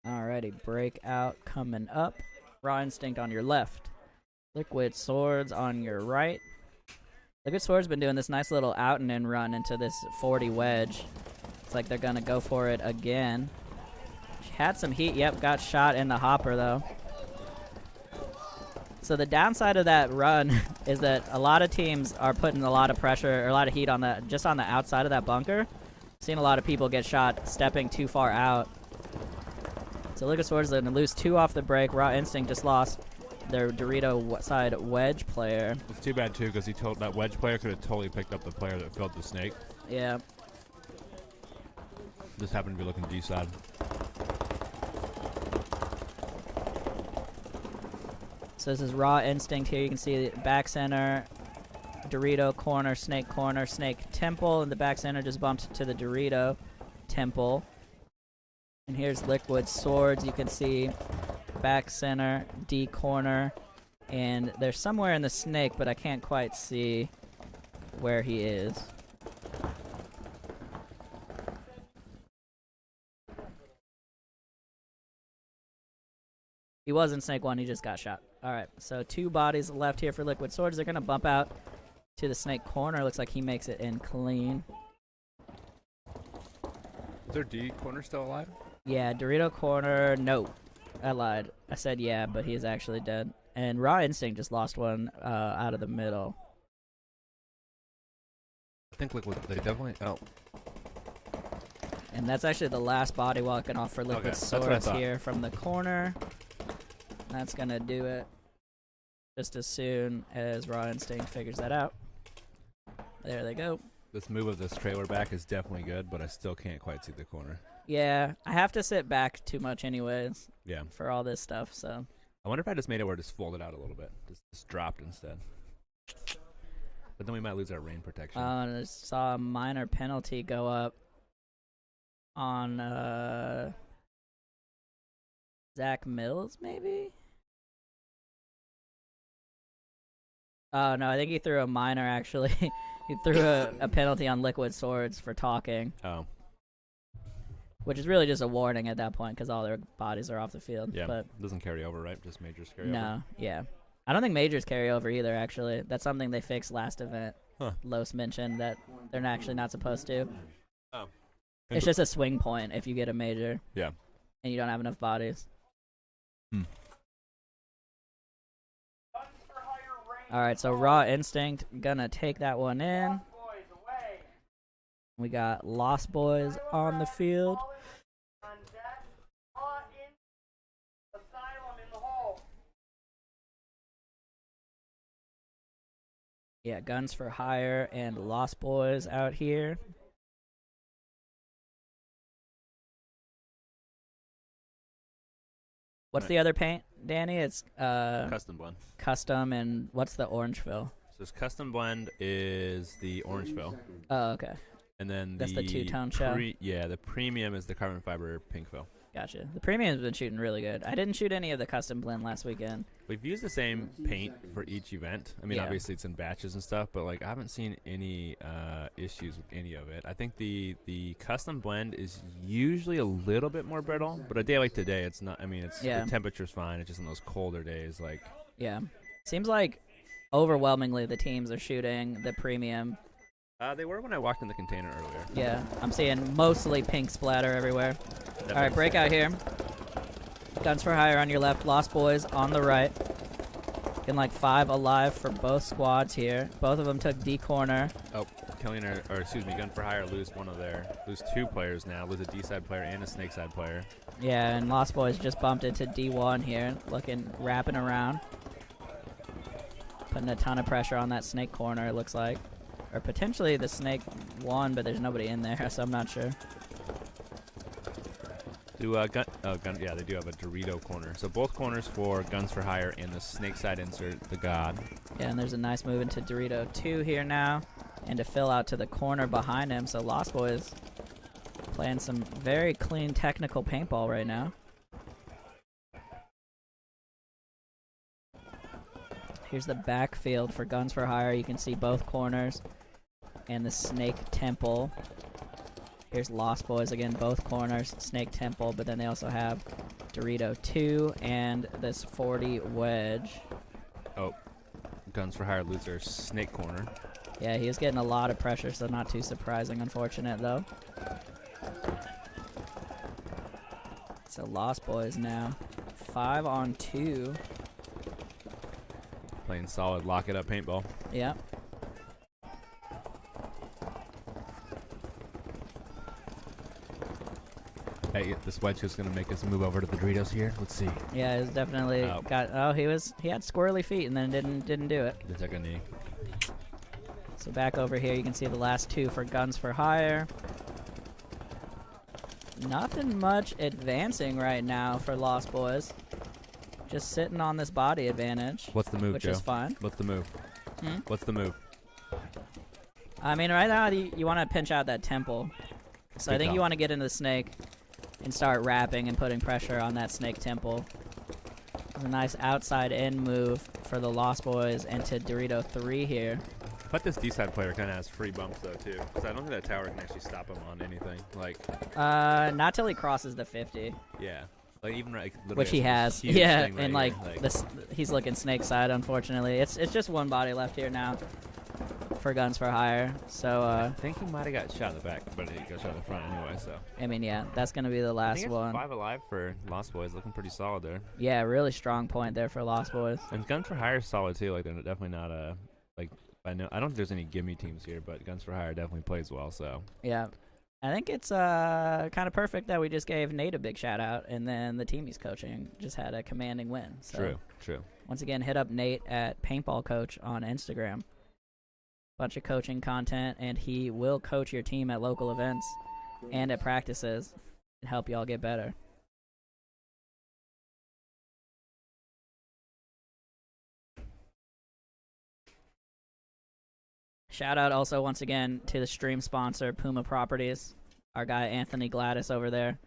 Alrighty, Breakout coming up. Raw Instinct on your left. Liquid Swords on your right. Liquid Swords been doing this nice little out and in run into this 40 wedge. It's like they're gonna go for it again. She had some heat. Yep, got shot in the hopper though. So the downside of that run is that a lot of teams are putting a lot of pressure or a lot of heat on just on the outside of that bunker. Seen a lot of people get shot stepping too far out. So Liquid Swords are going to lose 2 off the break. Raw Instinct just lost their Dorito side wedge player. It's too bad too because that wedge player could have totally picked up the player that filled the snake. Yeah. Just happened to be looking G-side. So this is Raw Instinct here. You can see the back center, Dorito corner, Snake Temple, and the back center just bumped to the Dorito Temple. And here's Liquid Swords. You can see back center, D corner, and they're somewhere in the Snake, but I can't quite see where he is. He was in Snake 1, he just got shot. Alright, so 2 bodies left here for Liquid Swords. They're going to bump out to the Snake corner. Looks like he makes it in clean. Is their D corner still alive? Yeah, Dorito corner, no. I lied. I said yeah, but he is actually dead. And Raw Instinct just lost one out of the middle. I think Liquid, they definitely, oh. And that's actually the last body walking off for Liquid Okay, that's what I Swords thought. here from the corner. That's going to do it just as soon as Raw Instinct figures that out. There they go. This move of this trailer back is definitely good, but I still can't quite see the corner. Yeah, I have to sit back too much anyways Yeah. for all this stuff, so. I wonder if I just made it where it just folded out a little bit. Just dropped instead. But then we might lose our rain protection. I just saw a minor penalty go up on Zach Mills, maybe? Oh, no, I think he threw a minor, actually. He threw a penalty on Liquid Swords for talking. Oh. Which is really just a warning at that point, because all their bodies are off the field. Yeah, But doesn't carry over, right? Just majors carry over. no, yeah. I don't think majors carry over either, actually. That's something they fixed last event. Huh. Los mentioned that they're actually not supposed to. Oh. It's just a swing point if you get a major. Yeah. And you don't have enough bodies. Alright, so Raw Instinct gonna take that one in. We got Lost Boys on the field. Yeah, Guns for Hire and Lost Boys out here. What's the other paint, Danny? It's Custom blend. custom, and what's the orange fill? So this custom blend is the orange fill. Oh, okay. And then That's the two-tone shell? Yeah, the premium is the carbon fiber pink fill. Gotcha. The premium's been shooting really good. I didn't shoot any of the custom blend last weekend. We've used the same paint for each event. I mean, Yeah. obviously it's in batches and stuff, but like I haven't seen any issues with any of it. I think the custom blend is usually a little bit more brittle, but a day like today, it's not. I mean, it's Yeah. the temperature's fine. It's just in those colder days, like. Yeah. Seems like overwhelmingly the teams are shooting the premium. They were when I walked in the container earlier. Yeah, I'm seeing mostly pink splatter everywhere. That All right, makes breakout here. Guns for Hire on your left, Lost Boys on the right. Getting like 5 alive for both squads here. Both of them took D corner. Oh, Killionaires, or excuse me, Gun for Hire lose 2 players now. Lose a D side player and a snake side player. Yeah, and Lost Boys just bumped into D1 here, wrapping around. Putting a ton of pressure on that snake corner, it looks like. Or potentially the snake one, but there's nobody in there, so I'm not sure. Yeah, they do have a Dorito corner. So both corners for Guns for Hire and the snake side insert, the God. Yeah, and there's a nice move into Dorito 2 here now. And to fill out to the corner behind him, so Lost Boys playing some very clean technical paintball right now. Here's the backfield for Guns for Hire. You can see both corners and the Snake Temple. Here's Lost Boys again, both corners, Snake Temple, but then they also have Dorito 2 and this 40 wedge. Oh, Guns for Hire loser snake corner. Yeah, he is getting a lot of pressure, so not too surprising. Unfortunate, though. So Lost Boys now 5 on 2. Playing solid lock it up paintball. Yeah. Hey, this wedge is going to make us move over to the Doritos here. Let's see. Yeah, he's definitely Oh. got. Oh, he had squirrely feet and then didn't do it. They took a knee. So back over here, you can see the last 2 for Guns for Hire. nothing much advancing right now for Lost Boys. Just sitting on this body advantage. What's the move, which Joe? is fine. What's the move? Hmm? What's the move? I mean, right now you want to pinch out that temple. So I Good think call. you want to get into the snake and start wrapping and putting pressure on that snake temple. It's a nice outside in move for the Lost Boys and to Dorito 3 here. But this D-side player kind of has free bumps though too, because I don't think that tower can actually stop him on anything. Like, Not till he crosses the 50, yeah, like even like literally which he has. huge Yeah, thing right and like here, this, he's looking snake side. Unfortunately, it's just one body left here now for Guns for Hire. So I think he might have got shot in the back, but he got shot in the front anyway. So I mean, yeah, that's gonna be the I last think it's one. 5 alive for Lost Boys, looking pretty solid there. Yeah, really strong point there for Lost Boys. And Guns for Hire is solid too. Like they're definitely not like I don't think there's any gimme teams here, but Guns for Hire definitely plays well. So Yeah. I think it's kind of perfect that we just gave Nate a big shout out, and then the team he's coaching just had a commanding win. So true. once again, hit up Nate at Paintball Coach on Instagram. Bunch of coaching content, and he will coach your team at local events and at practices and help y'all get better. Shout out also once again to the stream sponsor, Puma Properties. Our guy Anthony Gladys over there.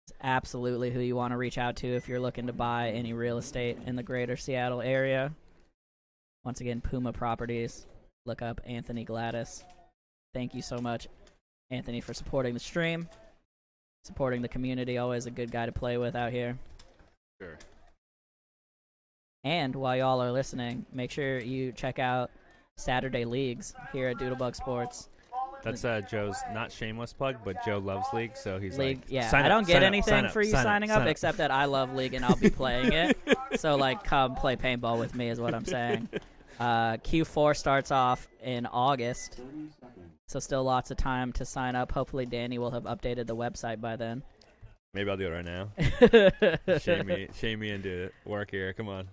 It's absolutely who you want to reach out to if you're looking to buy any real estate in the greater Seattle area. Once again, Puma Properties. Look up Anthony Gladys. Thank you so much, Anthony, for supporting the stream, supporting the community. Always a good guy to play with out here. Sure. And while y'all are listening, make sure you check out Saturday Leagues here at Doodlebug Sportz. That's Joe's not shameless plug, but Joe loves League, so he's League, like, yeah. sign I don't up, get sign up, anything sign up, for you sign signing sign up, except that I love League and I'll be playing it. So, like, come play paintball with me is what I'm saying. Q4 starts off in August, so still lots of time to sign up. Hopefully Danny will have updated the website by then. Maybe I'll do it right now. Shame me into it. Work here. Come on.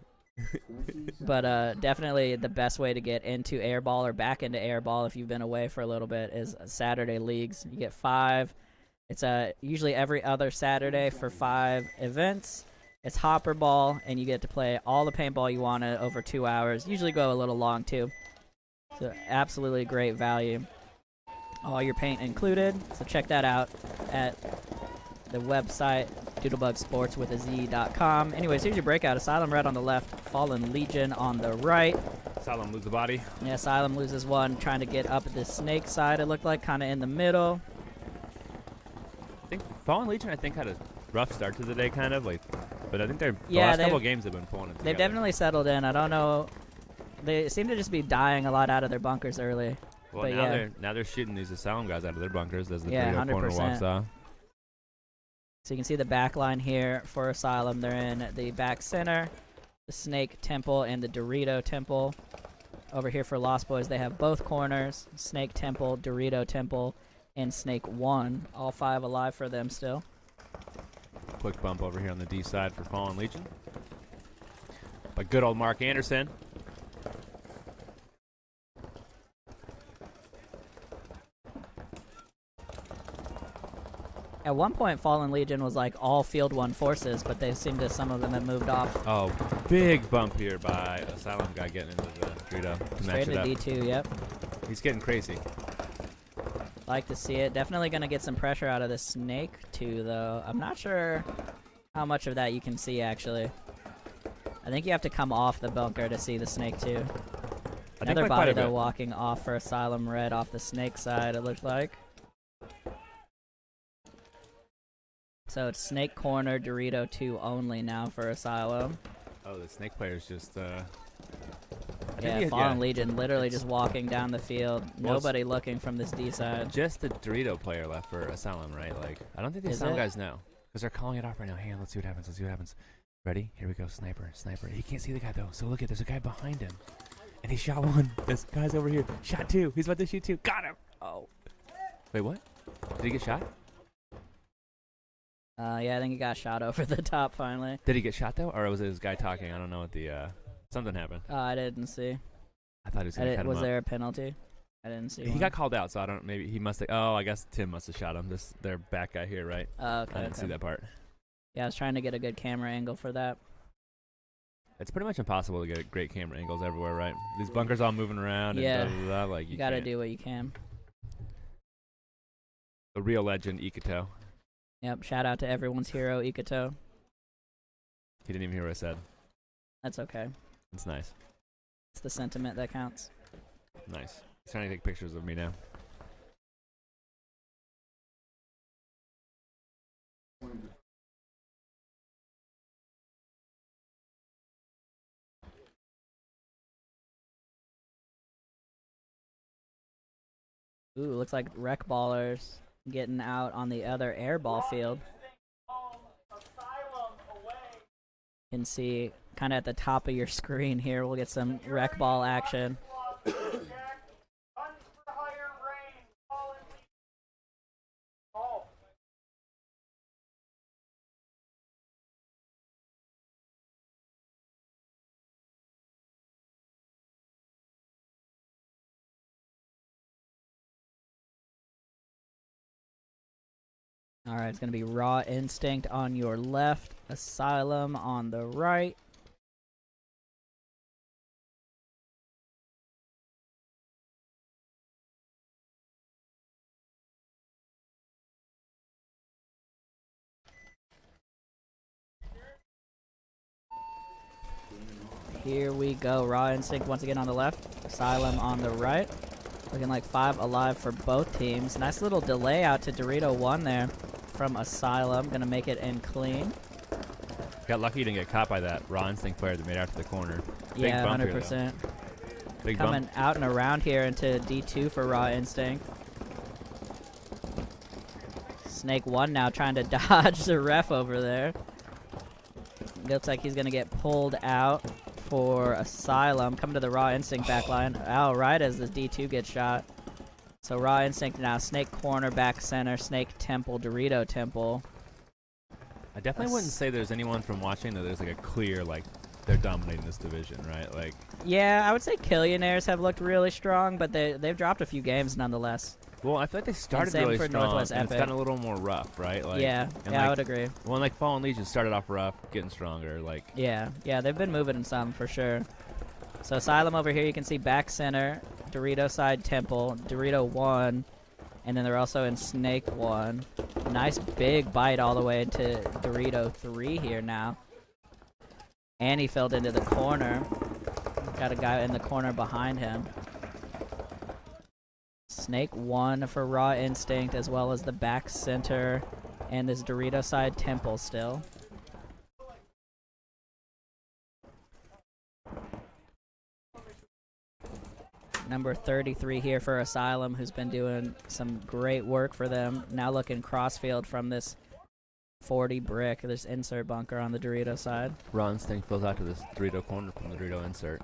But definitely the best way to get into airball or back into airball if you've been away for a little bit is Saturday Leagues. You get 5. It's usually every other Saturday for 5 events. It's hopper ball, and you get to play all the paintball you want over 2 hours. Usually go a little long too. So absolutely great value. All your paint included. So check that out at the website doodlebugsports.com. Anyways, here's your breakout. Asylum red on the left, Fallen Legion on the right. Asylum lose the body. Yeah, Asylum loses one, trying to get up the snake side, it looked like, kind of in the middle. I think Fallen Legion, had a rough start to the day, kind of like, but I think the Yeah, last couple of games have been pulling it together. They've definitely settled in. I don't know. They seem to just be dying a lot out of their bunkers early. Well, but now they're shooting these Asylum guys out of their bunkers as the Yeah, Dorito corner 100%. walks off. So you can see the back line here for Asylum. They're in the back center, the Snake Temple and the Dorito Temple. Over here for Lost Boys, they have both corners, Snake Temple, Dorito Temple, and Snake 1. All 5 alive for them still. Quick bump over here on the D side for Fallen Legion. By good old Mark Anderson. At one point, Fallen Legion was like all Field 1 forces, but they seem to, some of them have moved off. Oh, big bump here by Asylum guy getting into the Dorito to match Straight it to up. D2, yep. He's getting crazy. Like to see it. Definitely going to get some pressure out of the Snake, too, though. I'm not sure how much of that you can see, actually. I think you have to come off the bunker to see the Snake, too. Another body, though, walking off for Asylum Red off the Snake side, it looks like. So it's Snake Corner, Dorito 2 only now for Asylum. Oh, the Snake player's just, Yeah, Fallen Legion literally just walking down the field. Well, Nobody looking from this D side. just the Dorito player left for Asylum, right? Like, I don't think the Is Asylum it? guys know. Because they're calling it off right now. Hang on, let's see what happens. Let's see what happens. Ready? Here we go. Sniper. He can't see the guy, though. So look there's a guy behind him. And he shot 1. This guy's over here. Shot 2. He's about to shoot 2. Got him. Oh. Wait, what? Did he get shot? Yeah, I think he got shot over the top finally. Did he get shot, though? Or was it his guy talking? I don't know what the, something happened. I didn't see. I thought he was going to cut him Was up. there a penalty? I didn't see He one. got called out, so I don't. Maybe he must have. Oh, I guess Tim must have shot him. Their back guy here, right? Oh, okay. I didn't see that part. Yeah, I was trying to get a good camera angle for that. It's pretty much impossible to get great camera angles everywhere, right? These bunkers all moving around. Yeah. And da, da, da, like You gotta can't. do what you can. The real legend, Ikato. Yep. Shout out to everyone's hero, Ikato. He didn't even hear what I said. That's okay. It's nice. It's the sentiment that counts. Nice. He's trying to take pictures of me now. Ooh, looks like rec ballers getting out on the other airball field. You can see kind of at the top of your screen here. We'll get some rec ball action. Alright, it's going to be Raw Instinct on your left, Asylum on the right. Here we go. Raw Instinct once again on the left, Asylum on the right. Looking like 5 alive for both teams. Nice little delay out to Dorito 1 there from Asylum. Gonna make it in clean. Got lucky you didn't get caught by that Raw Instinct player that made it out to the corner. Big Yeah, bump here, 100%. though. Big Coming bump. out and around here into D2 for Raw Instinct. Snake 1 now trying to dodge the ref over there. Looks like he's gonna get pulled out for Asylum. Coming to the Raw Instinct backline. Oh, right as the D2 gets shot. So Raw Instinct now. Snake corner, back center. Snake temple, Dorito temple. I definitely wouldn't say there's anyone from watching that there's like a clear, like, they're dominating this division, right? Like, Yeah, I would say Killionaires have looked really strong, but they've dropped a few games nonetheless. well, I feel like they started same really for strong, Northwest and it's Epic. gotten a little more rough, right? Like, Yeah, and yeah, I like, would agree. Well, like Fallen Legion started off rough, getting stronger. Like, Yeah, they've been moving in some for sure. So Asylum over here, you can see back center, Dorito side temple, Dorito 1, and then they're also in Snake 1. Nice big bite all the way into Dorito 3 here now. And he fell into the corner. Got a guy in the corner behind him. Snake 1 for Raw Instinct, as well as the back center and this Dorito side temple still. Number 33 here for Asylum, who's been doing some great work for them. Now looking crossfield from this 40 brick, this insert bunker on the Dorito side. Raw Instinct fills out to this Dorito corner from the Dorito insert.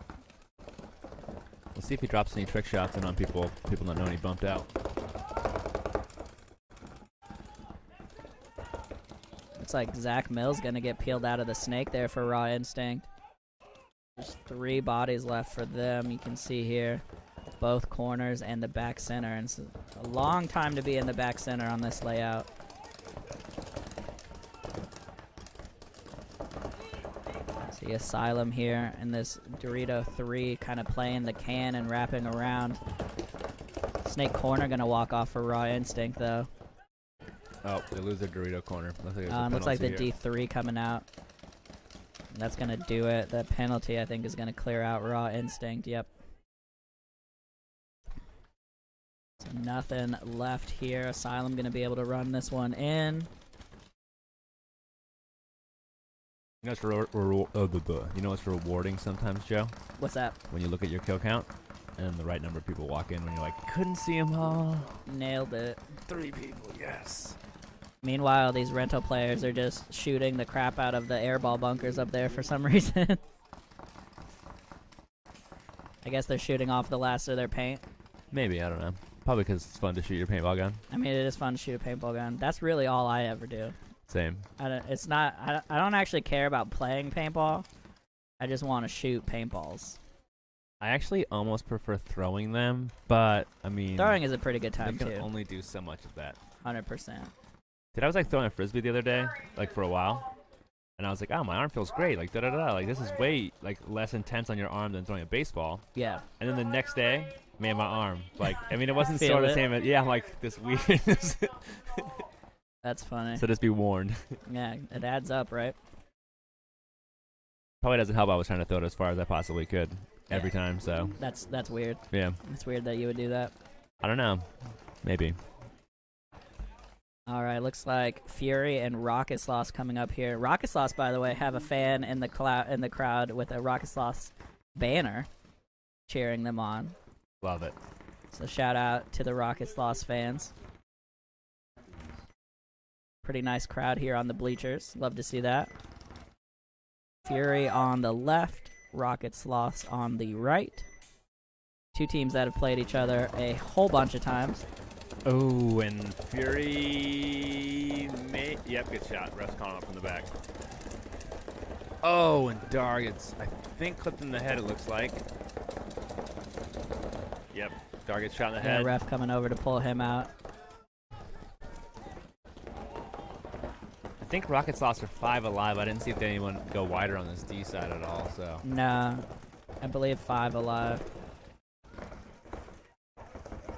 Let's see if he drops any trick shots in on people not knowing he bumped out. Looks like Zach Mills gonna get peeled out of the snake there for Raw Instinct. There's 3 bodies left for them. You can see here both corners and the back center. And it's a long time to be in the back center on this layout. See Asylum here and this Dorito 3 kind of playing the can and wrapping around. Snake corner gonna walk off for Raw Instinct though. Oh, they lose their Dorito corner. Looks like the penalty here. D3 coming out. That's going to do it. The penalty, I think, is going to clear out Raw Instinct. Yep. So nothing left here. Asylum going to be able to run this one in. You know what's rewarding sometimes, Joe? What's that? When you look at your kill count and the right number of people walk in when you're like, couldn't see them all. Nailed it. 3 people, yes. Meanwhile, these rental players are just shooting the crap out of the airball bunkers up there for some reason. I guess they're shooting off the last of their paint. Maybe, I don't know. Probably because it's fun to shoot your paintball gun. I mean, it is fun to shoot a paintball gun. That's really all I ever do. Same. I don't actually care about playing paintball. I just want to shoot paintballs. I actually almost prefer throwing them, but I mean, Throwing is a pretty good they time can too. only do so much of that. 100%. Dude, I was like throwing a frisbee the other day, like for a while, and I was like, oh, my arm feels great, like da da da, like this is way like less intense on your arm than throwing a baseball. Yeah. And then the next day, man, my arm, like, I mean, it wasn't Feel sort of it. the same. Yeah, I'm like this weirdness. That's funny. So just be warned. Yeah, it adds up, right? Probably doesn't help. I was trying to throw it as far as I possibly could every time. So That's weird. yeah, It's weird that you would do that. I don't know. Maybe. All right, looks like Fury and Rocket Sloth coming up here. Rocket Sloth, by the way, have a fan in the crowd with a Rocket Sloth banner cheering them on. Love it. So shout out to the Rocket Sloth fans. Pretty nice crowd here on the bleachers. Love to see that. Fury on the left, Rocket Sloths on the right. Two teams that have played each other a whole bunch of times. Oh, and Fury yep, good shot. Ref's calling up from the back. Oh, and Dar gets, I think, clipped in the head, it looks like. Yep, Dar gets shot in the Yeah, head. ref coming over to pull him out. I think Rocket Sloths are 5 alive. I didn't see if anyone go wider on this D side at all, so. No, I believe 5 alive.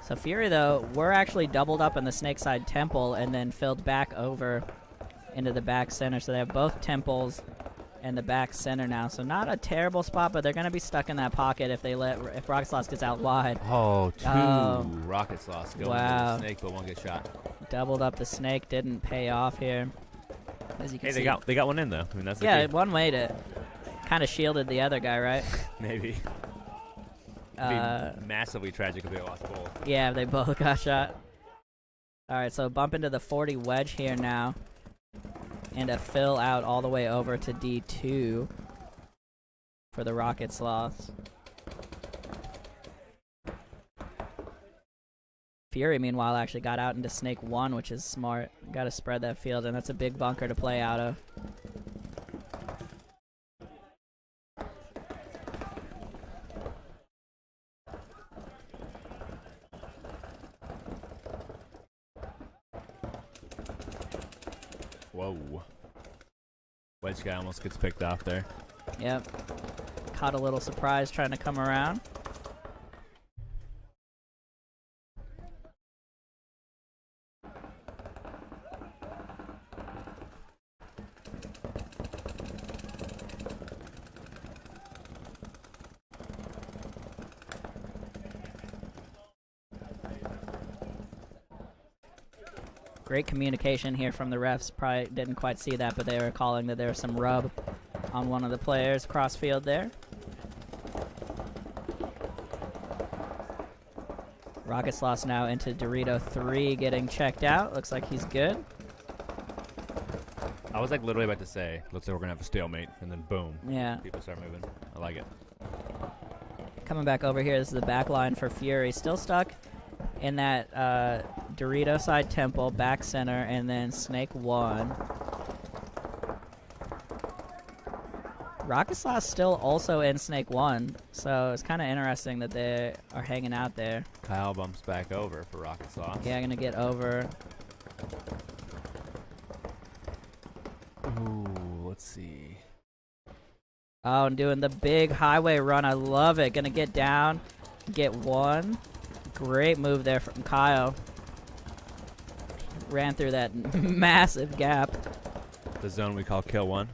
So Fury, though, we're actually doubled up in the Snakeside Temple and then filled back over into the back center. So they have both temples and the back center now. So not a terrible spot, but they're going to be stuck in that pocket if Rocket Sloth gets out wide. Oh, two Oh. Rocket Sloths go into Wow. the snake, but one gets shot. Doubled up the snake, didn't pay off here. As you can Hey, see. they got one in though. I mean, that's Yeah, the key. one made it. Kind of shielded the other guy, right? Maybe. It'd be massively tragic if they lost both. Yeah, they both got shot. Alright, so bump into the 40 wedge here now. And a fill out all the way over to D2 for the Rocket Sloths. Fury, meanwhile, actually got out into Snake 1, which is smart. Got to spread that field, and that's a big bunker to play out of. Whoa. Wedge guy almost gets picked off there. Yep. Caught a little surprise trying to come around. Great communication here from the refs. Probably didn't quite see that, but they were calling that there was some rub on one of the players cross field there. Rocket Sloth now into Dorito 3 getting checked out. Looks like he's good. I was like literally about to say, looks like we're gonna have a stalemate, and then boom, Yeah. people start moving. I like it. Coming back over here, this is the back line for Fury. Still stuck in that Dorito side temple, back center, and then Snake 1. Rocket Sloth still also in Snake 1, so it's kind of interesting that they are hanging out there. Kyle bumps back over for Rocket Sloth. Yeah, gonna get over. Ooh, let's see. Oh, and doing the big highway run. I love it. Gonna get down, get one. Great move there from Kyle. Ran through that massive gap. The zone we call kill one.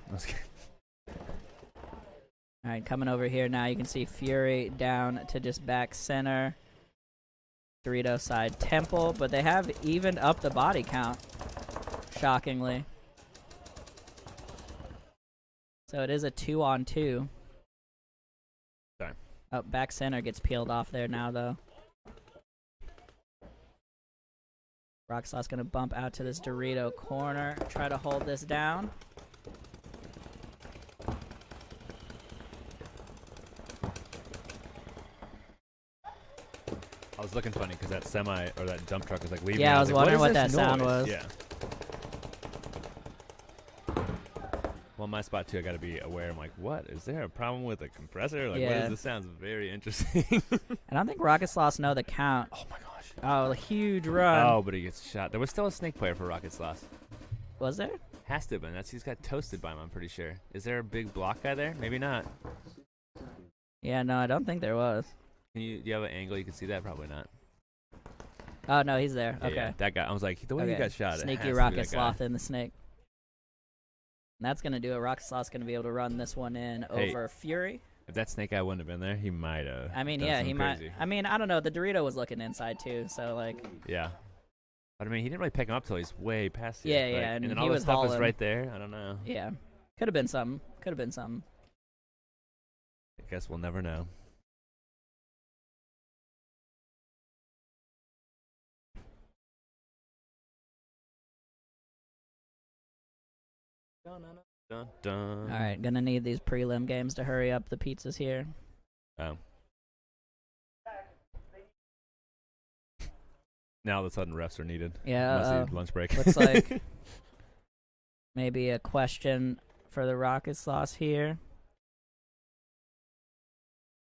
All right, coming over here now, you can see Fury down to just back center. Dorito side temple, but they have evened up the body count, shockingly. So it is a 2-on-2. Okay. Oh, back center gets peeled off there now, though. Rocksaw's gonna bump out to this Dorito corner, try to hold this down. I was looking funny because that semi or that dump truck was like leaving. Yeah, I was like, wondering what what is that this sound noise? was. Yeah. Well, my spot too, I got to be aware. I'm like, what? Is there a problem with the compressor? Like, what Yeah. is this? Sounds very interesting. I don't think Rocket Sloths know the count. Oh my gosh. Oh, a huge run. Oh, but he gets shot. There was still a snake player for Rocket Sloth. Was there? Has to have been. He's got toasted by him, I'm pretty sure. Is there a big block guy there? Maybe not. Yeah, no, I don't think there was. Do you have an angle you can see that? Probably not. Oh, no, he's there. Yeah, Okay. yeah, that guy. I was like, the way he Okay. got shot. it has Sneaky to be Rocket that guy. Sloth in the snake. And that's going to do it. Rocket Sloth's going to be able to run this one in Hey. over Fury. If that snake guy wouldn't have been there, he might have. I mean, done yeah, something he might. crazy. I mean, I don't know. The Dorito was looking inside, too. So, like, Yeah. But I mean, he didn't really pick him up till he's way past you. Yeah, like, yeah, and then he all was this stuff was hauling. right there. I don't know. yeah. Could have been something. Could have been something. I guess we'll never know. Dun, dun, dun, dun. All right. Going to need these prelim games to hurry up. The pizza's here. Oh. Now all of a sudden refs are needed. Yeah, Unless lunch break. looks like maybe a question for the Rocket Sloths here.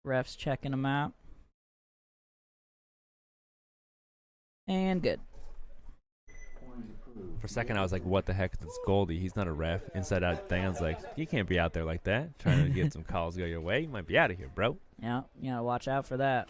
Refs checking them out. And good. For a second, I was like, what the heck? It's Goldie. He's not a ref. Inside out thing. I was like, you can't be out there like that. Trying to get some calls go your way. You might be out of here, bro. Yeah, watch out for that.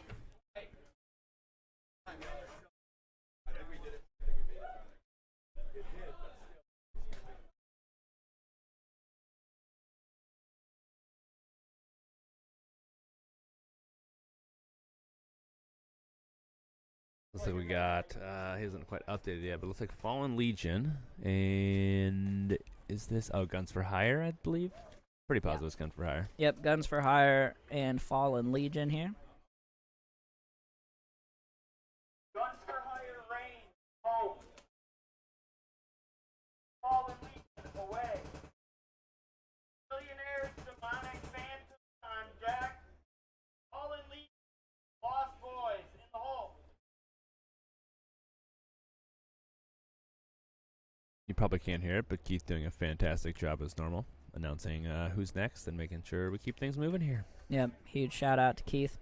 Looks like we got, he hasn't quite updated yet, but looks like Fallen Legion. And is this, Guns for Hire, I believe? Pretty positive it's Guns for Hire. Yep, Guns for Hire and Fallen Legion here. Guns for Hire range. Oh. Fallen Legion away. Killionaires, demonic phantom on Jack. Fallen Legion. Lost boys in the hole. You probably can't hear it, but Keith doing a fantastic job as normal, announcing who's next and making sure we keep things moving here. Yep, huge shout out to Keith.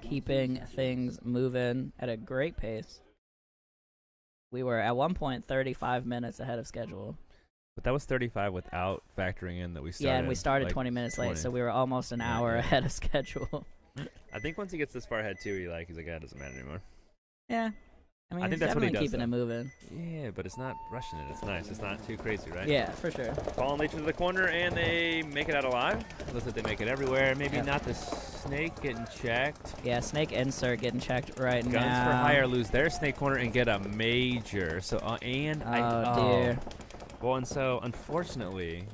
Keeping things moving at a great pace. We were at one point 35 minutes ahead of schedule. But that was 35 without factoring in that we started. Yeah, and we started like 20 minutes 20. late, so we were almost an hour yeah. ahead of schedule. I think once he gets this far ahead too, he's like, it doesn't matter anymore. Yeah. I mean, I think he's that's what he definitely does, keeping it moving. Yeah, but it's not rushing it. It's nice. It's not too crazy, right? Yeah, for sure. Fallen Legion to the corner, and they make it out alive. Looks like they make it everywhere. Maybe Yep. not the snake getting checked. Yeah, Snake Insert getting checked right now. Guns for Hire lose their snake corner and get a major. So, Dear. Well, and so, unfortunately,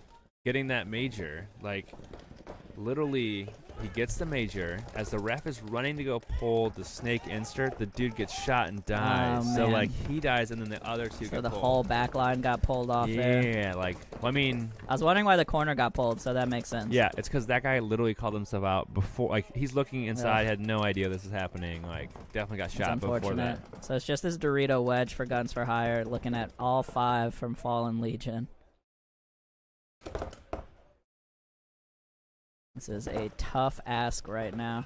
getting that major, like, literally, he gets the major. As the ref is running to go pull the snake insert, the dude gets shot and dies. Oh, so, man. like, he dies, and then the other two So get the pulled. whole back line got pulled off there. Yeah, like, well, I mean, I was wondering why the corner got pulled, so that makes sense. yeah, it's because that guy literally called himself out before. Like, he's looking inside, Ugh. had no idea this is happening. Like, definitely got It's shot before unfortunate. that. So it's just this Dorito wedge for Guns for Hire, looking at all 5 from Fallen Legion. This is a tough ask right now.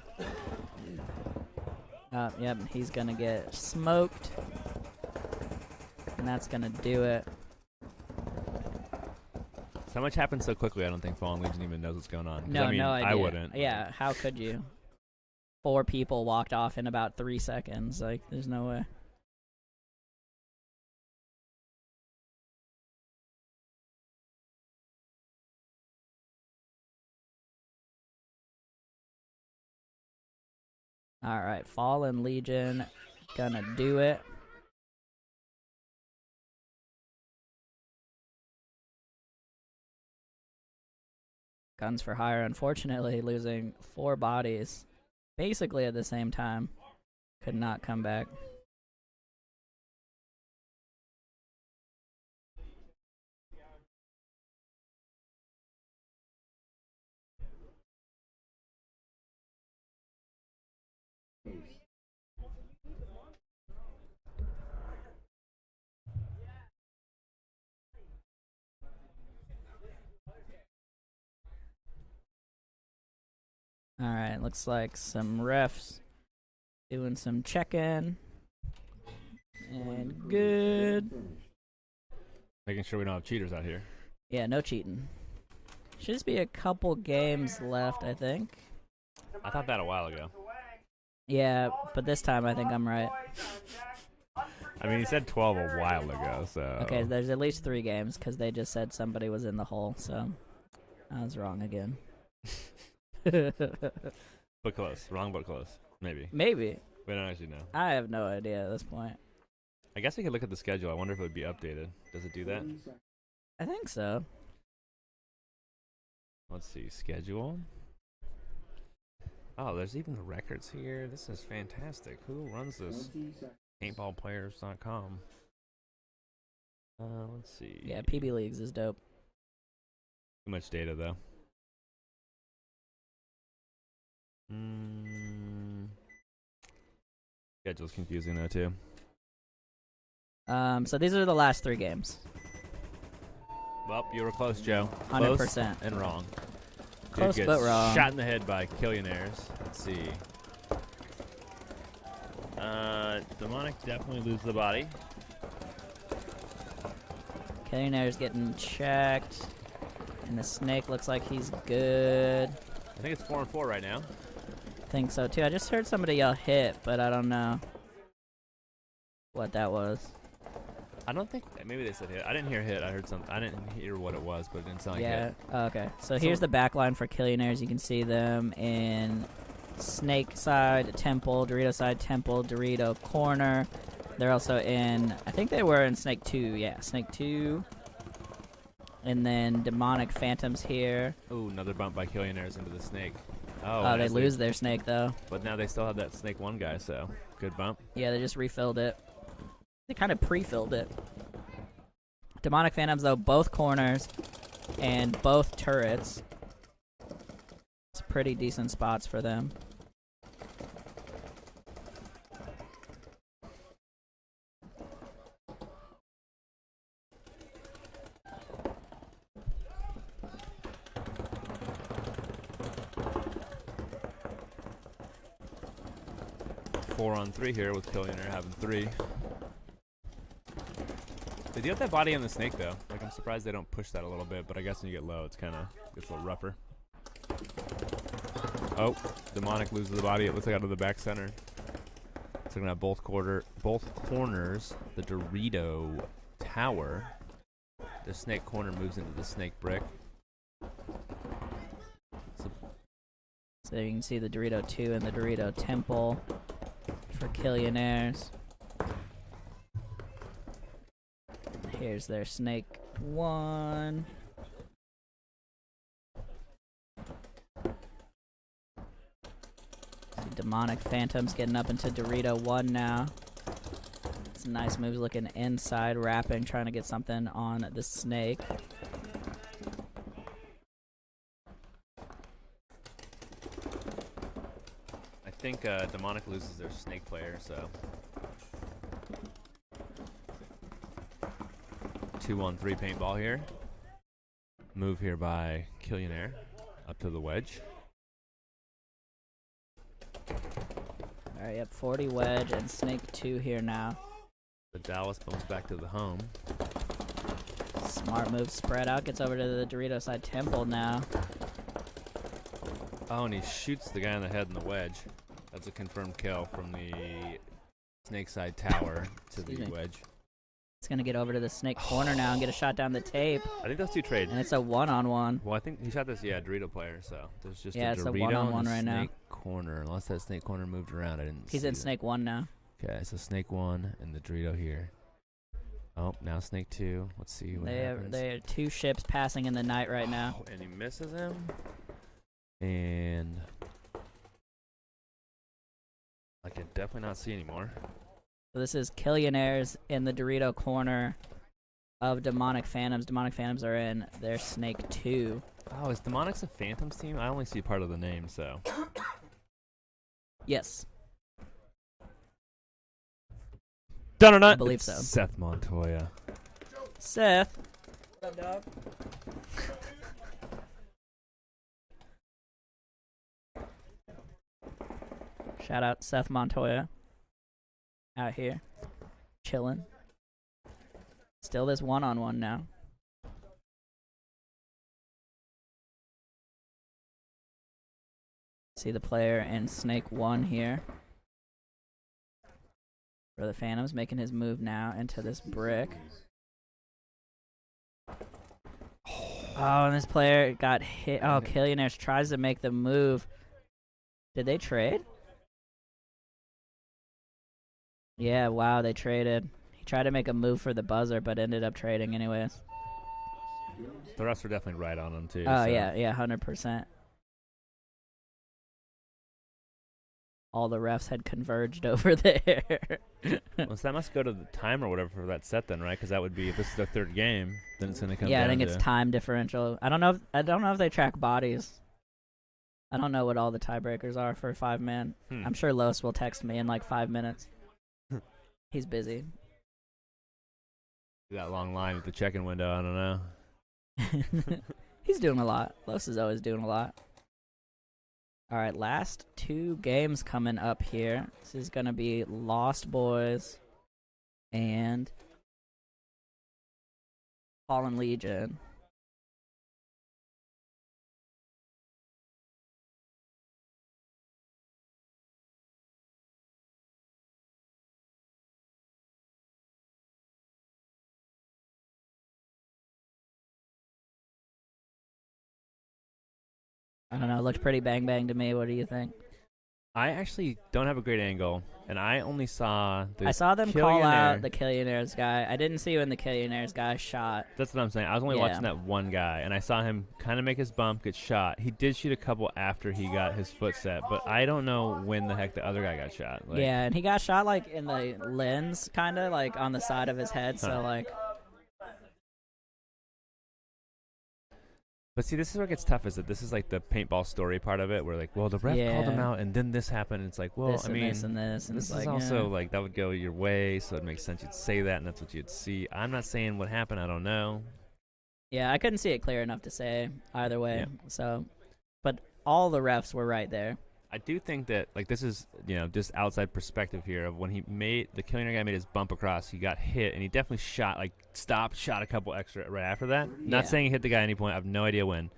Yep, he's gonna get smoked. And that's gonna do it. So much happens so quickly, I don't think Fallen Legion even knows what's going on. 'Cause, No, I mean, no idea. I wouldn't. Yeah, how could you? 4 people walked off in about 3 seconds. Like, there's no way. All right, Fallen Legion gonna do it. Guns for Hire, unfortunately, losing 4 bodies basically at the same time. Could not come back. All right, looks like some refs doing some check-in. And good. Making sure we don't have cheaters out here. Yeah, no cheating. Should just be a couple games left, I think. I thought that a while ago. Yeah, but this time I think I'm right. I mean, he said 12 a while ago, so. Okay, there's at least 3 games because they just said somebody was in the hole, so I was wrong again. But close. Wrong, but close. Maybe. Maybe. We don't actually know. I have no idea at this point. I guess we could look at the schedule. I wonder if it would be updated. Does it do that? I think so. Let's see. Schedule. Oh, there's even the records here. This is fantastic. Who runs this? Paintballplayers.com. Let's see. Yeah, PB Leagues is dope. Too much data, though. Schedule's confusing, though, too. So these are the last 3 games. Well, you were close, Joe. 100%. Close and wrong. Close Dude but gets wrong. Shot in the head by Killionaires. Let's see. Demonic definitely loses the body. Killionaires getting checked. And the snake looks like he's good. I think it's 4-4 right now. Think so too. I just heard somebody yell hit, but I don't know what that was. I don't think maybe they said hit. I didn't hear hit. I heard something. I didn't hear what it was, but it didn't sound like Yeah. hit. Oh, okay. So here's the back line for Killionaires. You can see them in Snake side, Temple, Dorito side, Temple, Dorito corner. They're also in, I think they were in Snake 2. Yeah, Snake 2. And then Demonic Phantoms here. Ooh, another bump by Killionaires into the snake. Oh, Oh, they as lose their snake though. But now they still have that snake 1 guy, so good bump. Yeah, they just refilled it. They kind of pre-filled it. Demonic Phantoms though, both corners and both turrets. It's pretty decent spots for them. Four on 3 here with Killionaire having 3. They do have that body on the snake though. Like I'm surprised they don't push that a little bit, but I guess when you get low, it's kind of gets a little rougher. Oh, Demonic loses the body. It looks like out of the back center. It's gonna have both corners. The Dorito tower. The snake corner moves into the snake brick. So you can see the Dorito 2 and the Dorito Temple for Killionaires. Here's their Snake 1. See Demonic Phantoms getting up into Dorito 1 now. Some nice moves looking inside, wrapping, trying to get something on the snake. I think Demonic loses their snake player, so 2-on-3 paintball here. Move here by Killionaire up to the wedge. Alright, yep, 40 wedge and Snake 2 here now. The Dallas bumps back to the home. Smart move, spread out, gets over to the Dorito side Temple now. Oh, and he shoots the guy in the head in the wedge. That's a confirmed kill from the snake side tower to the Excuse me. wedge. It's gonna get over to the Snake corner now and get a shot down the tape. I think those two trade. And it's a one-on-one. Well, I think he shot this, Dorito player, so there's just Yeah, a it's a Dorito one-on-one and a right now. snake corner. Unless that snake corner moved around, I didn't He's see in that. Snake 1 now. Okay, so snake 1 and the Dorito here. Oh, now snake 2. Let's see what happens. They are 2 ships passing in the night right now. Oh, and he misses him. And I can definitely not see anymore. So this is Killionaires in the Dorito corner of Demonic Phantoms. Demonic Phantoms are in their Snake 2. Oh, is Demonic's a Phantoms team? I only see part of the name, so. Yes. I believe so. Seth Montoya. Seth. What up, dog? Shout out Seth Montoya. Out here. Chilling. Still this one-on-one now. See the player in Snake 1 here. For the Phantoms, making his move now into this brick. Oh, and this player got hit. Oh, Killionaires tries to make the move. Did they trade? Yeah, wow, they traded. He tried to make a move for the buzzer, but ended up trading anyways. The refs were definitely right on him, too. Oh, so. yeah, 100%. All the refs had converged over there. Well, so that must go to the time or whatever for that set then, right? Because that would be, if this is their third game, then it's going to come Yeah, down I think to... it's time differential. I don't know if they track bodies. I don't know what all the tiebreakers are for a 5-man. I'm sure Los will text me in like 5 minutes. He's busy. That long line at the check-in window, I don't know. He's doing a lot. Los is always doing a lot. All right, last 2 games coming up here. This is going to be Lost Boys and Fallen Legion. I don't know. It looked pretty bang to me. What do you think? I actually don't have a great angle, and I only saw the I saw them call out Killionaire. the Killionaires guy. I didn't see when the Killionaires guy shot. That's what I'm saying. I was only Yeah. watching that one guy, and I saw him kind of make his bump, get shot. He did shoot a couple after he got his foot set, but I don't know when the heck the other guy got shot. Like, Yeah, and he got shot like in the lens, kind of like on the side of his head. So like, But see, this is where it gets tough, is that this is like the paintball story part of it, where like, well, the ref called him Yeah. out, and then this happened. And it's like, well, this I and mean, this and this, and this it's is like, also yeah. like that would go your way, so it makes sense you'd say that, and that's what you'd see. I'm not saying what happened. I don't know. Yeah, I couldn't see it clear enough to say either way. Yeah. So, but all the refs were right there. I do think that, like, this is, just outside perspective here of when the Killionaire guy made his bump across, he got hit, and he definitely shot a couple extra right after that. Yeah. Not saying he hit the guy at any point. I have no idea when.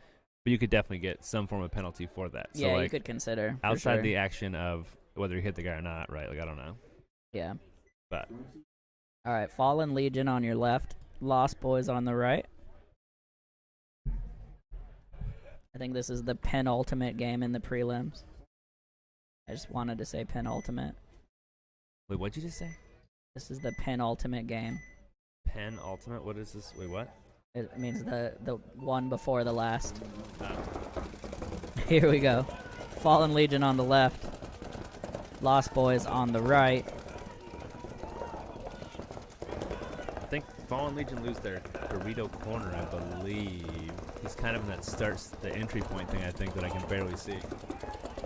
But you could definitely get some form of penalty for that. So, Yeah, like, you could consider. For outside sure. the action of whether he hit the guy or not, right? Like, I don't know. Yeah. But All right, Fallen Legion on your left, Lost Boys on the right. I think this is the penultimate game in the prelims. I just wanted to say penultimate. wait, what'd you just say? This is the penultimate game. Pen ultimate? What is this? Wait, what? It means the one before the last. Here we go. Fallen Legion on the left. Lost Boys on the right. I think Fallen Legion lose their burrito corner, I believe. He's kind of in that starts the entry point thing, I think, that I can barely see.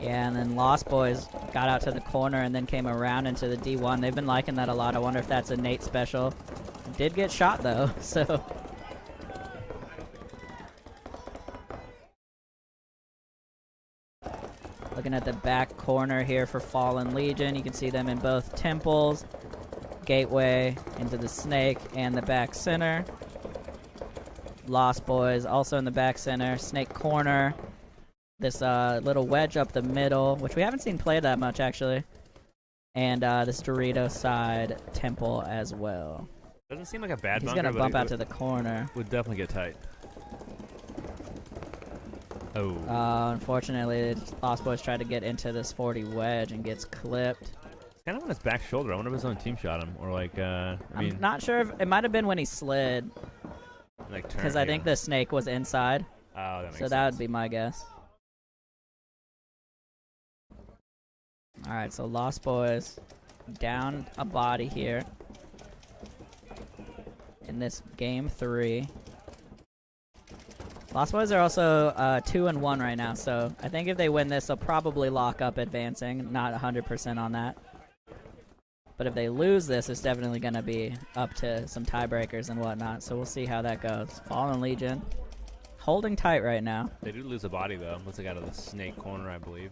Yeah, and then Lost Boys got out to the corner and then came around into the D1. They've been liking that a lot. I wonder if that's a Nate special. Did get shot, though, so... Looking at the back corner here for Fallen Legion. You can see them in both temples, gateway, into the snake, and the back center. Lost Boys also in the back center. Snake corner. This little wedge up the middle, which we haven't seen play that much, actually. And this Dorito side temple as well. Doesn't seem like a bad He's bunker, going to but bump it out to the corner. would definitely get tight. Oh. Unfortunately, Lost Boys tried to get into this 40 wedge and gets clipped. It's kind of on his back shoulder. I wonder if his own team shot him. Or, like, I mean... I'm not sure if... It might have been when he slid. Like, Because I think the snake was inside. Oh, that makes So sense. that would be my guess. Alright, so Lost Boys down a body here in this game 3. Lost Boys are also 2-1 right now, so I think if they win this, they'll probably lock up advancing. Not 100% on that. But if they lose this, it's definitely going to be up to some tiebreakers and whatnot, so we'll see how that goes. Fallen Legion holding tight right now. They do lose a body, though. Looks like out of the snake corner, I believe.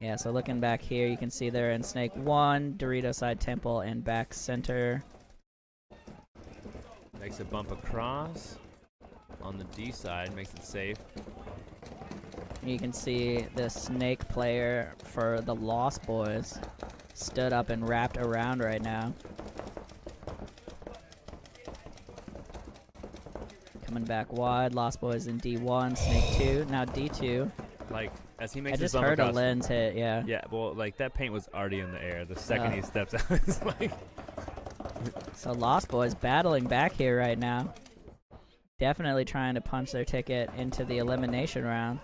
Yeah, so looking back here, you can see they're in Snake 1, Dorito Side Temple, and back center. Makes a bump across on the D side, makes it safe. You can see the Snake player for the Lost Boys stood up and wrapped around right now. Coming back wide, Lost Boys in D1, Snake 2, now D2. Like, as he I makes his just bump heard a across. lens hit, yeah. Yeah, well, like, that paint was already in the air. The second Oh. he steps out, it's like... So Lost Boys battling back here right now. Definitely trying to punch their ticket into the elimination rounds.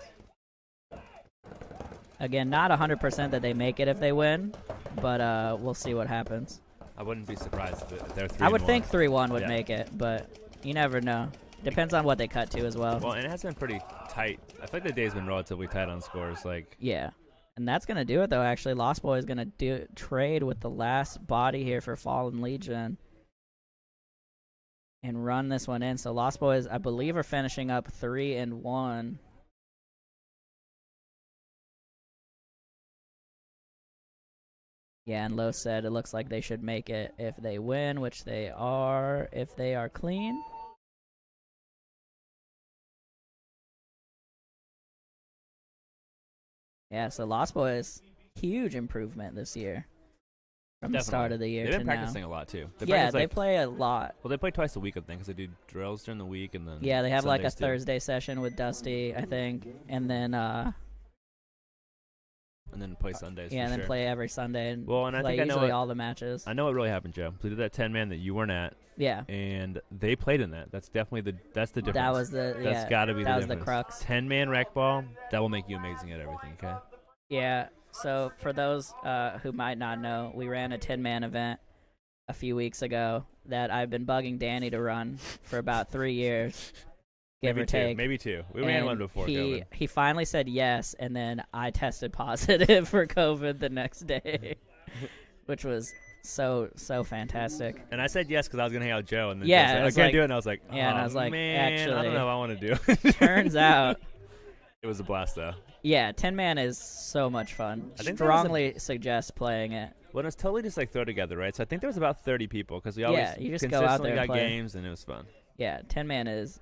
Again, not 100% that they make it if they win, but we'll see what happens. I wouldn't be surprised if they're 3-1. I would think 3-1 would Yeah. make it, but you never know. Depends on what they cut to as well. Well, and it has been pretty tight. I feel like the day's been relatively tight on scores. Like, Yeah. And that's going to do it, though, actually. Lost Boy is going to trade with the last body here for Fallen Legion and run this one in. So Lost Boys, I believe, are finishing up 3-1. Yeah, and Lo said it looks like they should make it if they win, which they are, if they are clean. Yeah, so Lost Boys, huge improvement this year from the start of the year they've to been now. practicing a lot, too. They Yeah, practice, they like, play a lot. well, they play twice a week, I think, because they do drills during the week and then Yeah, they have like a Sundays, too. Thursday session with Dusty, I think, and then And then play Sundays, yeah, for and then sure. play every Sunday and Well, and I play think I know usually what- all the matches. I know what really happened, Joe. So we did that 10-man that you weren't at, Yeah, and they played in that. That's definitely the difference. that was the That's got to be that the was the difference. crux. 10-man rec ball, that will make you amazing at everything, okay? Yeah. So for those who might not know, we ran a 10-man event a few weeks ago that I've been bugging Danny to run for about 3 years, give maybe or two, take. Maybe two. We ran one And before he COVID. he finally said yes, and then I tested positive for COVID the next day, which was so fantastic. And I said yes because I was going to hang out with Joe. And then Yeah, Joe said, it I was can't like- do it. And I was like, yeah, and I "Oh, was like, man, I actually, don't know what I want to do. Turns out, It was a blast, though. yeah, 10-man is so much fun. I think there was a- Strongly suggest playing it. Well, it's totally just like throw together, right? So I think there was about 30 people because we always Yeah, you just go out consistently there and got play. games, and it was fun. Yeah, 10-man is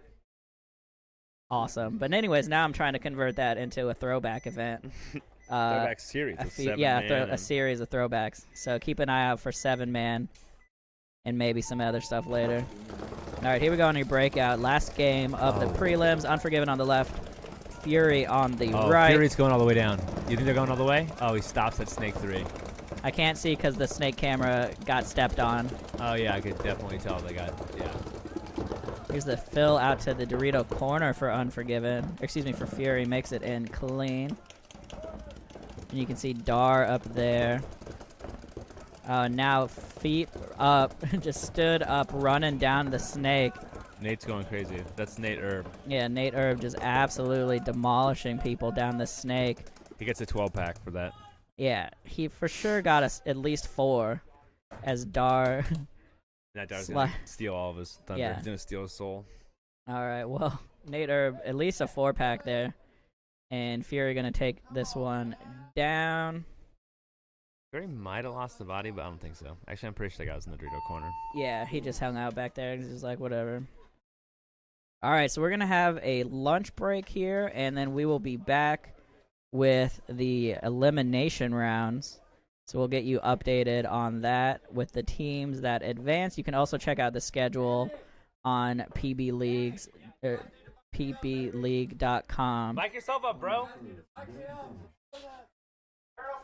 awesome. But anyways, now I'm trying to convert that into a throwback event. Throwback series. a with few- 7 yeah, man a and- series of throwbacks. So keep an eye out for 7-man and maybe some other stuff later. All right, here we go on your breakout. Last game of the prelims. Unforgiven on the left, Fury on the Oh, right. Fury's going all the way down. You think they're going all the way? Oh, he stops at Snake 3. I can't see because the snake camera got stepped on. Oh, yeah, I could definitely tell they got, yeah. Here's the fill out to the Dorito corner for Unforgiven. Excuse me, for Fury. Makes it in clean. And you can see Dar up there. Now feet up. Just stood up running down the snake. Nate's going crazy. That's Nate Erb. Yeah, Nate Erb just absolutely demolishing people down the snake. He gets a 12-pack for that. Yeah, he for sure got us at least 4 as Dar. That Dar's Sli- going to steal all of his thunder. Yeah. He's going to steal his soul. All right, well, Nate Erb, at least a 4-pack there. And Fury going to take this one down. Fury might have lost the body, but I don't think so. Actually, I'm pretty sure that guy was in the Dorito corner. Yeah, he just hung out back there. He's just like, whatever. All right, so we're going to have a lunch break here, and then we will be back with the elimination rounds. So we'll get you updated on that with the teams that advance. You can also check out the schedule on pbleague.com. Mic yourself up, bro. Barrel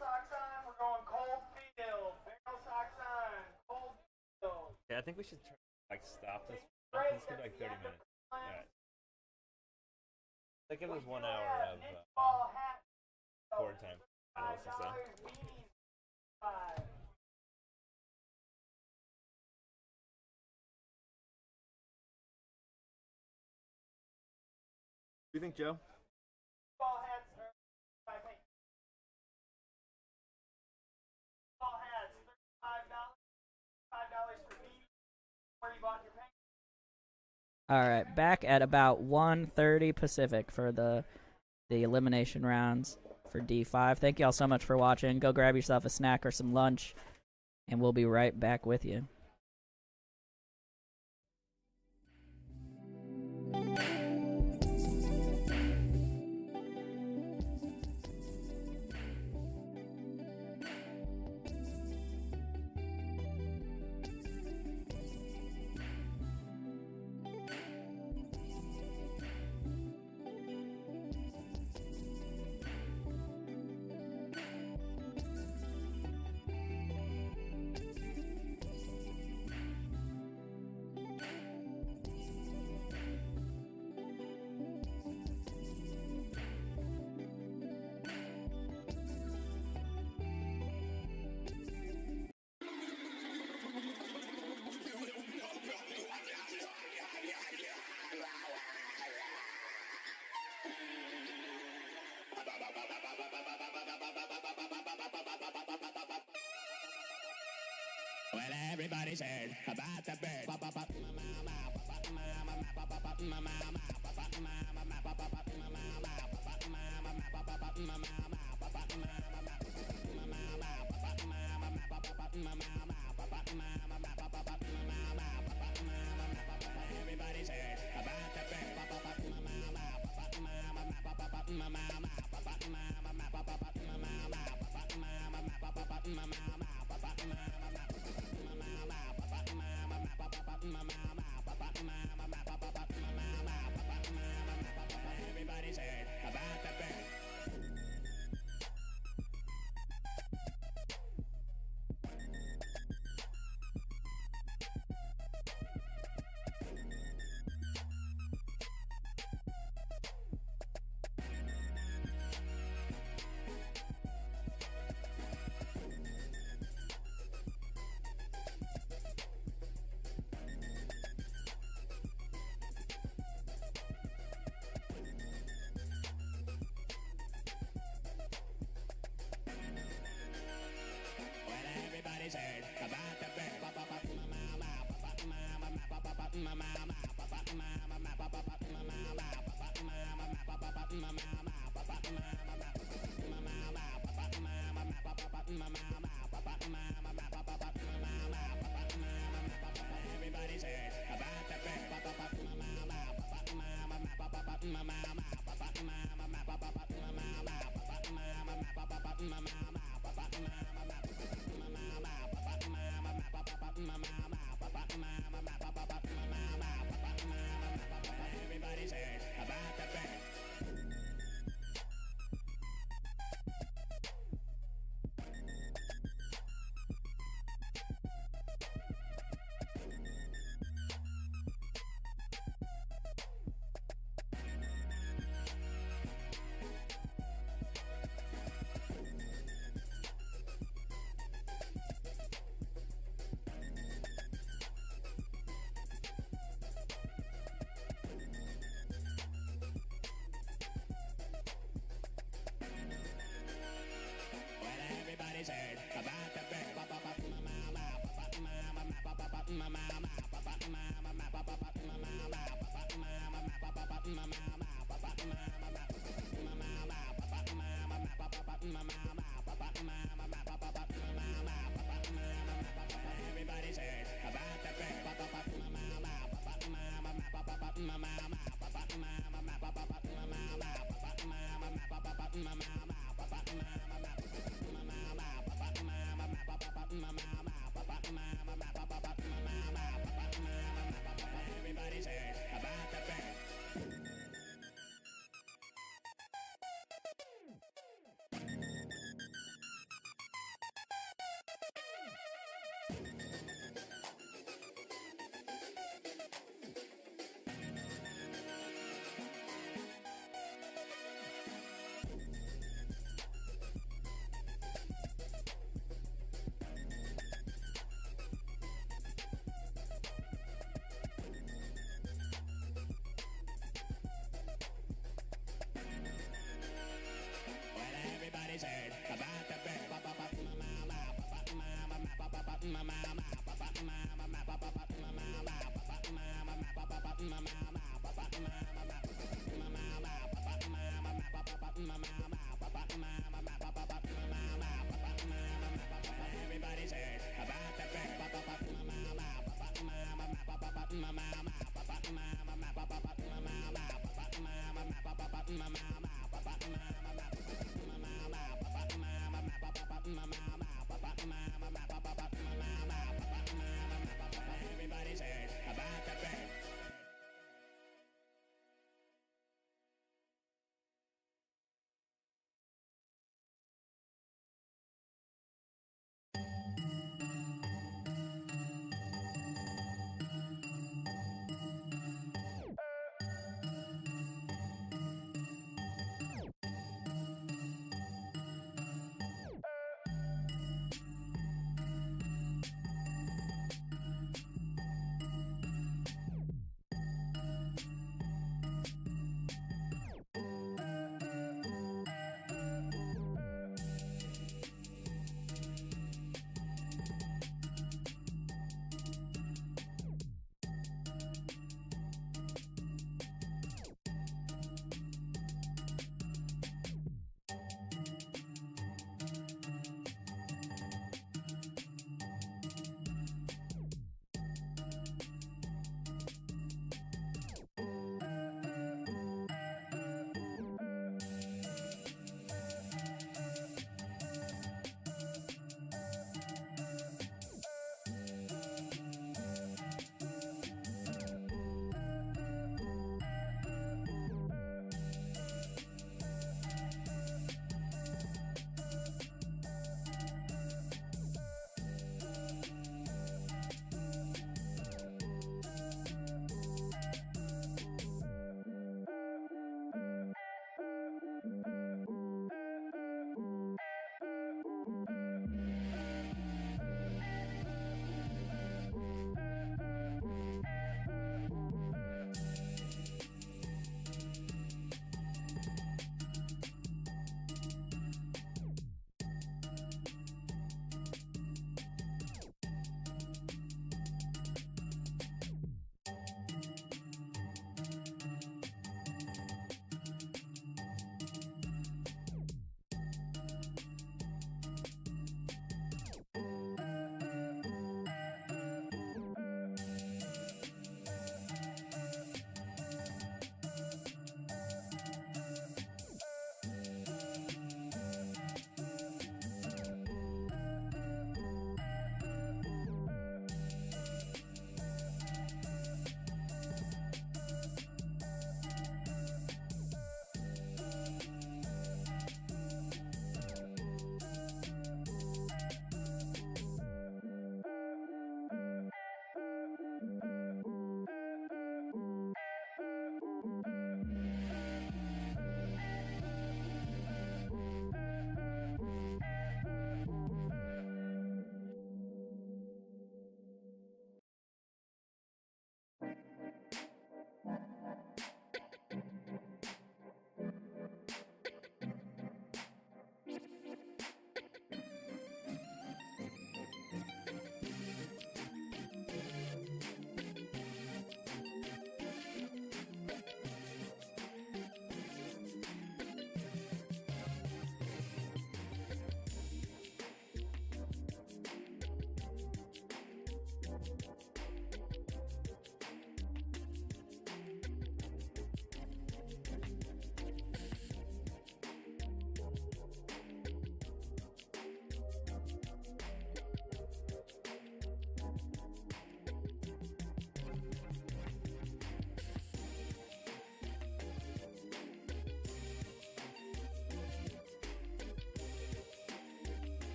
socks on. We're going cold field. Barrel socks on. Cold field. Yeah, I think we should stop this. This could be like 30 minutes. All right. Like give us 1 hour of Ball hat. forward time. Analysis, though. Weenies. 5. What do you think, Joe? Ball hats are $5. Ball hats $35. $5 for me. Where you bought your paint? All right, back at about 1:30 Pacific for the elimination rounds for D5. Thank you all so much for watching. Go grab yourself a snack or some lunch, and we'll be right back with you. Well, everybody's heard about the bird. Everybody's heard about the bird. Everybody's heard about the bird. Everybody's heard about the bird. Everybody's heard about the bird. Everybody's heard about the bird. Everybody's heard about the bird. Everybody's heard about the bird. Everybody's heard about the bird. Everybody's heard about the bird.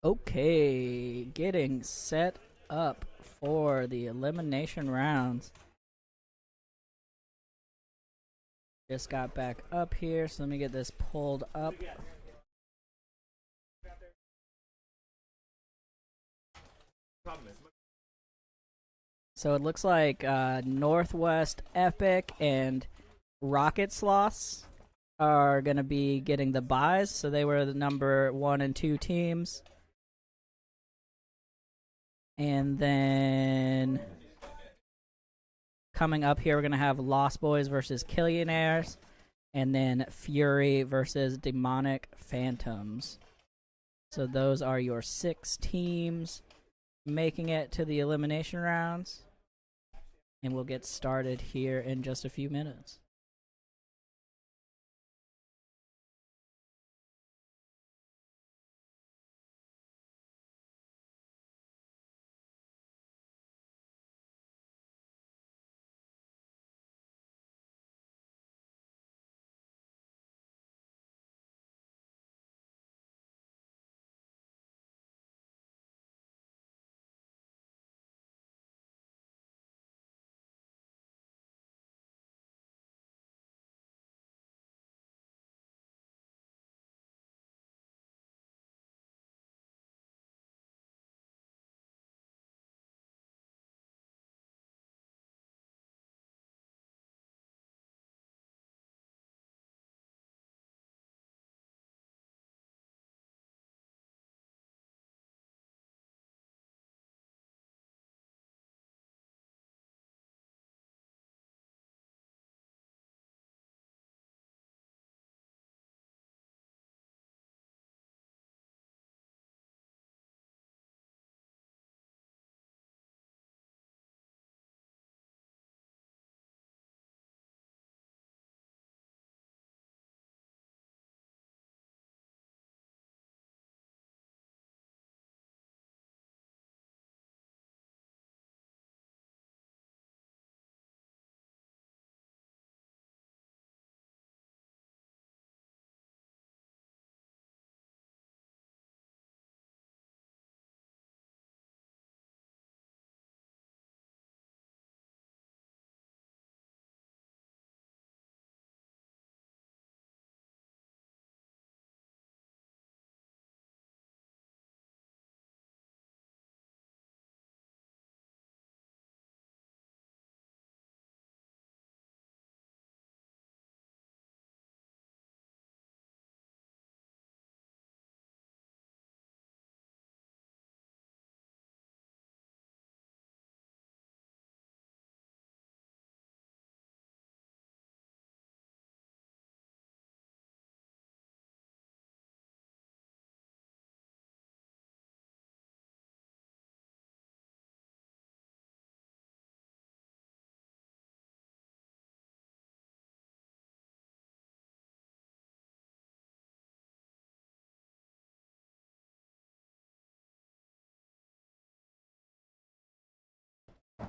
Okay, getting set up for the elimination rounds. Just got back up here, so let me get this pulled up. So it looks like Northwest Epic and Rocket Sloths are going to be getting the buys. So they were the number 1 and 2 teams. And then coming up here, we're going to have Lost Boys versus Killionaires. And then Fury versus Demonic Phantoms. So those are your 6 teams making it to the elimination rounds. And we'll get started here in just a few minutes.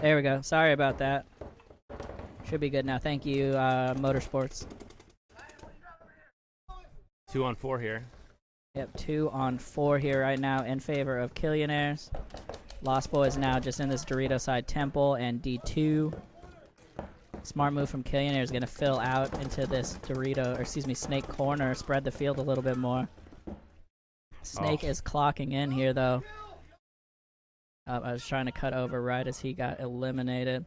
There we go. Sorry about that. Should be good now. Thank you, Motorsports. 2 on 4 here. Yep, 2 on 4 here right now in favor of Killionaires. Lost Boys now just in this Dorito side temple and D2. Smart move from Killionaires, going to fill out into this Dorito, or excuse me, Snake corner, spread the field a little bit more. Snake is clocking in here though. I was trying to cut over right as he got eliminated.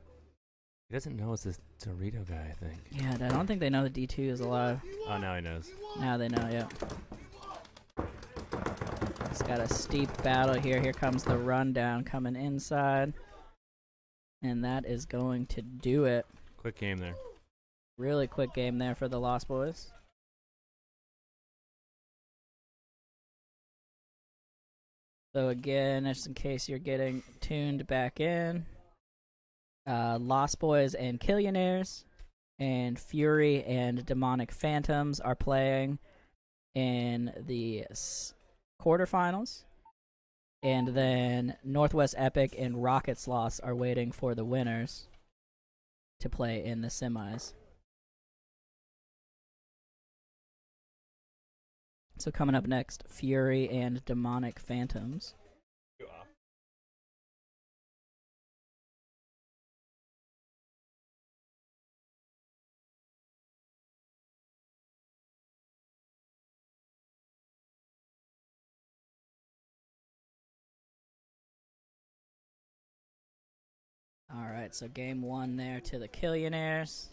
He doesn't know it's this Dorito guy, I think. Yeah, I don't think they know that D2 is alive. Oh, now he knows. Now they know, yeah. It's got a steep battle here. Here comes the rundown coming inside. And that is going to do it. Quick game there. Really quick game there for the Lost Boys. So again, just in case you're getting tuned back in, Lost Boys and Killionaires and Fury and Demonic Phantoms are playing in the quarterfinals. And then Northwest Epic and Rocket Sloth are waiting for the winners to play in the semis. So coming up next, Fury and Demonic Phantoms. Alright, so game 1 there to the Killionaires.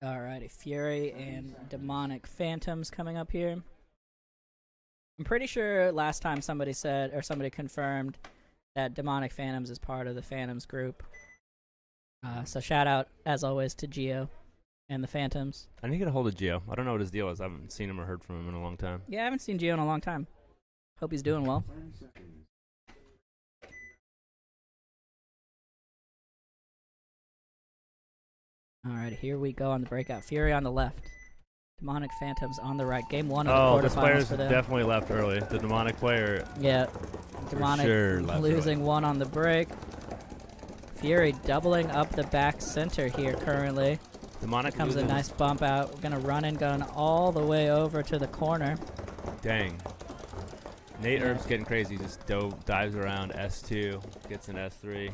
Alrighty, Fury and Demonic Phantoms coming up here. I'm pretty sure last time somebody said, or somebody confirmed, that Demonic Phantoms is part of the Phantoms group. So shout out, as always, to Geo and the Phantoms. I need to get a hold of Gio. I don't know what his deal is. I haven't seen him or heard from him in a long time. Yeah, I haven't seen Geo in a long time. Hope he's doing well. Alright, here we go on the breakout. Fury on the left. Demonic Phantoms on the right. Game 1 of the quarterfinals this player's for them. definitely left early. The demonic player. Yeah. Demonic sure left losing early. 1 on the break. Fury doubling up the back center here currently. Demonic Comes a losing. nice bump out. We're going to run and gun all the way over to the corner. Dang. Nate Erb's getting crazy. Just dives around S2, gets an S3.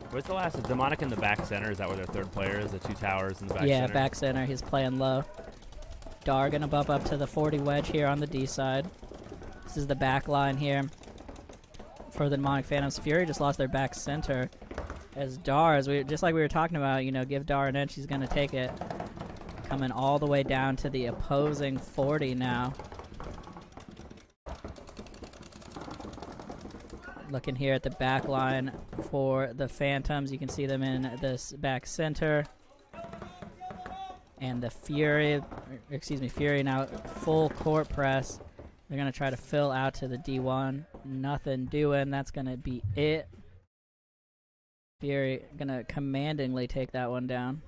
Where's the last? Is Demonic in the back center? Is that where their third player is? The 2 towers in the back Yeah, center? back center. He's playing low. Dar going to bump up to the 40 wedge here on the D side. This is the back line here for the Demonic Phantoms. Fury just lost their back center. As Dar, just like we were talking about, you know, give Dar an inch, he's going to take it. Coming all the way down to the opposing 40 now. Looking here at the back line for the Phantoms. You can see them in this back center. And the Fury now full court press. They're going to try to fill out to the D1. Nothing doing. That's going to be it. Fury going to commandingly take that one down.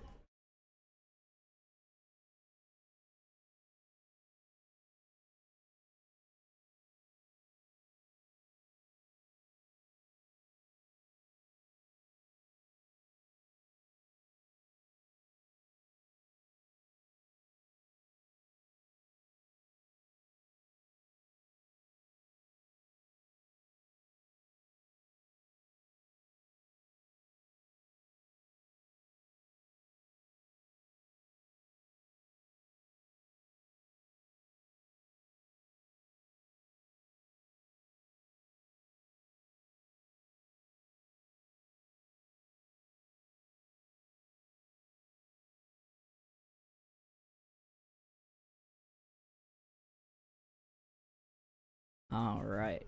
All right.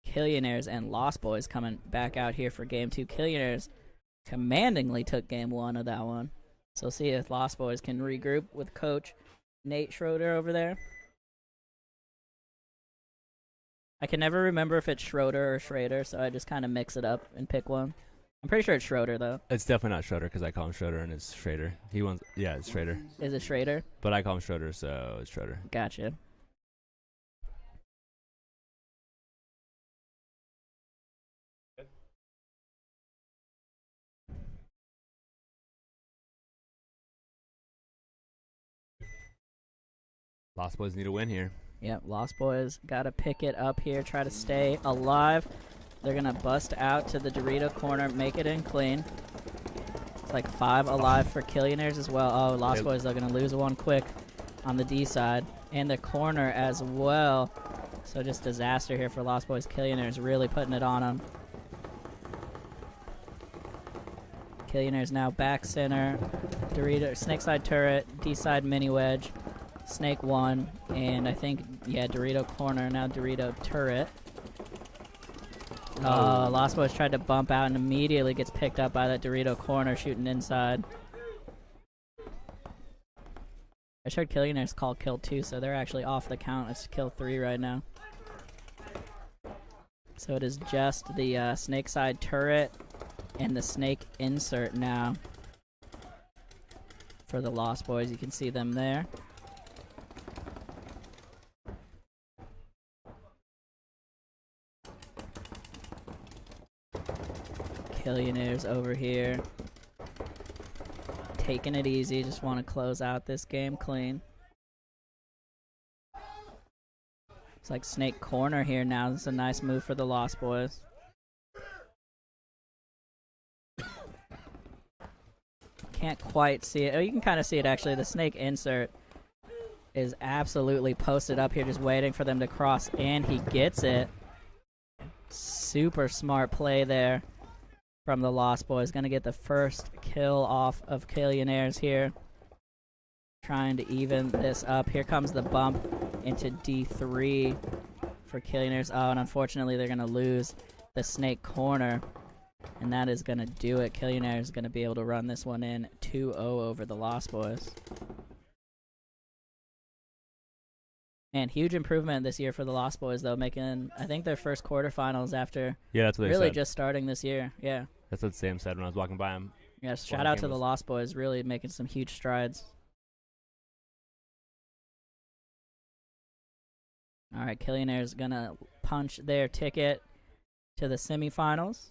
Killionaires and Lost Boys coming back out here for game 2. Killionaires commandingly took game 1 of that one. So see if Lost Boys can regroup with Coach Nate Schroeder over there. I can never remember if it's Schroeder or Schrader, so I just kind of mix it up and pick one. I'm pretty sure it's Schroeder, though. It's definitely not Schroeder because I call him Schroeder and it's Schrader. Yeah, it's Schrader. Is it Schrader? But I call him Schroeder, so it's Schroeder. Gotcha. Lost Boys need a win here. Yep, Lost Boys got to pick it up here, try to stay alive. They're going to bust out to the Dorito corner, make it in clean. It's like 5 alive for Killionaires as well. Oh, Lost Boys are going to lose one quick on the D side. And the corner as well. So just disaster here for Lost Boys. Killionaires really putting it on them. Killionaires now back center. Dorito, snake side turret, D side mini wedge. Snake 1, and I think, yeah, Dorito corner, now Dorito turret. Lost Boys tried to bump out and immediately gets picked up by that Dorito corner shooting inside. I showed Killionaires call kill 2, so they're actually off the count. It's kill 3 right now. So it is just the snake side turret and the snake insert now for the Lost Boys. You can see them there. Killionaires over here. Taking it easy, just want to close out this game clean. It's like snake corner here now. This is a nice move for the Lost Boys. Can't quite see it. Oh, you can kind of see it actually. The snake insert is absolutely posted up here, just waiting for them to cross, and he gets it. Super smart play there from the Lost Boys. Gonna get the first kill off of Killionaires here. Trying to even this up. Here comes the bump into D3 for Killionaires. Oh, and unfortunately they're gonna lose the snake corner. And that is going to do it. Killionaires is going to be able to run this one in 2-0 over the Lost Boys. And huge improvement this year for the Lost Boys, though, making, I think, their first quarterfinals after that's what they really said. Just starting this year. Yeah. That's what Sam said when I was walking by him. Yes, shout out to the Lost Boys, really making some huge strides. All right, Killionaires going to punch their ticket to the semifinals.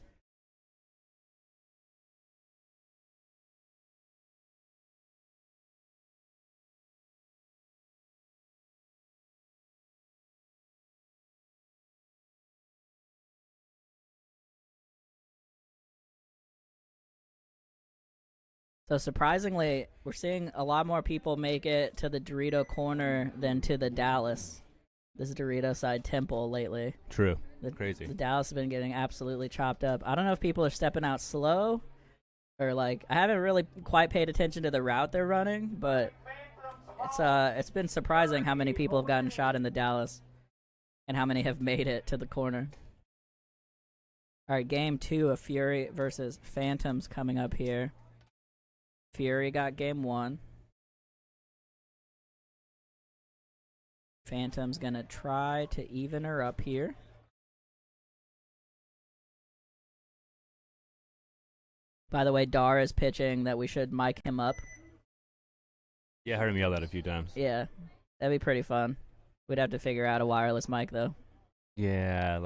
So surprisingly, we're seeing a lot more people make it to the Dorito corner than to the Dallas. This Dorito side temple lately. True. Crazy. The Dallas has been getting absolutely chopped up. I don't know if people are stepping out slow or like I haven't really quite paid attention to the route they're running, but it's been surprising how many people have gotten shot in the Dallas and how many have made it to the corner. All right, game 2 of Fury versus Phantoms coming up here. Fury got game 1. Phantom's gonna try to even her up here. By the way, Dar is pitching that we should mic him up. Yeah, I heard him yell that a few times. Yeah, that'd be pretty fun. We'd have to figure out a wireless mic, though. Yeah,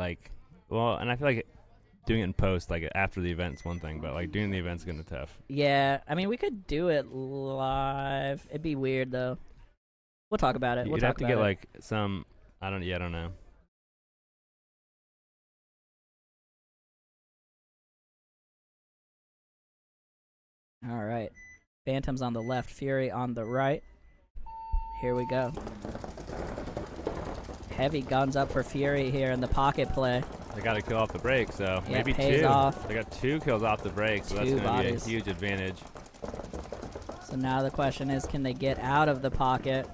well, and I feel like doing it in post, like after the event's one thing, but like doing the event's gonna be tough. Yeah, I mean, we could do it live. It'd be weird, though. We'll talk about it. You'd have to get like some, I don't know. All right. Phantom's on the left, Fury on the right. Here we go. Heavy guns up for Fury here in the pocket play. They got to kill off the break, so yeah, maybe pays 2. Off. They got 2 kills off the break, so that's going to be a huge advantage. So now the question is, can they get out of the pocket?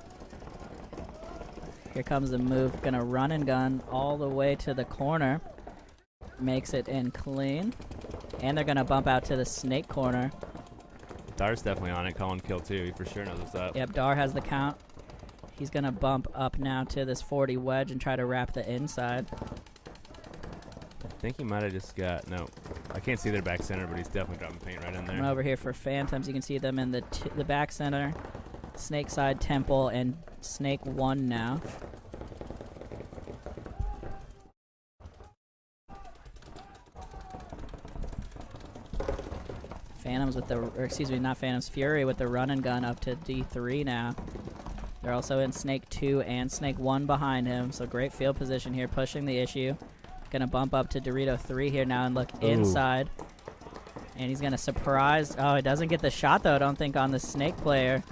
Here comes the move. Gonna run and gun all the way to the corner. Makes it in clean. And they're gonna bump out to the snake corner. Dar's definitely on it, calling kill 2. He for sure knows what's up. Yep, Dar has the count. He's gonna bump up now to this 40 wedge and try to wrap the inside. I think he might have just got, no, I can't see their back center, but he's definitely dropping paint right in there. Coming over here for Phantoms. You can see them in the back center. Snake side temple and snake 1 now. Phantoms with the, or excuse me, not Phantoms, Fury with the run and gun up to D3 now. They're also in snake 2 and snake 1 behind him, so great field position here, pushing the issue. Gonna bump up to Dorito 3 here now and look inside. And he's gonna surprise. Oh, he doesn't get the shot though, I don't think, on the snake player.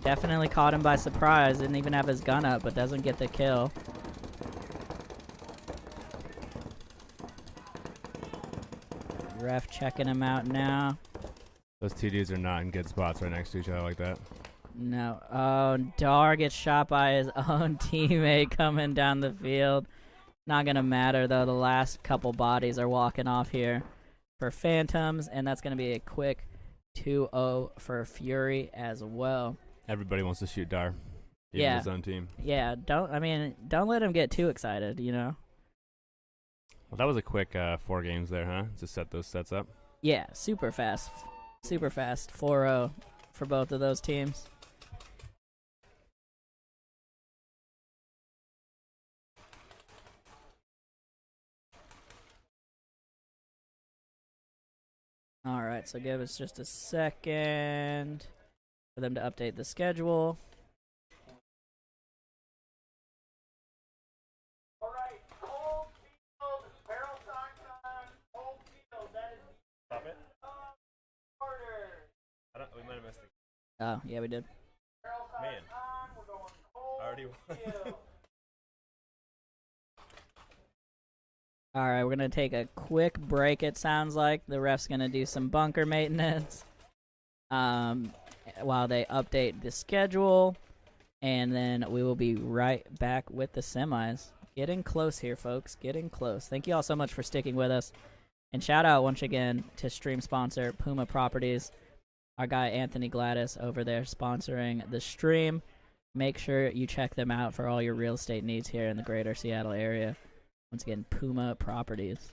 Definitely caught him by surprise. Didn't even have his gun up, but doesn't get the kill. Ref checking him out now. Those 2 dudes are not in good spots right next to each other like that. No. Oh, Dar gets shot by his own teammate coming down the field. Not going to matter, though. The last couple bodies are walking off here for Phantoms, and that's going to be a quick 2-0 for Fury as well. Everybody wants to shoot Dar. Even Yeah. his own team. Yeah, don't let him get too excited, you know? Well, that was a quick 4 games there, huh? To set those sets up. Yeah, super fast. Super fast. 4-0 for both of those teams. All right, so give us just a second for them to update the schedule. All right, cold field, barrel socks on, cold field. That is Stop it. the order. We might have missed it. Oh, yeah, we did. Barrel socks Man. on. We're going cold Already won. field. All right, we're going to take a quick break, it sounds like. The ref's going to do some bunker maintenance while they update the schedule. And then we will be right back with the semis. Getting close here, folks. Getting close. Thank you all so much for sticking with us. And shout out once again to stream sponsor Puma Properties. Our guy Anthony Gladys over there sponsoring the stream. Make sure you check them out for all your real estate needs here in the greater Seattle area. Once again, Puma Properties.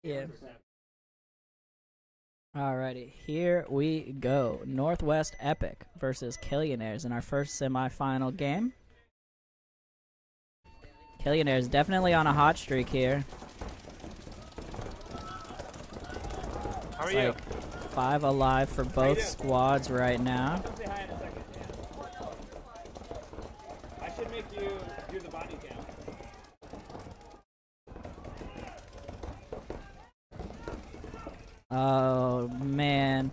Yeah. Alrighty, here we go. Northwest Epic versus Killionaires in our first semifinal game. Killionaires definitely on a hot streak here. How are It's you? like 5 alive for both squads right now. Come say hi in a second. I should make you do the body count. Oh, man.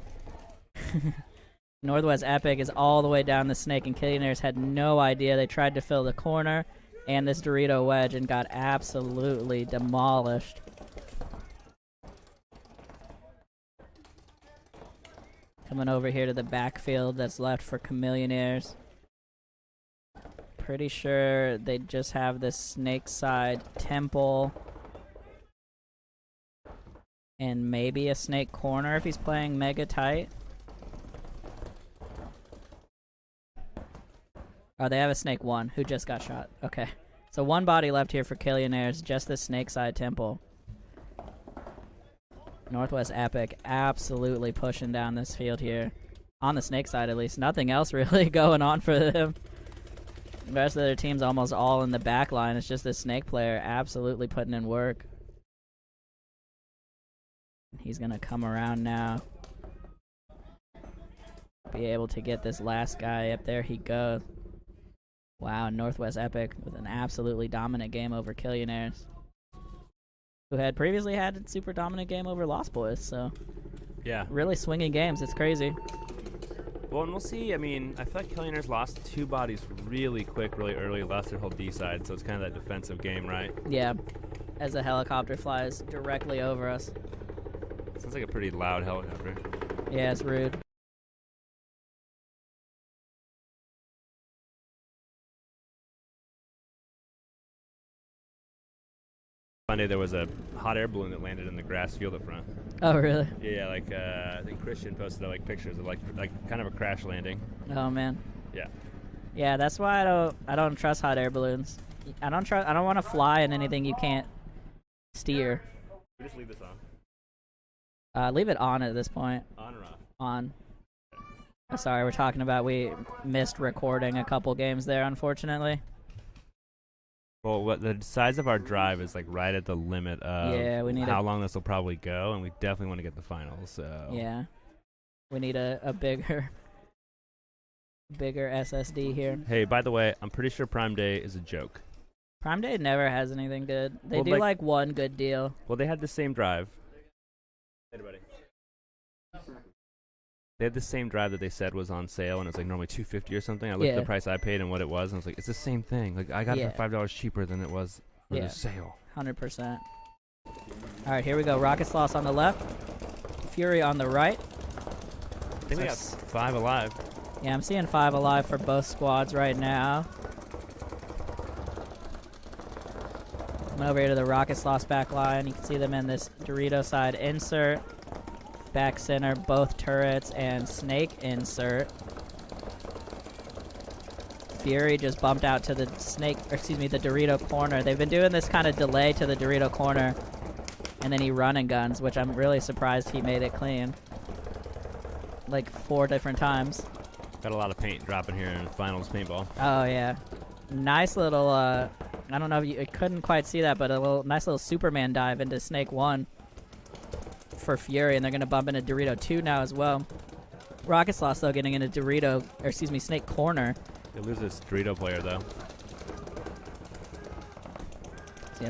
Northwest Epic is all the way down the snake, and Killionaires had no idea. They tried to fill the corner and this Dorito wedge and got absolutely demolished. Coming over here to the backfield that's left for Killionaires. Pretty sure they just have this snake side temple. And maybe a snake corner if he's playing mega tight. Oh, they have a snake 1 who just got shot. Okay. So 1 body left here for Killionaires, just the snake side temple. Northwest Epic absolutely pushing down this field here. On the snake side at least. Nothing else really going on for them. The rest of their team's almost all in the back line. It's just this snake player absolutely putting in work. He's going to come around now. Be able to get this last guy up. There he goes. Wow, Northwest Epic with an absolutely dominant game over Killionaires, who had previously had a super dominant game over Lost Boys. So, Yeah. really swinging games. It's crazy. Well, and we'll see. I mean, I feel like Killionaires lost 2 bodies really quick, really early, lost their whole D side, so it's kind of that defensive game, right? Yeah, as a helicopter flies directly over us. Sounds like a pretty loud helicopter. Yeah, it's rude. Monday there was a hot air balloon that landed in the grass field up front. Oh, really? Yeah, like I think Christian posted like pictures of like kind of a crash landing. Oh, man. Yeah. Yeah, that's why I don't trust hot air balloons. I don't want to fly in anything you can't steer. We just leave this on. Leave it on at this point. On or off? On. Oh, sorry, we're talking about we missed recording a couple games there, unfortunately. Well, what the size of our drive is like right at the limit of Yeah, we need how long this will probably go, and we definitely want to get the finals. So Yeah. We need a bigger SSD here. Hey, by the way, I'm pretty sure Prime Day is a joke. Prime Day never has anything good. They Well, do like one good deal. Well, they had the same drive. Hey, buddy. They had the same drive that they said was on sale, and it's like normally $250 or something. I looked at Yeah. the price I paid and what it was, and I was like, it's the same thing. Like I got Yeah. it for $5 cheaper than it was for Yeah. the sale. 100%. All right, here we go. Rocket Sloth on the left. Fury on the right. I think we got So 5 alive. Yeah, I'm seeing 5 alive for both squads right now. Coming over here to the Rocket Sloth's back line. You can see them in this Dorito side insert. Back center, both turrets, and snake insert. Fury just bumped out to the the Dorito corner. They've been doing this kind of delay to the Dorito corner, and then he run and guns, which I'm really surprised he made it clean. Like 4 different times. Got a lot of paint dropping here in finals paintball. Oh yeah, nice little. I don't know if you couldn't quite see that, but nice little Superman dive into Snake 1 for Fury, and they're gonna bump into Dorito 2 now as well. Rocket Sloth though getting into Snake corner. They lose this Dorito player though.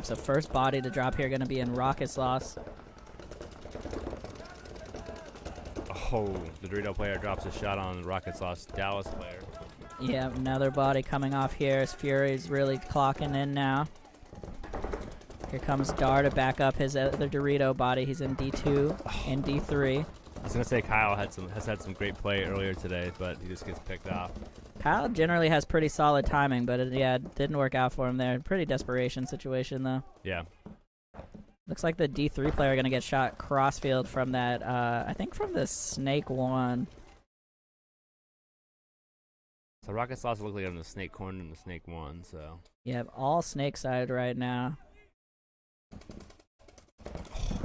So first body to drop here gonna be in Rocket Sloth. Oh, the Dorito player drops a shot on the Rocket Sauce Dallas player. Yeah, another body coming off here as Fury's really clocking in now. Here comes Dar to back up his other Dorito body. He's in D2 and D3. I was gonna say Kyle has had some great play earlier today, but he just gets picked off. Kyle generally has pretty solid timing, but it didn't work out for him there. Pretty desperation situation though. Yeah. Looks like the D3 player gonna get shot crossfield from that. I think from the Snake 1. So Rocket Sauce look like on the Snake corner and the Snake 1. So. Yeah, all Snake side right now.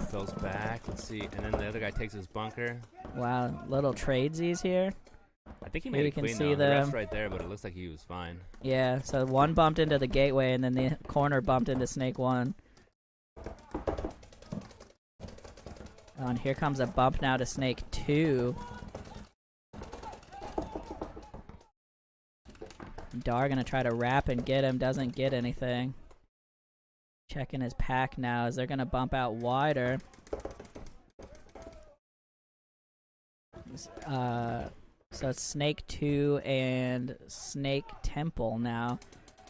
Fills back. Let's see. And then the other guy takes his bunker. Wow, little tradesies here. I think he Here made you it can clean see though. The ref's them. right there, but it looks like he was fine. Yeah, so one bumped into the gateway, and then the corner bumped into Snake 1. Oh, and here comes a bump now to Snake 2. Dar gonna try to wrap and get him, doesn't get anything. Checking his pack now as they're gonna bump out wider. So it's Snake 2 and Snake Temple now.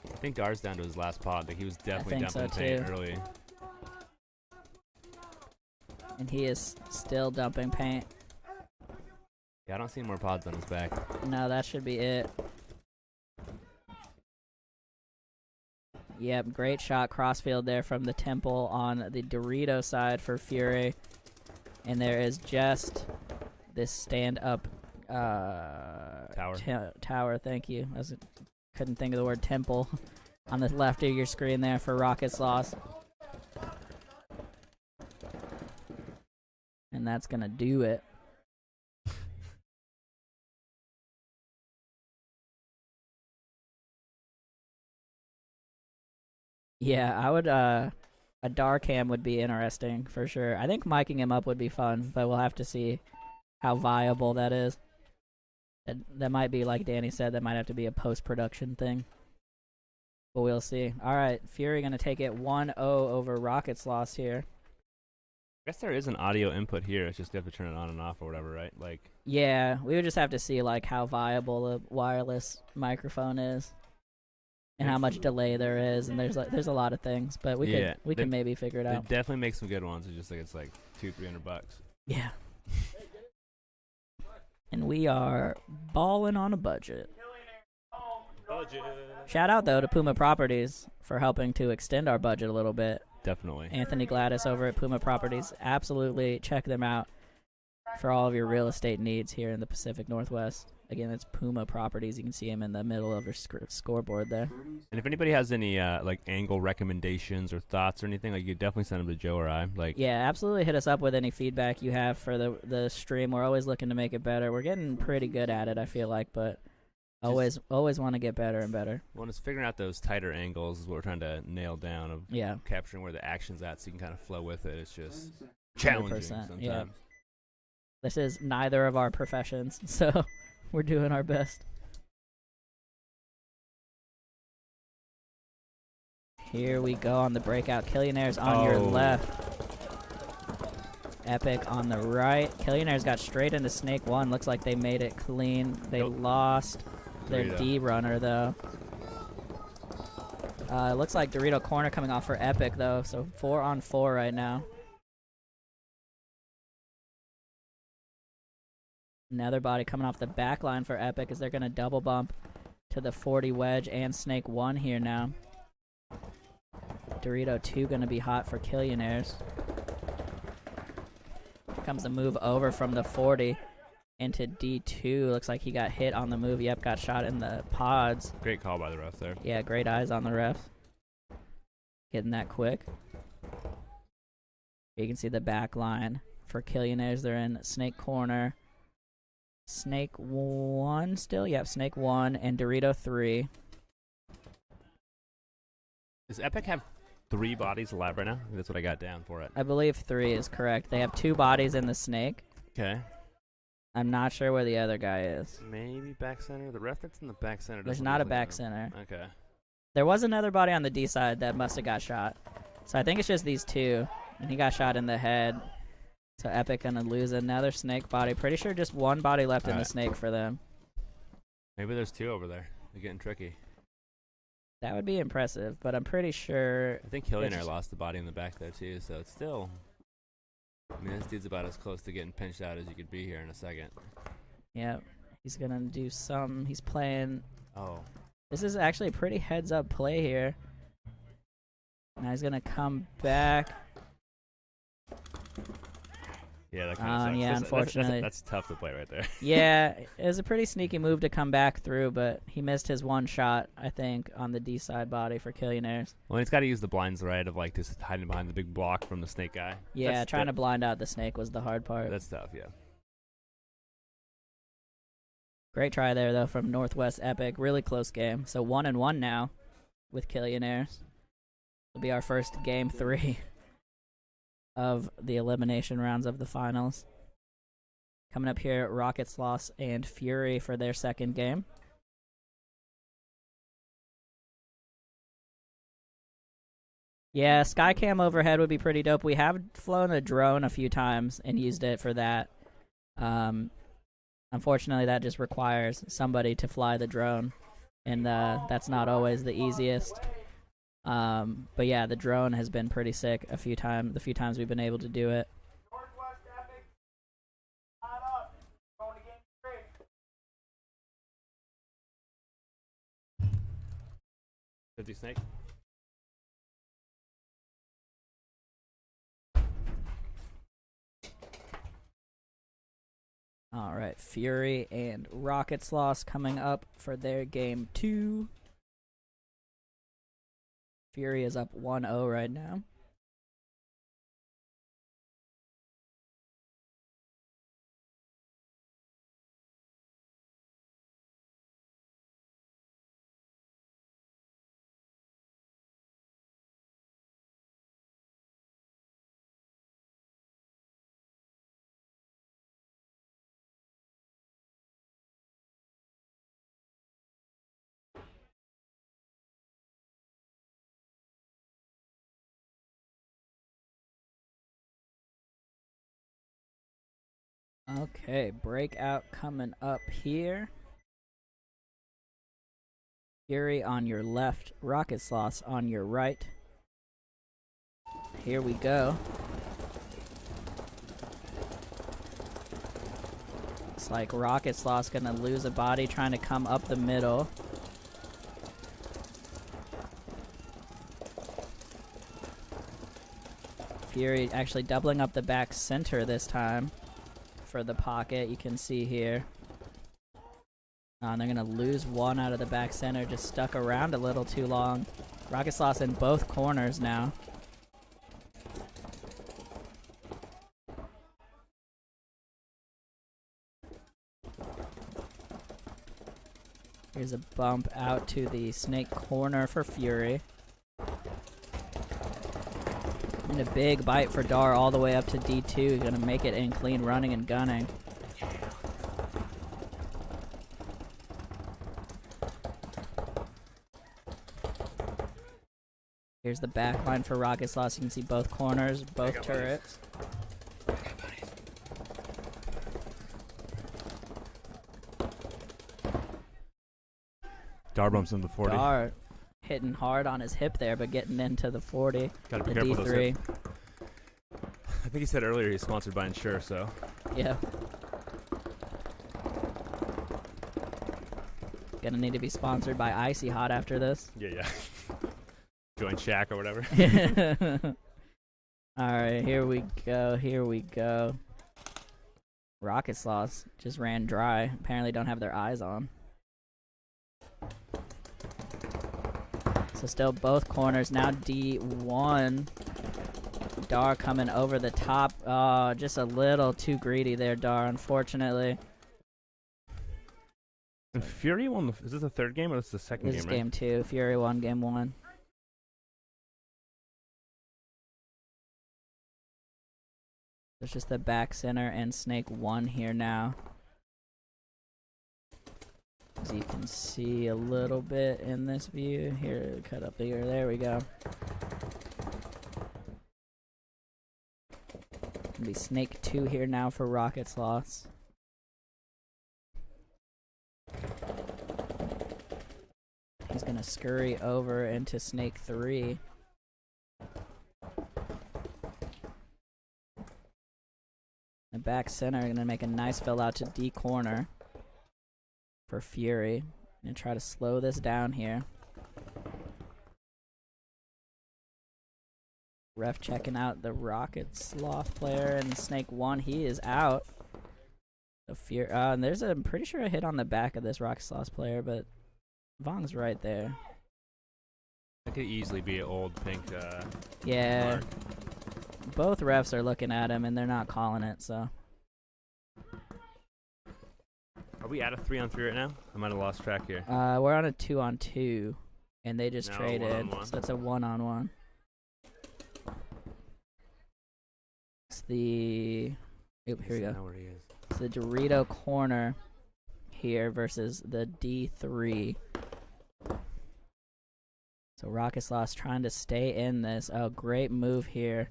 I think Dar's down to his last pod, but he was definitely think so, dumping paint too. early. And he is still dumping paint. Yeah, I don't see more pods on his back. No, that should be it. Yep, great shot crossfield there from the Temple on the Dorito side for Fury. And there is just this stand-up tower, thank you. Couldn't think of the word temple on the left of your screen there for Rocket Sloth. And that's gonna do it. Yeah, I would, a Dar cam would be interesting for sure. I think miking him up would be fun, but we'll have to see how viable that is. That might be, like Danny said, that might have to be a post-production thing. But we'll see. Alright, Fury gonna take it 1-0 over Rocket Sloth here. I guess there is an audio input here. It's just you have to turn it on and off or whatever, right? Like, Yeah, we would just have to see, like, how viable the wireless microphone is. And how much delay there is, and there's a lot of things, but we can maybe figure it they out. definitely make some good ones. It's just like it's like $200-300. Yeah. And we are balling on a budget. Shout out though to Puma Properties for helping to extend our budget a little bit. Definitely. Anthony Gladys over at Puma Properties. Absolutely check them out for all of your real estate needs here in the Pacific Northwest. Again, it's Puma Properties. You can see him in the middle of your scoreboard there. And if anybody has any like angle recommendations or thoughts or anything, like you definitely send them to Joe or I. Like, yeah, absolutely hit us up with any feedback you have for the stream. We're always looking to make it better. We're getting pretty good at it, I feel like, but always want to get better and better. Well, it's figuring out those tighter angles is what we're trying to nail down of capturing where the action's at so you can kind of flow with it. It's just challenging sometimes. Yeah. This is neither of our professions, so we're doing our best. Here we go on the breakout. Killionaires on your left. Epic on the right. Killionaires got straight into Snake 1. Looks like they made it clean. They lost their D runner, though. It looks like Dorito corner coming off for Epic, though. So 4-on-4 right now. Another body coming off the back line for Epic as they're going to double bump to the 40 wedge and Snake 1 here now. Dorito 2 going to be hot for Killionaires. Here comes the move over from the 40 into D2. Looks like he got hit on the move. Yep, got shot in the pods. Great call by the ref there. Yeah, great eyes on the ref. Getting that quick. You can see the back line for Killionaires. They're in Snake corner. Snake 1 still? Yep, Snake 1 and Dorito 3. Does Epic have 3 bodies alive right now? That's what I got down for it. I believe 3 is correct. They have 2 bodies in the Snake. Okay. I'm not sure where the other guy is. Maybe back center. The ref that's in the back center. There's not a back center. Okay. There was another body on the D side that must have got shot. So I think it's just these 2. And he got shot in the head. So Epic gonna lose another Snake body. Pretty sure just 1 body left in the Snake for them. Maybe there's 2 over there. They're getting tricky. That would be impressive, but I'm pretty sure... I think Killionaire lost the body in the back there too, so it's still... I mean, this dude's about as close to getting pinched out as you could be here in a second. Yep. He's gonna do some... He's playing... Oh. This is actually a pretty heads-up play here. Now he's gonna come back... Yeah, that kind of sucks. Yeah, unfortunately. That's tough to play right there. Yeah, it was a pretty sneaky move to come back through, but he missed his one shot, I think, on the D side body for Killionaires. Well, he's got to use the blinds right of like just hiding behind the big block from the snake guy. Yeah, trying to blind out the snake was the hard part. That's tough, yeah. Great try there, though, from Northwest Epic. Really close game. So 1-1 now with Killionaires. It'll be our first game 3 of the elimination rounds of the finals. Coming up here, Rocket Sloth and Fury for their second game. Yeah, Skycam overhead would be pretty dope. We have flown a drone a few times and used it for that. Unfortunately, that just requires somebody to fly the drone, and that's not always the easiest. But yeah, the drone has been pretty sick the few times we've been able to do it. Northwest Epic, line up. Going to game 3. 50 snake. All right, Fury and Rocket Sloth coming up for their game 2. Fury is up 1-0 right now. Okay, breakout coming up here. Fury on your left, Rocket Sloth on your right. Here we go. Looks like Rocket Sloth's gonna lose a body trying to come up the middle. Fury actually doubling up the back center this time for the pocket, you can see here. And they're gonna lose one out of the back center, just stuck around a little too long. Rocket Sloth in both corners now. Here's a bump out to the snake corner for Fury. And a big bite for Dar all the way up to D2. Gonna make it in clean running and gunning. Here's the back line for Rocket Sloth. You can see both corners, both turrets. Dar bumps in the 40. Dar hitting hard on his hip there, but getting into the 40. Gotta be the careful with those D3. hips. I think he said earlier he's sponsored by Ensure, so. Yeah. Gonna need to be sponsored by Icy Hot after this. Yeah. Join Shaq or whatever. Alright, here we go. Rocket Sloth just ran dry. Apparently don't have their eyes on. So still both corners. Now D1. Dar coming over the top. Oh, just a little too greedy there, Dar, unfortunately. And Fury won the... Is this the third game or is this the second This game, is right? game 2. Fury won game 1. There's just the back center and Snake 1 here now. As you can see a little bit in this view. Here, cut up here. There we go. Gonna be Snake 2 here now for Rocket Sloth. He's gonna scurry over into Snake 3. The back center gonna make a nice fill out to D corner for Fury. And try to slow this down here. Ref checking out the Rocket Sloth player, and Snake 1, he is out. And there's I'm pretty sure a hit on the back of this Rocket Sloth player, but Vong's right there. That could easily be an old pink. Yeah. Mark. Both refs are looking at him, and they're not calling it, so. Are we at a 3-on-3 right now? I might have lost track here. We're on a 2-on-2, and they just No, traded, 1-on-1. so it's a 1-on-1. It's the. Oop, here we go. I know where he is. It's the Dorito corner here versus the D3. So Rocket Sloth trying to stay in this. Oh, great move here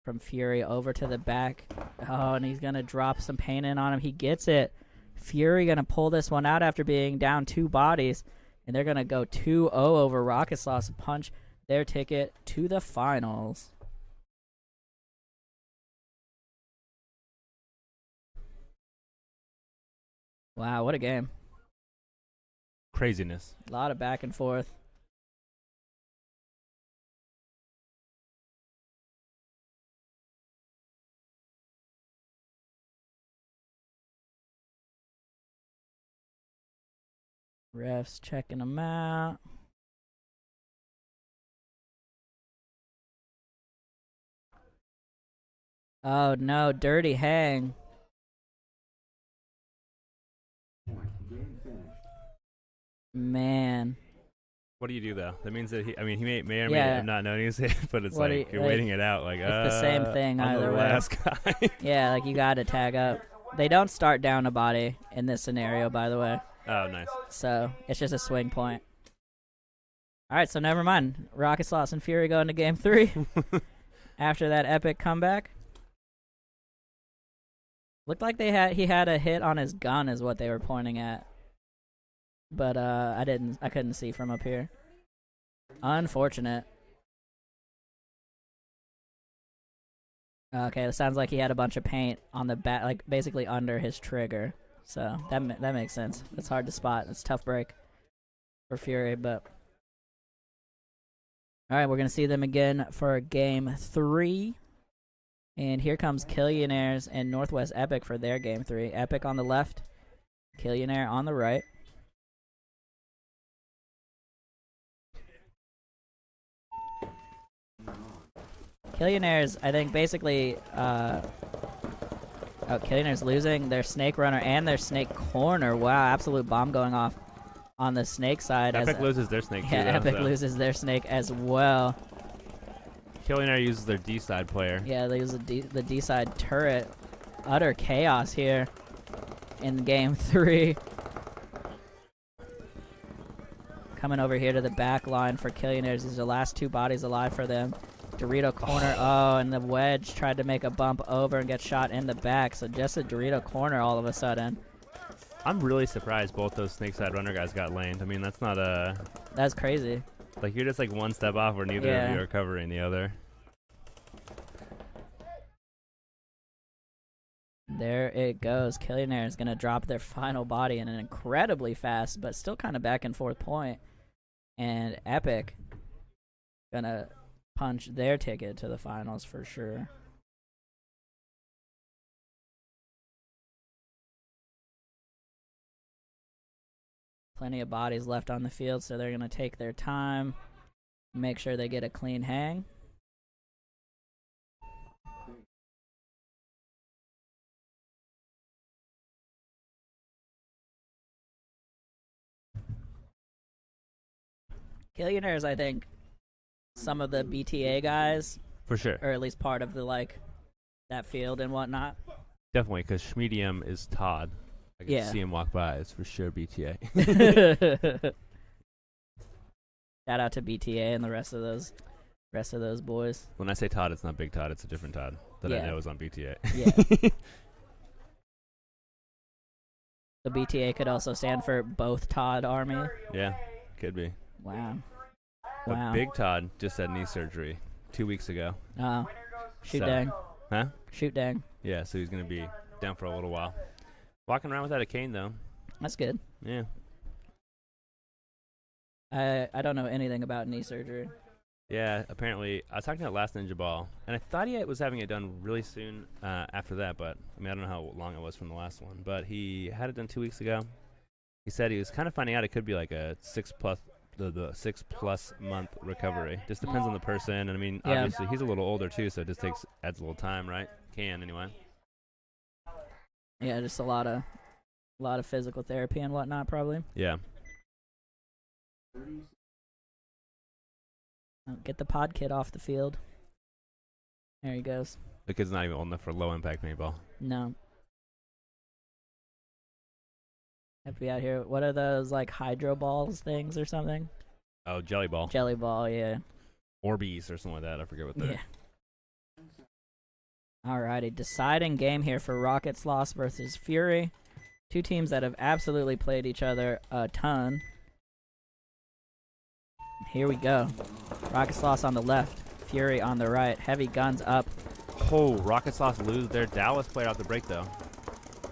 from Fury over to the back. Oh, and he's going to drop some paint in on him. He gets it. Fury going to pull this one out after being down 2 bodies. And they're going to go 2-0 over Rocket Sloth to punch their ticket to the finals. Wow, what a game. Craziness. A lot of back and forth. Refs checking them out. Oh no, dirty hang. Man. What do you do though? That means that he may or may Yeah. have not known he was hit, but it's What do like you- you're like, waiting it out. Like it's the same thing I'm either the way. last guy. Yeah, like you gotta tag up. They don't start down a body in this scenario, by the way. Oh, nice. So it's just a swing point. Alright, so never mind. Rocket Sloth and Fury go into game 3 after that epic comeback. Looked like he had a hit on his gun is what they were pointing at. But I couldn't see from up here. Unfortunate. Okay, it sounds like he had a bunch of paint on the back, like basically under his trigger. So that makes sense. It's hard to spot. It's a tough break for Fury, but all right, we're gonna see them again for game 3, and here comes Killionaires and Northwest Epic for their game 3. Epic on the left, Killionaire on the right. Killionaires, I think, basically, Killionaires losing their Snake Runner and their Snake Corner. Wow, absolute bomb going off on the Snake side. Epic loses their Snake too. Yeah, though, Epic so. loses their Snake as well. Killionaire uses their D side player. Yeah, they use the D side turret. Utter chaos here in game 3. Coming over here to the back line for Killionaires. These are the last 2 bodies alive for them. Dorito corner. Oh, and the wedge tried to make a bump over and get shot in the back. So just a Dorito corner all of a sudden. I'm really surprised both those Snake side runner guys got laned. I mean, that's not a... That's crazy. Like, you're just like one step off where neither of you are covering the other. There it goes. Killionaire is going to drop their final body in an incredibly fast, but still kind of back and forth point. And Epic going to punch their ticket to the finals for sure. Plenty of bodies left on the field, so they're going to take their time, make sure they get a clean hang. Killionaires, I think, some of the BTA guys, For sure. or at least part of the, like, that field and whatnot. Definitely, because Schmedium is Todd. I can Yeah. see him walk by. It's for sure BTA. Shout out to BTA and the rest of those boys. When I say Todd, it's not Big Todd. It's a different Todd that I Yeah. know is on BTA. Yeah. The BTA could also stand for both Todd Army. Yeah, could be. Wow. But Wow. Big Todd just had knee surgery 2 weeks ago. Shoot So- dang. Huh? Shoot dang. Yeah, so he's going to be down for a little while. Walking around without a cane, though. That's good. Yeah. I don't know anything about knee surgery. Yeah, apparently. I was talking about last Ninjaball, and I thought he was having it done really soon after that, but I mean, I don't know how long it was from the last one, but he had it done 2 weeks ago. He said he was kind of finding out it could be like a the 6+ month recovery. Just depends on the person, and I mean, Yeah. obviously he's a little older too, so it just adds a little time, right? Can anyway. Yeah, just a lot of physical therapy and whatnot, probably. Yeah. Get the pod kid off the field. There he goes. The kid's not even old enough for low impact paintball. No. Have to be out here. What are those, like, hydro balls things or something? Oh, jelly ball. Jelly ball, yeah. Orbeez or something like that. I forget what they're. Yeah. Alrighty, deciding game here for Rocket Sloth versus Fury. Two teams that have absolutely played each other a ton. Here we go. Rocket Sloth on the left, Fury on the right. Heavy guns up. Oh, Rocket Sloth lose their Dallas player off the break though.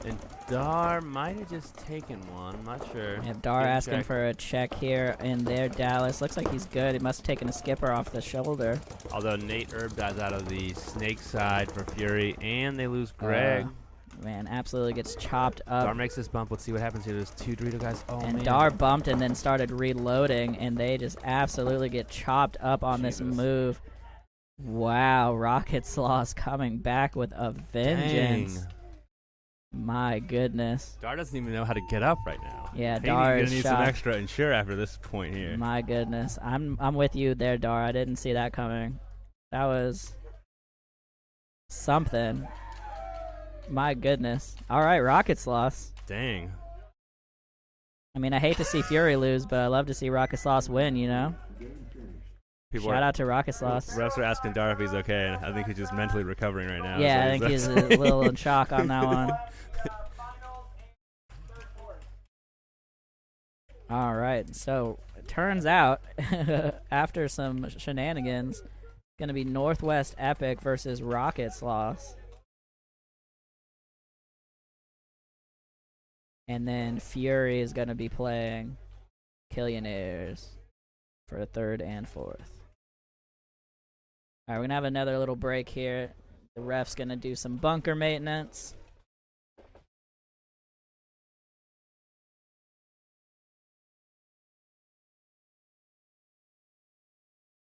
And Dar might have just taken one. I'm not sure. We have Dar Give a asking check. for a check here in their Dallas. Looks like he's good. He must have taken a skipper off the shoulder. Although Nate Herb dies out of the snake side for Fury, and they lose Greg. Man, absolutely gets chopped up. Dar makes this bump. Let's see what happens here. There's two Dorito guys. Oh, And man. Dar bumped and then started reloading, and they just absolutely get chopped up on this Jesus. move. Wow, Rocket Sloth coming back with a vengeance. Dang. My goodness. Dar doesn't even know how to get up right now. Yeah, He's Dar gonna is need some shocked. extra insure after this point here. My goodness. I'm with you there, Dar. I didn't see that coming. That was something. My goodness. All right, Rocket Sloth. Dang. I mean, I hate to see Fury lose, but I love to see Rocket Sloth win, you know? People Shout out to Rocket Sloth. refs are asking Dar if he's okay, and I think he's just mentally recovering right now. Yeah, so I think he's a little in shock on that one. All right, so it turns out, after some shenanigans, it's going to be Northwest Epic versus Rocket Sloth. And then Fury is going to be playing Killionaires for third and fourth. All right, we're going to have another little break here. The ref's going to do some bunker maintenance.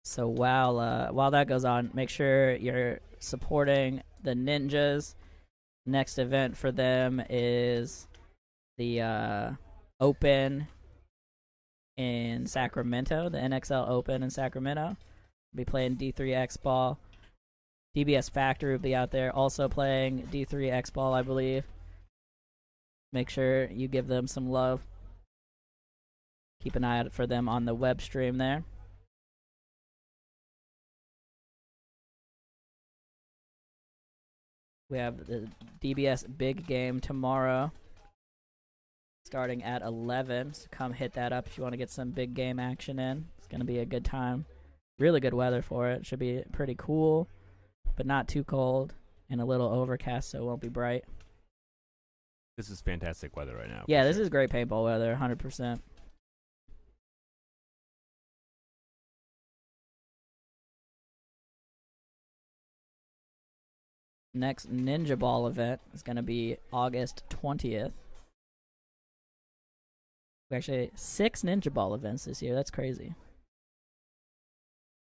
So while that goes on, make sure you're supporting the Ninjas. Next event for them is the Open in Sacramento, the NXL Open in Sacramento. We'll be playing D3X Ball. DBS Factory will be out there also playing D3X Ball, I believe. Make sure you give them some love. Keep an eye out for them on the web stream there. We have the DBS big game tomorrow, starting at 11. So come hit that up if you want to get some big game action in. It's going to be a good time. Really good weather for it. Should be pretty cool, but not too cold, and a little overcast, so it won't be bright. This is fantastic weather right now. Yeah, this is great paintball weather, 100%. Next Ninjaball event is going to be August 20th. We actually 6 Ninjaball events this year. That's crazy.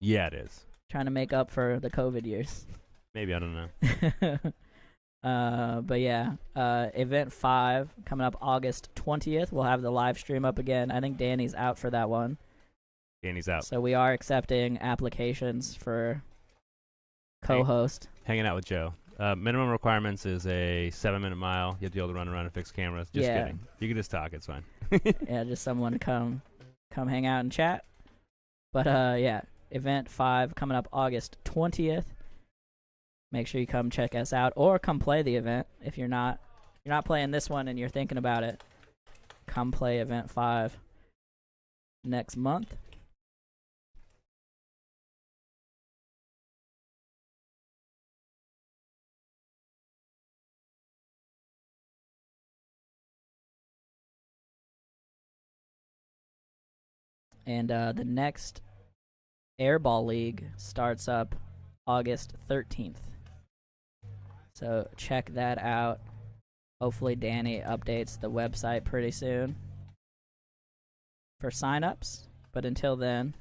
Yeah, it is. Trying to make up for the COVID years. Maybe, I don't know. But yeah, event 5 coming up August 20th. We'll have the live stream up again. I think Danny's out for that one. Danny's out. So we are accepting applications for co-host. Hanging out with Joe. Minimum requirements is a 7-minute mile. You have to be able to run around and fix cameras. Just Yeah. kidding. You can just talk. It's fine. Yeah, just someone come hang out and chat. But yeah, event 5 coming up August 20th. Make sure you come check us out or come play the event. If you're not playing this one and you're thinking about it, come play event 5 next month. And the next Airball League starts up August 13th. So check that out. Hopefully Danny updates the website pretty soon for signups. But until then,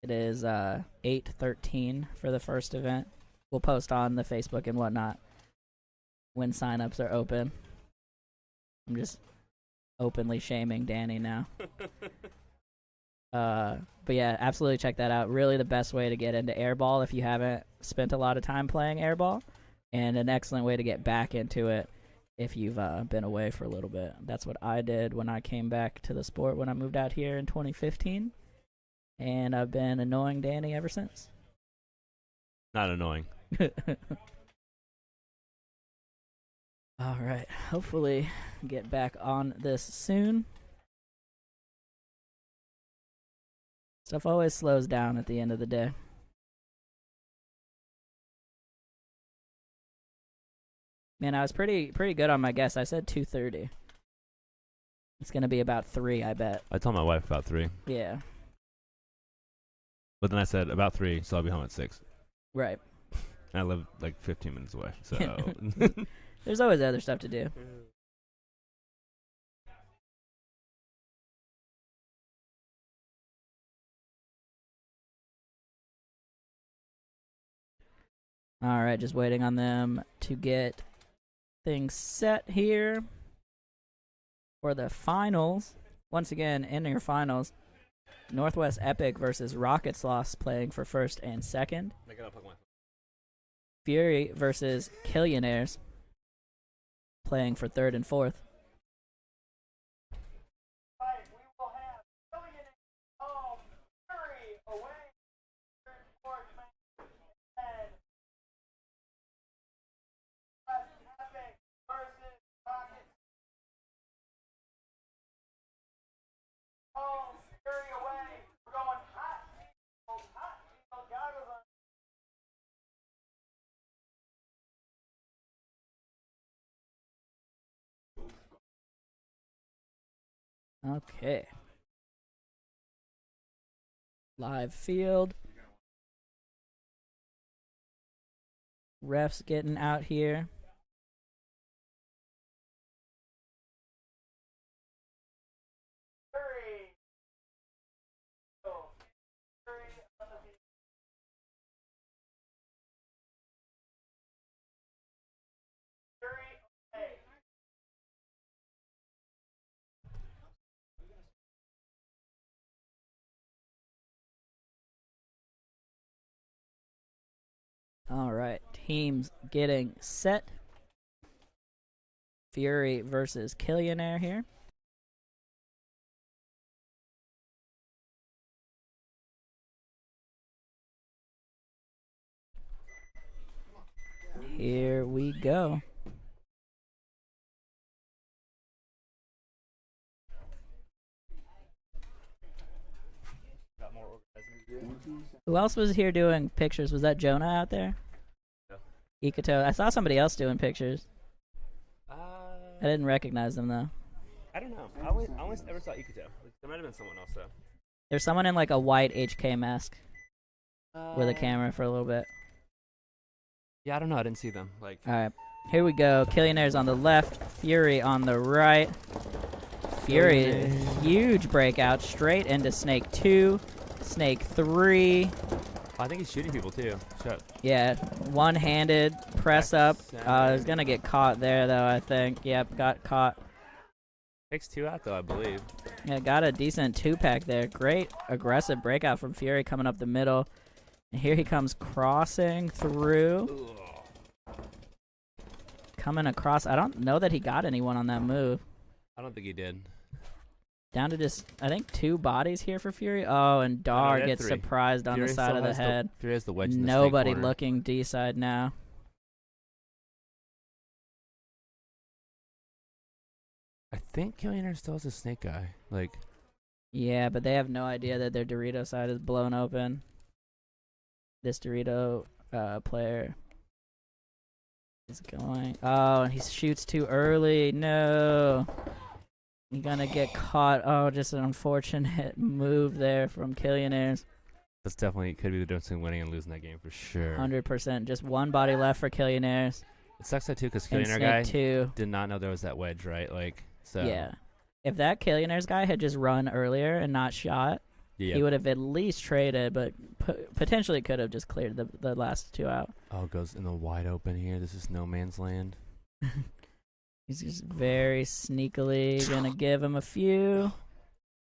it is 8/13 for the first event. We'll post on the Facebook and whatnot when signups are open. I'm just openly shaming Danny now. But yeah, absolutely check that out. Really the best way to get into airball if you haven't spent a lot of time playing airball, and an excellent way to get back into it if you've been away for a little bit. That's what I did when I came back to the sport when I moved out here in 2015, and I've been annoying Danny ever since. Not annoying. All right, hopefully get back on this soon. Stuff always slows down at the end of the day. Man, I was pretty good on my guess. I said 2:30. It's gonna be about 3, I bet. I told my wife about 3. Yeah. But then I said about 3, so I'll be home at 6. Right. And I live like 15 minutes away, so. There's always other stuff to do. All right, just waiting on them to get things set here for the finals. Once again, in your finals, Northwest Epic versus Rocket Sloth playing for first and second. Fury versus Killionaires playing for third and fourth. Right, we will have Killionaires home, Fury away, third and fourth match, and Epic versus Rockets. Home, Fury away. We're going hot field goggles on. Okay. Live field. Refs getting out here. Fury. Fury on the field. Fury away. All right, teams getting set. Fury versus Killionaire here. Here we go. Who else was here doing pictures? Was that Jonah out there? Yeah. Ikato. I saw somebody else doing pictures. I didn't recognize them though. I don't know. I only ever saw Ikuto. Like, there might have been someone else though. There's someone in like a white HK mask with a camera for a little bit. Yeah, I don't know. I didn't see them. Like. All right, here we go. Killionaires on the left, Fury on the right. Fury, huge breakout straight into Snake 2, Snake 3. I think he's shooting people too. Shut. Yeah, one-handed press up. He's gonna get caught there though, I think. Yep, got caught. Takes 2 out though, I believe. Yeah, got a decent 2-pack there. Great aggressive breakout from Fury coming up the middle. And here he comes crossing through. Coming across. I don't know that he got anyone on that move. I don't think he did. Down to just, I think, 2 bodies here for Fury. Oh, and Dar gets 3. surprised on Fury the side still of the has head. Fury has the wedge in the Nobody snake corner. looking D-side now. I think Killionaire still has a snake guy. Like. Yeah, but they have no idea that their Dorito side is blown open. This Dorito player is going. Oh, and he shoots too early. No. You're gonna get caught. Oh, just an unfortunate move there from Killionaires. That's definitely could be the difference between winning and losing that game for sure. 100%. Just one body left for Killionaires. It sucks that too because And Killionaire Snake guy 2. did not know there was that wedge, right? Like, so. Yeah. If that Killionaires guy had just run earlier and not shot, Yeah. he would have at least traded, but potentially could have just cleared the last 2 out. Oh, it goes in the wide open here. This is no man's land. He's just very sneakily gonna give him a few.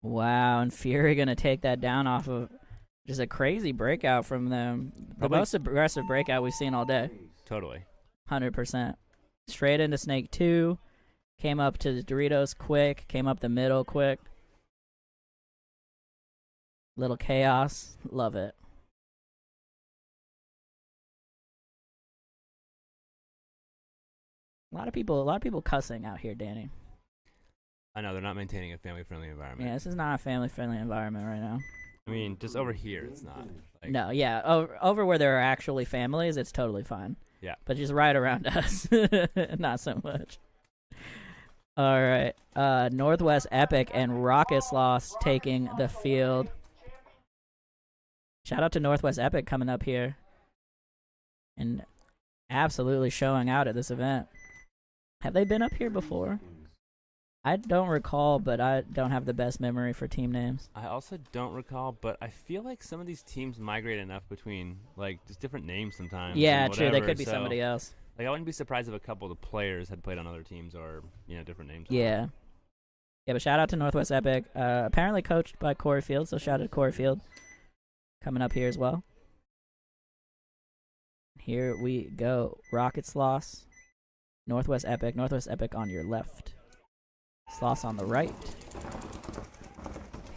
Wow, and Fury gonna take that down off of just a crazy breakout from them. The most aggressive breakout we've seen all day. Totally. 100%. Straight into Snake 2. Came up to the Doritos quick. Came up the middle quick. Little chaos. Love it. A lot of people cussing out here, Danny. I know they're not maintaining a family-friendly environment. Yeah, this is not a family-friendly environment right now. I mean, just over here, it's not. Like, No, yeah, over where there are actually families, it's totally fine. Yeah. But just right around us, not so much. All right, Northwest Epic and Rocket Sloth taking the field. Shout out to Northwest Epic coming up here and absolutely showing out at this event. Have they been up here before? I don't recall, but I don't have the best memory for team names. I also don't recall, but I feel like some of these teams migrate enough between, like, just different names sometimes. Yeah, and true. They whatever, could be so, somebody else. Like, I wouldn't be surprised if a couple of the players had played on other teams or, different names. Yeah. Yeah, but shout out to Northwest Epic. Apparently coached by Corey Field, so shout out to Corey Field. Coming up here as well. Here we go. Rocket Sloth. Northwest Epic on your left. Sloth on the right.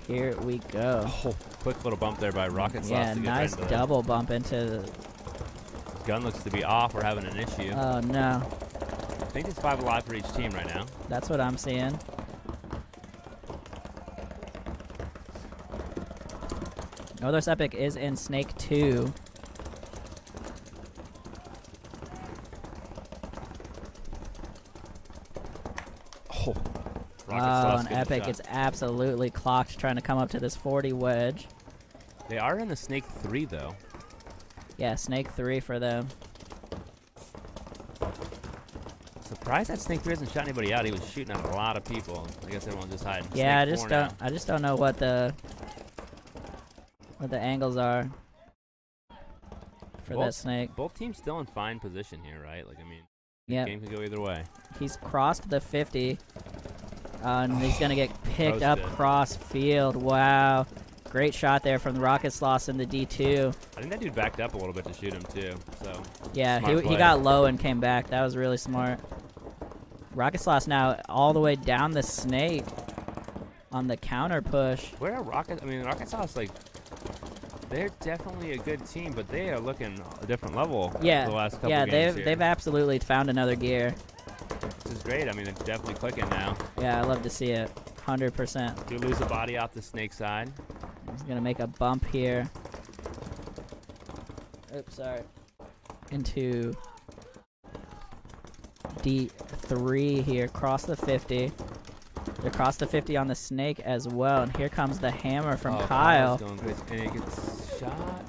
Here we go. Oh, quick little bump there by Rocket Sloth. Yeah, to get nice right into double bump into the... His gun looks to be off. We're having an issue. Oh, no. I think it's 5 alive for each team right now. That's what I'm seeing. Northwest Epic is in Snake 2. Oh, And Epic is absolutely clocked trying to come up to this 40 wedge. They are in the Snake 3, though. Yeah, Snake 3 for them. Surprised that Snake 3 hasn't shot anybody out. He was shooting at a lot of people. I guess everyone's just hiding. Yeah, Snake 4 now. I just don't know what the angles are for that Snake. Both teams still in fine position here, right? Like, I mean, Yeah, game could go either way. he's crossed the 50, and he's gonna get picked up roasted. cross field. Wow, great shot there from the Rocket Sloth in the D2. I think that dude backed up a little bit to shoot him, too. So Yeah, smart he play. got low and came back. That was really smart. Rocket Sloth now all the way down the Snake on the counter push. Where are Rocket? I mean, Rocket Sauce, like, they're definitely a good team, but they are looking a different level. Yeah, The last couple yeah, games here. they've absolutely found another gear. This is great. I mean, it's definitely clicking now. Yeah, I love to see it. 100%. Do lose a body off the Snake side. He's gonna make a bump here. Oops, sorry. Into D3 here, cross the 50. They cross the 50 on the Snake as well, and here comes the hammer from Kyle. Kyle's going crazy. And he gets shot.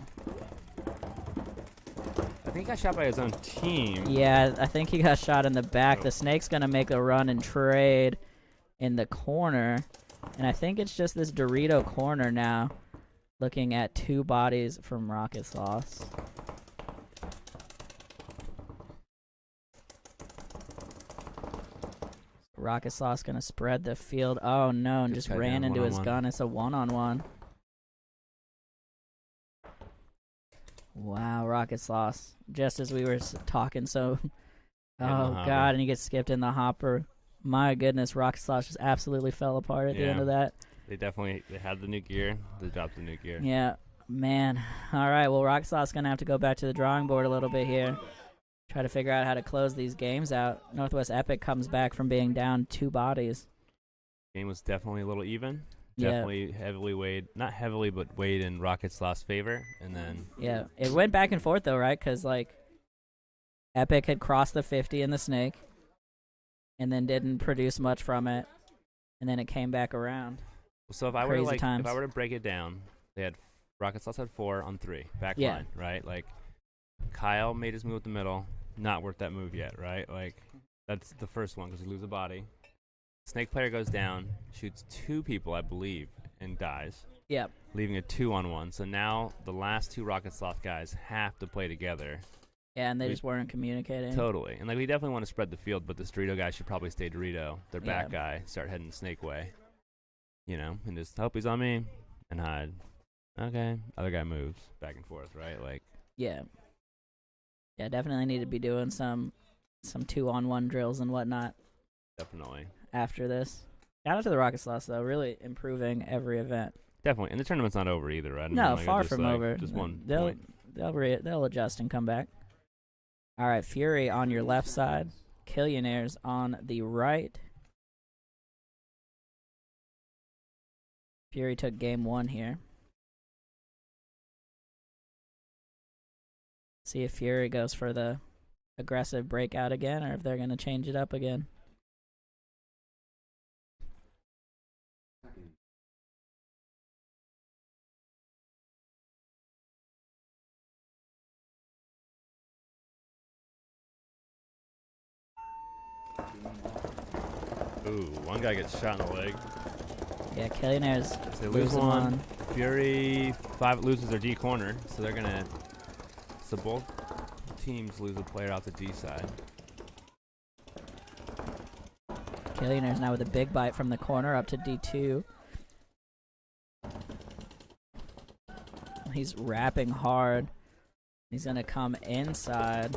I think he got shot by his own team. Yeah, I think he got shot in the back. The Snake's gonna make a run and trade in the corner, and I think it's just this Dorito corner now. Looking at 2 bodies from Rocket Sloth. Rocket Sloth's gonna spread the field. Oh no, and Just just cut ran down into his one-on-one. gun. It's a one-on-one. Wow, Rocket Sloth. Just as we were talking, so... the Oh hopper. god, and he gets skipped in the hopper. My goodness, Rocket Sloth just absolutely fell apart at the end Yeah. of that. They had the new gear. They dropped the new gear. Yeah, man. All right, well, Rocket Sloth's going to have to go back to the drawing board a little bit here. Try to figure out how to close these games out. Northwest Epic comes back from being down 2 bodies. Game was definitely a little even. Yeah. Definitely heavily weighed, not heavily, but weighed in Rocket Sloth's favor. And then Yeah, it went back and forth, though, right? Because, like, Epic had crossed the 50 in the Snake and then didn't produce much from it. and then it came back around. So if I were to, Crazy times. if I were to break it down, they had Rocket Sloth had 4 on 3 back Yeah. line, right? Like Kyle made his move at the middle, not worth that move yet, right? Like that's the first one because you lose a body. Snake player goes down, shoots 2 people, I believe, and dies, Yep. leaving a 2-on-1. So now the last 2 Rocket Sloth guys have to play together. Yeah, and they We- just weren't communicating. Totally. And like we definitely want to spread the field, but this Dorito guy should probably stay Dorito. Their back Yeah. guy start heading Snake way. You know, and just hope he's on me and hide. Okay. Other guy moves back and forth, right? Like Yeah. Yeah, definitely need to be doing some 2-on-1 drills and whatnot definitely. after this. Shout out to the Rocket Sloths though, really improving every event. Definitely. And the tournament's not over either, right? I No, mean, far just, from like, over. Just one They'll point. they'll adjust and come back. All right, Fury on your left side, Killionaires on the right. Fury took game 1 here. See if Fury goes for the aggressive breakout again, or if they're going to change it up again. Ooh, one guy gets shot in the leg. Yeah, Killionaires So they lose losing one. Fury 5 loses their D corner, so they're gonna. So both teams lose a player out the D side. Killionaires now with a big bite from the corner up to D2. He's wrapping hard. He's going to come inside.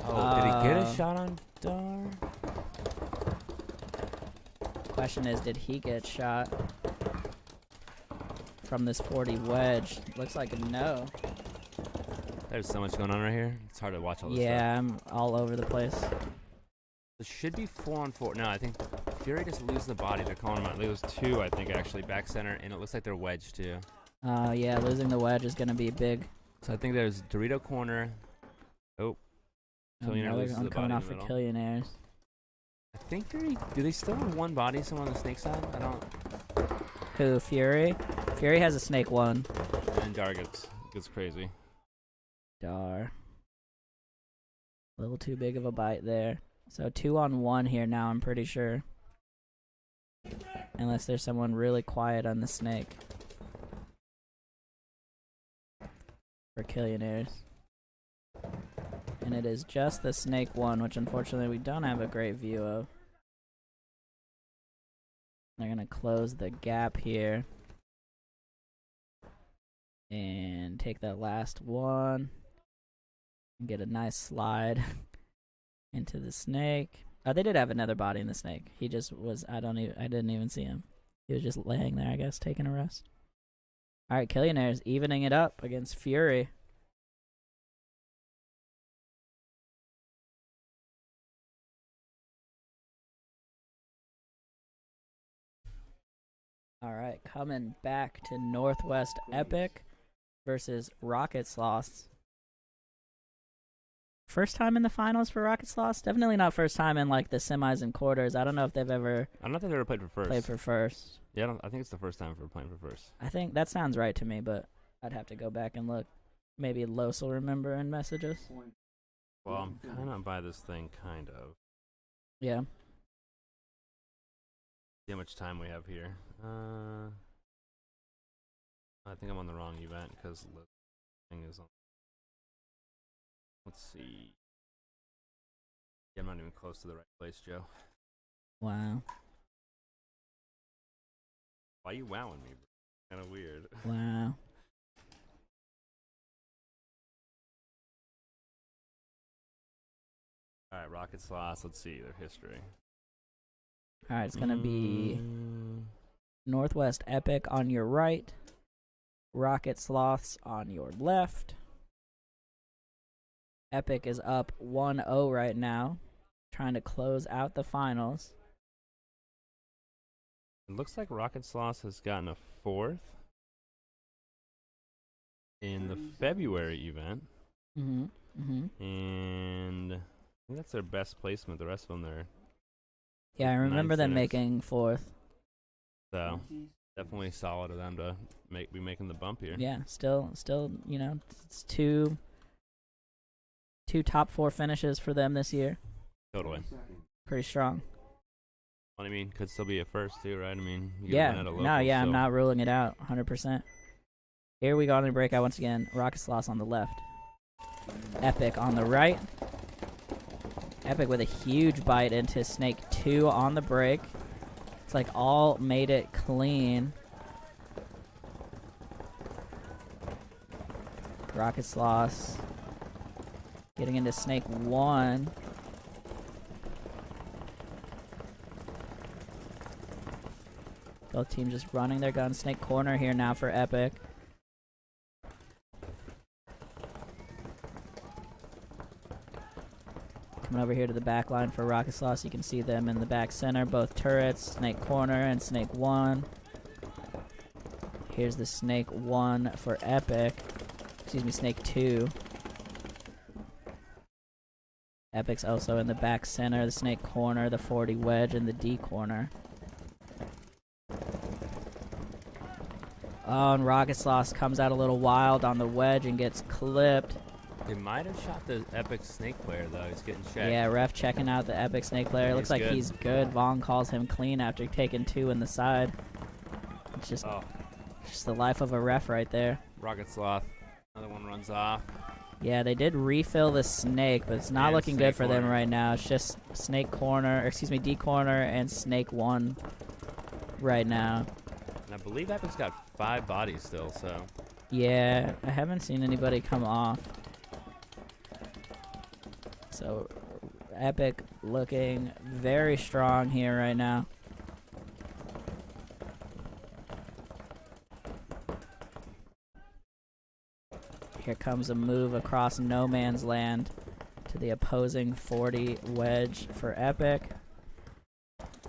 Oh, did he get a shot on Dar? Question is, did he get shot from this 40 wedge? Looks like a no. There's so much going on right here. It's hard to watch all this stuff. Yeah, I'm all over the place. It should be 4-on-4. No, I think Fury just loses the body. They're calling him out. It was 2, I think, actually, back center, and it looks like they're wedged too. Yeah, losing the wedge is going to be big. So I think there's Dorito corner. Oh. Killionaire loses I'm the coming body off in for the middle. Killionaires. I think Fury, do they still have one body somewhere on the snake side? I don't. Who, Fury? Fury has a snake 1. And Dar gets crazy. Dar. A little too big of a bite there. So 2-on-1 here now, I'm pretty sure. Unless there's someone really quiet on the snake. For Killionaires. And it is just the snake 1, which unfortunately we don't have a great view of. They're going to close the gap here. And take that last one. And get a nice slide into the snake. Oh, they did have another body in the snake. He just was, I didn't even see him. He was just laying there, I guess, taking a rest. Alright, Killionaires evening it up against Fury. Alright, coming back to Northwest Epic versus Rocket Sloths. First time in the finals for Rocket Sloths? Definitely not first time in like the semis and quarters. I don't know if they've ever I don't know if they've ever played for first. played for first. Yeah, I think it's the first time for playing for first. I think that sounds right to me, but I'd have to go back and look. Maybe Los will remember and message us. Well, I'm kind of by this thing, kind of. Yeah. See how much time we have here. I think I'm on the wrong event because the thing is on. Let's see. Yeah, I'm not even close to the right place, Joe. Wow. Why are you wowing me, bro? Kind of weird. Wow. All right, Rocket Sloth. Let's see their history. Alright, it's gonna be Mm, Northwest Epic on your right. Rocket Sloths on your left. Epic is up 1-0 right now. Trying to close out the finals. It looks like Rocket Sloth has gotten a 4th in the February event, and I think that's their best placement. The rest of them, they're Yeah, I remember them innings. making 4th. So definitely solid of them to be making the bump here. Yeah, still, you know, it's two top 4 finishes for them this year. Totally. Pretty strong. Well, I mean, could still be a first too, right? I mean, you Yeah, win at a local, no, yeah, so. I'm not ruling it out, 100%. Here we go on the breakout once again. Rocket Sloth on the left. Epic on the right. Epic with a huge bite into Snake 2 on the break. It's like all made it clean. Rocket Sloth getting into Snake 1. Both teams just running their gun. Snake corner here now for Epic. Coming over here to the back line for Rocket Sloth. You can see them in the back center. Both turrets. Snake corner and Snake 1. Here's the Snake 1 for Epic. Excuse me, Snake 2. Epic's also in the back center. The Snake corner, the 40 wedge, and the D corner. Oh, and Rocket Sloth comes out a little wild on the wedge and gets clipped. They might have shot the Epic Snake player, though. He's getting checked. Yeah, ref checking out the Epic Snake player. Yeah, Looks like good. he's good. Vaughn calls him clean after taking 2 in the side. It's just the life of a ref right there. Rocket Sloth. Another one runs off. Yeah, they did refill the Snake, but it's not And looking Snake good for them corner. right now. It's just Snake corner, or excuse me, D corner and Snake 1 right now. And I believe Epic's got 5 bodies still, so. Yeah, I haven't seen anybody come off. So, Epic looking very strong here right now. Here comes a move across no man's land to the opposing 40 wedge for Epic.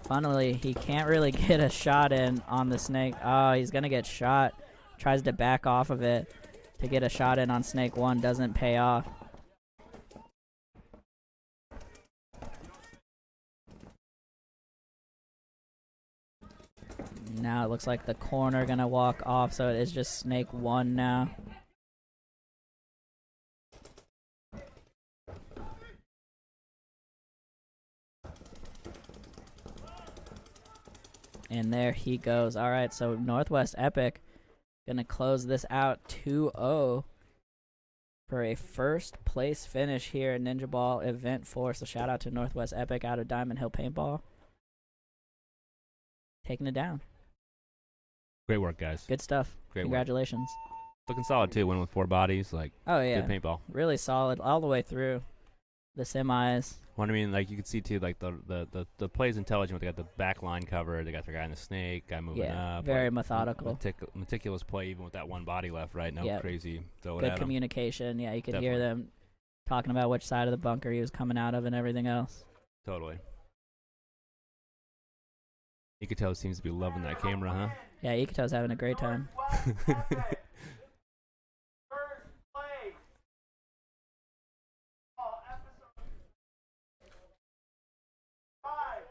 Funnily, he can't really get a shot in on the Snake. Oh, he's going to get shot. Tries to back off of it to get a shot in on Snake 1. Doesn't pay off. Now it looks like the corner going to walk off, so it is just Snake 1 now. And there he goes. All right, so Northwest Epic going to close this out 2-0 for a first place finish here at Ninjaball Event 4. So shout out to Northwest Epic out of Diamond Hill Paintball. Taking it down. Great work, guys. Good stuff. Great work. Congratulations. Looking solid, too. Win with 4 bodies. Like, Oh, yeah. good paintball. Really solid all the way through the semis. Well, I mean, like, you can see, too, like, the play's intelligent. They got the back line covered. They got their guy in the Snake, guy moving Yeah, up. very like, methodical. Meticulous play, even with that one body left, right? No Yep. crazy throw it Good at 'em. communication. Yeah, you could hear Definitely. them talking about which side of the bunker he was coming out of and everything else. Totally. You could tell he seems to be loving that camera, Yeah, Ikito's having a great time. huh? First place. Episode 5.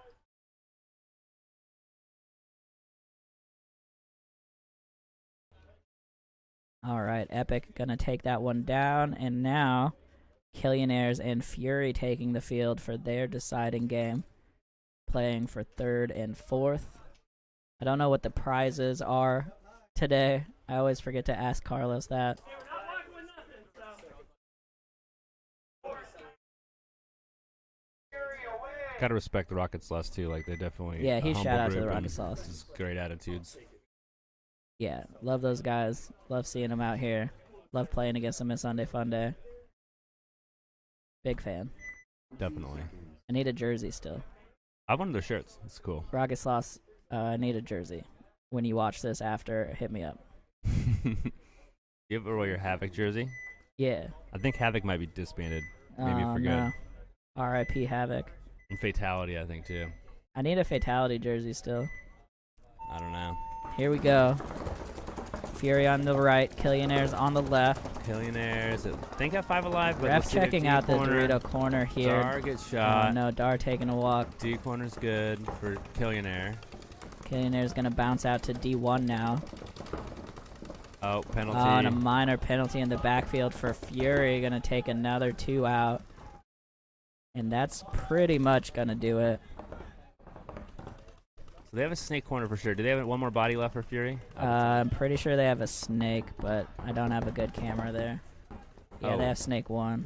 All right, Epic gonna take that one down, and now Killionaires and Fury taking the field for their deciding game, playing for 3rd and 4th. I don't know what the prizes are today. I always forget to ask Carlos that. Gotta respect the Rocket Sloth, too. Like, they definitely. Yeah, a huge humble shout out to group the Rocket and Sloth. just great attitudes. Yeah, love those guys. Love seeing them out here. Love playing against them at Sunday Fun Day. Big fan. Definitely. I need a jersey still. I have one of their shirts. It's cool. Rocket Sloth, I need a jersey. When you watch this after, hit me up. You ever wear your Havoc jersey? Yeah. I think Havoc might be disbanded. Maybe for good. No. R.I.P. Havoc. And Fatality, I think, too. I need a Fatality jersey still. I don't know. Here we go. Fury on the right, Killionaires on the left. Killionaires, I think got 5 alive, but Ref let's see their checking D out the corner. Dorito corner here. Dar gets Oh shot. no, Dar taking a walk. D corner's good for Killionaire. Killionaires gonna bounce out to D1 now. Oh, penalty. Oh, and a minor penalty in the backfield for Fury. Gonna take another 2 out. And that's pretty much gonna do it. So they have a snake corner for sure. Do they have one more body left for Fury? I'm pretty sure they have a snake, but I don't have a good camera there. Yeah, they have snake 1.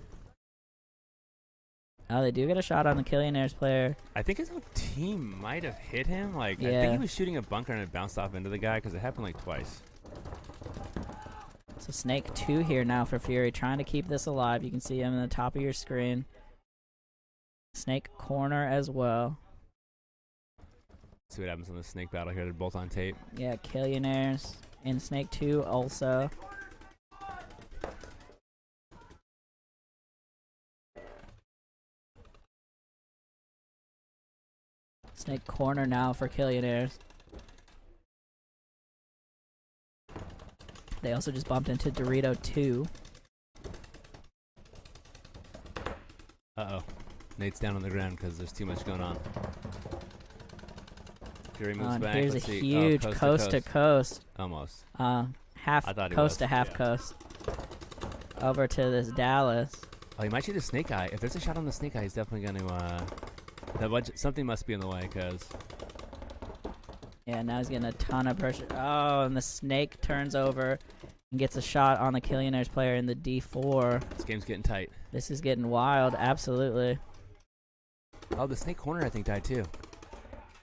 Oh, they do get a shot on the Killionaires player. I think his own team might have hit him. Like, I Yeah. think he was shooting a bunker and it bounced off into the guy because it happened like twice. So snake 2 here now for Fury, trying to keep this alive. You can see him in the top of your screen. Snake corner as well. See what happens in the snake battle here. They're both on tape. Yeah, Killionaires and snake 2 also. Snake corner now for Killionaires. They also just bumped into Dorito 2. Uh-oh. Nate's down on the ground because there's too much going on. Fury moves And back. here's Let's a see. huge Oh, coast to coast. Almost. Half I thought he coast was, to half yeah. coast. Over to this Dallas. Oh, he might shoot the snake eye. If there's a shot on the snake eye, he's definitely going to... something must be in the way because... Yeah, now he's getting a ton of pressure. Oh, and the snake turns over and gets a shot on the Killionaires player in the D4. This game's getting tight. This is getting wild, absolutely. Oh, the snake corner, I think, died too.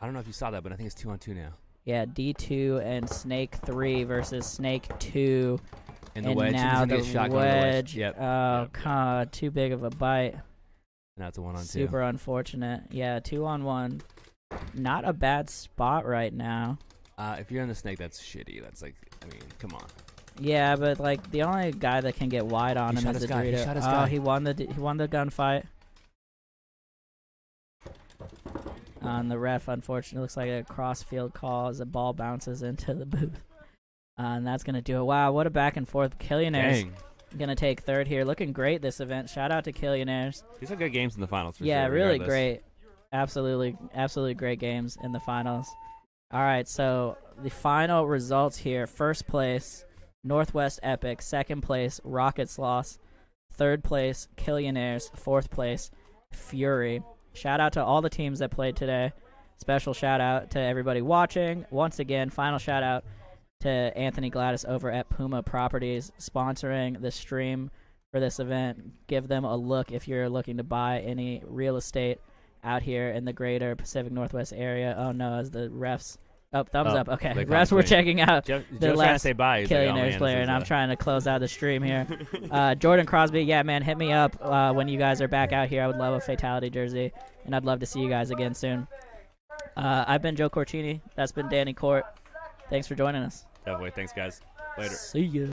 I don't know if you saw that, but I think it's 2-on-2 now. Yeah, D2 and snake 3 versus snake 2. And the wedge. Now He's the gonna get shotgun on the wedge. Yep. Oh, Yep. God, too big of a bite. Now it's a 1-on-2. Super unfortunate. Yeah, 2-on-1. Not a bad spot right now. If you're on the snake, that's shitty. That's like, I mean, come on. Yeah, but like the only guy that can get wide on He him shot is the his guy. He Dorito. shot his Oh, guy. he won the gunfight. And the ref, unfortunately, looks like a cross-field call as the ball bounces into the booth. And that's going to do it. Wow, what a back and forth. Killionaires Dang. going to take third here. Looking great this event. Shout out to Killionaires. These are good games in the finals for Yeah, sure. really regardless. great. Absolutely great games in the finals. All right, so the final results here. First place, Northwest Epic. Second place, Rocket Sloth. Third place, Killionaires. Fourth place, Fury. Shout out to all the teams that played today. Special shout out to everybody watching. Once again, final shout out to Anthony Gladys over at Puma Properties sponsoring the stream for this event. Give them a look if you're looking to buy any real estate out here in the greater Pacific Northwest area. Oh no, as the refs. Oh, thumbs up. Okay, they refs were complain. checking out Joe's the trying to last say bye. He's like, oh, Killionaires man, player, this and is I'm trying to close out the stream here. Jordan Crosby, yeah, man, hit me up when you guys are back out here. I would love a Fatality jersey, and I'd love to see you guys again soon. I've been Joe Corcini. That's been Danny Court. Thanks for joining us. Definitely. Thanks, guys. Later. See ya.